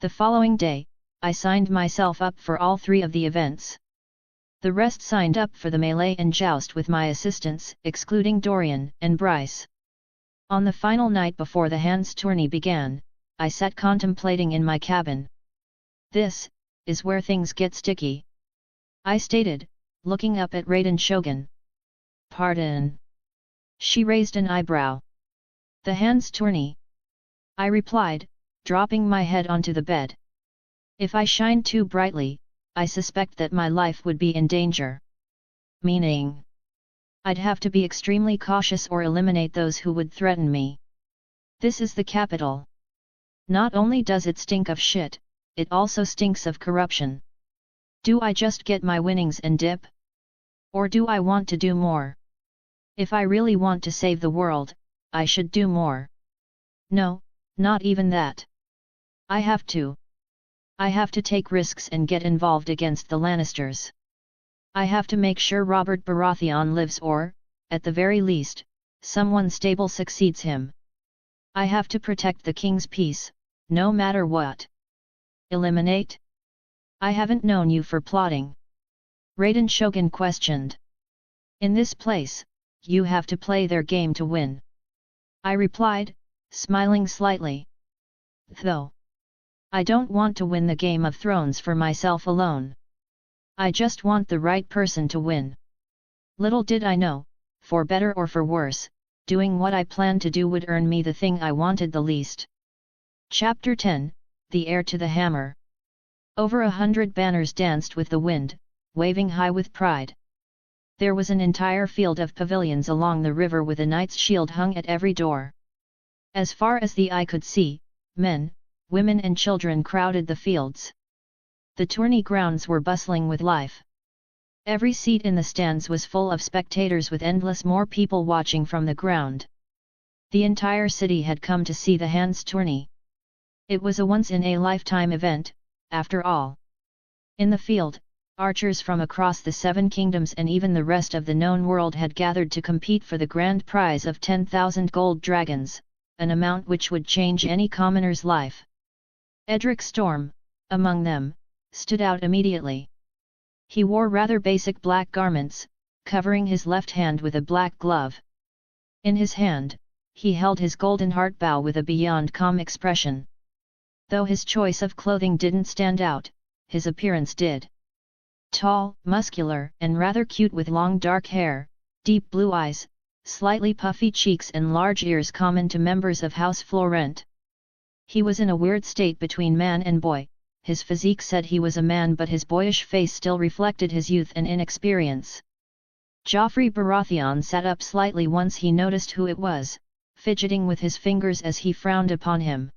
The following day, I signed myself up for all 3 of the events. The rest signed up for the melee and joust with my assistants, excluding Dorian and Bryce. On the final night before the Hans tourney began, I sat contemplating in my cabin. "This is where things get sticky," I stated, looking up at Raiden Shogun. "Pardon?" She raised an eyebrow. "The Hans tourney," I replied, dropping my head onto the bed. "If I shine too brightly, I suspect that my life would be in danger." "Meaning?" "I'd have to be extremely cautious or eliminate those who would threaten me. This is the capital. Not only does it stink of shit, it also stinks of corruption. Do I just get my winnings and dip? Or do I want to do more? If I really want to save the world, I should do more. No, not even that. I have to take risks and get involved against the Lannisters. I have to make sure Robert Baratheon lives or, at the very least, someone stable succeeds him. I have to protect the king's peace, no matter what. Eliminate? I haven't known you for plotting. Raiden Shogun questioned. In this place, you have to play their game to win. I replied, smiling slightly. Though I don't want to win the Game of Thrones for myself alone. I just want the right person to win. Little did I know, for better or for worse, doing what I planned to do would earn me the thing I wanted the least. Chapter 10, The Heir to the Hammer. Over 100 banners danced with the wind, waving high with pride. There was an entire field of pavilions along the river with a knight's shield hung at every door. As far as the eye could see, men, women and children crowded the fields. The tourney grounds were bustling with life. Every seat in the stands was full of spectators with endless more people watching from the ground. The entire city had come to see the Hands tourney. It was a once-in-a-lifetime event, after all. In the field, archers from across the 7 kingdoms and even the rest of the known world had gathered to compete for the grand prize of 10,000 gold dragons, an amount which would change any commoner's life. Edric Storm, among them, stood out immediately. He wore rather basic black garments, covering his left hand with a black glove. In his hand, he held his golden heart bow with a beyond calm expression. Though his choice of clothing didn't stand out, his appearance did. Tall, muscular, and rather cute with long dark hair, deep blue eyes, slightly puffy cheeks and large ears common to members of House Florent. He was in a weird state between man and boy. His physique said he was a man, but his boyish face still reflected his youth and inexperience. Joffrey Baratheon sat up slightly once he noticed who it was, fidgeting with his fingers as he frowned upon him.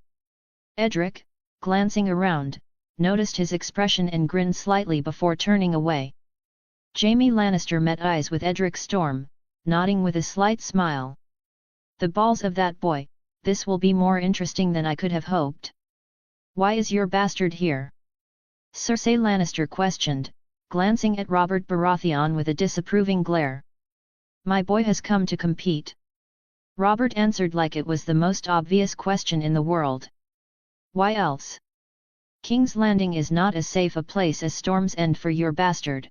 Edric, glancing around, noticed his expression and grinned slightly before turning away. Jaime Lannister met eyes with Edric Storm, nodding with a slight smile. The balls of that boy, this will be more interesting than I could have hoped. Why is your bastard here? Cersei Lannister questioned, glancing at Robert Baratheon with a disapproving glare. My boy has come to compete. Robert answered like it was the most obvious question in the world. Why else? King's Landing is not as safe a place as Storm's End for your bastard.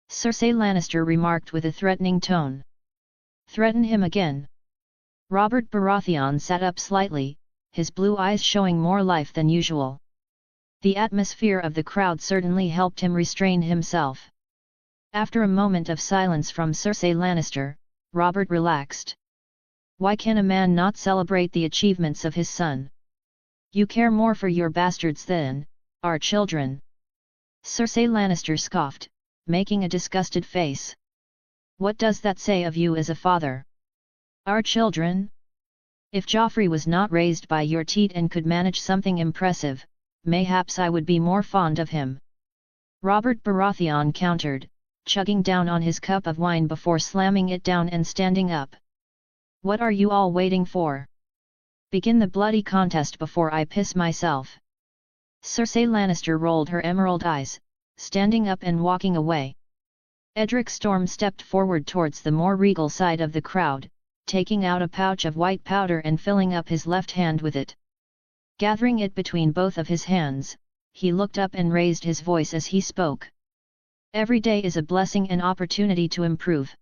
Cersei Lannister remarked with a threatening tone. Threaten him again. Robert Baratheon sat up slightly, his blue eyes showing more life than usual. The atmosphere of the crowd certainly helped him restrain himself. After a moment of silence from Cersei Lannister, Robert relaxed. Why can a man not celebrate the achievements of his son? You care more for your bastards than our children. Cersei Lannister scoffed, making a disgusted face. What does that say of you as a father? Our children? If Joffrey was not raised by your teat and could manage something impressive, mayhaps I would be more fond of him. Robert Baratheon countered, chugging down on his cup of wine before slamming it down and standing up. What are you all waiting for? Begin the bloody contest before I piss myself. Cersei Lannister rolled her emerald eyes, standing up and walking away. Edric Storm stepped forward towards the more regal side of the crowd, taking out a pouch of white powder and filling up his left hand with it. Gathering it between both of his hands, he looked up and raised his voice as he spoke. Every day is a blessing and opportunity to improve.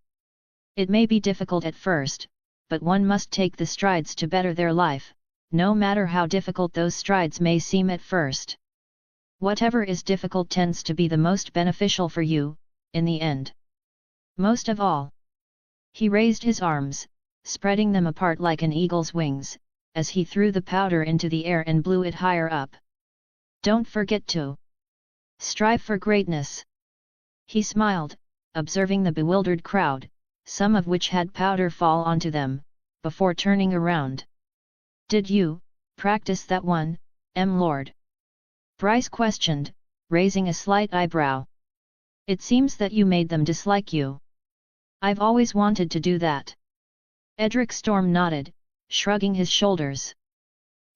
It may be difficult at first, but one must take the strides to better their life, no matter how difficult those strides may seem at first. Whatever is difficult tends to be the most beneficial for you, in the end. Most of all. He raised his arms, spreading them apart like an eagle's wings, as he threw the powder into the air and blew it higher up. Don't forget to strive for greatness. He smiled, observing the bewildered crowd, some of which had powder fall onto them, before turning around. Did you practice that one, Lord? Bryce questioned, raising a slight eyebrow. It seems that you made them dislike you. I've always wanted to do that. Edric Storm nodded, shrugging his shoulders.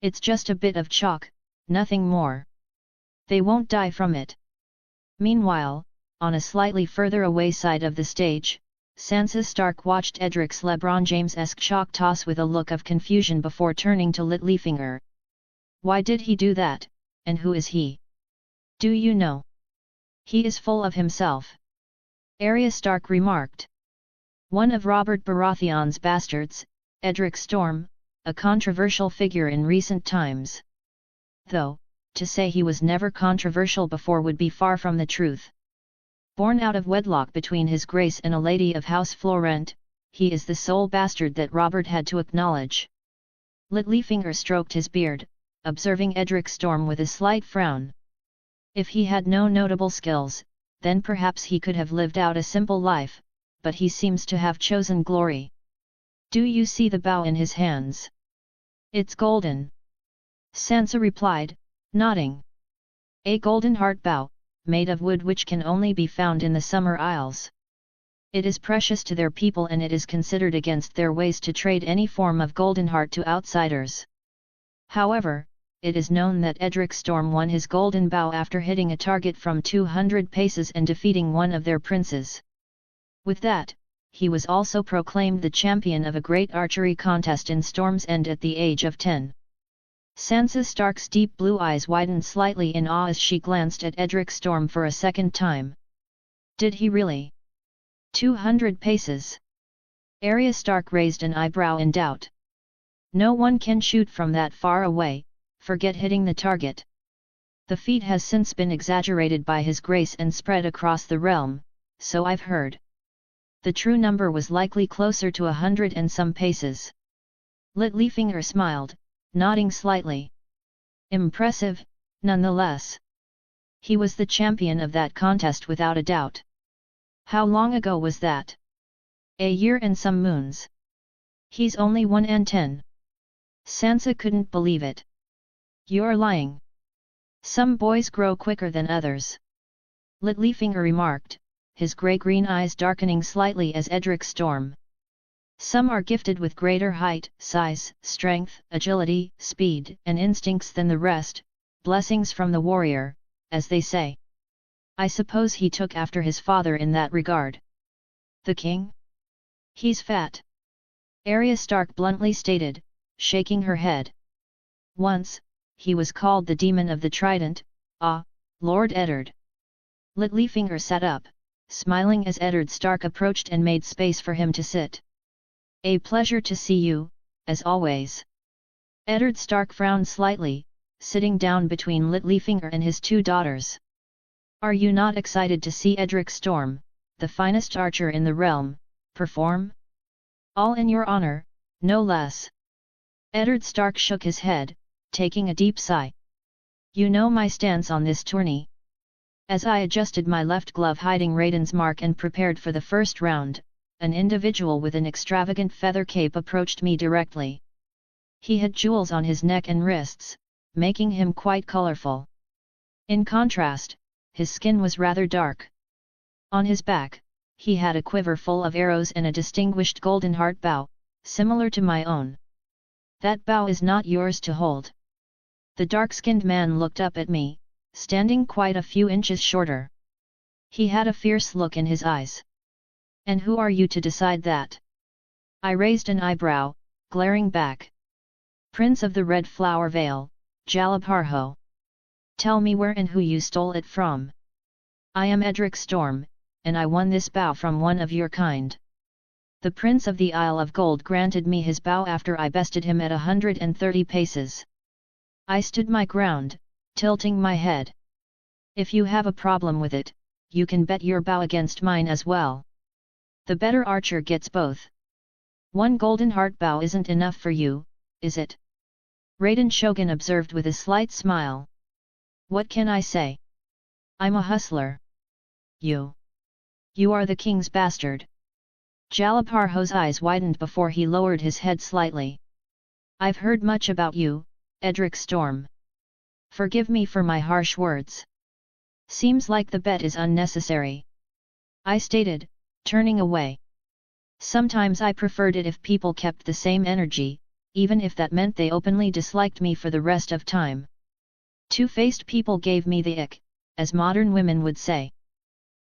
It's just a bit of chalk, nothing more. They won't die from it. Meanwhile, on a slightly further away side of the stage, Sansa Stark watched Edric's LeBron James-esque chalk toss with a look of confusion before turning to Littlefinger. Why did he do that, and who is he? Do you know? He is full of himself. Arya Stark remarked. One of Robert Baratheon's bastards, Edric Storm, a controversial figure in recent times. Though, to say he was never controversial before would be far from the truth. Born out of wedlock between his grace and a lady of House Florent, he is the sole bastard that Robert had to acknowledge. Littlefinger stroked his beard, observing Edric Storm with a slight frown. If he had no notable skills, then perhaps he could have lived out a simple life, but he seems to have chosen glory. Do you see the bow in his hands? It's golden. Sansa replied, nodding. A golden heart bow, made of wood which can only be found in the Summer Isles. It is precious to their people and it is considered against their ways to trade any form of golden heart to outsiders. However, it is known that Edric Storm won his golden bow after hitting a target from 200 paces and defeating one of their princes. With that, he was also proclaimed the champion of a great archery contest in Storm's End at the age of 10. Sansa Stark's deep blue eyes widened slightly in awe as she glanced at Edric Storm for a second time. Did he really? 200 paces. Arya Stark raised an eyebrow in doubt. No one can shoot from that far away, forget hitting the target. The feat has since been exaggerated by his grace and spread across the realm, so I've heard. The true number was likely closer to 100 and some paces. Littlefinger smiled, nodding slightly. Impressive, nonetheless. He was the champion of that contest without a doubt. How long ago was that? A year and some moons. He's only 1 and 10. Sansa couldn't believe it. You're lying. Some boys grow quicker than others. Littlefinger remarked, his grey-green eyes darkening slightly as Edric Storm. Some are gifted with greater height, size, strength, agility, speed, and instincts than the rest, blessings from the warrior, as they say. I suppose he took after his father in that regard. The king? He's fat. Arya Stark bluntly stated, shaking her head. Once, he was called the Demon of the Trident, Lord Eddard. Littlefinger sat up, smiling as Eddard Stark approached and made space for him to sit. A pleasure to see you, as always. Eddard Stark frowned slightly, sitting down between Littlefinger and his 2 daughters. Are you not excited to see Edric Storm, the finest archer in the realm, perform? All in your honor, no less. Eddard Stark shook his head, taking a deep sigh. You know my stance on this tourney. As I adjusted my left glove hiding Raiden's mark and prepared for the first round, an individual with an extravagant feather cape approached me directly. He had jewels on his neck and wrists, making him quite colorful. In contrast, his skin was rather dark. On his back, he had a quiver full of arrows and a distinguished golden heart bow, similar to my own. That bow is not yours to hold. The dark-skinned man looked up at me, standing quite a few inches shorter. He had a fierce look in his eyes. And who are you to decide that? I raised an eyebrow, glaring back. Prince of the Red Flower Vale, Jalaparho. Tell me where and who you stole it from. I am Edric Storm, and I won this bow from one of your kind. The Prince of the Isle of Gold granted me his bow after I bested him at 130 paces. I stood my ground, tilting my head. If you have a problem with it, you can bet your bow against mine as well. The better archer gets both. 1 golden heart bow isn't enough for you, is it? Raiden Shogun observed with a slight smile. What can I say? I'm a hustler. You are the king's bastard. Jalaparho's eyes widened before he lowered his head slightly. I've heard much about you, Edric Storm. Forgive me for my harsh words. Seems like the bet is unnecessary. I stated, turning away. Sometimes I preferred it if people kept the same energy, even if that meant they openly disliked me for the rest of time. Two-faced people gave me the ick, as modern women would say.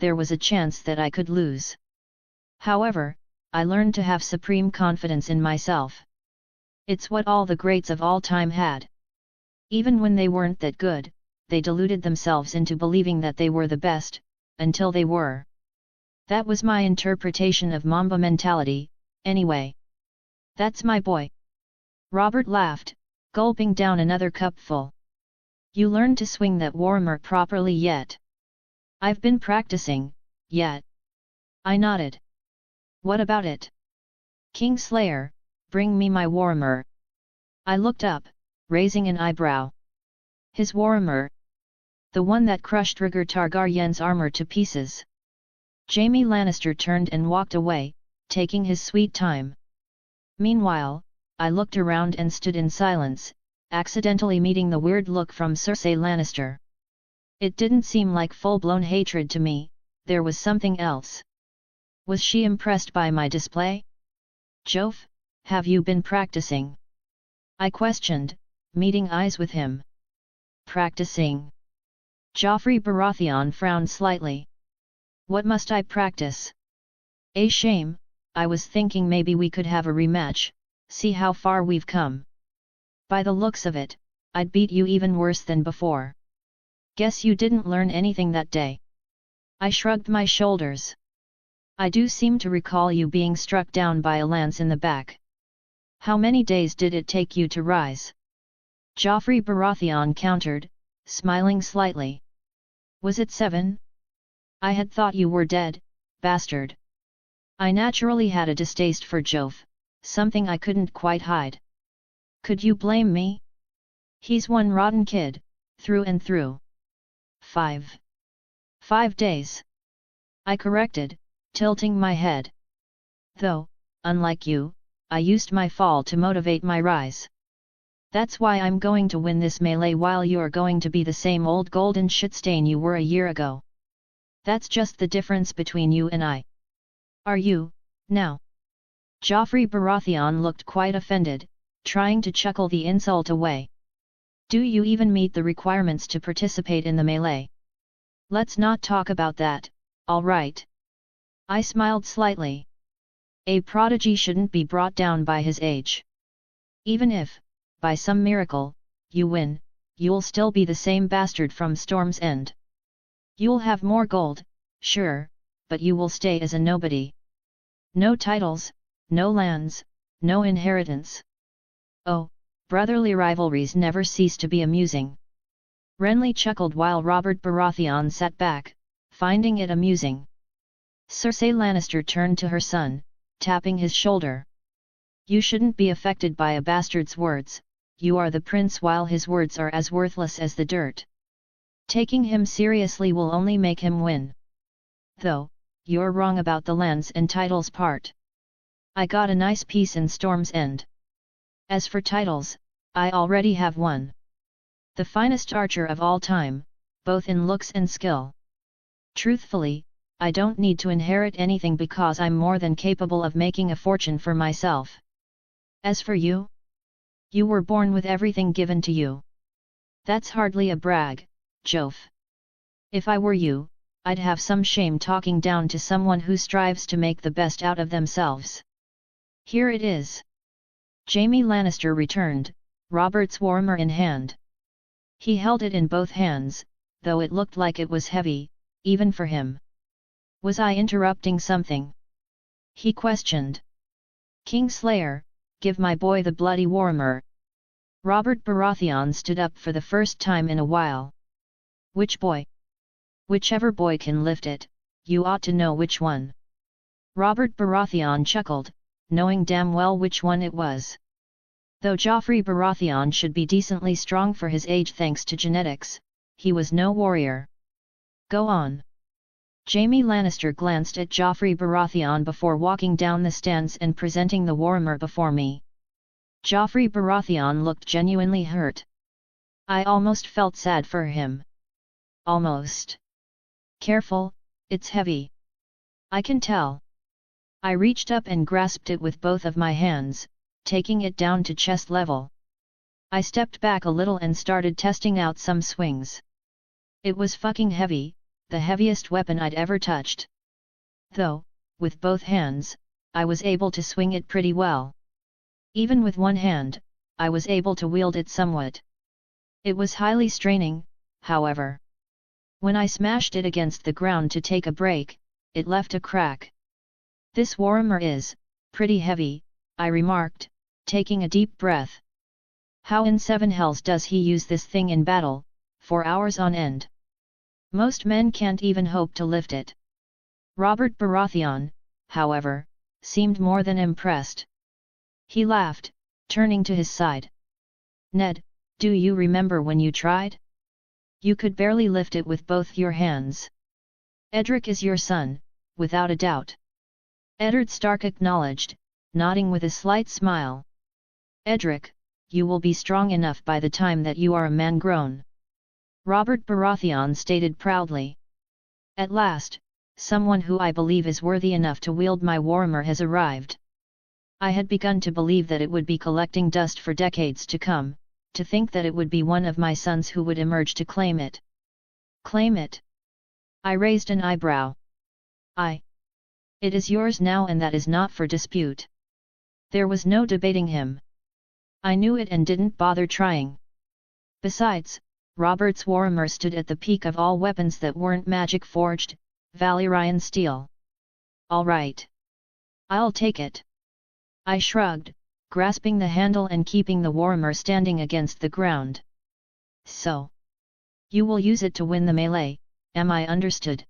there was a chance that I could lose. However, I learned to have supreme confidence in myself. It's what all the greats of all time had. Even when they weren't that good, they deluded themselves into believing that they were the best, until they were. That was my interpretation of Mamba mentality, anyway. That's my boy. Robert laughed, gulping down another cupful. You learned to swing that warmer properly yet? I've been practicing, yet. I nodded. What about it? Kingslayer, bring me my warmer. I looked up, raising an eyebrow. His warmer? The one that crushed Rhaegar Targaryen's armor to pieces. Jaime Lannister turned and walked away, taking his sweet time. Meanwhile, I looked around and stood in silence, accidentally meeting the weird look from Cersei Lannister. It didn't seem like full-blown hatred to me, there was something else. Was she impressed by my display? Joff, have you been practicing? I questioned, meeting eyes with him. Practicing? Joffrey Baratheon frowned slightly. What must I practice? A shame, I was thinking maybe we could have a rematch, see how far we've come. By the looks of it, I'd beat you even worse than before. Guess you didn't learn anything that day. I shrugged my shoulders. I do seem to recall you being struck down by a lance in the back. How many days did it take you to rise? Joffrey Baratheon countered, smiling slightly. Was it 7? I had thought you were dead, bastard. I naturally had a distaste for Joff, something I couldn't quite hide. Could you blame me? He's one rotten kid, through and through. 5 days. I corrected, tilting my head. Though, unlike you, I used my fall to motivate my rise. That's why I'm going to win this melee while you're going to be the same old golden shitstain you were a year ago. That's just the difference between you and I. Are you, now? Joffrey Baratheon looked quite offended, trying to chuckle the insult away. Do you even meet the requirements to participate in the melee? Let's not talk about that, all right? I smiled slightly. A prodigy shouldn't be brought down by his age. Even if, by some miracle, you win, you'll still be the same bastard from Storm's End. You'll have more gold, sure, but you will stay as a nobody. No titles, no lands, no inheritance. Oh, brotherly rivalries never cease to be amusing. Renly chuckled while Robert Baratheon sat back, finding it amusing. Cersei Lannister turned to her son, tapping his shoulder. You shouldn't be affected by a bastard's words, you are the prince while his words are as worthless as the dirt. Taking him seriously will only make him win. Though, you're wrong about the lands and titles part. I got a nice piece in Storm's End. As for titles, I already have one. The finest archer of all time, both in looks and skill. Truthfully, I don't need to inherit anything because I'm more than capable of making a fortune for myself. As for you? You were born with everything given to you. That's hardly a brag, Joff. If I were you, I'd have some shame talking down to someone who strives to make the best out of themselves. Here it is. Jaime Lannister returned, Robert's warmer in hand. He held it in both hands, though it looked like it was heavy, even for him. Was I interrupting something? He questioned. Kingslayer, give my boy the bloody warmer. Robert Baratheon stood up for the first time in a while. Which boy? Whichever boy can lift it, you ought to know which one. Robert Baratheon chuckled, knowing damn well which one it was. Though Joffrey Baratheon should be decently strong for his age thanks to genetics, he was no warrior. Go on. Jaime Lannister glanced at Joffrey Baratheon before walking down the stands and presenting the warmer before me. Joffrey Baratheon looked genuinely hurt. I almost felt sad for him. Almost. Careful, it's heavy. I can tell. I reached up and grasped it with both of my hands, taking it down to chest level. I stepped back a little and started testing out some swings. It was fucking heavy, the heaviest weapon I'd ever touched. Though, with both hands, I was able to swing it pretty well. Even with one hand, I was able to wield it somewhat. It was highly straining, however. When I smashed it against the ground to take a break, it left a crack. "This warhammer is pretty heavy," I remarked, taking a deep breath. "How in seven hells does he use this thing in battle, for hours on end? Most men can't even hope to lift it." Robert Baratheon, however, seemed more than impressed. He laughed, turning to his side. "Ned, do you remember when you tried? You could barely lift it with both your hands." "Edric is your son, without a doubt," Eddard Stark acknowledged, nodding with a slight smile. "Edric, you will be strong enough by the time that you are a man grown," Robert Baratheon stated proudly. "At last, someone who I believe is worthy enough to wield my warhammer has arrived. I had begun to believe that it would be collecting dust for decades to come, to think that it would be one of my sons who would emerge to claim it." "Claim it?" I raised an eyebrow. It is yours now, and that is not for dispute." There was no debating him. I knew it and didn't bother trying. Besides, Robert's warhammer stood at the peak of all weapons that weren't magic-forged, Valyrian steel. "All right. I'll take it." I shrugged, grasping the handle and keeping the warhammer standing against the ground. "So, you will use it to win the melee, am I understood?"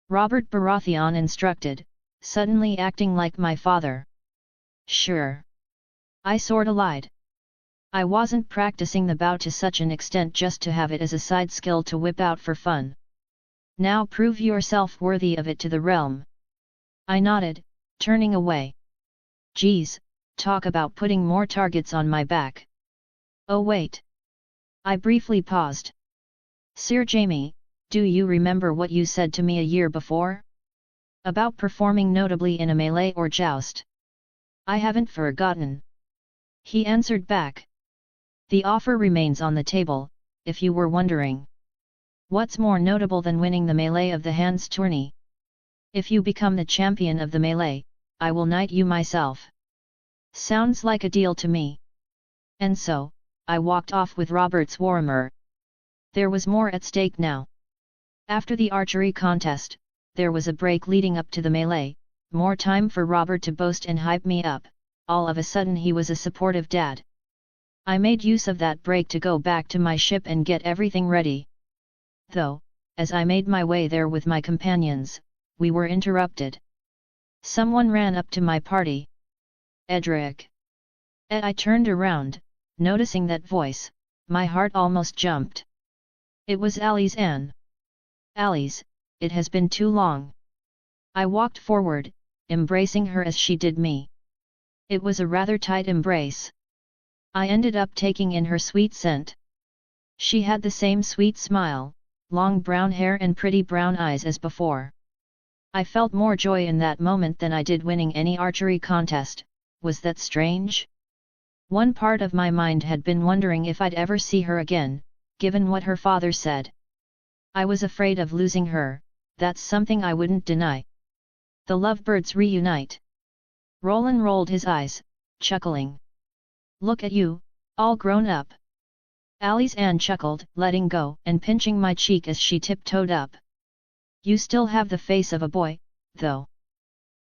Robert Baratheon instructed, suddenly acting like my father. "Sure." I sorta lied. I wasn't practicing the bout to such an extent just to have it as a side skill to whip out for fun. "Now prove yourself worthy of it to the realm." I nodded, turning away. "Geez, talk about putting more targets on my back." "Oh wait." I briefly paused. "Sir Jaime, do you remember what you said to me a year before? About performing notably in a melee or joust?" "I haven't forgotten," he answered back. "The offer remains on the table, if you were wondering. What's more notable than winning the melee of the hands tourney? If you become the champion of the melee, I will knight you myself." Sounds like a deal to me. And so, I walked off with Robert's warhammer. There was more at stake now. After the archery contest, there was a break leading up to the melee, more time for Robert to boast and hype me up. All of a sudden he was a supportive dad. I made use of that break to go back to my ship and get everything ready. Though, as I made my way there with my companions, we were interrupted. Someone ran up to my party. "Edric!" I turned around, noticing that voice. My heart almost jumped. It was Allie's Anne. "Allie's, it has been too long." I walked forward, embracing her as she did me. It was a rather tight embrace. I ended up taking in her sweet scent. She had the same sweet smile, long brown hair and pretty brown eyes as before. I felt more joy in that moment than I did winning any archery contest. Was that strange? One part of my mind had been wondering if I'd ever see her again, given what her father said. I was afraid of losing her, that's something I wouldn't deny. The lovebirds reunite. Roland rolled his eyes, chuckling. "Look at you, all grown up." Allie's Anne chuckled, letting go and pinching my cheek as she tiptoed up. "You still have the face of a boy, though.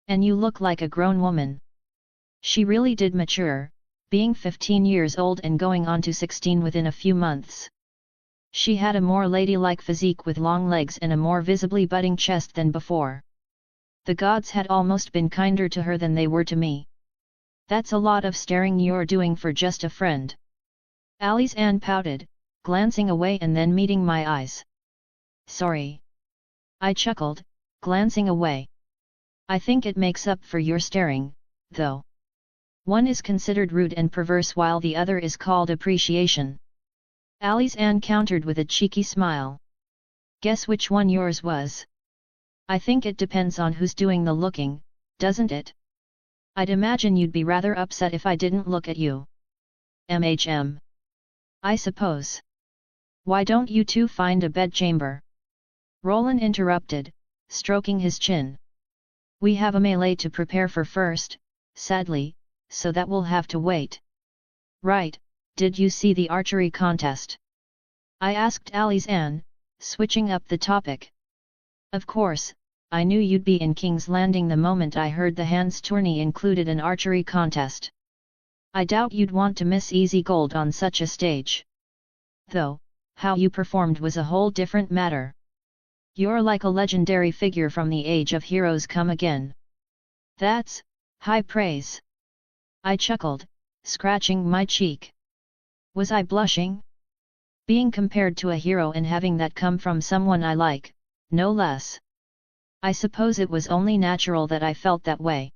And you look like a grown woman." She really did mature, being 15 years old and going on to 16 within a few months. She had a more ladylike physique with long legs and a more visibly budding chest than before. The gods had almost been kinder to her than they were to me. "That's a lot of staring you're doing for just a friend." Allie's Anne pouted, glancing away and then meeting my eyes. "Sorry." I chuckled, glancing away. "I think it makes up for your staring, though. One is considered rude and perverse while the other is called appreciation." Allie's Anne countered with a cheeky smile. "Guess which one yours was?" "I think it depends on who's doing the looking, doesn't it? I'd imagine you'd be rather upset if I didn't look at you." "MHM. I suppose. Why don't you two find a bedchamber?" Roland interrupted, stroking his chin. We have a melee to prepare for first, sadly, so that will have to wait. Right, did you see the archery contest? I asked Alizan, switching up the topic. Of course, I knew you'd be in King's Landing the moment I heard the Hans tourney included an archery contest. I doubt you'd want to miss easy gold on such a stage. Though, how you performed was a whole different matter. You're like a legendary figure from the age of heroes come again. That's high praise. I chuckled, scratching my cheek. Was I blushing? Being compared to a hero and having that come from someone I like, no less. I suppose it was only natural that I felt that way.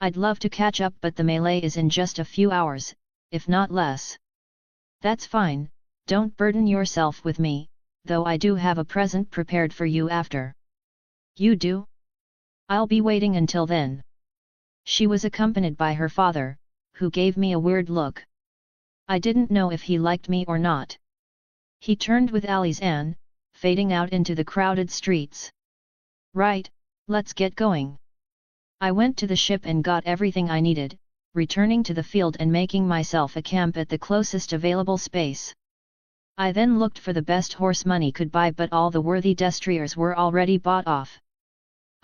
I'd love to catch up, but the melee is in just a few hours, if not less. That's fine, don't burden yourself with me, though I do have a present prepared for you after. You do? I'll be waiting until then. She was accompanied by her father, who gave me a weird look. I didn't know if he liked me or not. He turned with Alizan, fading out into the crowded streets. Right, let's get going. I went to the ship and got everything I needed, returning to the field and making myself a camp at the closest available space. I then looked for the best horse money could buy, but all the worthy destriers were already bought off.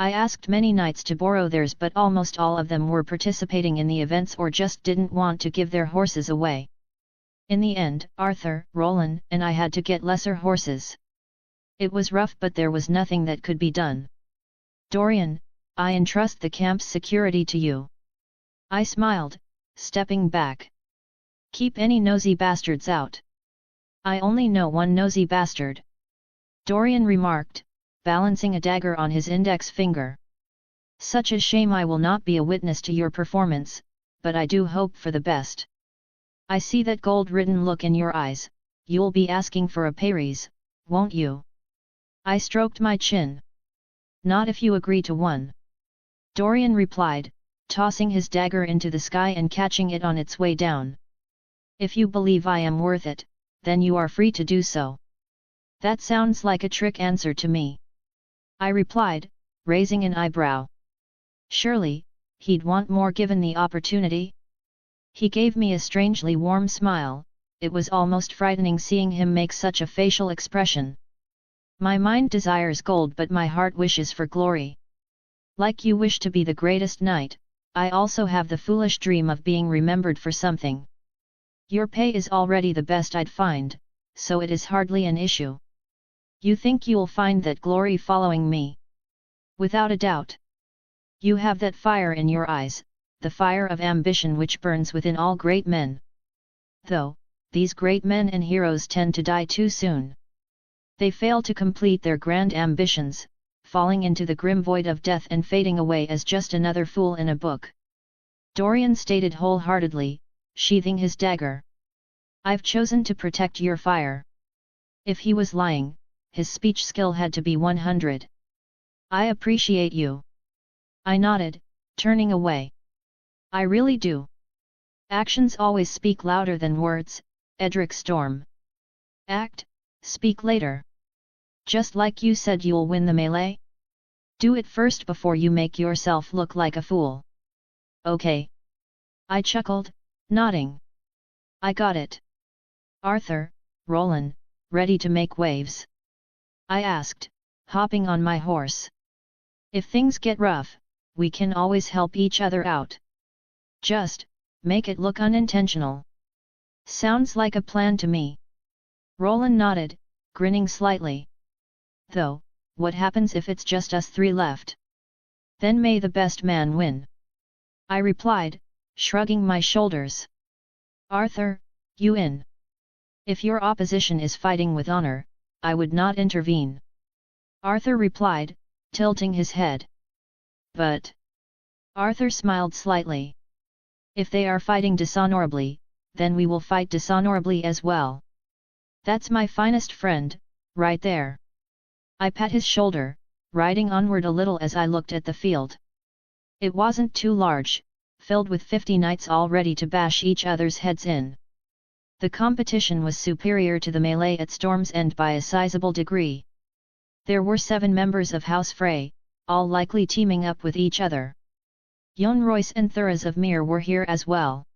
I asked many knights to borrow theirs, but almost all of them were participating in the events or just didn't want to give their horses away. In the end, Arthur, Roland, and I had to get lesser horses. It was rough, but there was nothing that could be done. Dorian, I entrust the camp's security to you. I smiled, stepping back. Keep any nosy bastards out. I only know one nosy bastard. Dorian remarked, balancing a dagger on his index finger. Such a shame I will not be a witness to your performance, but I do hope for the best. I see that gold-ridden look in your eyes, you'll be asking for a pay raise, won't you? I stroked my chin. Not if you agree to one. Dorian replied, tossing his dagger into the sky and catching it on its way down. If you believe I am worth it, then you are free to do so. That sounds like a trick answer to me. I replied, raising an eyebrow. Surely, he'd want more given the opportunity? He gave me a strangely warm smile, it was almost frightening seeing him make such a facial expression. My mind desires gold, but my heart wishes for glory. Like you wish to be the greatest knight, I also have the foolish dream of being remembered for something. Your pay is already the best I'd find, so it is hardly an issue. You think you'll find that glory following me? Without a doubt. You have that fire in your eyes, the fire of ambition which burns within all great men. Though, these great men and heroes tend to die too soon. They fail to complete their grand ambitions, falling into the grim void of death and fading away as just another fool in a book. Dorian stated wholeheartedly, sheathing his dagger. I've chosen to protect your fire. If he was lying, his speech skill had to be 100. I appreciate you. I nodded, turning away. I really do. Actions always speak louder than words, Edric Storm. Act, speak later. Just like you said you'll win the melee? Do it first before you make yourself look like a fool. Okay. I chuckled, nodding. I got it. Arthur, Roland, ready to make waves? I asked, hopping on my horse. If things get rough, we can always help each other out. Just, make it look unintentional. Sounds like a plan to me. Roland nodded, grinning slightly. Though, what happens if it's just us three left? Then may the best man win. I replied, shrugging my shoulders. Arthur, you in. If your opposition is fighting with honor, I would not intervene. Arthur replied, tilting his head. But... Arthur smiled slightly. If they are fighting dishonorably, then we will fight dishonorably as well. That's my finest friend, right there. I pat his shoulder, riding onward a little as I looked at the field. It wasn't too large, filled with 50 knights all ready to bash each other's heads in. The competition was superior to the melee at Storm's End by a sizable degree. There were 7 members of House Frey, all likely teaming up with each other. Jon Royce and Thuras of Myr were here as well.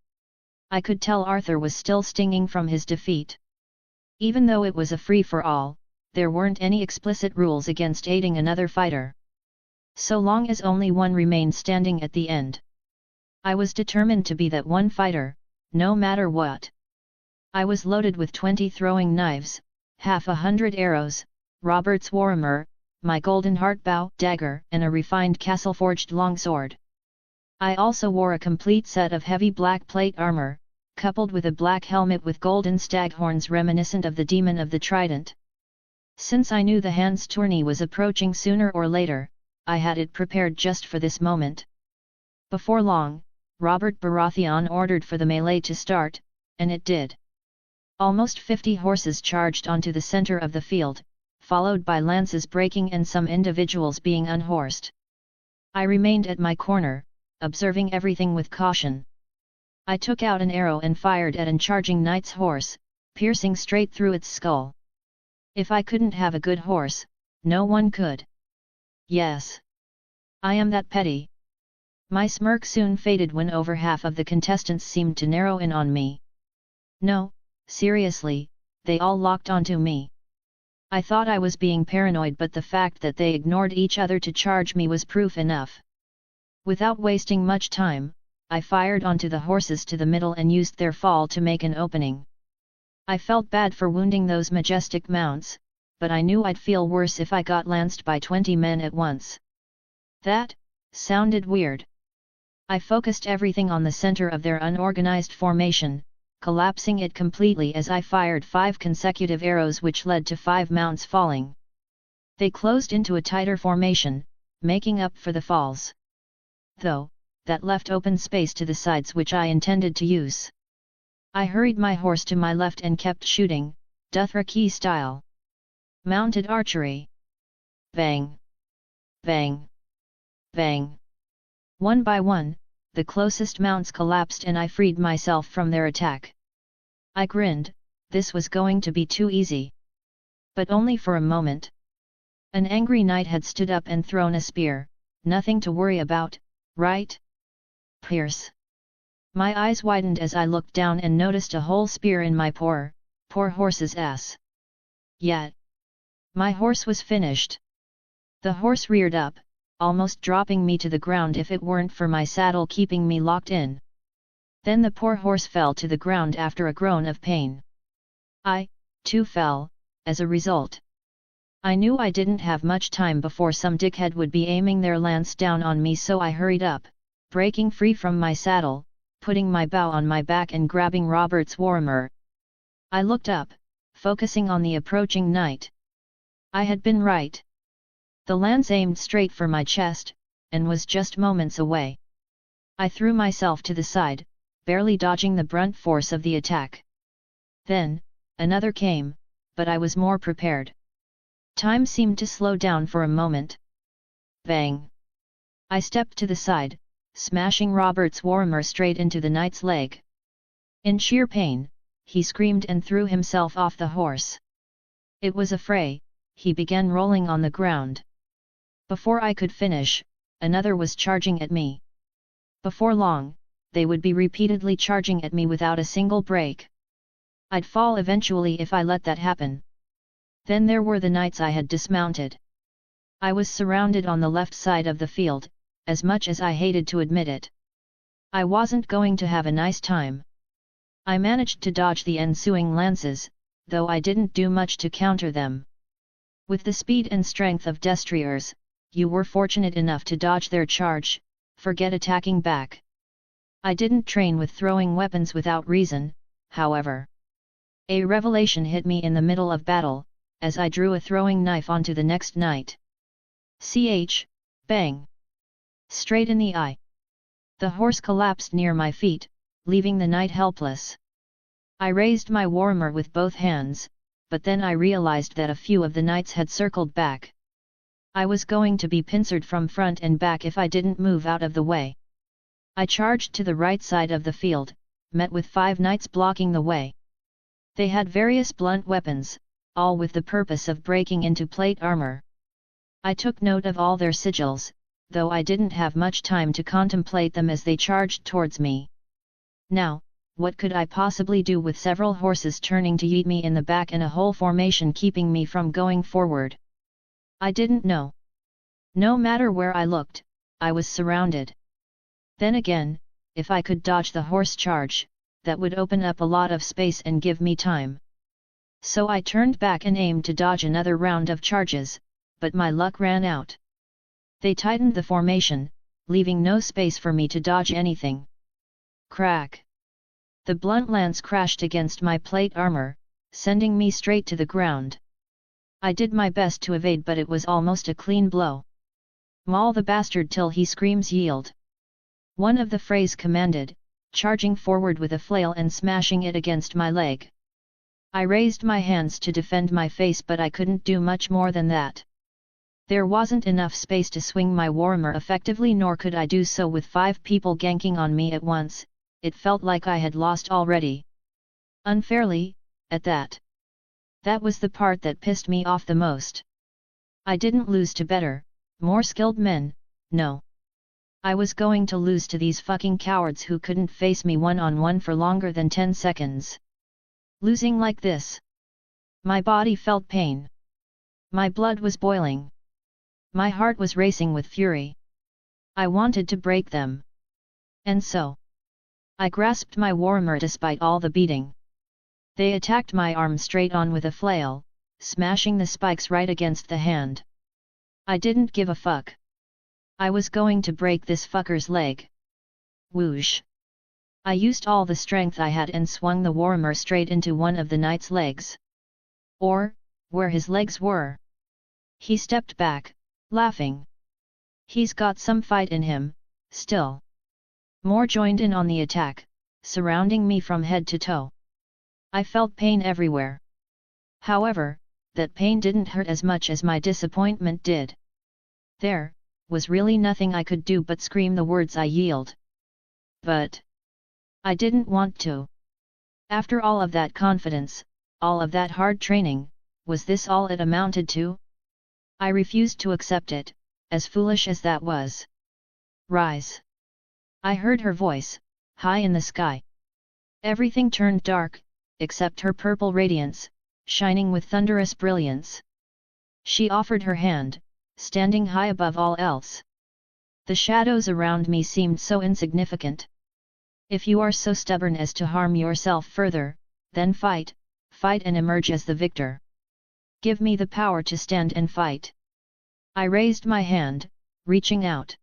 I could tell Arthur was still stinging from his defeat. Even though it was a free-for-all, there weren't any explicit rules against aiding another fighter. So long as only one remained standing at the end. I was determined to be that one fighter, no matter what. I was loaded with 20 throwing knives, half a 100 arrows, Robert's warhammer, my golden heartbow dagger and a refined castle-forged longsword. I also wore a complete set of heavy black plate armor, coupled with a black helmet with golden stag horns reminiscent of the demon of the trident. Since I knew the Hans tourney was approaching sooner or later, I had it prepared just for this moment. Before long, Robert Baratheon ordered for the melee to start, and it did. Almost 50 horses charged onto the center of the field, followed by lances breaking and some individuals being unhorsed. I remained at my corner, observing everything with caution. I took out an arrow and fired at an charging knight's horse, piercing straight through its skull. If I couldn't have a good horse, no one could. Yes. I am that petty. My smirk soon faded when over half of the contestants seemed to narrow in on me. No, seriously, they all locked onto me. I thought I was being paranoid, but the fact that they ignored each other to charge me was proof enough. Without wasting much time, I fired onto the horses to the middle and used their fall to make an opening. I felt bad for wounding those majestic mounts, but I knew I'd feel worse if I got lanced by 20 men at once. That sounded weird. I focused everything on the center of their unorganized formation, collapsing it completely as I fired 5 consecutive arrows which led to 5 mounts falling. They closed into a tighter formation, making up for the falls. Though, that left open space to the sides which I intended to use. I hurried my horse to my left and kept shooting, Dothraki style. Mounted archery. Bang! Bang! Bang! One by one, the closest mounts collapsed and I freed myself from their attack. I grinned, this was going to be too easy. But only for a moment. An angry knight had stood up and thrown a spear, nothing to worry about, right? Pierce. My eyes widened as I looked down and noticed a whole spear in my poor horse's ass. Yet, my horse was finished. The horse reared up, almost dropping me to the ground if it weren't for my saddle keeping me locked in. Then the poor horse fell to the ground after a groan of pain. I, too, fell, as a result. I knew I didn't have much time before some dickhead would be aiming their lance down on me, so I hurried up, breaking free from my saddle, putting my bow on my back and grabbing Robert's warhammer. I looked up, focusing on the approaching knight. I had been right. The lance aimed straight for my chest, and was just moments away. I threw myself to the side, barely dodging the brunt force of the attack. Then, another came, but I was more prepared. Time seemed to slow down for a moment. Bang! I stepped to the side, smashing Robert's warhammer straight into the knight's leg. In sheer pain, he screamed and threw himself off the horse. It was a fray, he began rolling on the ground. Before I could finish, another was charging at me. Before long, they would be repeatedly charging at me without a single break. I'd fall eventually if I let that happen. Then there were the knights I had dismounted. I was surrounded on the left side of the field, as much as I hated to admit it. I wasn't going to have a nice time. I managed to dodge the ensuing lances, though I didn't do much to counter them. With the speed and strength of destriers, you were fortunate enough to dodge their charge, forget attacking back. I didn't train with throwing weapons without reason, however. A revelation hit me in the middle of battle, as I drew a throwing knife onto the next knight. Bang! Straight in the eye. The horse collapsed near my feet, leaving the knight helpless. I raised my warhammer with both hands, but then I realized that a few of the knights had circled back. I was going to be pincered from front and back if I didn't move out of the way. I charged to the right side of the field, met with 5 knights blocking the way. They had various blunt weapons, all with the purpose of breaking into plate armor. I took note of all their sigils, though I didn't have much time to contemplate them as they charged towards me. Now, what could I possibly do with several horses turning to yeet me in the back and a whole formation keeping me from going forward? I didn't know. No matter where I looked, I was surrounded. Then again, if I could dodge the horse charge, that would open up a lot of space and give me time. So I turned back and aimed to dodge another round of charges, but my luck ran out. They tightened the formation, leaving no space for me to dodge anything. Crack! The blunt lance crashed against my plate armor, sending me straight to the ground. I did my best to evade, but it was almost a clean blow. Maul the bastard till he screams yield. One of the Freys commanded, charging forward with a flail and smashing it against my leg. I raised my hands to defend my face, but I couldn't do much more than that. There wasn't enough space to swing my warhammer effectively, nor could I do so with 5 people ganking on me at once. It felt like I had lost already. Unfairly, at that. That was the part that pissed me off the most. I didn't lose to better, more skilled men, no. I was going to lose to these fucking cowards who couldn't face me one-on-one for longer than 10 seconds. Losing like this. My body felt pain. My blood was boiling. My heart was racing with fury. I wanted to break them. And so I grasped my warhammer despite all the beating. They attacked my arm straight on with a flail, smashing the spikes right against the hand. I didn't give a fuck. I was going to break this fucker's leg. Whoosh! I used all the strength I had and swung the warhammer straight into one of the knight's legs. Or, where his legs were. He stepped back, laughing. He's got some fight in him, still. More joined in on the attack, surrounding me from head to toe. I felt pain everywhere. However, that pain didn't hurt as much as my disappointment did. There was really nothing I could do but scream the words I yield. But I didn't want to. After all of that confidence, all of that hard training, was this all it amounted to? I refused to accept it, as foolish as that was. Rise! I heard her voice, high in the sky. Everything turned dark, except her purple radiance, shining with thunderous brilliance. She offered her hand, standing high above all else. The shadows around me seemed so insignificant. If you are so stubborn as to harm yourself further, then fight, fight and emerge as the victor. Give me the power to stand and fight. I raised my hand, reaching out.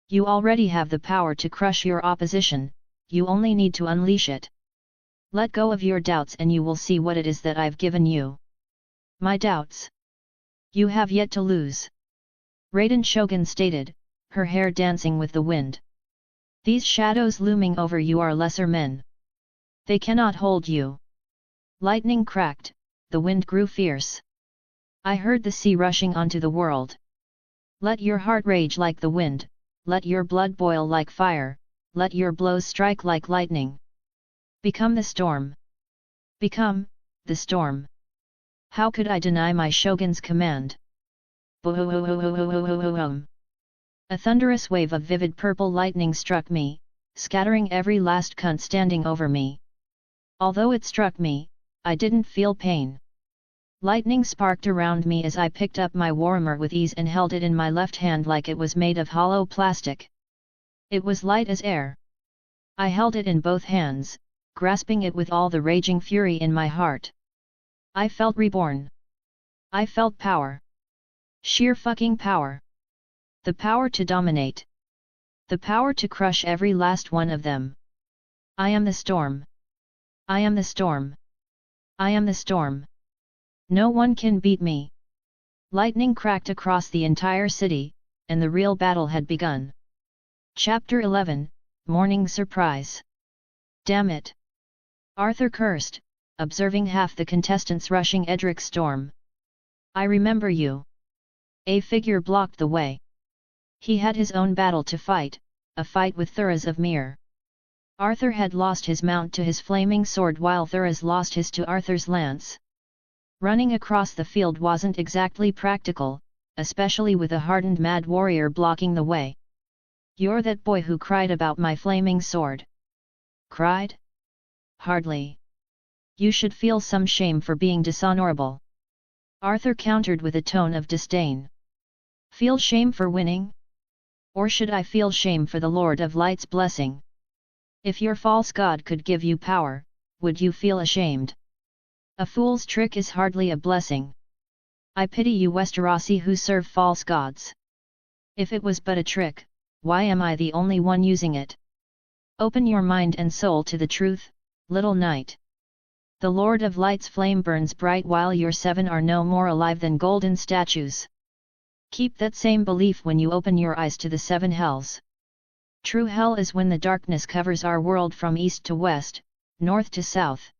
You already have the power to crush your opposition, you only need to unleash it. Let go of your doubts and you will see what it is that I've given you. My doubts? You have yet to lose. Raiden Shogun stated, her hair dancing with the wind. These shadows looming over you are lesser men. They cannot hold you. Lightning cracked, the wind grew fierce. I heard the sea rushing onto the world. Let your heart rage like the wind, let your blood boil like fire, let your blows strike like lightning. Become the storm. Become the storm. How could I deny my shogun's command? Boom! A thunderous wave of vivid purple lightning struck me, scattering every last cunt standing over me. Although it struck me, I didn't feel pain. Lightning sparked around me as I picked up my warhammer with ease and held it in my left hand like it was made of hollow plastic. It was light as air. I held it in both hands, grasping it with all the raging fury in my heart. I felt reborn. I felt power. Sheer fucking power. The power to dominate. The power to crush every last one of them. I am the storm. I am the storm. I am the storm. No one can beat me. Lightning cracked across the entire city, and the real battle had begun. Chapter 11, Morning Surprise. Damn it! Arthur cursed, observing half the contestants rushing Edric Storm. I remember you. A figure blocked the way. He had his own battle to fight, a fight with Thuras of Myr. Arthur had lost his mount to his flaming sword while Thuras lost his to Arthur's lance. Running across the field wasn't exactly practical, especially with a hardened mad warrior blocking the way. You're that boy who cried about my flaming sword. Cried? Hardly. You should feel some shame for being dishonorable. Arthur countered with a tone of disdain. Feel shame for winning? Or should I feel shame for the Lord of Light's blessing? If your false god could give you power, would you feel ashamed? A fool's trick is hardly a blessing. I pity you Westerosi who serve false gods. If it was but a trick, why am I the only one using it? Open your mind and soul to the truth, little knight. The Lord of Light's flame burns bright while your 7 are no more alive than golden statues. Keep that same belief when you open your eyes to the 7 hells. True hell is when the darkness covers our world from east to west, north to south.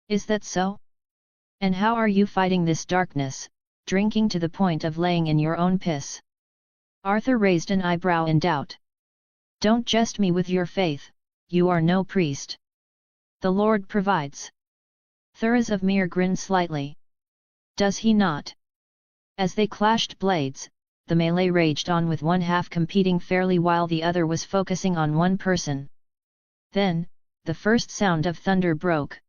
Is that so? And how are you fighting this darkness, drinking to the point of laying in your own piss? Arthur raised an eyebrow in doubt. Don't jest me with your faith, you are no priest. The Lord provides. Thuras of Myr grinned slightly. Does he not? As they clashed blades, the melee raged on with one half competing fairly while the other was focusing on one person. Then, the first sound of thunder broke.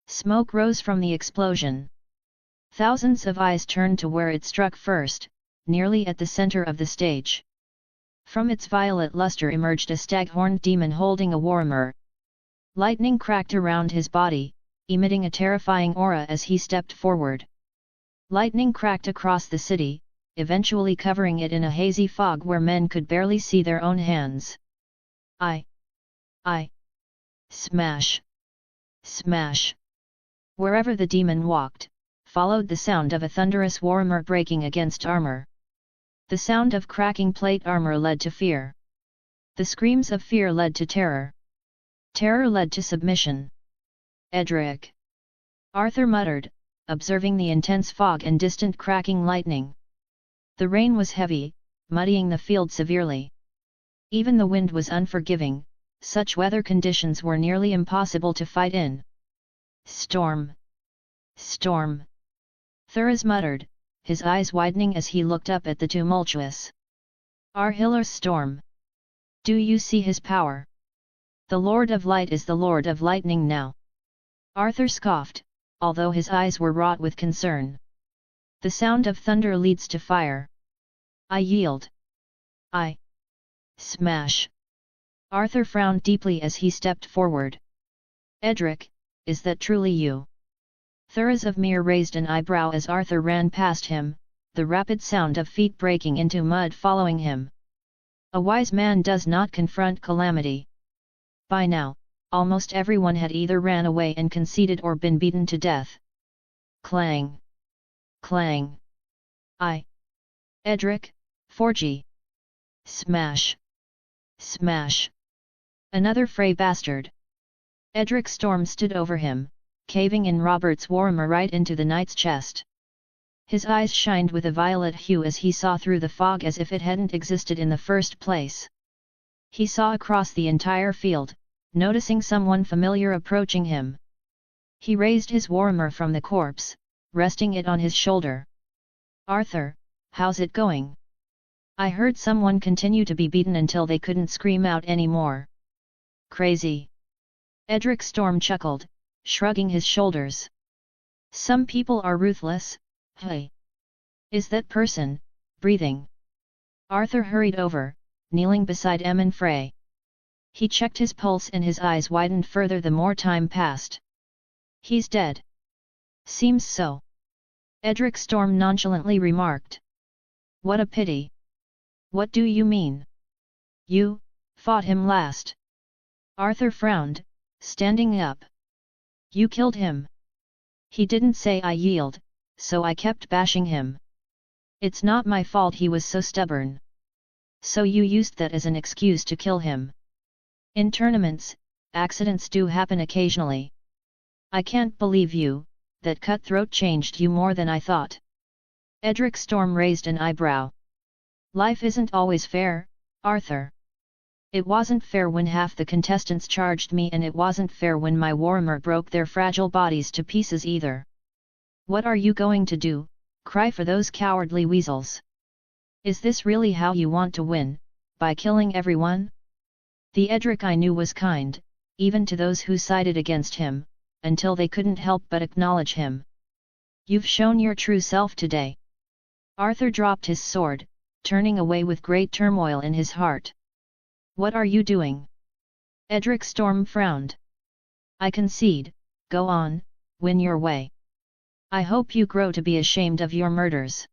Smoke rose from the explosion. Thousands of eyes turned to where it struck first, nearly at the center of the stage. From its violet luster emerged a stag-horned demon holding a warhammer. Lightning cracked around his body, emitting a terrifying aura as he stepped forward. Lightning cracked across the city, eventually covering it in a hazy fog where men could barely see their own hands. I. Smash! Smash! Wherever the demon walked, followed the sound of a thunderous warhammer breaking against armor. The sound of cracking plate armor led to fear. The screams of fear led to terror. Terror led to submission. Edric! Arthur muttered, observing the intense fog and distant cracking lightning. The rain was heavy, muddying the field severely. Even the wind was unforgiving, such weather conditions were nearly impossible to fight in. Storm! Storm! Thuras muttered, his eyes widening as he looked up at the tumultuous Arhiller's storm. Do you see his power? The Lord of Light is the Lord of Lightning now. Arthur scoffed, although his eyes were wrought with concern. The sound of thunder leads to fire. I yield. I. Smash! Arthur frowned deeply as he stepped forward. Edric, is that truly you? Thuras of Myr raised an eyebrow as Arthur ran past him, the rapid sound of feet breaking into mud following him. A wise man does not confront calamity. By now, almost everyone had either ran away and conceded or been beaten to death. Clang! Clang! Edric, Forgy! Smash! Smash! Another Frey bastard! Edric Storm stood over him, caving in Robert's warhammer right into the knight's chest. His eyes shined with a violet hue as he saw through the fog as if it hadn't existed in the first place. He saw across the entire field, noticing someone familiar approaching him. He raised his warhammer from the corpse, resting it on his shoulder. Arthur, how's it going? I heard someone continue to be beaten until they couldn't scream out anymore. Crazy. Edric Storm chuckled, shrugging his shoulders. Some people are ruthless, hey. Is that person breathing? Arthur hurried over, kneeling beside Emyn Frey. He checked his pulse and his eyes widened further the more time passed. He's dead. Seems so. Edric Storm nonchalantly remarked. What a pity. What do you mean? You fought him last. Arthur frowned, standing up. You killed him. He didn't say I yield, so I kept bashing him. It's not my fault he was so stubborn. So you used that as an excuse to kill him. In tournaments, accidents do happen occasionally. I can't believe you, that cutthroat changed you more than I thought. Edric Storm raised an eyebrow. Life isn't always fair, Arthur. It wasn't fair when half the contestants charged me and it wasn't fair when my warhammer broke their fragile bodies to pieces either. What are you going to do, cry for those cowardly weasels? Is this really how you want to win, by killing everyone? The Edric I knew was kind, even to those who sided against him, until they couldn't help but acknowledge him. You've shown your true self today. Arthur dropped his sword, turning away with great turmoil in his heart. What are you doing? Edric Storm frowned. I concede, go on, win your way. I hope you grow to be ashamed of your murders.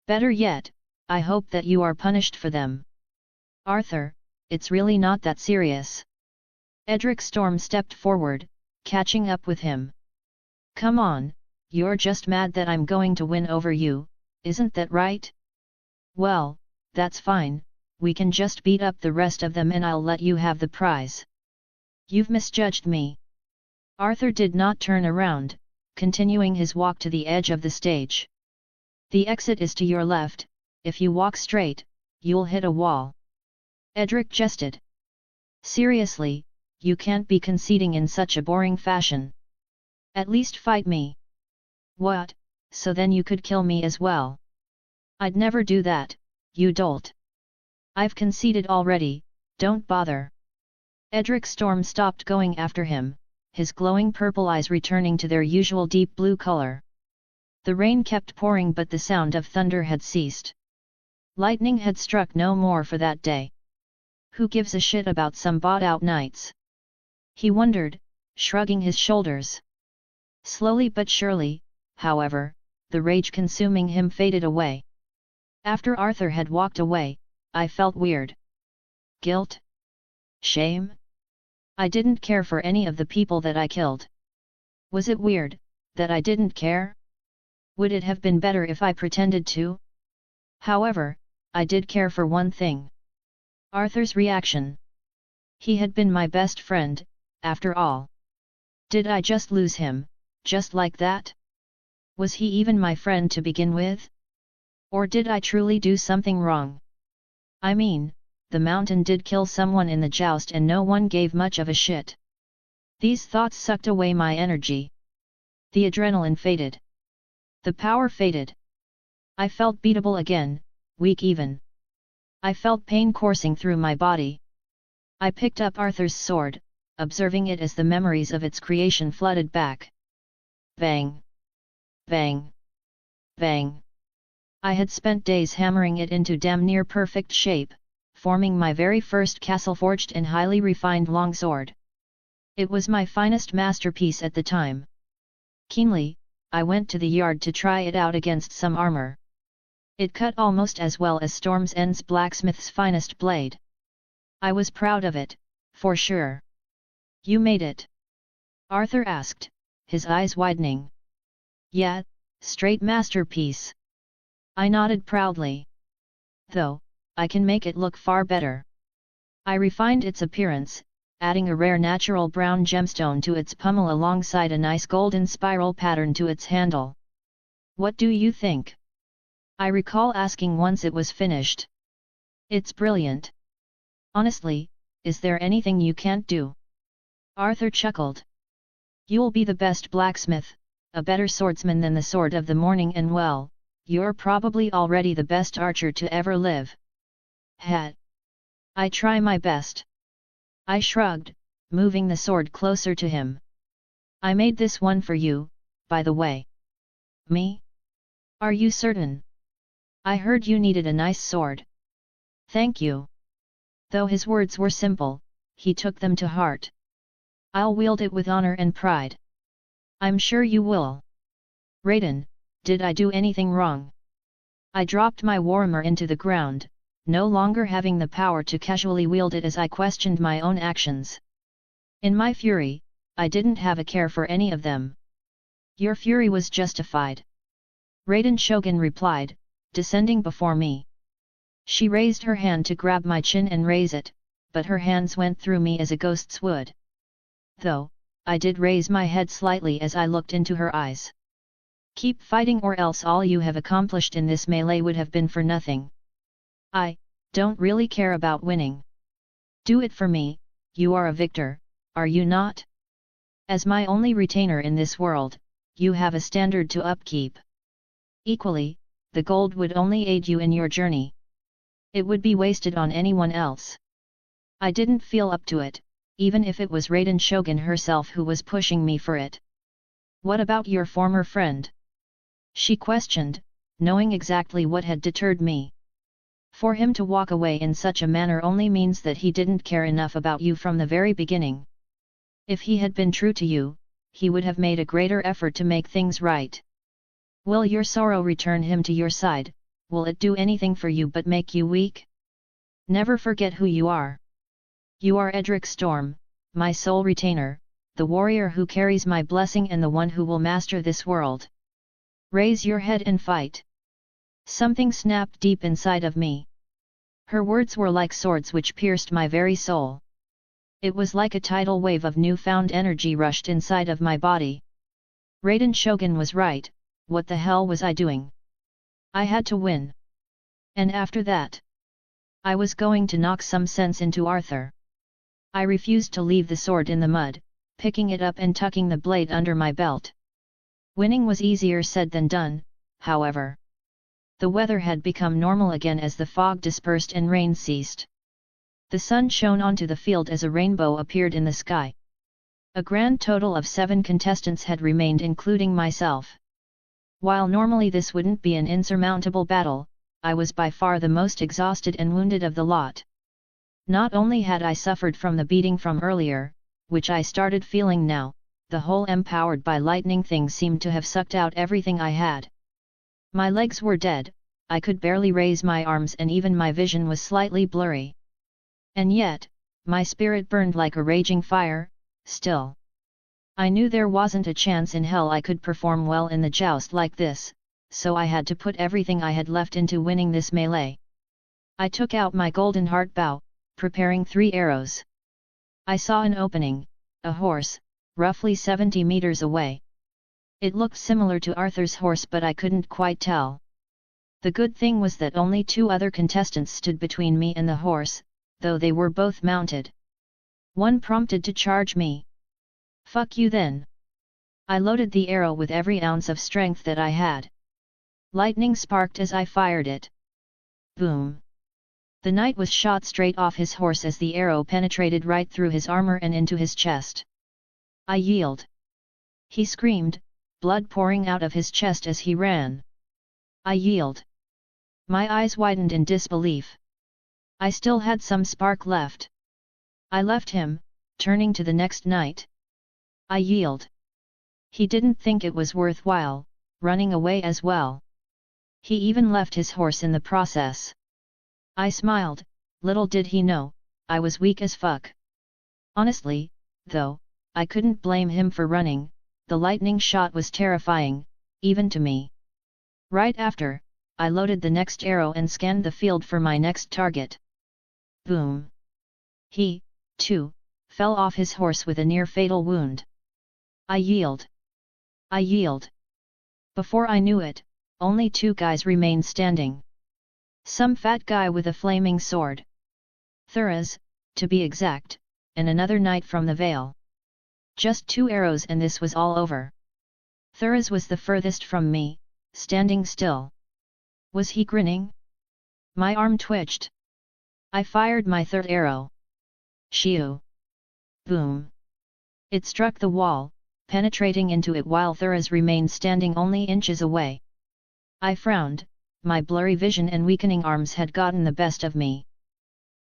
Better yet, I hope that you are punished for them. Arthur, it's really not that serious. Edric Storm stepped forward, catching up with him. Come on, you're just mad that I'm going to win over you, isn't that right? Well, that's fine, we can just beat up the rest of them and I'll let you have the prize. You've misjudged me. Arthur did not turn around, continuing his walk to the edge of the stage. The exit is to your left, if you walk straight, you'll hit a wall. Edric jested. Seriously, you can't be conceding in such a boring fashion. At least fight me. What, so then you could kill me as well? I'd never do that, you dolt. I've conceded already, don't bother. Edric Storm stopped going after him, his glowing purple eyes returning to their usual deep blue color. The rain kept pouring but the sound of thunder had ceased. Lightning had struck no more for that day. Who gives a shit about some bought-out knights? He wondered, shrugging his shoulders. Slowly but surely, however, the rage consuming him faded away. After Arthur had walked away, I felt weird. Guilt? Shame? I didn't care for any of the people that I killed. Was it weird, that I didn't care? Would it have been better if I pretended to? However, I did care for one thing. Arthur's reaction. He had been my best friend, after all. Did I just lose him, just like that? Was he even my friend to begin with? Or did I truly do something wrong? I mean, the mountain did kill someone in the joust and no one gave much of a shit. These thoughts sucked away my energy. The adrenaline faded. The power faded. I felt beatable again, weak even. I felt pain coursing through my body. I picked up Arthur's sword, observing it as the memories of its creation flooded back. Bang! Bang! Bang! I had spent days hammering it into damn near perfect shape, forming my very first castle-forged and highly refined longsword. It was my finest masterpiece at the time. Keenly, I went to the yard to try it out against some armor. It cut almost as well as Storm's End's blacksmith's finest blade. I was proud of it, for sure. You made it? Arthur asked, his eyes widening. Yeah, straight masterpiece. I nodded proudly. Though, I can make it look far better. I refined its appearance, adding a rare natural brown gemstone to its pommel alongside a nice golden spiral pattern to its handle. What do you think? I recall asking once it was finished. It's brilliant. Honestly, is there anything you can't do? Arthur chuckled. You'll be the best blacksmith, a better swordsman than the Sword of the Morning, and well, you're probably already the best archer to ever live. Hat. I try my best. I shrugged, moving the sword closer to him. I made this one for you, by the way. Me? Are you certain? I heard you needed a nice sword. Thank you. Though his words were simple, he took them to heart. I'll wield it with honor and pride. I'm sure you will. Raiden, did I do anything wrong? I dropped my warhammer into the ground, no longer having the power to casually wield it as I questioned my own actions. In my fury, I didn't have a care for any of them. Your fury was justified. Raiden Shogun replied, descending before me. She raised her hand to grab my chin and raise it, but her hands went through me as a ghost's would. Though, I did raise my head slightly as I looked into her eyes. Keep fighting or else all you have accomplished in this melee would have been for nothing. I don't really care about winning. Do it for me, you are a victor, are you not? As my only retainer in this world, you have a standard to upkeep. Equally, the gold would only aid you in your journey. It would be wasted on anyone else. I didn't feel up to it, even if it was Raiden Shogun herself who was pushing me for it. What about your former friend? She questioned, knowing exactly what had deterred me. For him to walk away in such a manner only means that he didn't care enough about you from the very beginning. If he had been true to you, he would have made a greater effort to make things right. Will your sorrow return him to your side? Will it do anything for you but make you weak? Never forget who you are. You are Edric Storm, my sole retainer, the warrior who carries my blessing and the one who will master this world. Raise your head and fight. Something snapped deep inside of me. Her words were like swords which pierced my very soul. It was like a tidal wave of newfound energy rushed inside of my body. Raiden Shogun was right, what the hell was I doing? I had to win. And after that, I was going to knock some sense into Arthur. I refused to leave the sword in the mud, picking it up and tucking the blade under my belt. Winning was easier said than done, however. The weather had become normal again as the fog dispersed and rain ceased. The sun shone onto the field as a rainbow appeared in the sky. A grand total of 7 contestants had remained, including myself. While normally this wouldn't be an insurmountable battle, I was by far the most exhausted and wounded of the lot. Not only had I suffered from the beating from earlier, which I started feeling now, the whole empowered by lightning thing seemed to have sucked out everything I had. My legs were dead, I could barely raise my arms and even my vision was slightly blurry. And yet, my spirit burned like a raging fire, still. I knew there wasn't a chance in hell I could perform well in the joust like this, so I had to put everything I had left into winning this melee. I took out my golden heart bow, preparing 3 arrows. I saw an opening, a horse, roughly 70 meters away. It looked similar to Arthur's horse but I couldn't quite tell. The good thing was that only 2 other contestants stood between me and the horse, though they were both mounted. One prompted to charge me. Fuck you then. I loaded the arrow with every ounce of strength that I had. Lightning sparked as I fired it. Boom. The knight was shot straight off his horse as the arrow penetrated right through his armor and into his chest. I yield. He screamed, blood pouring out of his chest as he ran. I yield. My eyes widened in disbelief. I still had some spark left. I left him, turning to the next knight. I yield. He didn't think it was worthwhile, running away as well. He even left his horse in the process. I smiled, little did he know, I was weak as fuck. Honestly, though, I couldn't blame him for running, the lightning shot was terrifying, even to me. Right after, I loaded the next arrow and scanned the field for my next target. Boom. He, too, fell off his horse with a near-fatal wound. I yield. I yield. Before I knew it, only 2 guys remained standing. Some fat guy with a flaming sword. Thuras, to be exact, and another knight from the Vale. Just 2 arrows and this was all over. Thuras was the furthest from me, standing still. Was he grinning? My arm twitched. I fired my 3rd arrow. Shiu. Boom. It struck the wall, penetrating into it while Thuras remained standing only inches away. I frowned, my blurry vision and weakening arms had gotten the best of me.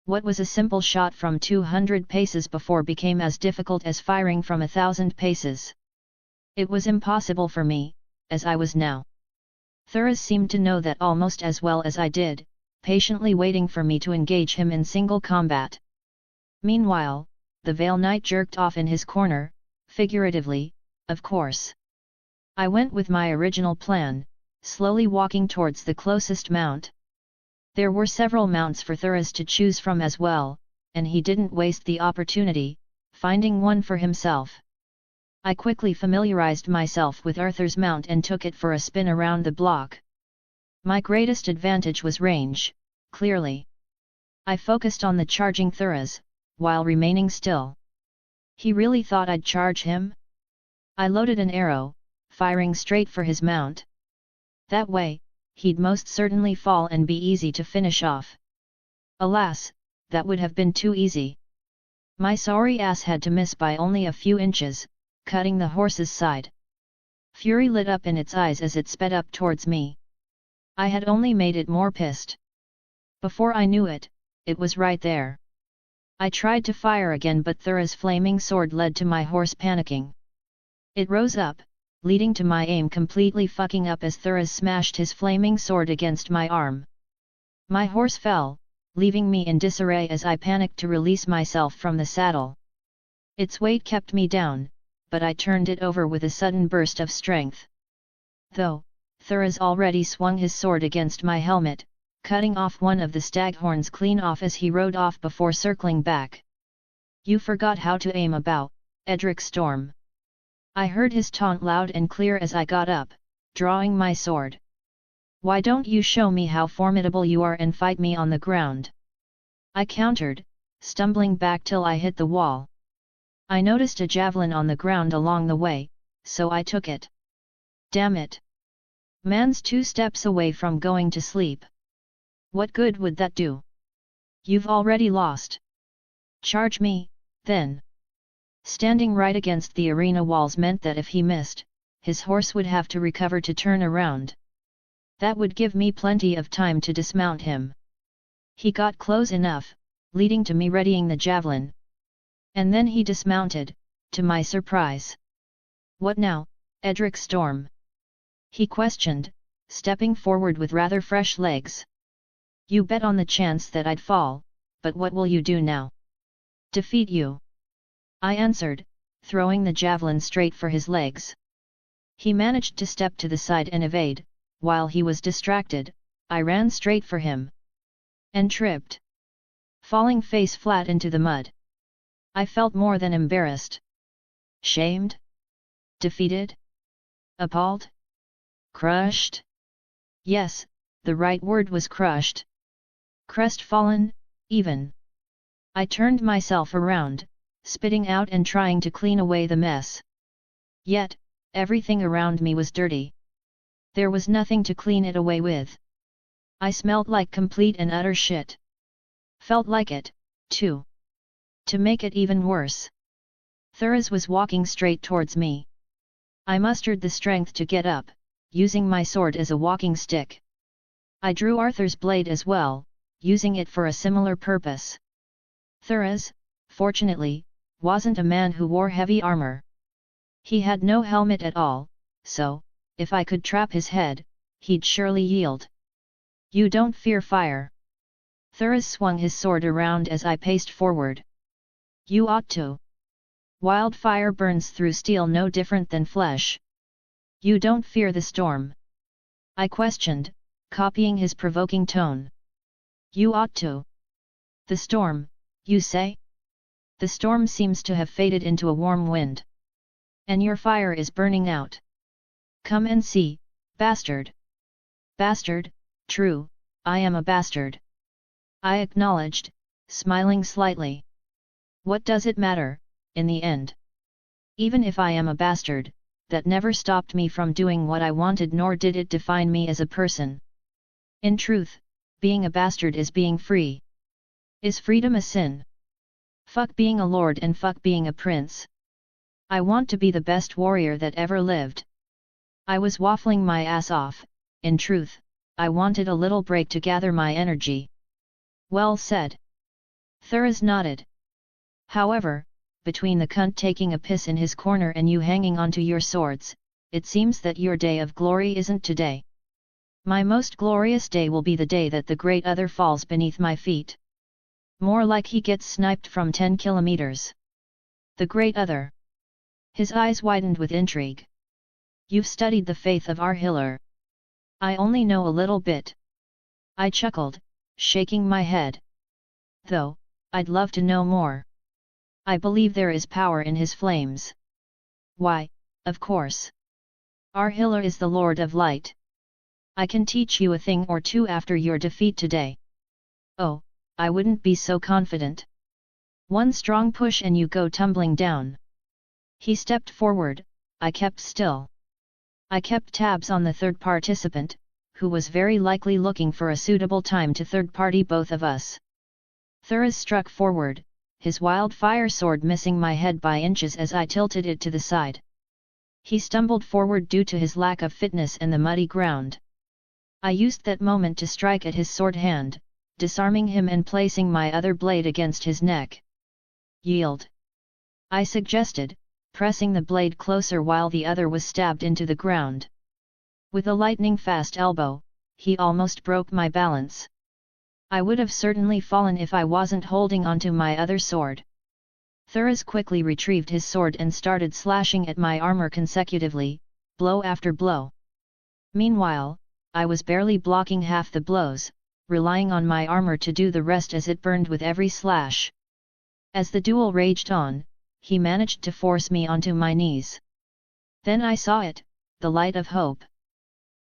What was a simple shot from 200 paces before became as difficult as firing from 1,000 paces. It was impossible for me, as I was now. Thuras seemed to know that almost as well as I did, patiently waiting for me to engage him in single combat. Meanwhile, the Vale Knight jerked off in his corner, figuratively, of course. I went with my original plan, slowly walking towards the closest mount. There were several mounts for Thuras to choose from as well, and he didn't waste the opportunity, finding one for himself. I quickly familiarized myself with Arthur's mount and took it for a spin around the block. My greatest advantage was range, clearly. I focused on the charging Thuras, while remaining still. He really thought I'd charge him? I loaded an arrow, firing straight for his mount. That way, he'd most certainly fall and be easy to finish off. Alas, that would have been too easy. My sorry ass had to miss by only a few inches, cutting the horse's side. Fury lit up in its eyes as it sped up towards me. I had only made it more pissed. Before I knew it, it was right there. I tried to fire again, but Thura's flaming sword led to my horse panicking. It rose up, leading to my aim completely fucking up as Thura smashed his flaming sword against my arm. My horse fell, leaving me in disarray as I panicked to release myself from the saddle. Its weight kept me down, but I turned it over with a sudden burst of strength. Though, Thura's already swung his sword against my helmet, cutting off one of the staghorns clean off as he rode off before circling back. "You forgot how to aim about, Edric Storm." I heard his taunt loud and clear as I got up, drawing my sword. "Why don't you show me how formidable you are and fight me on the ground?" I countered, stumbling back till I hit the wall. I noticed a javelin on the ground along the way, so I took it. Damn it! Man's 2 steps away from going to sleep. What good would that do? You've already lost. Charge me, then. Standing right against the arena walls meant that if he missed, his horse would have to recover to turn around. That would give me plenty of time to dismount him. He got close enough, leading to me readying the javelin. And then he dismounted, to my surprise. "What now, Edric Storm?" he questioned, stepping forward with rather fresh legs. "You bet on the chance that I'd fall, but what will you do now?" "Defeat you," I answered, throwing the javelin straight for his legs. He managed to step to the side and evade. While he was distracted, I ran straight for him. And tripped. Falling face flat into the mud. I felt more than embarrassed. Shamed? Defeated? Appalled? Crushed? Yes, the right word was crushed. Crestfallen, even. I turned myself around, spitting out and trying to clean away the mess. Yet, everything around me was dirty. There was nothing to clean it away with. I smelled like complete and utter shit. Felt like it, too. To make it even worse, Thura was walking straight towards me. I mustered the strength to get up, using my sword as a walking stick. I drew Arthur's blade as well, using it for a similar purpose. Thura, fortunately, wasn't a man who wore heavy armor. He had no helmet at all, so, if I could trap his head, he'd surely yield. "You don't fear fire." Thura swung his sword around as I paced forward. "You ought to. Wildfire burns through steel no different than flesh." "You don't fear the storm?" I questioned, copying his provoking tone. "You ought to." "The storm, you say?" "The storm seems to have faded into a warm wind. And your fire is burning out. Come and see, bastard." "Bastard, true, I am a bastard," I acknowledged, smiling slightly. "What does it matter, in the end? Even if I am a bastard, that never stopped me from doing what I wanted, nor did it define me as a person. In truth, being a bastard is being free. Is freedom a sin? Fuck being a lord and fuck being a prince. I want to be the best warrior that ever lived." I was waffling my ass off. In truth, I wanted a little break to gather my energy. "Well said." Thura nodded. "However, between the cunt taking a piss in his corner and you hanging onto your swords, it seems that your day of glory isn't today. My most glorious day will be the day that the great other falls beneath my feet. More like he gets sniped from 10 kilometers. The great other." His eyes widened with intrigue. "You've studied the faith of our healer." "I only know a little bit." I chuckled, shaking my head. "Though, I'd love to know more. I believe there is power in his flames." "Why, of course. Our healer is the Lord of Light. I can teach you a thing or two after your defeat today." "Oh, I wouldn't be so confident. One strong push and you go tumbling down." He stepped forward. I kept still. I kept tabs on the third participant, who was very likely looking for a suitable time to third-party both of us. Thuras struck forward, his wildfire sword missing my head by inches as I tilted it to the side. He stumbled forward due to his lack of fitness in the muddy ground. I used that moment to strike at his sword hand, disarming him and placing my other blade against his neck. "Yield," I suggested, pressing the blade closer while the other was stabbed into the ground. With a lightning-fast elbow, he almost broke my balance. I would have certainly fallen if I wasn't holding onto my other sword. Thuras quickly retrieved his sword and started slashing at my armor consecutively, blow after blow. Meanwhile, I was barely blocking half the blows, relying on my armor to do the rest as it burned with every slash. As the duel raged on, he managed to force me onto my knees. Then I saw it, the light of hope.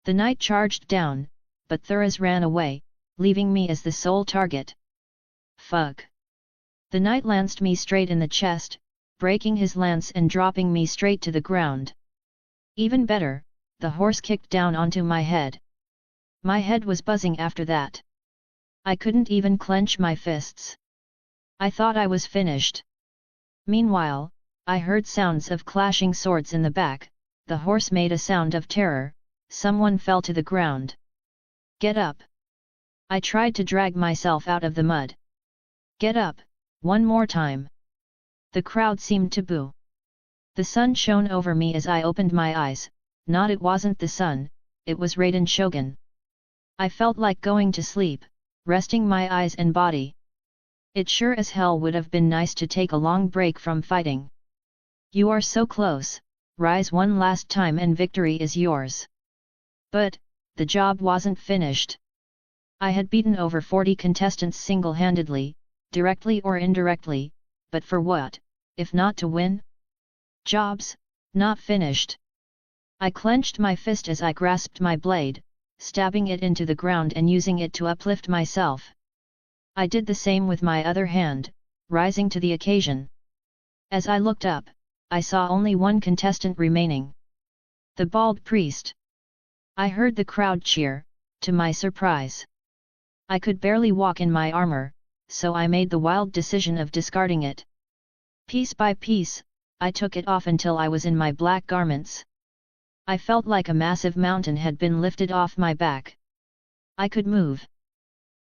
The knight charged down, but Thuras ran away, leaving me as the sole target. Fuck! The knight lanced me straight in the chest, breaking his lance and dropping me straight to the ground. Even better, the horse kicked down onto my head. My head was buzzing after that. I couldn't even clench my fists. I thought I was finished. Meanwhile, I heard sounds of clashing swords in the back. The horse made a sound of terror. Someone fell to the ground. "Get up!" I tried to drag myself out of the mud. "Get up, one more time!" The crowd seemed to boo. The sun shone over me as I opened my eyes. It wasn't the sun, it was Raiden Shogun. I felt like going to sleep, resting my eyes and body. It sure as hell would have been nice to take a long break from fighting. "You are so close, rise one last time and victory is yours." But, the job wasn't finished. I had beaten over 40 contestants single-handedly, directly or indirectly, but for what, if not to win? Job's not finished. I clenched my fist as I grasped my blade, stabbing it into the ground and using it to uplift myself. I did the same with my other hand, rising to the occasion. As I looked up, I saw only one contestant remaining. The bald priest. I heard the crowd cheer, to my surprise. I could barely walk in my armor, so I made the wild decision of discarding it. Piece by piece, I took it off until I was in my black garments. I felt like a massive mountain had been lifted off my back. I could move.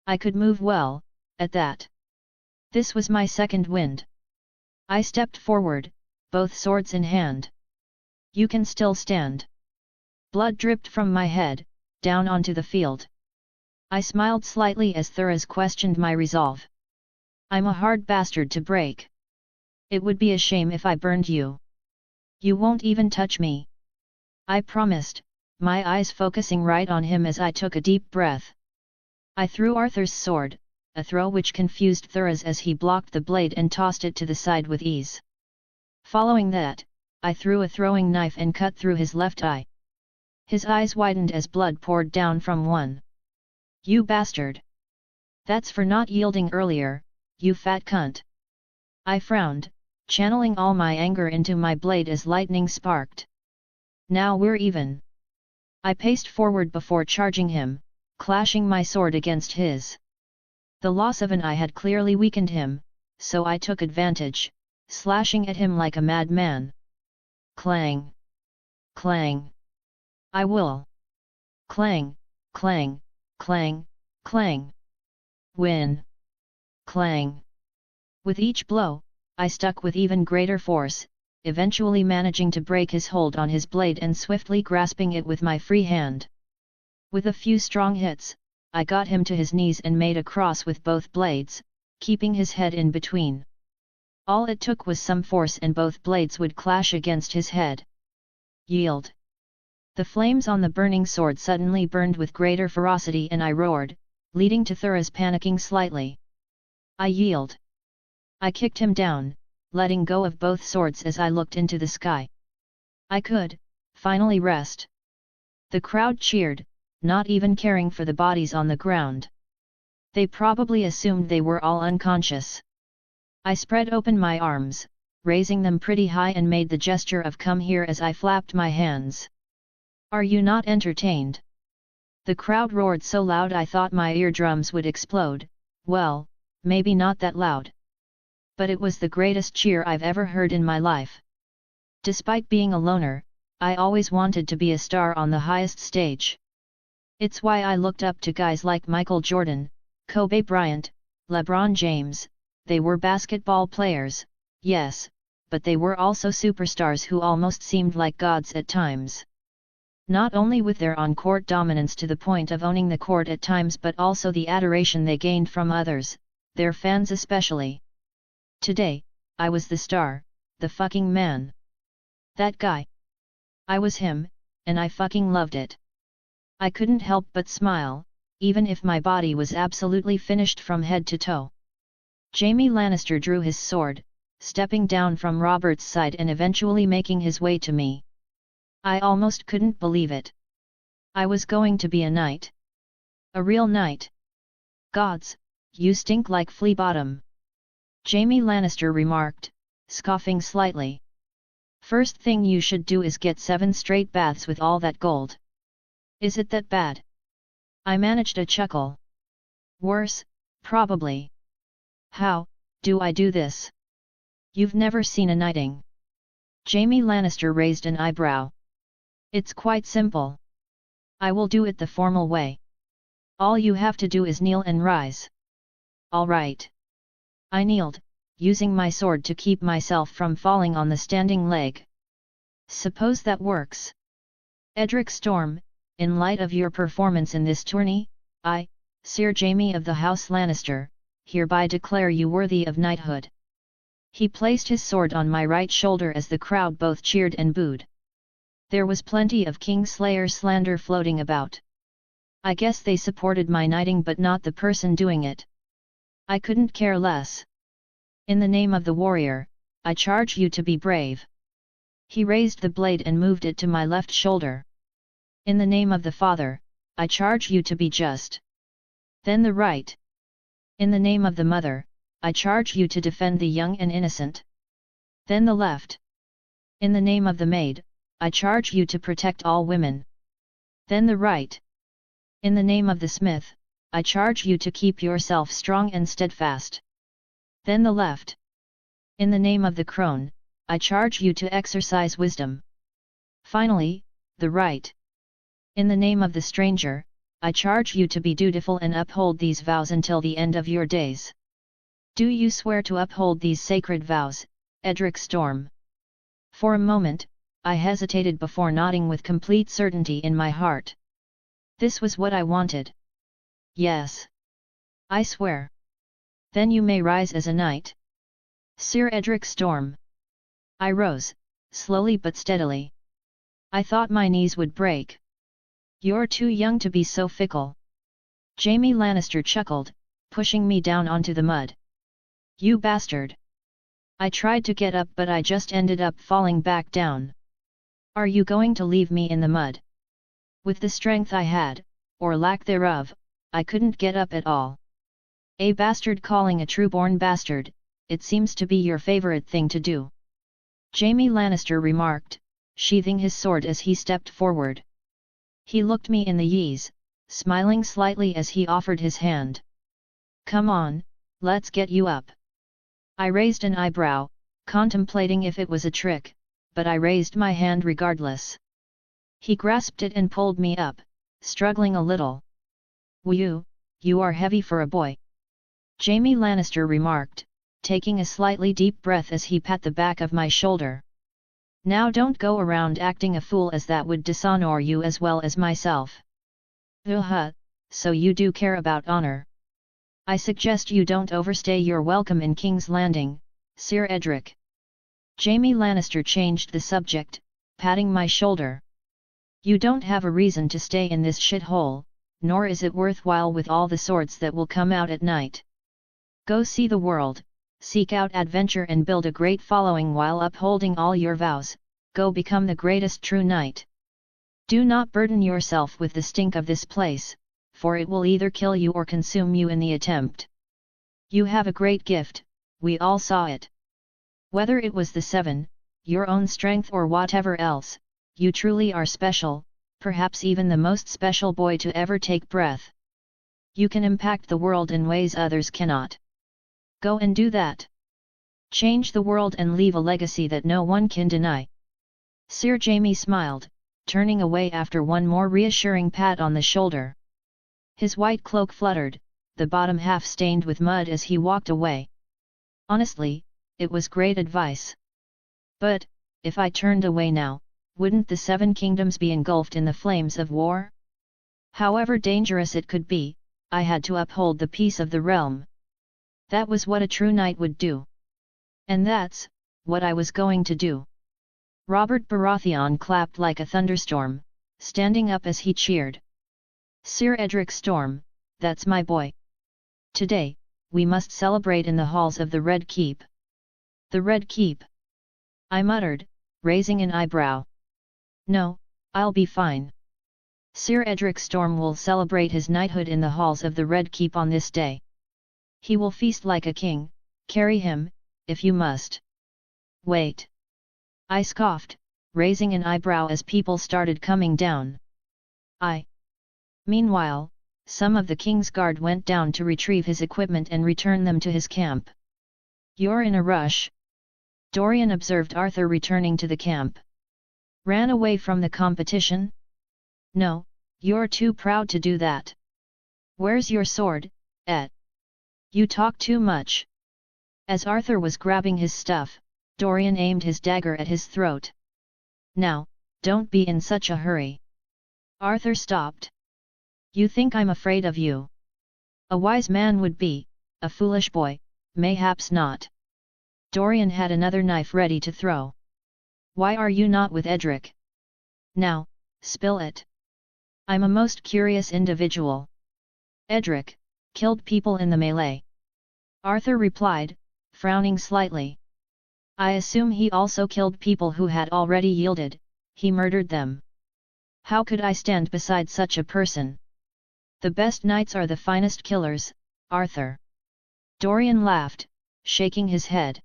I could move well, at that. This was my second wind. I stepped forward, both swords in hand. "You can still stand." Blood dripped from my head, down onto the field. I smiled slightly as Thuras questioned my resolve. "I'm a hard bastard to break. It would be a shame if I burned you. You won't even touch me," I promised, my eyes focusing right on him as I took a deep breath. I threw Arthur's sword, a throw which confused Thuras as he blocked the blade and tossed it to the side with ease. Following that, I threw a throwing knife and cut through his left eye. His eyes widened as blood poured down from one. "You bastard! That's for not yielding earlier, you fat cunt!" I frowned, channeling all my anger into my blade as lightning sparked. "Now we're even." I paced forward before charging him, clashing my sword against his. The loss of an eye had clearly weakened him, so I took advantage, slashing at him like a madman. Clang! Clang! "I will!" Clang! Clang! Clang! Clang! "Win!" Clang! With each blow, I stuck with even greater force, eventually managing to break his hold on his blade and swiftly grasping it with my free hand. With a few strong hits, I got him to his knees and made a cross with both blades, keeping his head in between. All it took was some force and both blades would clash against his head. "Yield!" The flames on the burning sword suddenly burned with greater ferocity and I roared, leading to Thuras panicking slightly. "I yield!" I kicked him down, letting go of both swords as I looked into the sky. I could, finally rest. The crowd cheered, not even caring for the bodies on the ground. They probably assumed they were all unconscious. I spread open my arms, raising them pretty high and made the gesture of "come here" as I flapped my hands. "Are you not entertained?" The crowd roared so loud I thought my eardrums would explode. Well, maybe not that loud. But it was the greatest cheer I've ever heard in my life. Despite being a loner, I always wanted to be a star on the highest stage. It's why I looked up to guys like Michael Jordan, Kobe Bryant, LeBron James. They were basketball players, yes, but they were also superstars who almost seemed like gods at times. Not only with their on-court dominance to the point of owning the court at times, but also the adoration they gained from others, their fans especially. Today, I was the star, the fucking man. That guy. I was him, and I fucking loved it. I couldn't help but smile, even if my body was absolutely finished from head to toe. Jaime Lannister drew his sword, stepping down from Robert's side and eventually making his way to me. I almost couldn't believe it. I was going to be a knight. A real knight. Gods, you stink like flea bottom. Jaime Lannister remarked, scoffing slightly. First thing you should do is get 7 straight baths with all that gold. Is it that bad? I managed a chuckle. Worse, probably. How do I do this? You've never seen a knighting. Jaime Lannister raised an eyebrow. It's quite simple. I will do it the formal way. All you have to do is kneel and rise. All right. I kneeled, using my sword to keep myself from falling on the standing leg. Suppose that works. Edric Storm, in light of your performance in this tourney, I, Sir Jaime of the House Lannister, hereby declare you worthy of knighthood. He placed his sword on my right shoulder as the crowd both cheered and booed. There was plenty of Kingslayer slander floating about. I guess they supported my knighting but not the person doing it. I couldn't care less. In the name of the warrior, I charge you to be brave. He raised the blade and moved it to my left shoulder. In the name of the father, I charge you to be just. Then the right. In the name of the mother, I charge you to defend the young and innocent. Then the left. In the name of the maid, I charge you to protect all women. Then the right. In the name of the smith, I charge you to keep yourself strong and steadfast. Then the left. In the name of the crone, I charge you to exercise wisdom. Finally, the right. In the name of the stranger, I charge you to be dutiful and uphold these vows until the end of your days. Do you swear to uphold these sacred vows, Edric Storm? For a moment, I hesitated before nodding with complete certainty in my heart. This was what I wanted. Yes. I swear. Then you may rise as a knight. Sir Edric Storm. I rose, slowly but steadily. I thought my knees would break. You're too young to be so fickle. Jaime Lannister chuckled, pushing me down onto the mud. You bastard. I tried to get up but I just ended up falling back down. Are you going to leave me in the mud? With the strength I had, or lack thereof, I couldn't get up at all. A bastard calling a true-born bastard, it seems to be your favorite thing to do. Jaime Lannister remarked, sheathing his sword as he stepped forward. He looked me in the eyes, smiling slightly as he offered his hand. Come on, let's get you up. I raised an eyebrow, contemplating if it was a trick, but I raised my hand regardless. He grasped it and pulled me up, struggling a little. Whew, you are heavy for a boy. Jaime Lannister remarked, taking a slightly deep breath as he pat the back of my shoulder. Now don't go around acting a fool, as that would dishonor you as well as myself. So you do care about honor. I suggest you don't overstay your welcome in King's Landing, Sir Edric. Jaime Lannister changed the subject, patting my shoulder. You don't have a reason to stay in this shithole, nor is it worthwhile with all the swords that will come out at night. Go see the world, seek out adventure and build a great following while upholding all your vows, go become the greatest true knight. Do not burden yourself with the stink of this place, for it will either kill you or consume you in the attempt. You have a great gift, we all saw it. Whether it was the 7, your own strength or whatever else, you truly are special, perhaps even the most special boy to ever take breath. You can impact the world in ways others cannot. Go and do that. Change the world and leave a legacy that no one can deny. Sir Jaime smiled, turning away after one more reassuring pat on the shoulder. His white cloak fluttered, the bottom half stained with mud as he walked away. Honestly, it was great advice. But, if I turned away now, wouldn't the Seven Kingdoms be engulfed in the flames of war? However dangerous it could be, I had to uphold the peace of the realm. That was what a true knight would do. And that's what I was going to do. Robert Baratheon clapped like a thunderstorm, standing up as he cheered. Sir Edric Storm, that's my boy. Today, we must celebrate in the halls of the Red Keep. The Red Keep? I muttered, raising an eyebrow. No, I'll be fine. Sir Edric Storm will celebrate his knighthood in the halls of the Red Keep on this day. He will feast like a king, carry him, if you must. Wait. I scoffed, raising an eyebrow as people started coming down. Meanwhile, some of the king's guard went down to retrieve his equipment and return them to his camp. You're in a rush? Dorian observed Arthur returning to the camp. Ran away from the competition? No, you're too proud to do that. Where's your sword, Ed? You talk too much. As Arthur was grabbing his stuff, Dorian aimed his dagger at his throat. Now, don't be in such a hurry. Arthur stopped. You think I'm afraid of you? A wise man would be, a foolish boy, mayhaps not. Dorian had another knife ready to throw. Why are you not with Edric? Now, spill it. I'm a most curious individual. Edric killed people in the melee. Arthur replied, frowning slightly. I assume he also killed people who had already yielded, he murdered them. How could I stand beside such a person? The best knights are the finest killers, Arthur. Dorian laughed, shaking his head.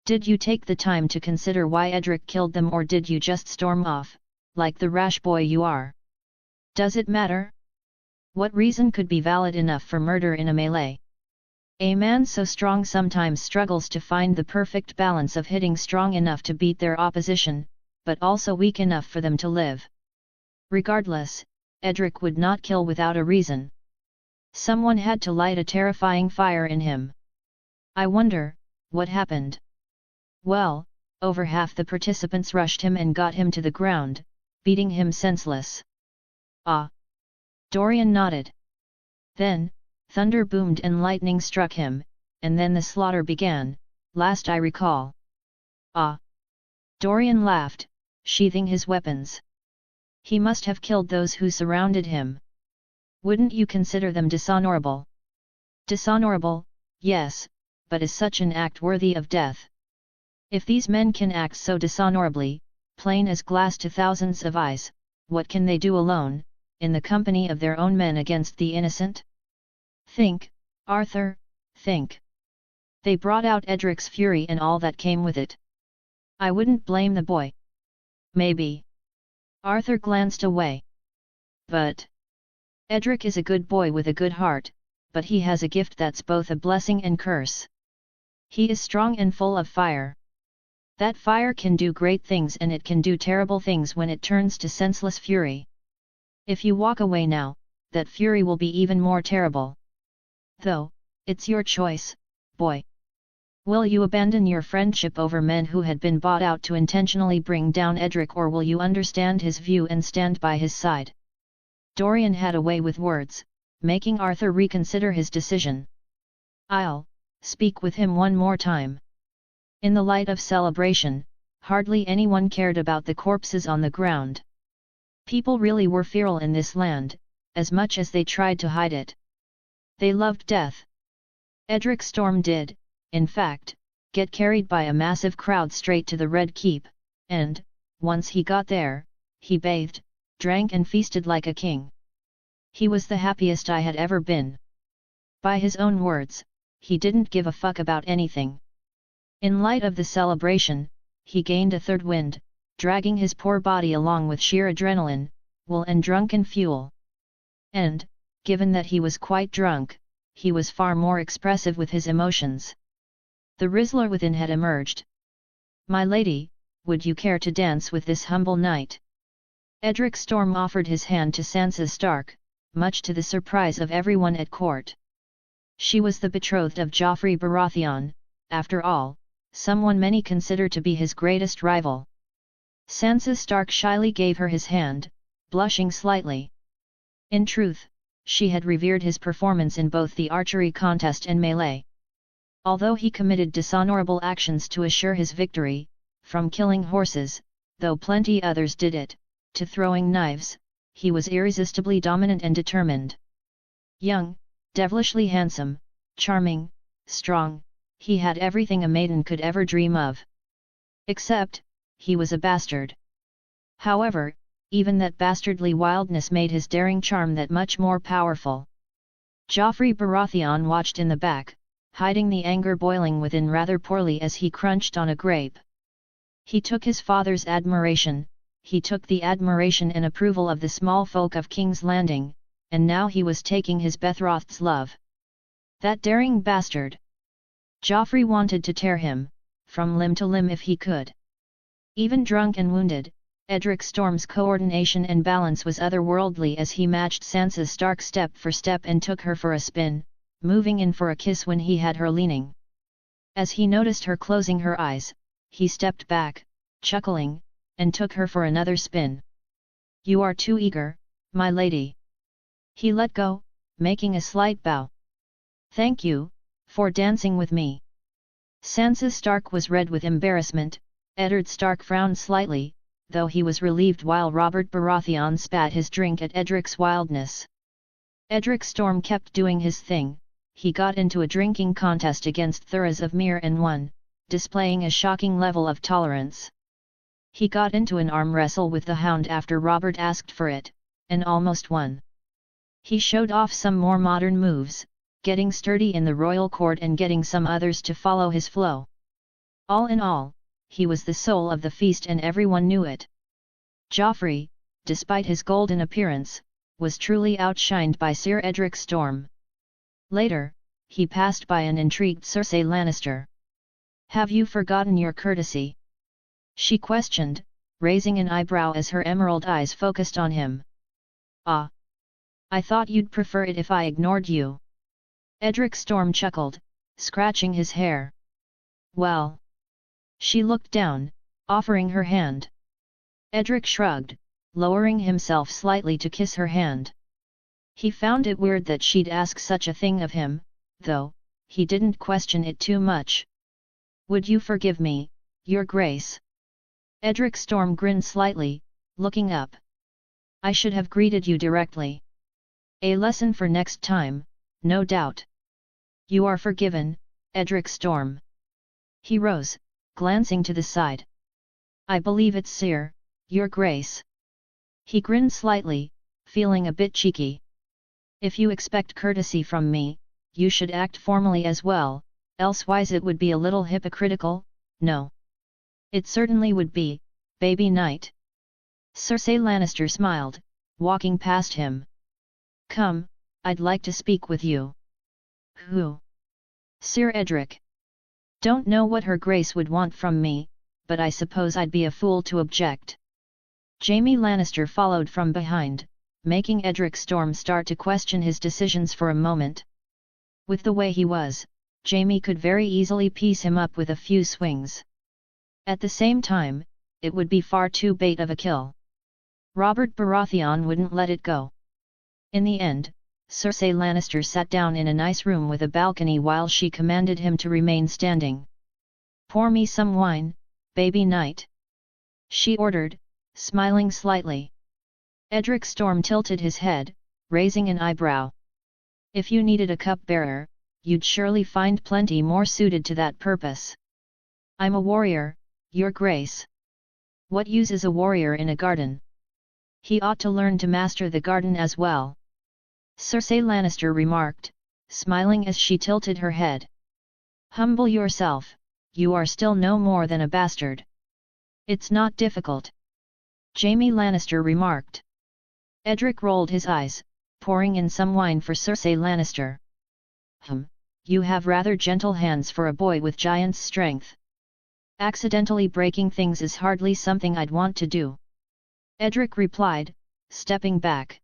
Did you take the time to consider why Edric killed them, or did you just storm off, like the rash boy you are? Does it matter? What reason could be valid enough for murder in a melee? A man so strong sometimes struggles to find the perfect balance of hitting strong enough to beat their opposition, but also weak enough for them to live. Regardless, Edric would not kill without a reason. Someone had to light a terrifying fire in him. I wonder, what happened? Well, over half the participants rushed him and got him to the ground, beating him senseless. Ah! Dorian nodded. Then, thunder boomed and lightning struck him, and then the slaughter began, last I recall. Ah! Dorian laughed, sheathing his weapons. He must have killed those who surrounded him. Wouldn't you consider them dishonorable? Dishonorable, yes, but is such an act worthy of death? If these men can act so dishonorably, plain as glass to thousands of eyes, what can they do alone, in the company of their own men against the innocent? Think, Arthur, think. They brought out Edric's fury and all that came with it. I wouldn't blame the boy. Maybe. Arthur glanced away. But Edric is a good boy with a good heart, but he has a gift that's both a blessing and curse. He is strong and full of fire. That fire can do great things, and it can do terrible things when it turns to senseless fury. If you walk away now, that fury will be even more terrible. Though, it's your choice, boy. Will you abandon your friendship over men who had been bought out to intentionally bring down Edric, or will you understand his view and stand by his side? Dorian had a way with words, making Arthur reconsider his decision. I'll speak with him one more time. In the light of celebration, hardly anyone cared about the corpses on the ground. People really were feral in this land, as much as they tried to hide it. They loved death. Edric Storm did, in fact, get carried by a massive crowd straight to the Red Keep, and, once he got there, he bathed, drank and feasted like a king. He was the happiest I had ever been. By his own words, he didn't give a fuck about anything. In light of the celebration, he gained a third wind, dragging his poor body along with sheer adrenaline, wool and drunken fuel. And, given that he was quite drunk, he was far more expressive with his emotions. The Rizzler within had emerged. "My lady, would you care to dance with this humble knight?" Edric Storm offered his hand to Sansa Stark, much to the surprise of everyone at court. She was the betrothed of Joffrey Baratheon, after all, someone many consider to be his greatest rival. Sansa Stark shyly gave her his hand, blushing slightly. In truth, she had revered his performance in both the archery contest and melee. Although he committed dishonorable actions to assure his victory, from killing horses, though plenty others did it, to throwing knives, he was irresistibly dominant and determined. Young, devilishly handsome, charming, strong, he had everything a maiden could ever dream of. Except, he was a bastard. However, even that bastardly wildness made his daring charm that much more powerful. Joffrey Baratheon watched in the back, hiding the anger boiling within rather poorly as he crunched on a grape. He took his father's admiration, he took the admiration and approval of the small folk of King's Landing, and now he was taking his betrothed's love. That daring bastard! Joffrey wanted to tear him, from limb to limb if he could. Even drunk and wounded, Edric Storm's coordination and balance was otherworldly as he matched Sansa Stark step for step and took her for a spin, moving in for a kiss when he had her leaning. As he noticed her closing her eyes, he stepped back, chuckling, and took her for another spin. "You are too eager, my lady." He let go, making a slight bow. "Thank you, for dancing with me." Sansa Stark was red with embarrassment. Eddard Stark frowned slightly, though he was relieved while Robert Baratheon spat his drink at Edric's wildness. Edric Storm kept doing his thing. He got into a drinking contest against Thuras of Myr and won, displaying a shocking level of tolerance. He got into an arm wrestle with the Hound after Robert asked for it, and almost won. He showed off some more modern moves, getting sturdy in the royal court and getting some others to follow his flow. All in all, he was the soul of the feast and everyone knew it. Joffrey, despite his golden appearance, was truly outshined by Sir Edric Storm. Later, he passed by an intrigued Cersei Lannister. "Have you forgotten your courtesy?" she questioned, raising an eyebrow as her emerald eyes focused on him. "Ah! I thought you'd prefer it if I ignored you." Edric Storm chuckled, scratching his hair. "Well." She looked down, offering her hand. Edric shrugged, lowering himself slightly to kiss her hand. He found it weird that she'd ask such a thing of him, though, he didn't question it too much. "Would you forgive me, Your Grace?" Edric Storm grinned slightly, looking up. "I should have greeted you directly. A lesson for next time, no doubt." "You are forgiven, Edric Storm." He rose, glancing to the side. "I believe it's Sir, Your Grace." He grinned slightly, feeling a bit cheeky. "If you expect courtesy from me, you should act formally as well, elsewise it would be a little hypocritical, no?" "It certainly would be, baby knight." Cersei Lannister smiled, walking past him. "Come, I'd like to speak with you." "Who?" "Sir Edric." "Don't know what her grace would want from me, but I suppose I'd be a fool to object." Jaime Lannister followed from behind, making Edric Storm start to question his decisions for a moment. With the way he was, Jaime could very easily piece him up with a few swings. At the same time, it would be far too bait of a kill. Robert Baratheon wouldn't let it go. In the end, Cersei Lannister sat down in a nice room with a balcony while she commanded him to remain standing. "Pour me some wine, baby knight," she ordered, smiling slightly. Edric Storm tilted his head, raising an eyebrow. "If you needed a cupbearer, you'd surely find plenty more suited to that purpose." "I'm a warrior, Your Grace." "What use is a warrior in a garden? He ought to learn to master the garden as well," Cersei Lannister remarked, smiling as she tilted her head. "Humble yourself, you are still no more than a bastard." "It's not difficult," Jaime Lannister remarked. Edric rolled his eyes, pouring in some wine for Cersei Lannister. You have rather gentle hands for a boy with giant's strength. Accidentally breaking things is hardly something I'd want to do. Edric replied, stepping back.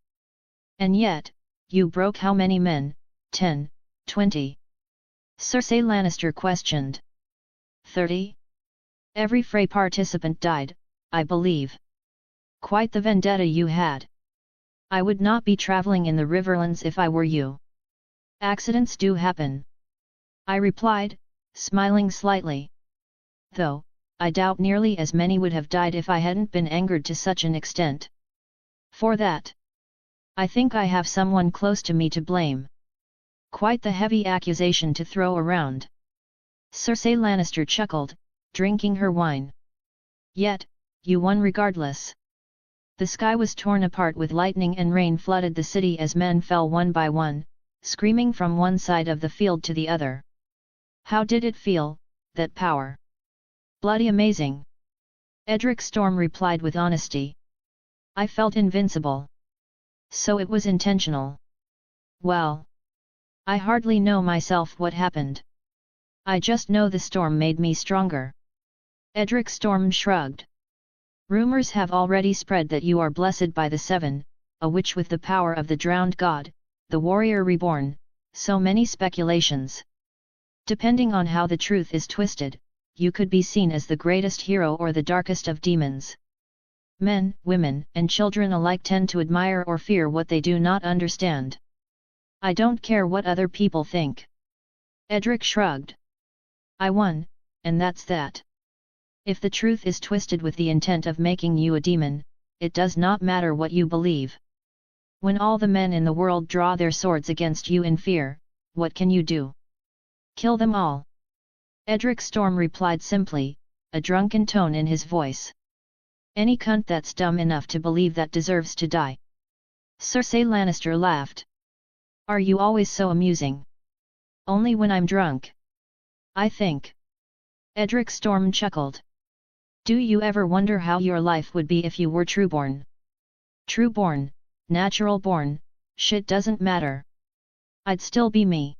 And yet, you broke how many men? 10, 20? Cersei Lannister questioned. 30? Every fray participant died, I believe. Quite the vendetta you had. I would not be traveling in the Riverlands if I were you. Accidents do happen. I replied, smiling slightly. Though, I doubt nearly as many would have died if I hadn't been angered to such an extent. For that, I think I have someone close to me to blame. Quite the heavy accusation to throw around. Cersei Lannister chuckled, drinking her wine. Yet, you won regardless. The sky was torn apart with lightning and rain flooded the city as men fell one by one, screaming from one side of the field to the other. How did it feel, that power? Bloody amazing. Edric Storm replied with honesty. I felt invincible. So it was intentional. Well, I hardly know myself what happened. I just know the storm made me stronger. Edric Storm shrugged. Rumors have already spread that you are blessed by the Seven, a witch with the power of the drowned god, the warrior reborn, so many speculations. Depending on how the truth is twisted, you could be seen as the greatest hero or the darkest of demons. Men, women, and children alike tend to admire or fear what they do not understand. I don't care what other people think. Edric shrugged. I won, and that's that. If the truth is twisted with the intent of making you a demon, it does not matter what you believe. When all the men in the world draw their swords against you in fear, what can you do? Kill them all. Edric Storm replied simply, a drunken tone in his voice. Any cunt that's dumb enough to believe that deserves to die. Cersei Lannister laughed. Are you always so amusing? Only when I'm drunk. I think. Edric Storm chuckled. Do you ever wonder how your life would be if you were trueborn? Trueborn, natural born, shit doesn't matter. I'd still be me.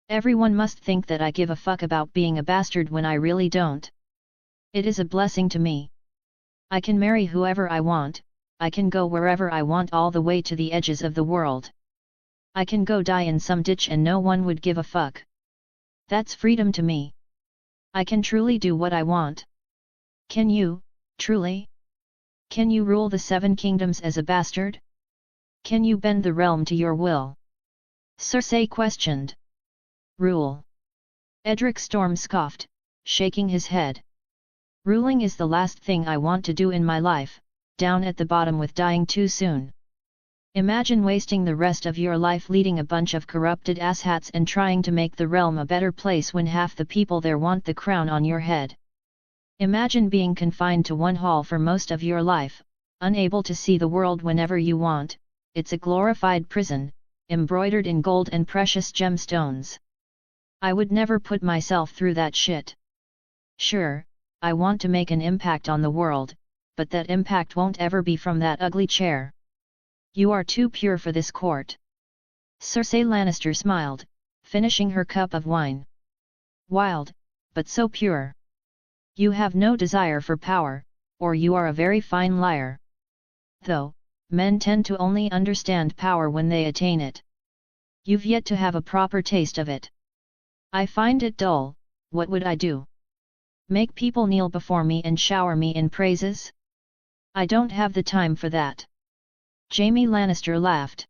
Everyone must think that I give a fuck about being a bastard when I really don't. It is a blessing to me. I can marry whoever I want, I can go wherever I want all the way to the edges of the world. I can go die in some ditch and no one would give a fuck. That's freedom to me. I can truly do what I want. Can you, truly? Can you rule the Seven Kingdoms as a bastard? Can you bend the realm to your will? Cersei questioned. Rule. Edric Storm scoffed, shaking his head. Ruling is the last thing I want to do in my life, down at the bottom with dying too soon. Imagine wasting the rest of your life leading a bunch of corrupted asshats and trying to make the realm a better place when half the people there want the crown on your head. Imagine being confined to one hall for most of your life, unable to see the world whenever you want. It's a glorified prison, embroidered in gold and precious gemstones. I would never put myself through that shit. Sure, I want to make an impact on the world, but that impact won't ever be from that ugly chair. You are too pure for this court. Cersei Lannister smiled, finishing her cup of wine. Wild, but so pure. You have no desire for power, or you are a very fine liar. Though, men tend to only understand power when they attain it. You've yet to have a proper taste of it. I find it dull. What would I do? Make people kneel before me and shower me in praises? I don't have the time for that. Jaime Lannister laughed.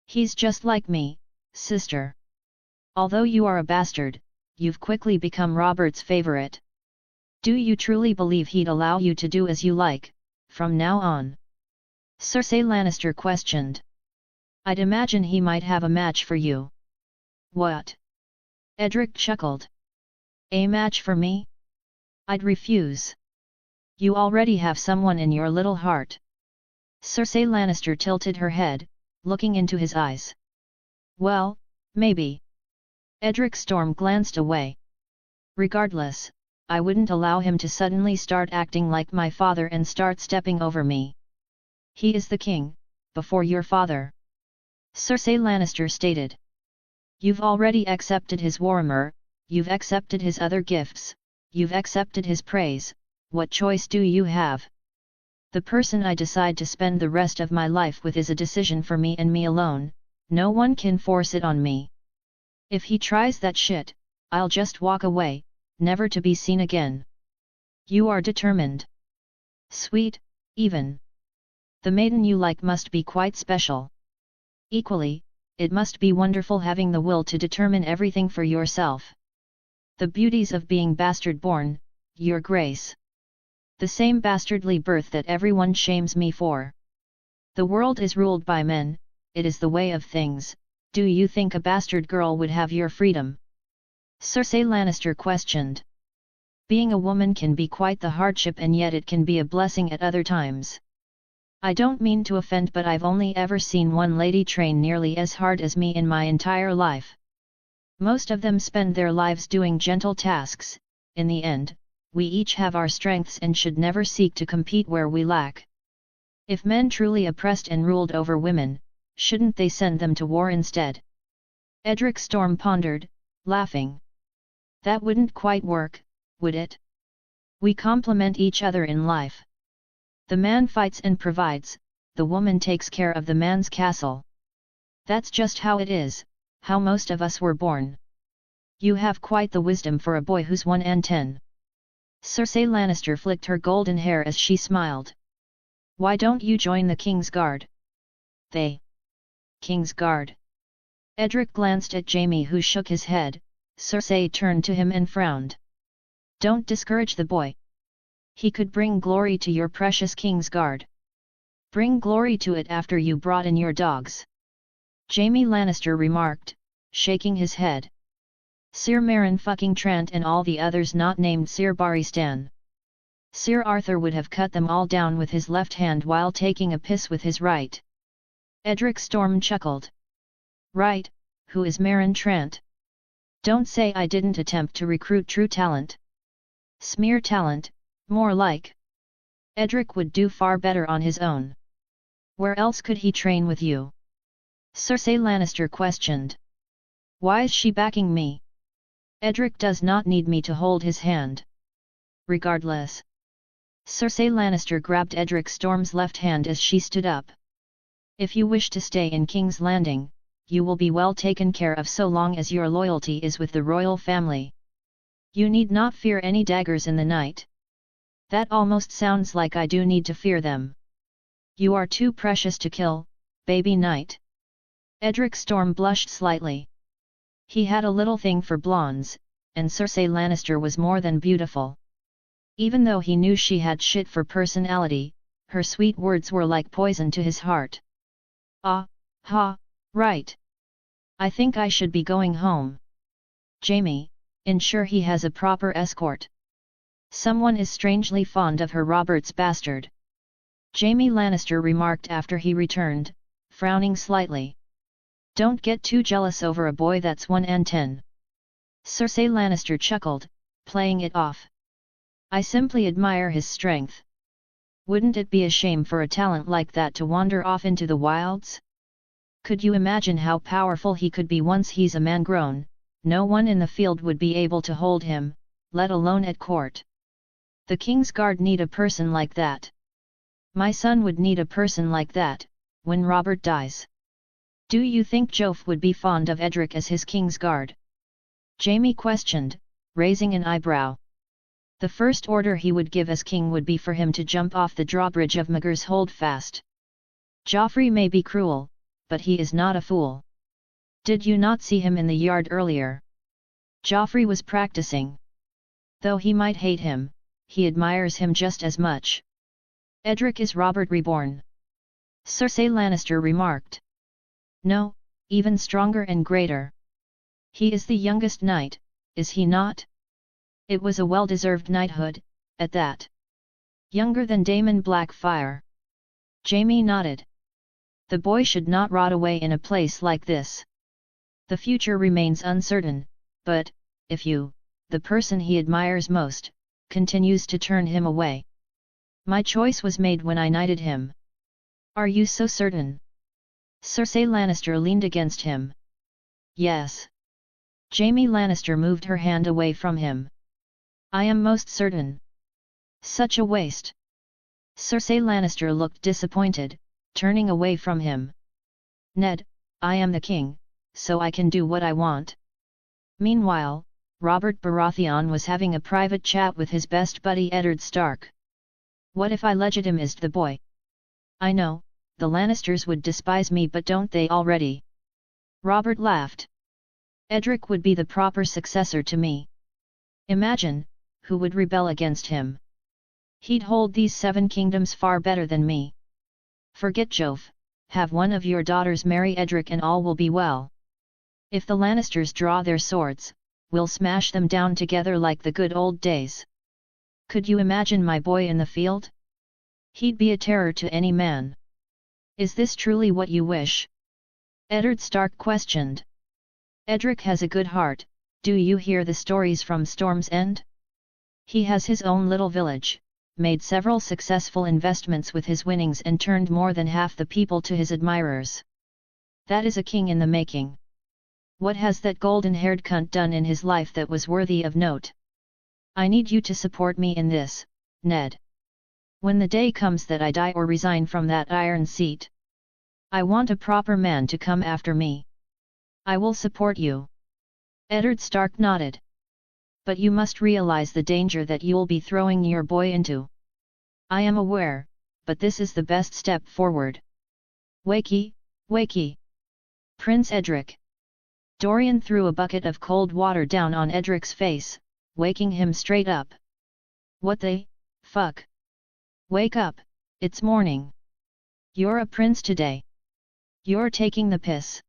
He's just like me, sister. Although you are a bastard, you've quickly become Robert's favorite. Do you truly believe he'd allow you to do as you like, from now on? Cersei Lannister questioned. I'd imagine he might have a match for you. What? Edric chuckled. A match for me? I'd refuse. You already have someone in your little heart. Cersei Lannister tilted her head, looking into his eyes. Well, maybe. Edric Storm glanced away. Regardless, I wouldn't allow him to suddenly start acting like my father and start stepping over me. He is the king, before your father," Cersei Lannister stated. "You've already accepted his warmer, you've accepted his other gifts, you've accepted his praise, what choice do you have? The person I decide to spend the rest of my life with is a decision for me and me alone, no one can force it on me. If he tries that shit, I'll just walk away, never to be seen again." "You are determined. Sweet, even. The maiden you like must be quite special. Equally, it must be wonderful having the will to determine everything for yourself. The beauties of being bastard-born, your grace. The same bastardly birth that everyone shames me for. The world is ruled by men, it is the way of things, do you think a bastard girl would have your freedom?" Cersei Lannister questioned. "Being a woman can be quite the hardship and yet it can be a blessing at other times. I don't mean to offend but I've only ever seen one lady train nearly as hard as me in my entire life. Most of them spend their lives doing gentle tasks, in the end, we each have our strengths and should never seek to compete where we lack. If men truly oppressed and ruled over women, shouldn't they send them to war instead?" Edric Storm pondered, laughing. "That wouldn't quite work, would it? We complement each other in life. The man fights and provides, the woman takes care of the man's castle. That's just how it is, how most of us were born. You have quite the wisdom for a boy who's 1 and 10. Cersei Lannister flicked her golden hair as she smiled. "Why don't you join the King's Guard?" "They? King's Guard?" Edric glanced at Jaime who shook his head. Cersei turned to him and frowned. "Don't discourage the boy. He could bring glory to your precious King's Guard. Bring glory to it after you brought in your dogs," Jaime Lannister remarked, shaking his head. "Sir Meryn fucking Trant and all the others not named Sir Barristan. Sir Arthur would have cut them all down with his left hand while taking a piss with his right." Edric Storm chuckled. "Right, who is Meryn Trant? Don't say I didn't attempt to recruit true talent. Smear talent, more like. Edric would do far better on his own. Where else could he train with you?" Cersei Lannister questioned. "Why is she backing me? Edric does not need me to hold his hand." "Regardless." Cersei Lannister grabbed Edric Storm's left hand as she stood up. "If you wish to stay in King's Landing, you will be well taken care of so long as your loyalty is with the royal family. You need not fear any daggers in the night. That almost sounds like I do need to fear them. You are too precious to kill, baby knight." Edric Storm blushed slightly. He had a little thing for blondes, and Cersei Lannister was more than beautiful. Even though he knew she had shit for personality, her sweet words were like poison to his heart. Right. I think I should be going home. Jaime, ensure he has a proper escort. Someone is strangely fond of her Robert's bastard," Jaime Lannister remarked after he returned, frowning slightly. "Don't get too jealous over a boy that's 1 and 10. Cersei Lannister chuckled, playing it off. "I simply admire his strength. Wouldn't it be a shame for a talent like that to wander off into the wilds? Could you imagine how powerful he could be once he's a man grown? No one in the field would be able to hold him, let alone at court. The King's Guard need a person like that. My son would need a person like that, when Robert dies. Do you think Joff would be fond of Edric as his King's Guard?" Jaime questioned, raising an eyebrow. "The first order he would give as king would be for him to jump off the drawbridge of Maegor's Holdfast. Joffrey may be cruel, but he is not a fool. Did you not see him in the yard earlier? Joffrey was practicing. Though he might hate him, he admires him just as much. Edric is Robert reborn," Cersei Lannister remarked. "No, even stronger and greater. He is the youngest knight, is he not? It was a well-deserved knighthood, at that. Younger than Daemon Blackfyre." Jaime nodded. "The boy should not rot away in a place like this. The future remains uncertain, but, if you, the person he admires most, continues to turn him away. My choice was made when I knighted him." "Are you so certain?" Cersei Lannister leaned against him. Yes. Jaime Lannister moved her hand away from him. I am most certain. Such a waste. Cersei Lannister looked disappointed, turning away from him. Ned, I am the king, so I can do what I want. Meanwhile, Robert Baratheon was having a private chat with his best buddy Eddard Stark. What if I legitimized the boy? I know, the Lannisters would despise me, but don't they already? Robert laughed. Edric would be the proper successor to me. Imagine, who would rebel against him? He'd hold these 7 kingdoms far better than me. Forget Jove, have one of your daughters marry Edric and all will be well. If the Lannisters draw their swords, we'll smash them down together like the good old days. Could you imagine my boy in the field? He'd be a terror to any man. Is this truly what you wish? Eddard Stark questioned. Edric has a good heart, do you hear the stories from Storm's End? He has his own little village, made several successful investments with his winnings and turned more than half the people to his admirers. That is a king in the making. What has that golden-haired cunt done in his life that was worthy of note? I need you to support me in this, Ned. When the day comes that I die or resign from that iron seat, I want a proper man to come after me. I will support you. Eddard Stark nodded. But you must realize the danger that you'll be throwing your boy into. I am aware, but this is the best step forward. Wakey, wakey. Prince Edric. Dorian threw a bucket of cold water down on Edric's face, waking him straight up. What the fuck? Wake up, it's morning. You're a prince today. You're taking the piss.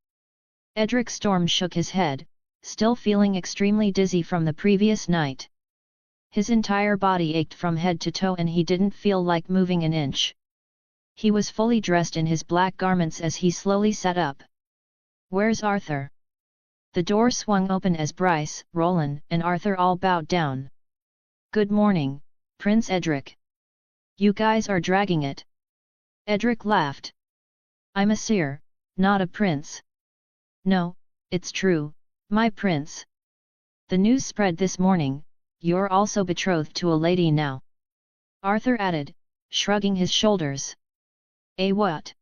Edric Storm shook his head, still feeling extremely dizzy from the previous night. His entire body ached from head to toe and he didn't feel like moving an inch. He was fully dressed in his black garments as he slowly sat up. Where's Arthur? The door swung open as Bryce, Roland, and Arthur all bowed down. Good morning, Prince Edric. You guys are dragging it. Edric laughed. I'm a seer, not a prince. No, it's true, my prince. The news spread this morning, you're also betrothed to a lady now. Arthur added, shrugging his shoulders. What?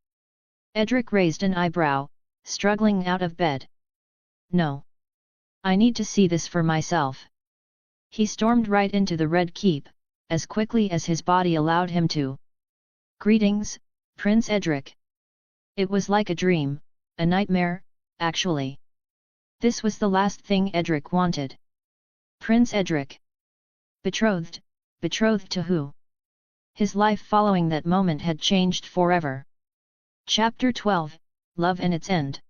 Edric raised an eyebrow, struggling out of bed. No. I need to see this for myself. He stormed right into the Red Keep, as quickly as his body allowed him to. Greetings, Prince Edric. It was like a dream, a nightmare, actually. This was the last thing Edric wanted. Prince Edric. Betrothed, betrothed to who? His life following that moment had changed forever. Chapter 12, Love and Its End.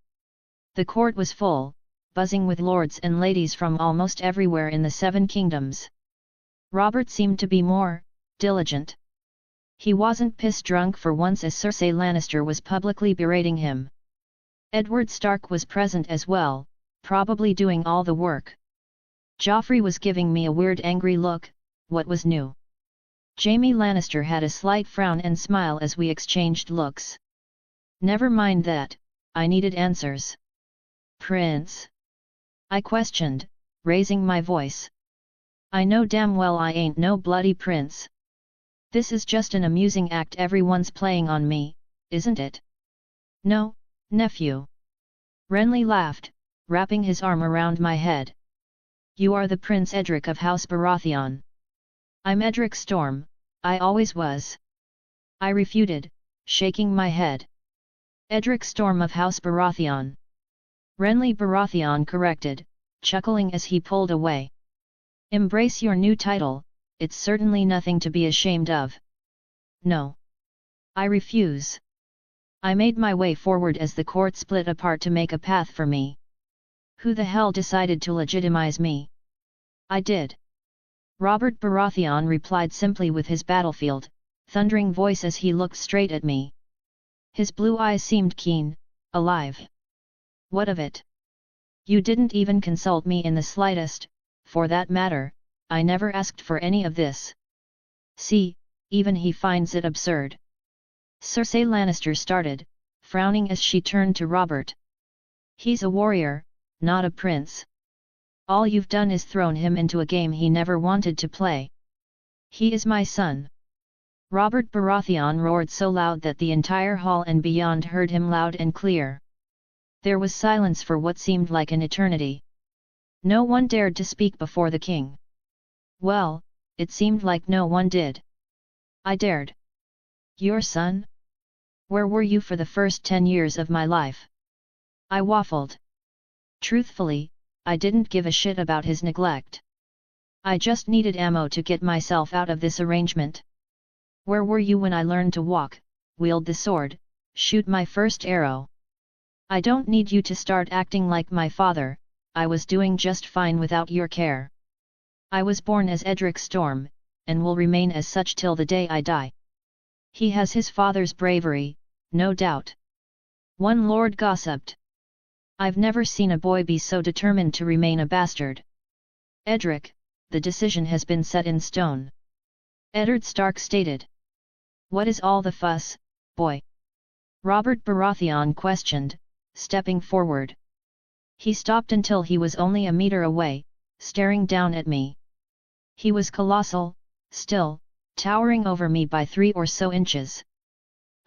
The court was full, buzzing with lords and ladies from almost everywhere in the 7 kingdoms. Robert seemed to be more diligent. He wasn't piss-drunk for once as Cersei Lannister was publicly berating him. Eddard Stark was present as well, probably doing all the work. Joffrey was giving me a weird angry look, what was new? Jaime Lannister had a slight frown and smile as we exchanged looks. Never mind that, I needed answers. Prince? I questioned, raising my voice. I know damn well I ain't no bloody prince. This is just an amusing act everyone's playing on me, isn't it? No, nephew. Renly laughed, wrapping his arm around my head. You are the Prince Edric of House Baratheon. I'm Edric Storm, I always was. I refuted, shaking my head. Edric Storm of House Baratheon. Renly Baratheon corrected, chuckling as he pulled away. Embrace your new title, it's certainly nothing to be ashamed of. No. I refuse. I made my way forward as the court split apart to make a path for me. Who the hell decided to legitimize me? I did. Robert Baratheon replied simply with his battlefield, thundering voice as he looked straight at me. His blue eyes seemed keen, alive. What of it? You didn't even consult me in the slightest, for that matter, I never asked for any of this. See, even he finds it absurd. Cersei Lannister started, frowning as she turned to Robert. He's a warrior, not a prince. All you've done is thrown him into a game he never wanted to play. He is my son. Robert Baratheon roared so loud that the entire hall and beyond heard him loud and clear. There was silence for what seemed like an eternity. No one dared to speak before the king. Well, it seemed like no one did. I dared. Your son? Where were you for the first 10 years of my life? I waffled. Truthfully, I didn't give a shit about his neglect. I just needed ammo to get myself out of this arrangement. Where were you when I learned to walk, wield the sword, shoot my first arrow? I don't need you to start acting like my father. I was doing just fine without your care. I was born as Edric Storm, and will remain as such till the day I die. He has his father's bravery, no doubt. One lord gossiped. I've never seen a boy be so determined to remain a bastard. Edric, the decision has been set in stone. Eddard Stark stated. What is all the fuss, boy? Robert Baratheon questioned, stepping forward. He stopped until he was only a meter away, staring down at me. He was colossal, still, towering over me by 3 or so inches.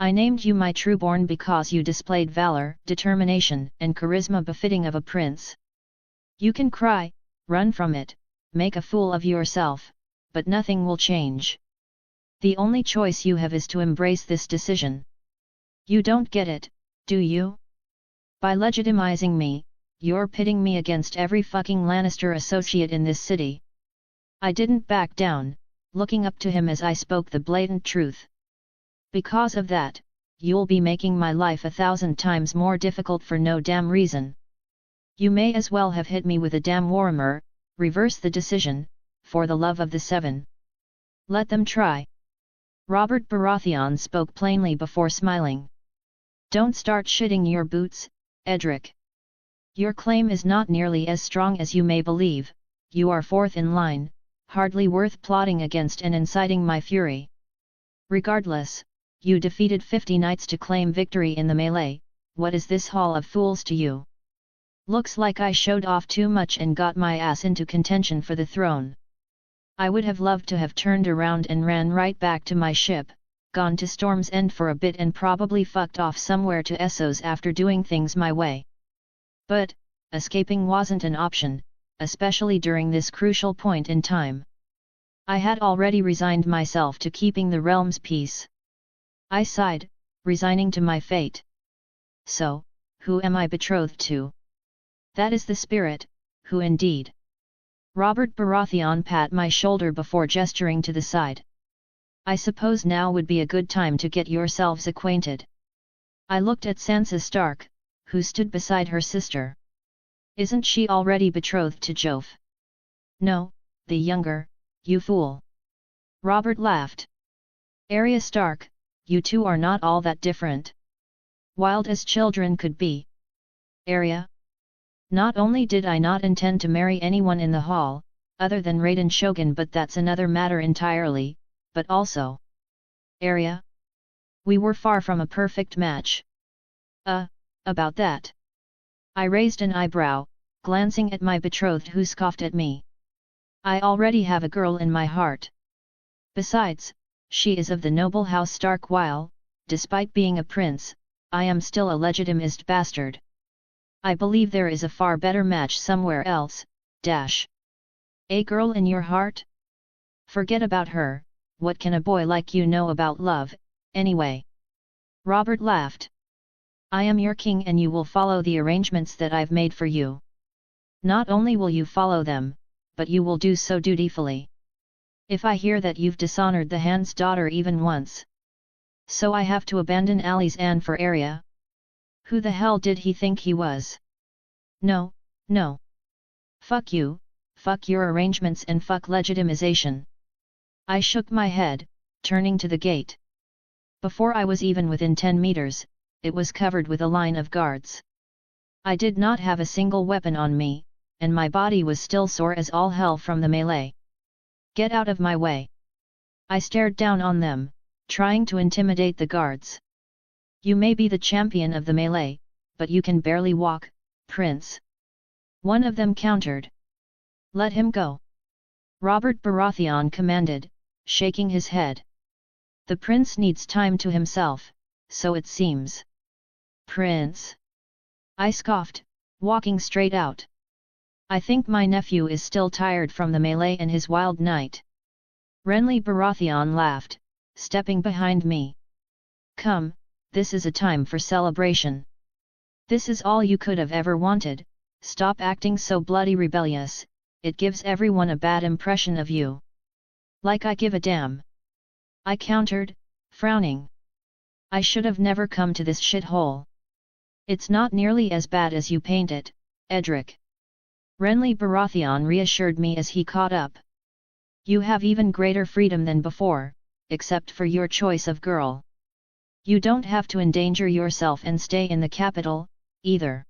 I named you my trueborn because you displayed valor, determination, and charisma befitting of a prince. You can cry, run from it, make a fool of yourself, but nothing will change. The only choice you have is to embrace this decision. You don't get it, do you? By legitimizing me, you're pitting me against every fucking Lannister associate in this city. I didn't back down, looking up to him as I spoke the blatant truth. Because of that, you'll be making my life 1,000 times more difficult for no damn reason. You may as well have hit me with a damn warhammer. Reverse the decision, for the love of the 7. Let them try. Robert Baratheon spoke plainly before smiling. Don't start shitting your boots, Edric. Your claim is not nearly as strong as you may believe. You are 4th in line, hardly worth plotting against and inciting my fury. Regardless, you defeated 50 knights to claim victory in the melee. What is this hall of fools to you? Looks like I showed off too much and got my ass into contention for the throne. I would have loved to have turned around and ran right back to my ship, gone to Storm's End for a bit and probably fucked off somewhere to Essos after doing things my way. But, escaping wasn't an option, especially during this crucial point in time. I had already resigned myself to keeping the realm's peace. I sighed, resigning to my fate. So, who am I betrothed to? That is the spirit, who indeed? Robert Baratheon pat my shoulder before gesturing to the side. I suppose now would be a good time to get yourselves acquainted. I looked at Sansa Stark, who stood beside her sister. Isn't she already betrothed to Joff? No, the younger, you fool. Robert laughed. Arya Stark, you two are not all that different. Wild as children could be. Arya? Not only did I not intend to marry anyone in the hall, other than Raiden Shogun, but that's another matter entirely, but also. Arya? We were far from a perfect match. About that. I raised an eyebrow, glancing at my betrothed who scoffed at me. I already have a girl in my heart. Besides, she is of the noble house Stark while, despite being a prince, I am still a legitimized bastard. I believe there is a far better match somewhere else, dash. A girl in your heart? Forget about her, what can a boy like you know about love, anyway? Robert laughed. I am your king and you will follow the arrangements that I've made for you. Not only will you follow them, but you will do so dutifully. If I hear that you've dishonored the Hand's daughter even once. So I have to abandon Ali's Anne for Arya? Who the hell did he think he was? No, no. Fuck you, fuck your arrangements and fuck legitimization. I shook my head, turning to the gate. Before I was even within 10 meters, it was covered with a line of guards. I did not have a single weapon on me, and my body was still sore as all hell from the melee. Get out of my way. I stared down on them, trying to intimidate the guards. You may be the champion of the melee, but you can barely walk, prince. One of them countered. Let him go. Robert Baratheon commanded, shaking his head. The prince needs time to himself, so it seems. Prince? I scoffed, walking straight out. I think my nephew is still tired from the melee and his wild night. Renly Baratheon laughed, stepping behind me. Come, this is a time for celebration. This is all you could have ever wanted, stop acting so bloody rebellious, it gives everyone a bad impression of you. Like I give a damn. I countered, frowning. I should have never come to this shithole. It's not nearly as bad as you paint it, Edric. Renly Baratheon reassured me as he caught up. You have even greater freedom than before, except for your choice of girl. You don't have to endanger yourself and stay in the capital, either.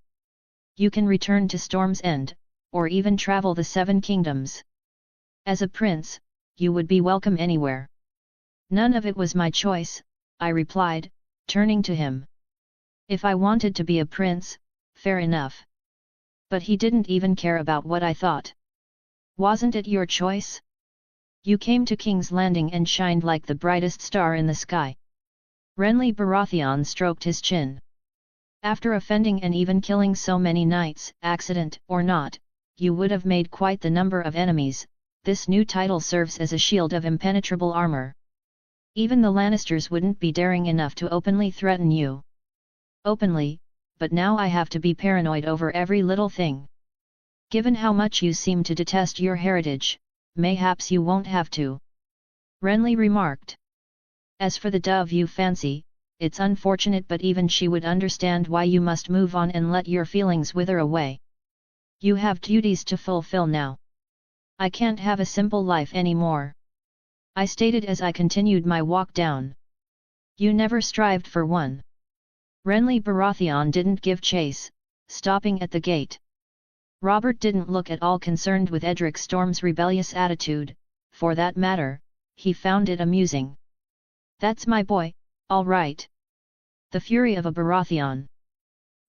You can return to Storm's End, or even travel the Seven Kingdoms. As a prince, you would be welcome anywhere. None of it was my choice, I replied, turning to him. If I wanted to be a prince, fair enough. But he didn't even care about what I thought. Wasn't it your choice? You came to King's Landing and shined like the brightest star in the sky. Renly Baratheon stroked his chin. After offending and even killing so many knights, accident or not, you would have made quite the number of enemies. This new title serves as a shield of impenetrable armor. Even the Lannisters wouldn't be daring enough to openly threaten you. Openly, but now I have to be paranoid over every little thing. Given how much you seem to detest your heritage, mayhaps you won't have to. Renly remarked. As for the dove you fancy, it's unfortunate but even she would understand why you must move on and let your feelings wither away. You have duties to fulfill now. I can't have a simple life anymore. I stated as I continued my walk down. You never strived for one. Renly Baratheon didn't give chase, stopping at the gate. Robert didn't look at all concerned with Edric Storm's rebellious attitude, for that matter, he found it amusing. That's my boy, all right. The fury of a Baratheon.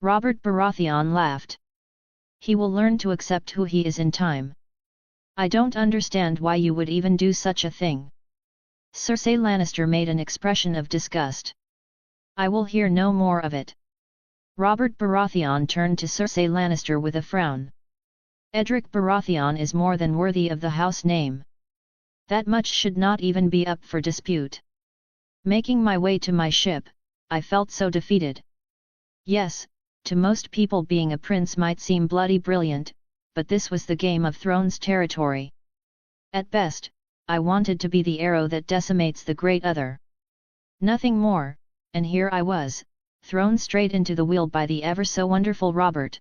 Robert Baratheon laughed. He will learn to accept who he is in time. I don't understand why you would even do such a thing. Cersei Lannister made an expression of disgust. I will hear no more of it. Robert Baratheon turned to Cersei Lannister with a frown. Edric Baratheon is more than worthy of the house name. That much should not even be up for dispute. Making my way to my ship, I felt so defeated. Yes, to most people being a prince might seem bloody brilliant, but this was the Game of Thrones territory. At best, I wanted to be the arrow that decimates the great other. Nothing more, and here I was, thrown straight into the wheel by the ever-so-wonderful Robert.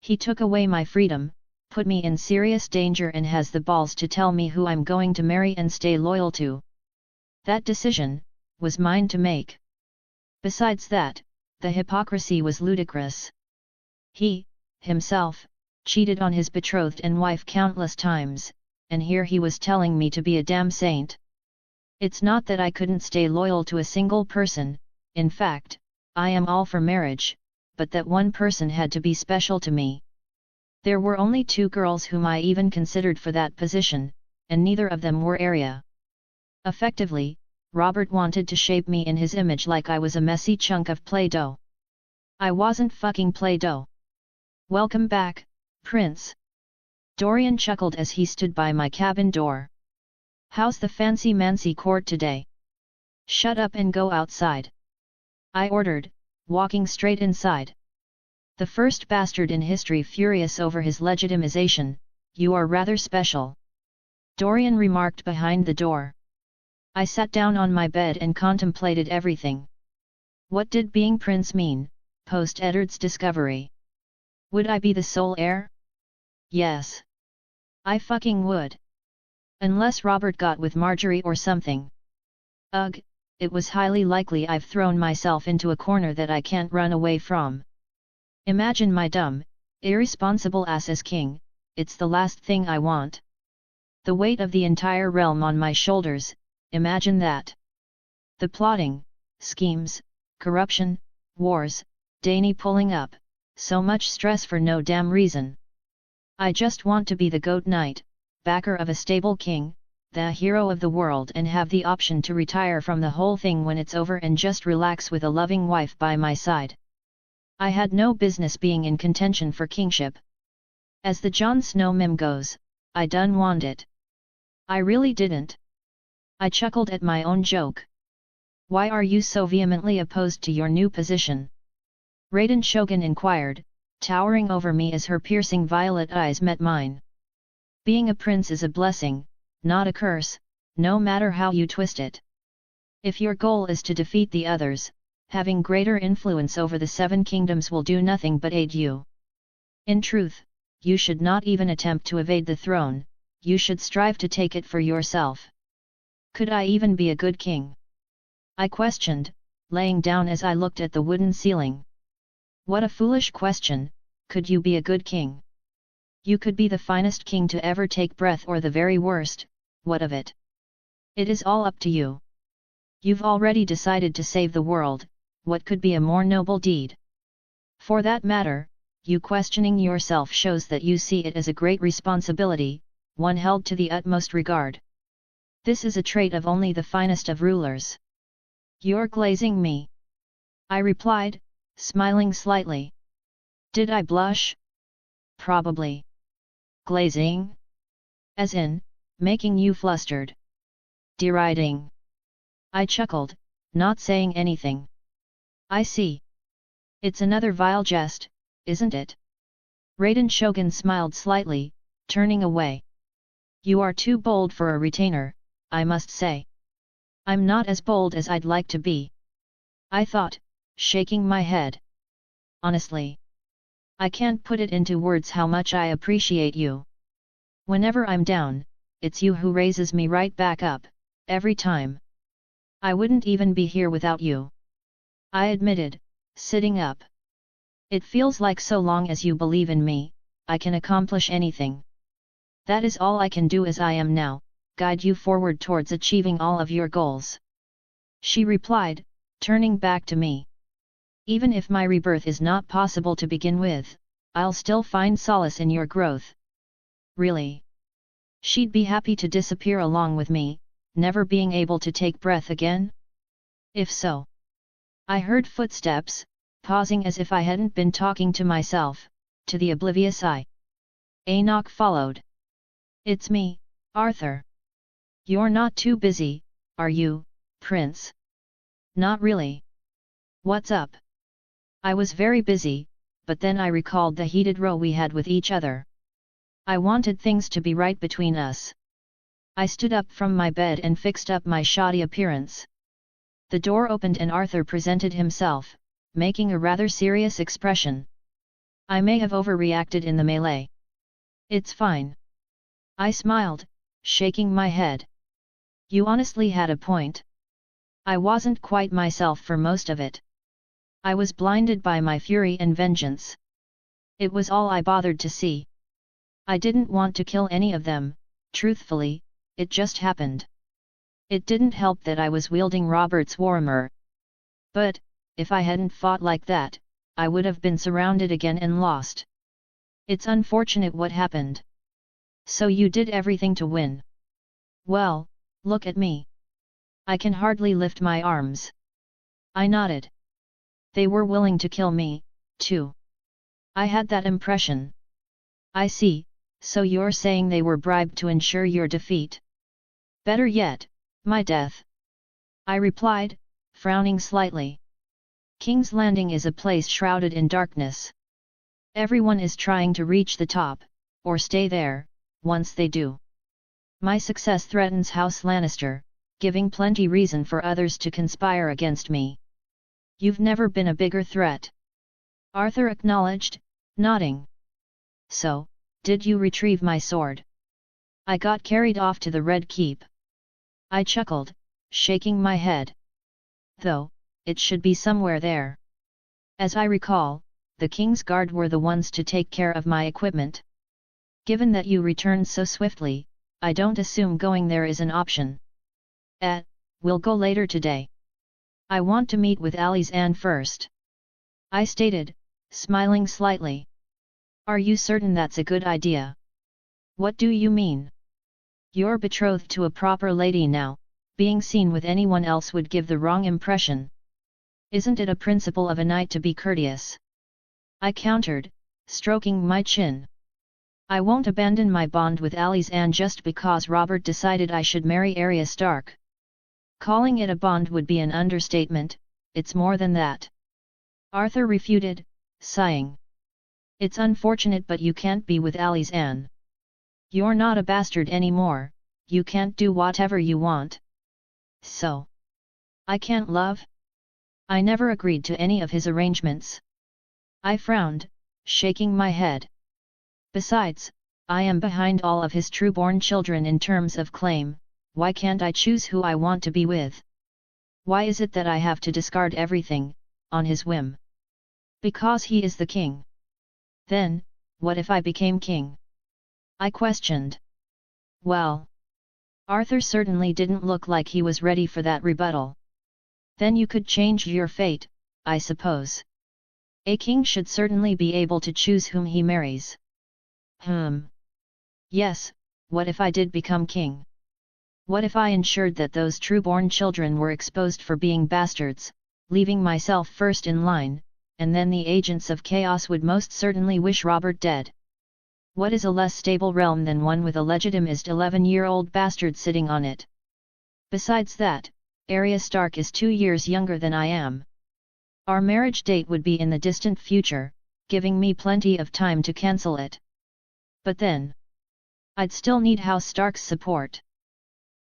He took away my freedom, put me in serious danger and has the balls to tell me who I'm going to marry and stay loyal to. That decision was mine to make. Besides that, the hypocrisy was ludicrous. He, himself, cheated on his betrothed and wife countless times, and here he was telling me to be a damn saint. It's not that I couldn't stay loyal to a single person, in fact, I am all for marriage, but that one person had to be special to me. There were only 2 girls whom I even considered for that position, and neither of them were Arya. Effectively, Robert wanted to shape me in his image like I was a messy chunk of Play-Doh. I wasn't fucking Play-Doh. Welcome back, Prince. Dorian chuckled as he stood by my cabin door. How's the fancy-mancy court today? Shut up and go outside. I ordered, walking straight inside. The first bastard in history furious over his legitimization, you are rather special. Dorian remarked behind the door. I sat down on my bed and contemplated everything. What did being prince mean, post Eddard's discovery? Would I be the sole heir? Yes. I fucking would. Unless Robert got with Marjorie or something. Ugh, it was highly likely I've thrown myself into a corner that I can't run away from. Imagine my dumb, irresponsible ass as king, it's the last thing I want. The weight of the entire realm on my shoulders, imagine that. The plotting, schemes, corruption, wars, Dany pulling up, so much stress for no damn reason. I just want to be the goat knight, backer of a stable king, the hero of the world, and have the option to retire from the whole thing when it's over and just relax with a loving wife by my side. I had no business being in contention for kingship. As the Jon Snow meme goes, I done want it. I really didn't. I chuckled at my own joke. Why are you so vehemently opposed to your new position? Raiden Shogun inquired, towering over me as her piercing violet eyes met mine. Being a prince is a blessing, not a curse, no matter how you twist it. If your goal is to defeat the others, having greater influence over the Seven Kingdoms will do nothing but aid you. In truth, you should not even attempt to evade the throne, you should strive to take it for yourself. Could I even be a good king? I questioned, laying down as I looked at the wooden ceiling. What a foolish question, could you be a good king? You could be the finest king to ever take breath or the very worst, what of it? It is all up to you. You've already decided to save the world, what could be a more noble deed? For that matter, you questioning yourself shows that you see it as a great responsibility, one held to the utmost regard. This is a trait of only the finest of rulers. You're glazing me. I replied, smiling slightly. Did I blush? Probably. Glazing? As in, making you flustered. Deriding. I chuckled, not saying anything. I see. It's another vile jest, isn't it? Raiden Shogun smiled slightly, turning away. You are too bold for a retainer, I must say. I'm not as bold as I'd like to be. I thought, shaking my head. Honestly. I can't put it into words how much I appreciate you. Whenever I'm down, it's you who raises me right back up, every time. I wouldn't even be here without you. I admitted, sitting up. It feels like so long as you believe in me, I can accomplish anything. That is all I can do as I am now, guide you forward towards achieving all of your goals. She replied, turning back to me. Even if my rebirth is not possible to begin with, I'll still find solace in your growth. Really? She'd be happy to disappear along with me, never being able to take breath again? If so. I heard footsteps, pausing as if I hadn't been talking to myself, to the oblivious eye. A knock followed. It's me, Arthur. You're not too busy, are you, Prince? Not really. What's up? I was very busy, but then I recalled the heated row we had with each other. I wanted things to be right between us. I stood up from my bed and fixed up my shoddy appearance. The door opened and Arthur presented himself, making a rather serious expression. I may have overreacted in the melee. It's fine. I smiled, shaking my head. You honestly had a point. I wasn't quite myself for most of it. I was blinded by my fury and vengeance. It was all I bothered to see. I didn't want to kill any of them, truthfully, it just happened. It didn't help that I was wielding Robert's Warhammer. But, if I hadn't fought like that, I would have been surrounded again and lost. It's unfortunate what happened. So you did everything to win. Well, look at me. I can hardly lift my arms. I nodded. They were willing to kill me, too. I had that impression. I see, so you're saying they were bribed to ensure your defeat. Better yet, my death. I replied, frowning slightly. King's Landing is a place shrouded in darkness. Everyone is trying to reach the top, or stay there, once they do. My success threatens House Lannister, giving plenty reason for others to conspire against me. You've never been a bigger threat. Arthur acknowledged, nodding. So, did you retrieve my sword? I got carried off to the Red Keep. I chuckled, shaking my head. Though, it should be somewhere there. As I recall, the King's Guard were the ones to take care of my equipment. Given that you returned so swiftly, I don't assume going there is an option. We'll go later today. I want to meet with Alizan first. I stated, smiling slightly. Are you certain that's a good idea? What do you mean? You're betrothed to a proper lady now, being seen with anyone else would give the wrong impression. Isn't it a principle of a knight to be courteous? I countered, stroking my chin. I won't abandon my bond with Alizan just because Robert decided I should marry Arya Stark. Calling it a bond would be an understatement, it's more than that. Arthur refuted, sighing. It's unfortunate but you can't be with Alizan. You're not a bastard anymore, you can't do whatever you want. So? I can't love? I never agreed to any of his arrangements. I frowned, shaking my head. Besides, I am behind all of his true-born children in terms of claim, why can't I choose who I want to be with? Why is it that I have to discard everything, on his whim? Because he is the king. Then, what if I became king? I questioned. Well. Arthur certainly didn't look like he was ready for that rebuttal. Then you could change your fate, I suppose. A king should certainly be able to choose whom he marries. Yes, what if I did become king? What if I ensured that those true-born children were exposed for being bastards, leaving myself first in line, and then the agents of chaos would most certainly wish Robert dead? What is a less stable realm than one with a legitimized 11-year-old bastard sitting on it? Besides that, Arya Stark is 2 years younger than I am. Our marriage date would be in the distant future, giving me plenty of time to cancel it. But then, I'd still need House Stark's support.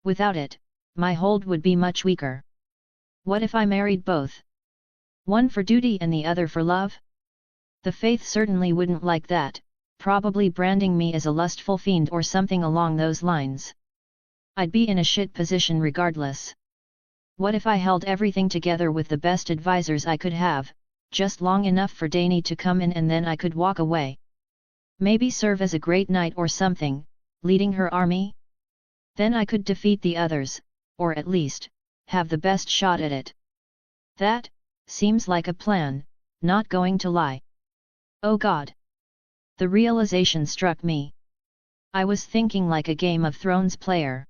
Without it, my hold would be much weaker. What if I married both? One for duty and the other for love? The Faith certainly wouldn't like that, probably branding me as a lustful fiend or something along those lines. I'd be in a shit position regardless. What if I held everything together with the best advisors I could have, just long enough for Dany to come in and then I could walk away? Maybe serve as a great knight or something, leading her army? Then I could defeat the others, or at least, have the best shot at it. That seems like a plan, not going to lie. Oh God! The realization struck me. I was thinking like a Game of Thrones player.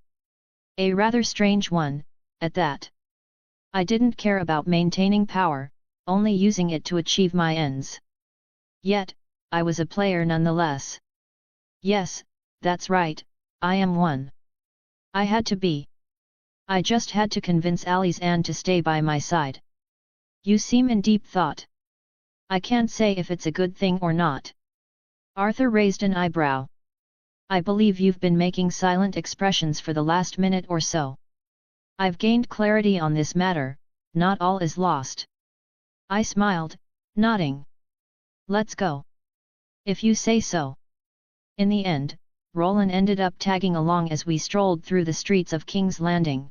A rather strange one, at that. I didn't care about maintaining power, only using it to achieve my ends. Yet, I was a player nonetheless. Yes, that's right, I am one. I had to be. I just had to convince Alizan to stay by my side. You seem in deep thought. I can't say if it's a good thing or not. Arthur raised an eyebrow. I believe you've been making silent expressions for the last minute or so. I've gained clarity on this matter, not all is lost. I smiled, nodding. Let's go. If you say so. In the end, Roland ended up tagging along as we strolled through the streets of King's Landing.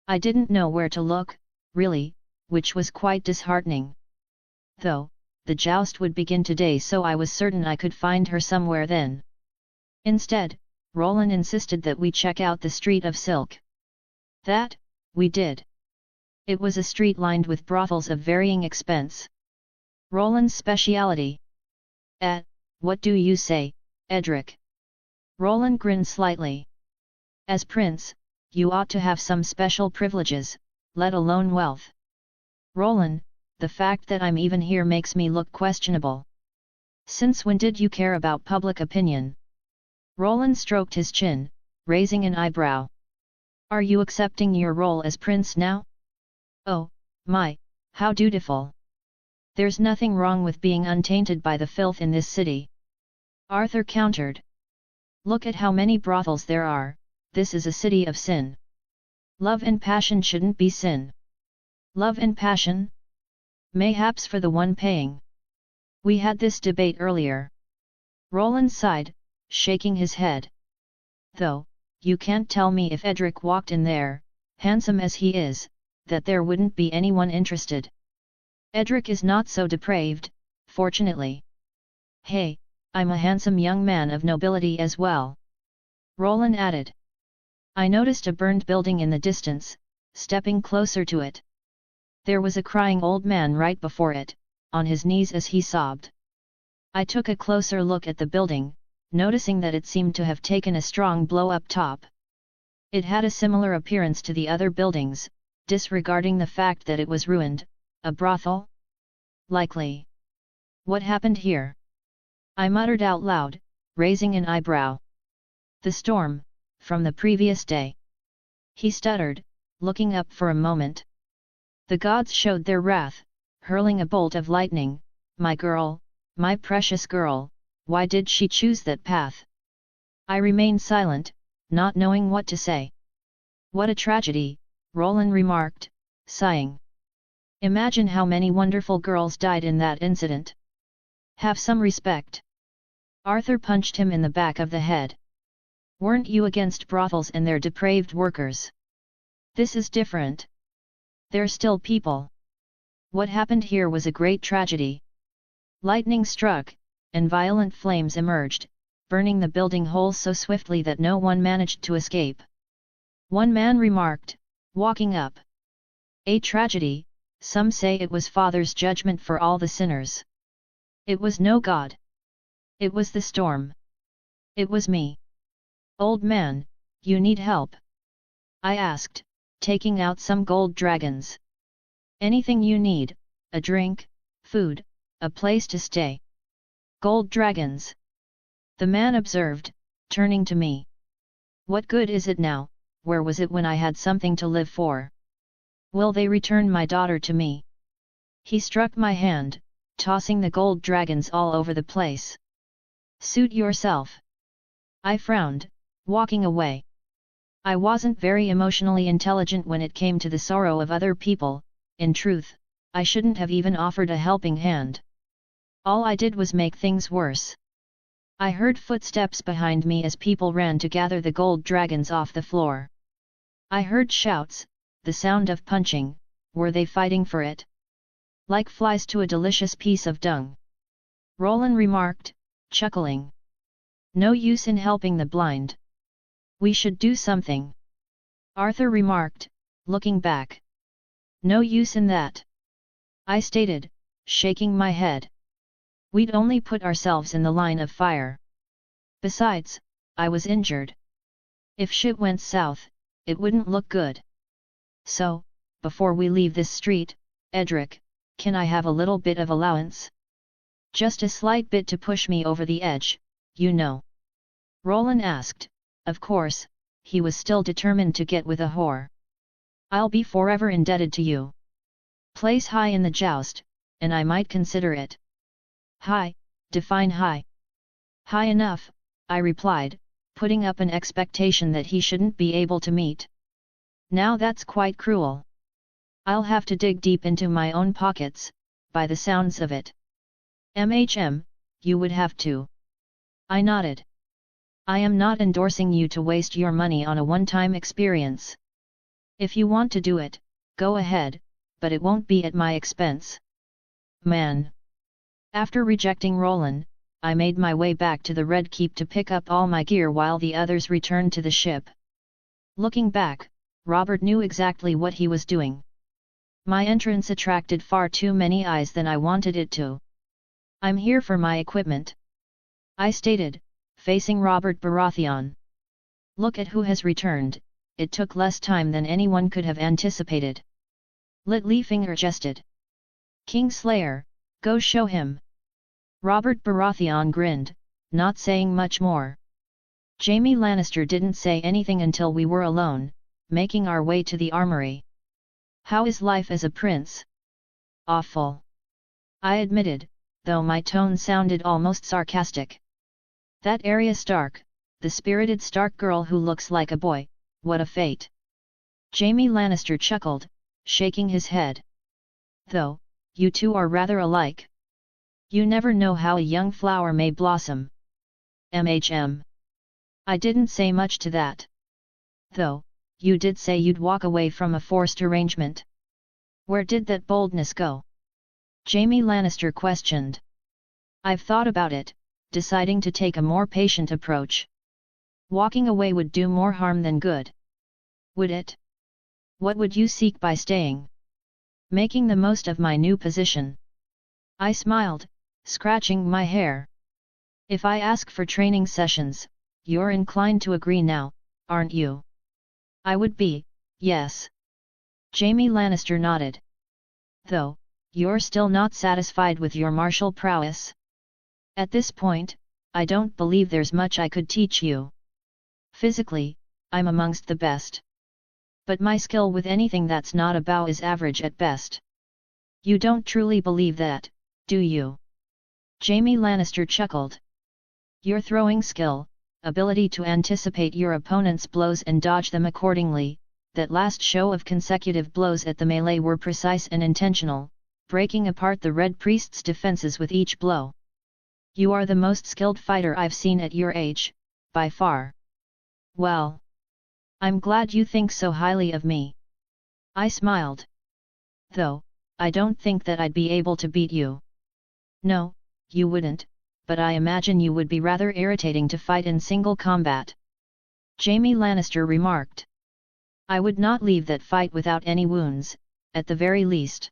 I didn't know where to look, really, which was quite disheartening. Though, the joust would begin today so I was certain I could find her somewhere then. Instead, Roland insisted that we check out the Street of Silk. That, we did. It was a street lined with brothels of varying expense. Roland's speciality. What do you say, Edric? Roland grinned slightly. As prince, you ought to have some special privileges, let alone wealth. Roland, the fact that I'm even here makes me look questionable. Since when did you care about public opinion? Roland stroked his chin, raising an eyebrow. Are you accepting your role as prince now? Oh, my, how dutiful. There's nothing wrong with being untainted by the filth in this city. Arthur countered. Look at how many brothels there are, this is a city of sin. Love and passion shouldn't be sin. Love and passion? Mayhaps for the one paying. We had this debate earlier. Roland sighed, shaking his head. Though, you can't tell me if Edric walked in there, handsome as he is, that there wouldn't be anyone interested. Edric is not so depraved, fortunately. Hey, I'm a handsome young man of nobility as well. Roland added. I noticed a burned building in the distance, stepping closer to it. There was a crying old man right before it, on his knees as he sobbed. I took a closer look at the building, noticing that it seemed to have taken a strong blow up top. It had a similar appearance to the other buildings, disregarding the fact that it was ruined. A brothel? Likely. What happened here? I muttered out loud, raising an eyebrow. The storm, from the previous day. He stuttered, looking up for a moment. The gods showed their wrath, hurling a bolt of lightning. My girl, my precious girl, why did she choose that path? I remained silent, not knowing what to say. What a tragedy, Roland remarked, sighing. Imagine how many wonderful girls died in that incident. Have some respect. Arthur punched him in the back of the head. Weren't you against brothels and their depraved workers? This is different. They're still people. What happened here was a great tragedy. Lightning struck, and violent flames emerged, burning the building whole so swiftly that no one managed to escape. One man remarked, walking up. A tragedy, some say it was Father's judgment for all the sinners. It was no God. It was the storm. It was me. Old man, you need help? I asked, taking out some gold dragons. Anything you need, a drink, food, a place to stay. Gold dragons. The man observed, turning to me. What good is it now? Where was it when I had something to live for? Will they return my daughter to me? He struck my hand, tossing the gold dragons all over the place. Suit yourself. I frowned, walking away. I wasn't very emotionally intelligent when it came to the sorrow of other people. In truth, I shouldn't have even offered a helping hand. All I did was make things worse. I heard footsteps behind me as people ran to gather the gold dragons off the floor. I heard shouts, the sound of punching. Were they fighting for it? Like flies to a delicious piece of dung. Roland remarked, chuckling. No use in helping the blind. We should do something. Arthur remarked, looking back. No use in that. I stated, shaking my head. We'd only put ourselves in the line of fire. Besides, I was injured. If shit went south, it wouldn't look good. So, before we leave this street, Edric, can I have a little bit of allowance? Just a slight bit to push me over the edge, you know. Roland asked. Of course, he was still determined to get with a whore. I'll be forever indebted to you. Place high in the joust, and I might consider it. High, define high. High enough, I replied, putting up an expectation that he shouldn't be able to meet. Now that's quite cruel. I'll have to dig deep into my own pockets, by the sounds of it. You would have to. I nodded. I am not endorsing you to waste your money on a one-time experience. If you want to do it, go ahead, but it won't be at my expense. Man. After rejecting Roland, I made my way back to the Red Keep to pick up all my gear while the others returned to the ship. Looking back, Robert knew exactly what he was doing. My entrance attracted far too many eyes than I wanted it to. I'm here for my equipment. I stated, facing Robert Baratheon. Look at who has returned, it took less time than anyone could have anticipated. Littlefinger jested. Kingslayer, go show him. Robert Baratheon grinned, not saying much more. Jaime Lannister didn't say anything until we were alone, making our way to the armory. How is life as a prince? Awful. I admitted, though my tone sounded almost sarcastic. That Arya Stark, the spirited Stark girl who looks like a boy, what a fate. Jaime Lannister chuckled, shaking his head. Though, you two are rather alike. You never know how a young flower may blossom. I didn't say much to that. Though, you did say you'd walk away from a forced arrangement. Where did that boldness go? Jaime Lannister questioned. I've thought about it, deciding to take a more patient approach. Walking away would do more harm than good. Would it? What would you seek by staying? making the most of my new position. I smiled, scratching my hair. If I ask for training sessions, you're inclined to agree now, aren't you? I would be, yes. Jaime Lannister nodded. Though, you're still not satisfied with your martial prowess? At this point, I don't believe there's much I could teach you. Physically, I'm amongst the best. But my skill with anything that's not a bow is average at best. You don't truly believe that, do you? Jaime Lannister chuckled. Your throwing skill, ability to anticipate your opponent's blows and dodge them accordingly, that last show of consecutive blows at the melee were precise and intentional, breaking apart the Red Priest's defenses with each blow. You are the most skilled fighter I've seen at your age, by far. Well, I'm glad you think so highly of me. I smiled. Though, I don't think that I'd be able to beat you. No, you wouldn't, but I imagine you would be rather irritating to fight in single combat. Jaime Lannister remarked. I would not leave that fight without any wounds, at the very least.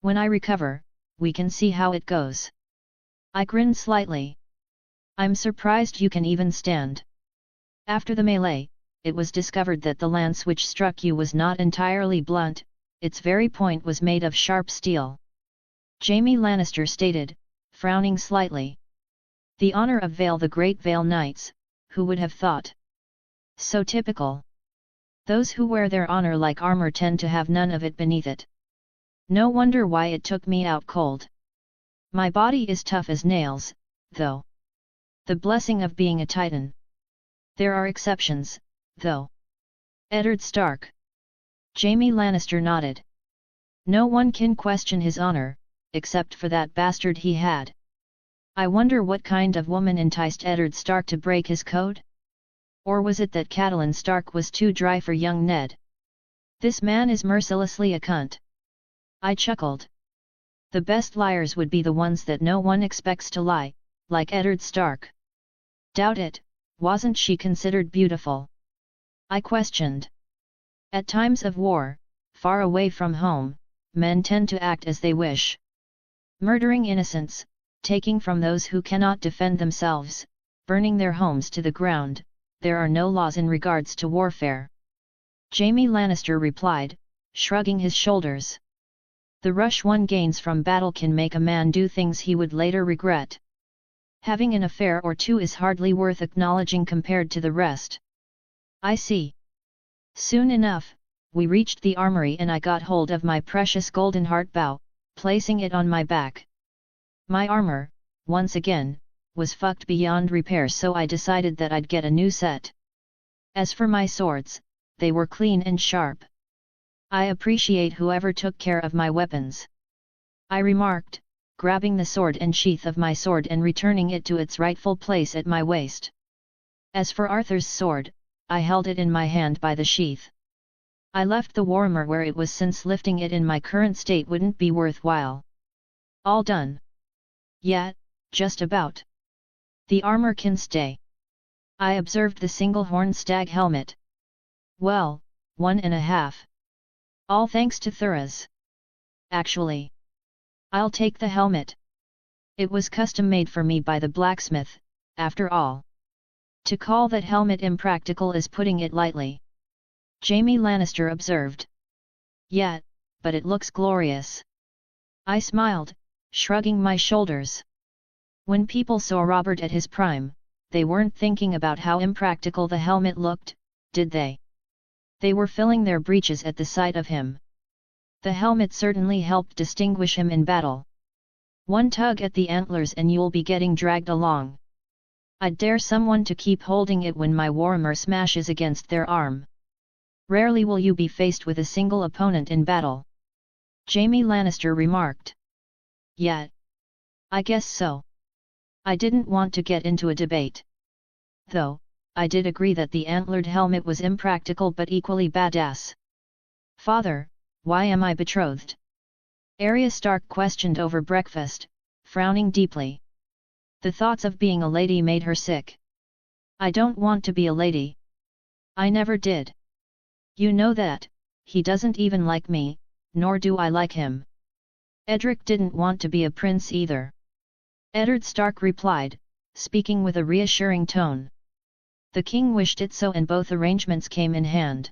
When I recover, we can see how it goes. I grinned slightly. I'm surprised you can even stand. After the melee, it was discovered that the lance which struck you was not entirely blunt, its very point was made of sharp steel. Jaime Lannister stated, frowning slightly. The honor of Vale, the Great Vale Knights, who would have thought? So typical. Those who wear their honor like armor tend to have none of it beneath it. No wonder why it took me out cold. My body is tough as nails, though. The blessing of being a titan. There are exceptions, though. Eddard Stark. Jaime Lannister nodded. No one can question his honor, except for that bastard he had. I wonder what kind of woman enticed Eddard Stark to break his code? Or was it that Catelyn Stark was too dry for young Ned? This man is mercilessly a cunt. I chuckled. The best liars would be the ones that no one expects to lie, like Eddard Stark. Doubt it, wasn't she considered beautiful? I questioned. At times of war, far away from home, men tend to act as they wish. Murdering innocents, taking from those who cannot defend themselves, burning their homes to the ground, there are no laws in regards to warfare. Jaime Lannister replied, shrugging his shoulders. The rush one gains from battle can make a man do things he would later regret. Having an affair or two is hardly worth acknowledging compared to the rest. I see. Soon enough, we reached the armory and I got hold of my precious golden heart bow, placing it on my back. My armor, once again, was fucked beyond repair, so I decided that I'd get a new set. As for my swords, they were clean and sharp. I appreciate whoever took care of my weapons. I remarked, grabbing the sword and sheath of my sword and returning it to its rightful place at my waist. As for Arthur's sword, I held it in my hand by the sheath. I left the warmer where it was, since lifting it in my current state wouldn't be worthwhile. All done? Yeah, just about. The armor can stay. I observed the single-horned stag helmet. Well, 1.5. All thanks to Thuras. Actually, I'll take the helmet. It was custom-made for me by the blacksmith, after all. To call that helmet impractical is putting it lightly. Jaime Lannister observed. Yeah, but it looks glorious. I smiled, shrugging my shoulders. When people saw Robert at his prime, they weren't thinking about how impractical the helmet looked, did they? They were filling their breeches at the sight of him. The helmet certainly helped distinguish him in battle. One tug at the antlers and you'll be getting dragged along. I'd dare someone to keep holding it when my warhammer smashes against their arm. Rarely will you be faced with a single opponent in battle. Jaime Lannister remarked. Yeah. I guess so. I didn't want to get into a debate. Though, I did agree that the antlered helmet was impractical but equally badass. Father, why am I betrothed? Arya Stark questioned over breakfast, frowning deeply. The thoughts of being a lady made her sick. I don't want to be a lady. I never did. You know that, he doesn't even like me, nor do I like him. Edric didn't want to be a prince either. Eddard Stark replied, speaking with a reassuring tone. The king wished it so and both arrangements came in hand.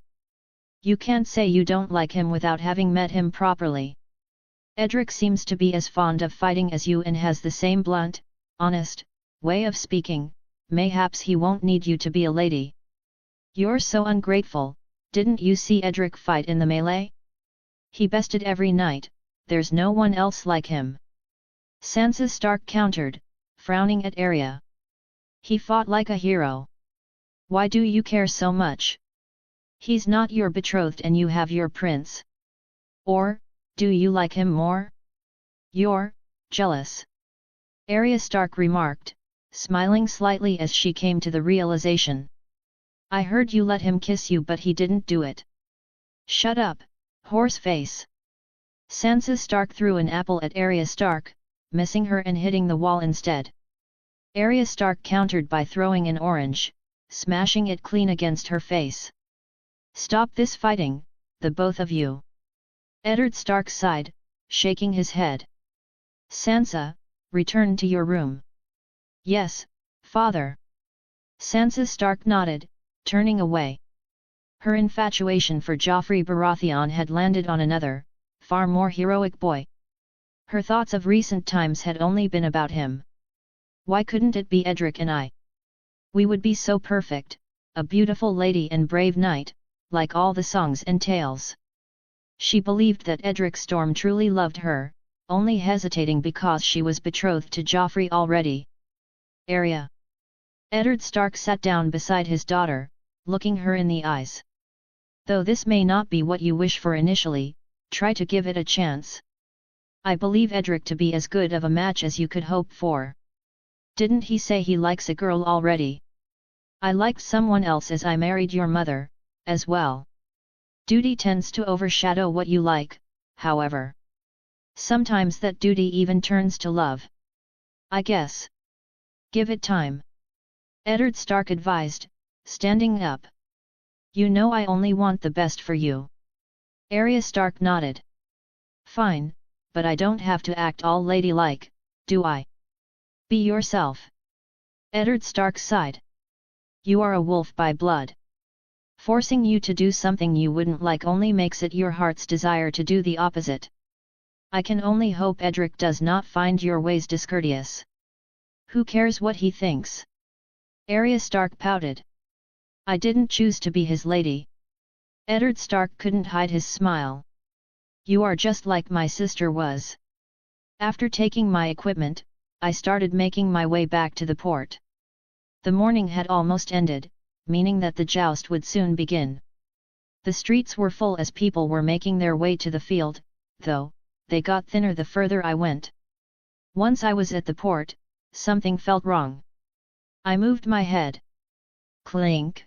You can't say you don't like him without having met him properly. Edric seems to be as fond of fighting as you and has the same blunt, honest, way of speaking. Mayhaps he won't need you to be a lady. You're so ungrateful, didn't you see Edric fight in the melee? He bested every knight, there's no one else like him. Sansa Stark countered, frowning at Arya. He fought like a hero. Why do you care so much? He's not your betrothed and you have your prince. Or, do you like him more? You're jealous. Arya Stark remarked, smiling slightly as she came to the realization. I heard you let him kiss you but he didn't do it. Shut up, horse face. Sansa Stark threw an apple at Arya Stark, missing her and hitting the wall instead. Arya Stark countered by throwing an orange, smashing it clean against her face. Stop this fighting, the both of you. Eddard Stark sighed, shaking his head. Sansa, return to your room. Yes, father. Sansa Stark nodded, turning away. Her infatuation for Joffrey Baratheon had landed on another, far more heroic boy. Her thoughts of recent times had only been about him. Why couldn't it be Edric and I? We would be so perfect, a beautiful lady and brave knight, like all the songs and tales. She believed that Edric Storm truly loved her, only hesitating because she was betrothed to Joffrey already. Arya. Eddard Stark sat down beside his daughter, looking her in the eyes. Though this may not be what you wish for initially, try to give it a chance. I believe Edric to be as good of a match as you could hope for. Didn't he say he likes a girl already? I liked someone else as I married your mother, as well. Duty tends to overshadow what you like, however. Sometimes that duty even turns to love. I guess. Give it time. Eddard Stark advised, standing up. You know I only want the best for you. Arya Stark nodded. Fine, but I don't have to act all ladylike, do I? Be yourself. Eddard Stark sighed. You are a wolf by blood. Forcing you to do something you wouldn't like only makes it your heart's desire to do the opposite. I can only hope Edric does not find your ways discourteous. Who cares what he thinks? Arya Stark pouted. I didn't choose to be his lady. Eddard Stark couldn't hide his smile. You are just like my sister was. After taking my equipment, I started making my way back to the port. The morning had almost ended, meaning that the joust would soon begin. The streets were full as people were making their way to the field, though, they got thinner the further I went. Once I was at the port, something felt wrong. I moved my head. Clink!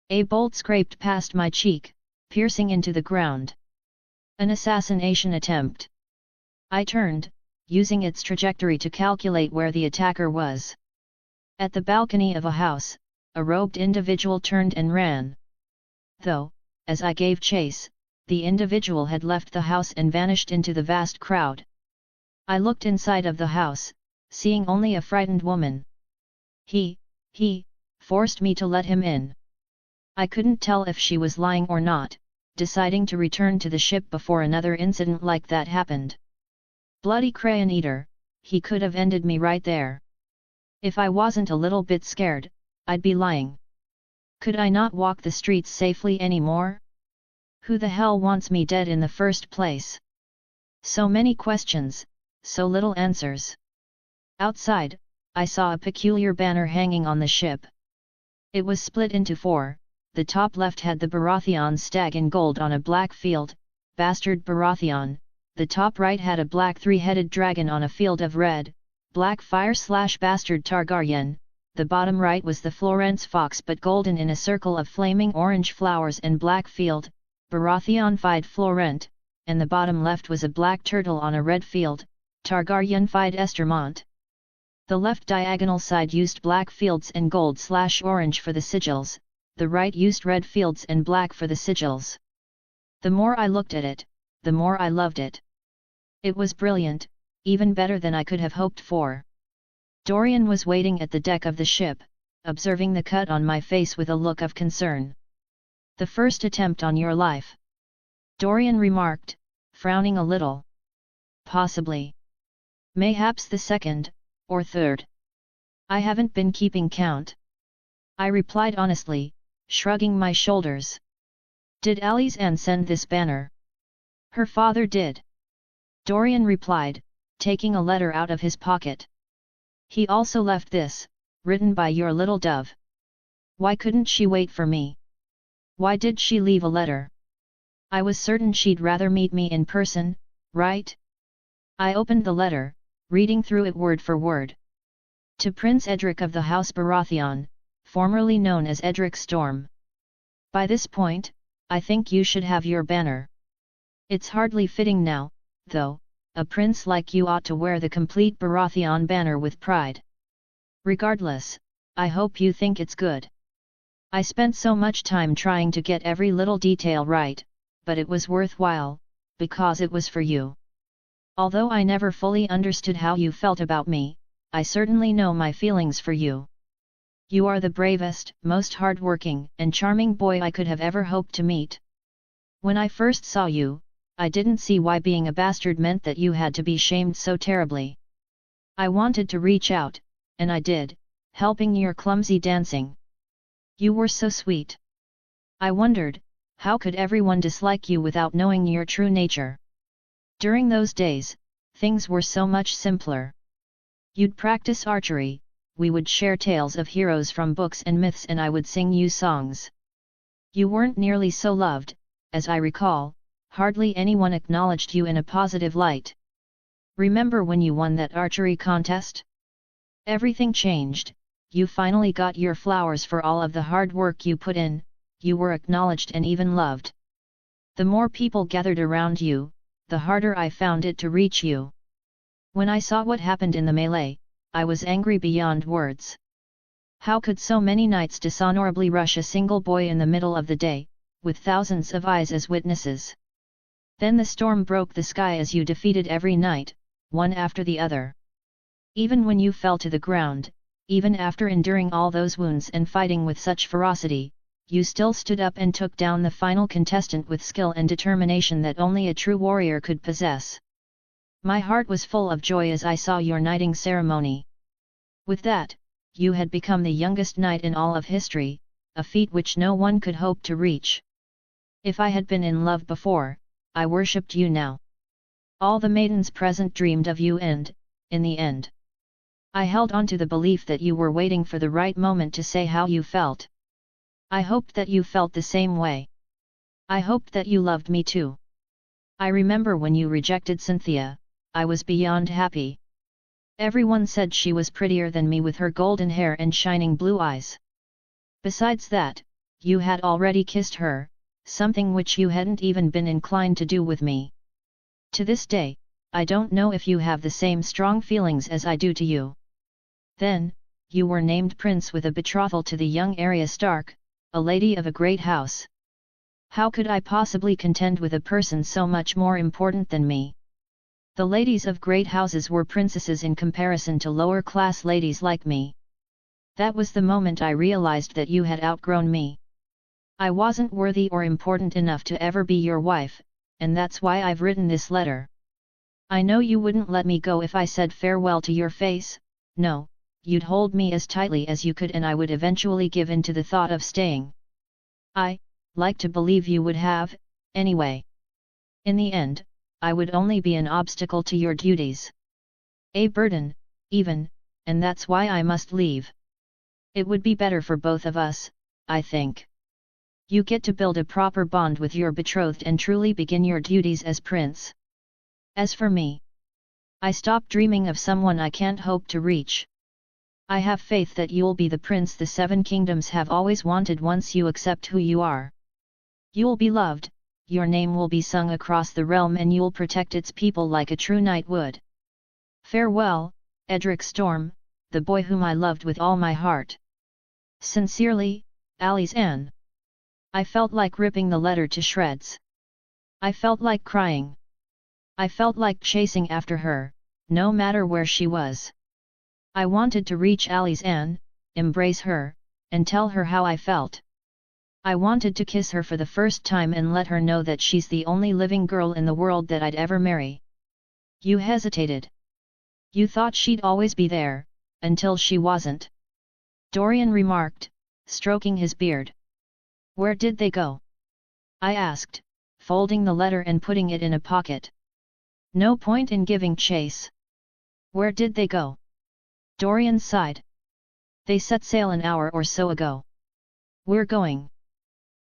A bolt scraped past my cheek, piercing into the ground. An assassination attempt. I turned, using its trajectory to calculate where the attacker was. At the balcony of a house, a robed individual turned and ran. Though, as I gave chase, the individual had left the house and vanished into the vast crowd. I looked inside of the house, seeing only a frightened woman. He forced me to let him in. I couldn't tell if she was lying or not, deciding to return to the ship before another incident like that happened. Bloody crayon eater, he could have ended me right there. If I wasn't a little bit scared, I'd be lying. Could I not walk the streets safely anymore? Who the hell wants me dead in the first place? So many questions, so little answers. Outside, I saw a peculiar banner hanging on the ship. It was split into four. The top left had the Baratheon stag in gold on a black field, Bastard Baratheon. The top right had a black three-headed dragon on a field of red, black fire/Bastard Targaryen. The bottom right was the Florence fox but golden in a circle of flaming orange flowers and black field, Baratheon-fied Florent, and the bottom left was a black turtle on a red field, Targaryen-fied Estermont. The left diagonal side used black fields and gold/orange for the sigils, the right used red fields and black for the sigils. The more I looked at it, the more I loved it. It was brilliant, even better than I could have hoped for. Dorian was waiting at the deck of the ship, observing the cut on my face with a look of concern. "The first attempt on your life?" Dorian remarked, frowning a little. "Possibly. Mayhaps the second, or third. I haven't been keeping count," I replied honestly, shrugging my shoulders. "Did Ali's aunt send this banner?" "Her father did," Dorian replied, taking a letter out of his pocket. "He also left this, written by your little dove. Why couldn't she wait for me? Why did she leave a letter? I was certain she'd rather meet me in person, right?" I opened the letter, reading through it word for word. "To Prince Edric of the House Baratheon, formerly known as Edric Storm. By this point, I think you should have your banner. It's hardly fitting now, though. A prince like you ought to wear the complete Baratheon banner with pride. Regardless, I hope you think it's good. I spent so much time trying to get every little detail right, but it was worthwhile, because it was for you. Although I never fully understood how you felt about me, I certainly know my feelings for you. You are the bravest, most hardworking, and charming boy I could have ever hoped to meet. When I first saw you, I didn't see why being a bastard meant that you had to be shamed so terribly. I wanted to reach out, and I did, helping your clumsy dancing. You were so sweet. I wondered, how could everyone dislike you without knowing your true nature? During those days, things were so much simpler. You'd practice archery, we would share tales of heroes from books and myths, and I would sing you songs. You weren't nearly so loved, as I recall. Hardly anyone acknowledged you in a positive light. Remember when you won that archery contest? Everything changed. You finally got your flowers for all of the hard work you put in, you were acknowledged and even loved. The more people gathered around you, the harder I found it to reach you. When I saw what happened in the melee, I was angry beyond words. How could so many knights dishonorably rush a single boy in the middle of the day, with thousands of eyes as witnesses? Then the storm broke the sky as you defeated every knight, one after the other. Even when you fell to the ground, even after enduring all those wounds and fighting with such ferocity, you still stood up and took down the final contestant with skill and determination that only a true warrior could possess. My heart was full of joy as I saw your knighting ceremony. With that, you had become the youngest knight in all of history, a feat which no one could hope to reach. If I had been in love before, I worshipped you now. All the maidens present dreamed of you and, in the end, I held on to the belief that you were waiting for the right moment to say how you felt. I hoped that you felt the same way. I hoped that you loved me too. I remember when you rejected Cynthia, I was beyond happy. Everyone said she was prettier than me with her golden hair and shining blue eyes. Besides that, you had already kissed her, something which you hadn't even been inclined to do with me. To this day, I don't know if you have the same strong feelings as I do to you. Then, you were named prince with a betrothal to the young Arya Stark, a lady of a great house. How could I possibly contend with a person so much more important than me? The ladies of great houses were princesses in comparison to lower-class ladies like me. That was the moment I realized that you had outgrown me. I wasn't worthy or important enough to ever be your wife, and that's why I've written this letter. I know you wouldn't let me go if I said farewell to your face. No, you'd hold me as tightly as you could and I would eventually give in to the thought of staying. I like to believe you would have, anyway. In the end, I would only be an obstacle to your duties. A burden, even, and that's why I must leave. It would be better for both of us, I think. You get to build a proper bond with your betrothed and truly begin your duties as prince. As for me, I stop dreaming of someone I can't hope to reach. I have faith that you'll be the prince the Seven Kingdoms have always wanted once you accept who you are. You'll be loved, your name will be sung across the realm and you'll protect its people like a true knight would. Farewell, Edric Storm, the boy whom I loved with all my heart. Sincerely, Ali's Anne. I felt like ripping the letter to shreds. I felt like crying. I felt like chasing after her, no matter where she was. I wanted to reach Ali's Anne, embrace her, and tell her how I felt. I wanted to kiss her for the first time and let her know that she's the only living girl in the world that I'd ever marry. You hesitated. You thought she'd always be there, until she wasn't. Dorian remarked, stroking his beard. Where did they go? I asked, folding the letter and putting it in a pocket. No point in giving chase. Where did they go? Dorian sighed. They set sail an hour or so ago. We're going.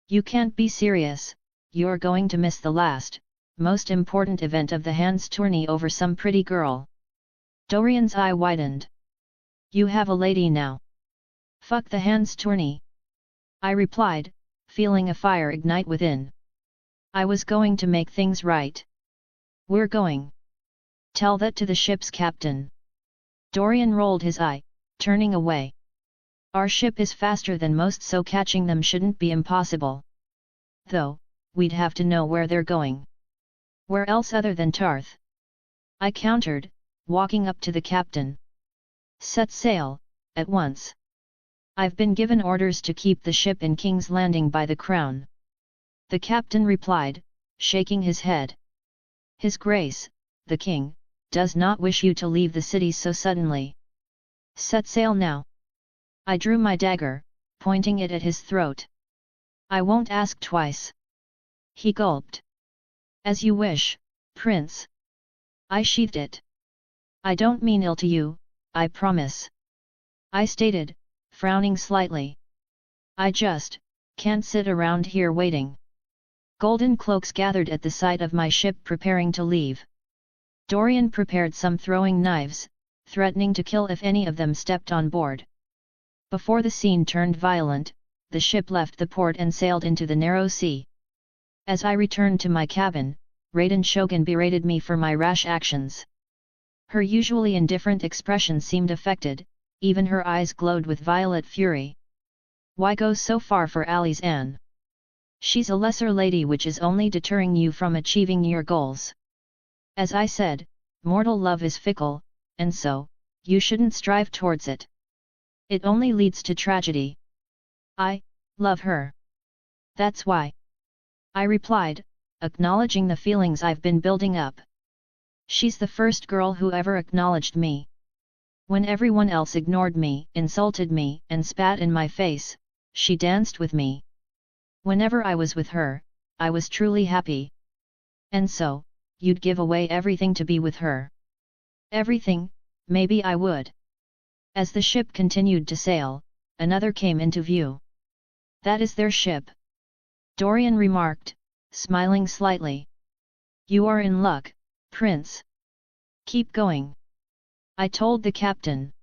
You can't be serious, you're going to miss the last, most important event of the hands tourney over some pretty girl. Dorian's eye widened. You have a lady now. Fuck the hands tourney. I replied, feeling a fire ignite within. I was going to make things right. We're going. Tell that to the ship's captain. Dorian rolled his eye, turning away. Our ship is faster than most, so catching them shouldn't be impossible. Though, we'd have to know where they're going. Where else other than Tarth? I countered, walking up to the captain. Set sail, at once. I've been given orders to keep the ship in King's Landing by the Crown. The captain replied, shaking his head. His Grace, the King, does not wish you to leave the city so suddenly. Set sail now. I drew my dagger, pointing it at his throat. I won't ask twice. He gulped. As you wish, Prince. I sheathed it. I don't mean ill to you, I promise. I stated, frowning slightly. I just can't sit around here waiting. Golden cloaks gathered at the side of my ship preparing to leave. Dorian prepared some throwing knives, threatening to kill if any of them stepped on board. Before the scene turned violent, the ship left the port and sailed into the narrow sea. As I returned to my cabin, Raiden Shogun berated me for my rash actions. Her usually indifferent expression seemed affected, even her eyes glowed with violet fury. Why go so far for Ali's Anne? She's a lesser lady which is only deterring you from achieving your goals. As I said, mortal love is fickle, and so, you shouldn't strive towards it. It only leads to tragedy. I love her. That's why. I replied, acknowledging the feelings I've been building up. She's the first girl who ever acknowledged me. When everyone else ignored me, insulted me, and spat in my face, she danced with me. Whenever I was with her, I was truly happy. And so, you'd give away everything to be with her. Everything, maybe I would. As the ship continued to sail, another came into view. That is their ship. Dorian remarked, smiling slightly. You are in luck, Prince. Keep going. I told the captain.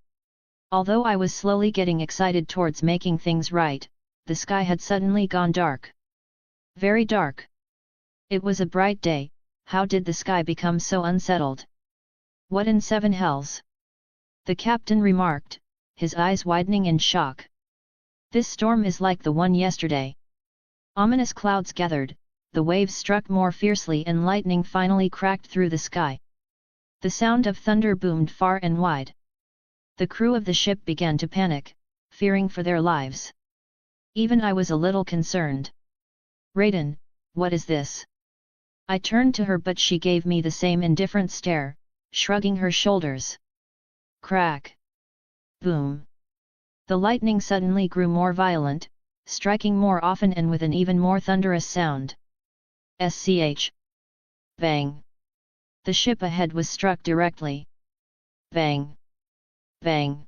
Although I was slowly getting excited towards making things right, the sky had suddenly gone dark. Very dark. It was a bright day, how did the sky become so unsettled? What in seven hells? The captain remarked, his eyes widening in shock. This storm is like the one yesterday. Ominous clouds gathered, the waves struck more fiercely and lightning finally cracked through the sky. The sound of thunder boomed far and wide. The crew of the ship began to panic, fearing for their lives. Even I was a little concerned. Raiden, what is this? I turned to her but she gave me the same indifferent stare, shrugging her shoulders. Crack. Boom. The lightning suddenly grew more violent, striking more often and with an even more thunderous sound. SCH. Bang. The ship ahead was struck directly. Bang. Bang.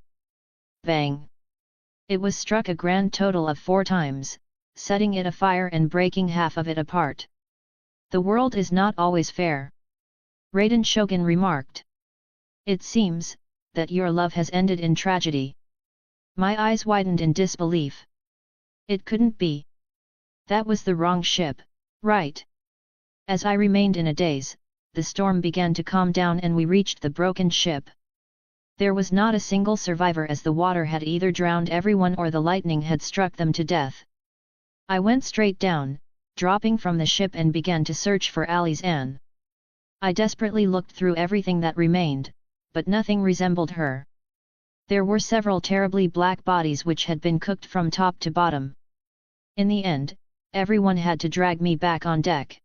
Bang. It was struck a grand total of 4 times, setting it afire and breaking half of it apart. The world is not always fair. Raiden Shogun remarked. It seems that your love has ended in tragedy. My eyes widened in disbelief. It couldn't be. That was the wrong ship, right? As I remained in a daze, the storm began to calm down and we reached the broken ship. There was not a single survivor as the water had either drowned everyone or the lightning had struck them to death. I went straight down, dropping from the ship and began to search for Ali's Anne. I desperately looked through everything that remained, but nothing resembled her. There were several terribly black bodies which had been cooked from top to bottom. In the end, everyone had to drag me back on deck.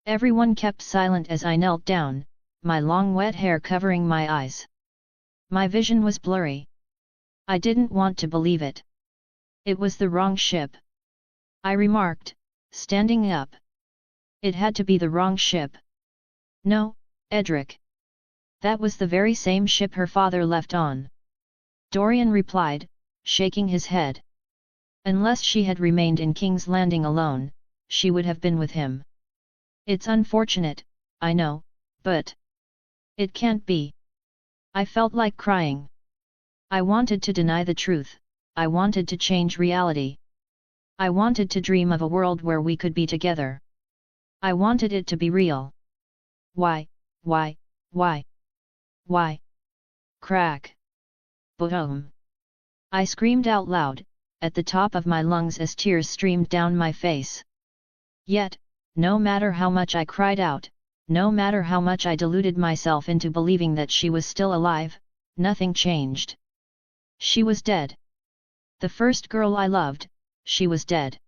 Everyone kept silent as I knelt down, my long wet hair covering my eyes. My vision was blurry. I didn't want to believe it. It was the wrong ship. I remarked, standing up. It had to be the wrong ship. No, Edric. That was the very same ship her father left on. Dorian replied, shaking his head. Unless she had remained in King's Landing alone, she would have been with him. It's unfortunate, I know, but it can't be. I felt like crying. I wanted to deny the truth, I wanted to change reality. I wanted to dream of a world where we could be together. I wanted it to be real. Why? Crack. Boom. I screamed out loud, at the top of my lungs as tears streamed down my face. Yet, no matter how much I cried out, no matter how much I deluded myself into believing that she was still alive, nothing changed. She was dead. The first girl I loved, she was dead.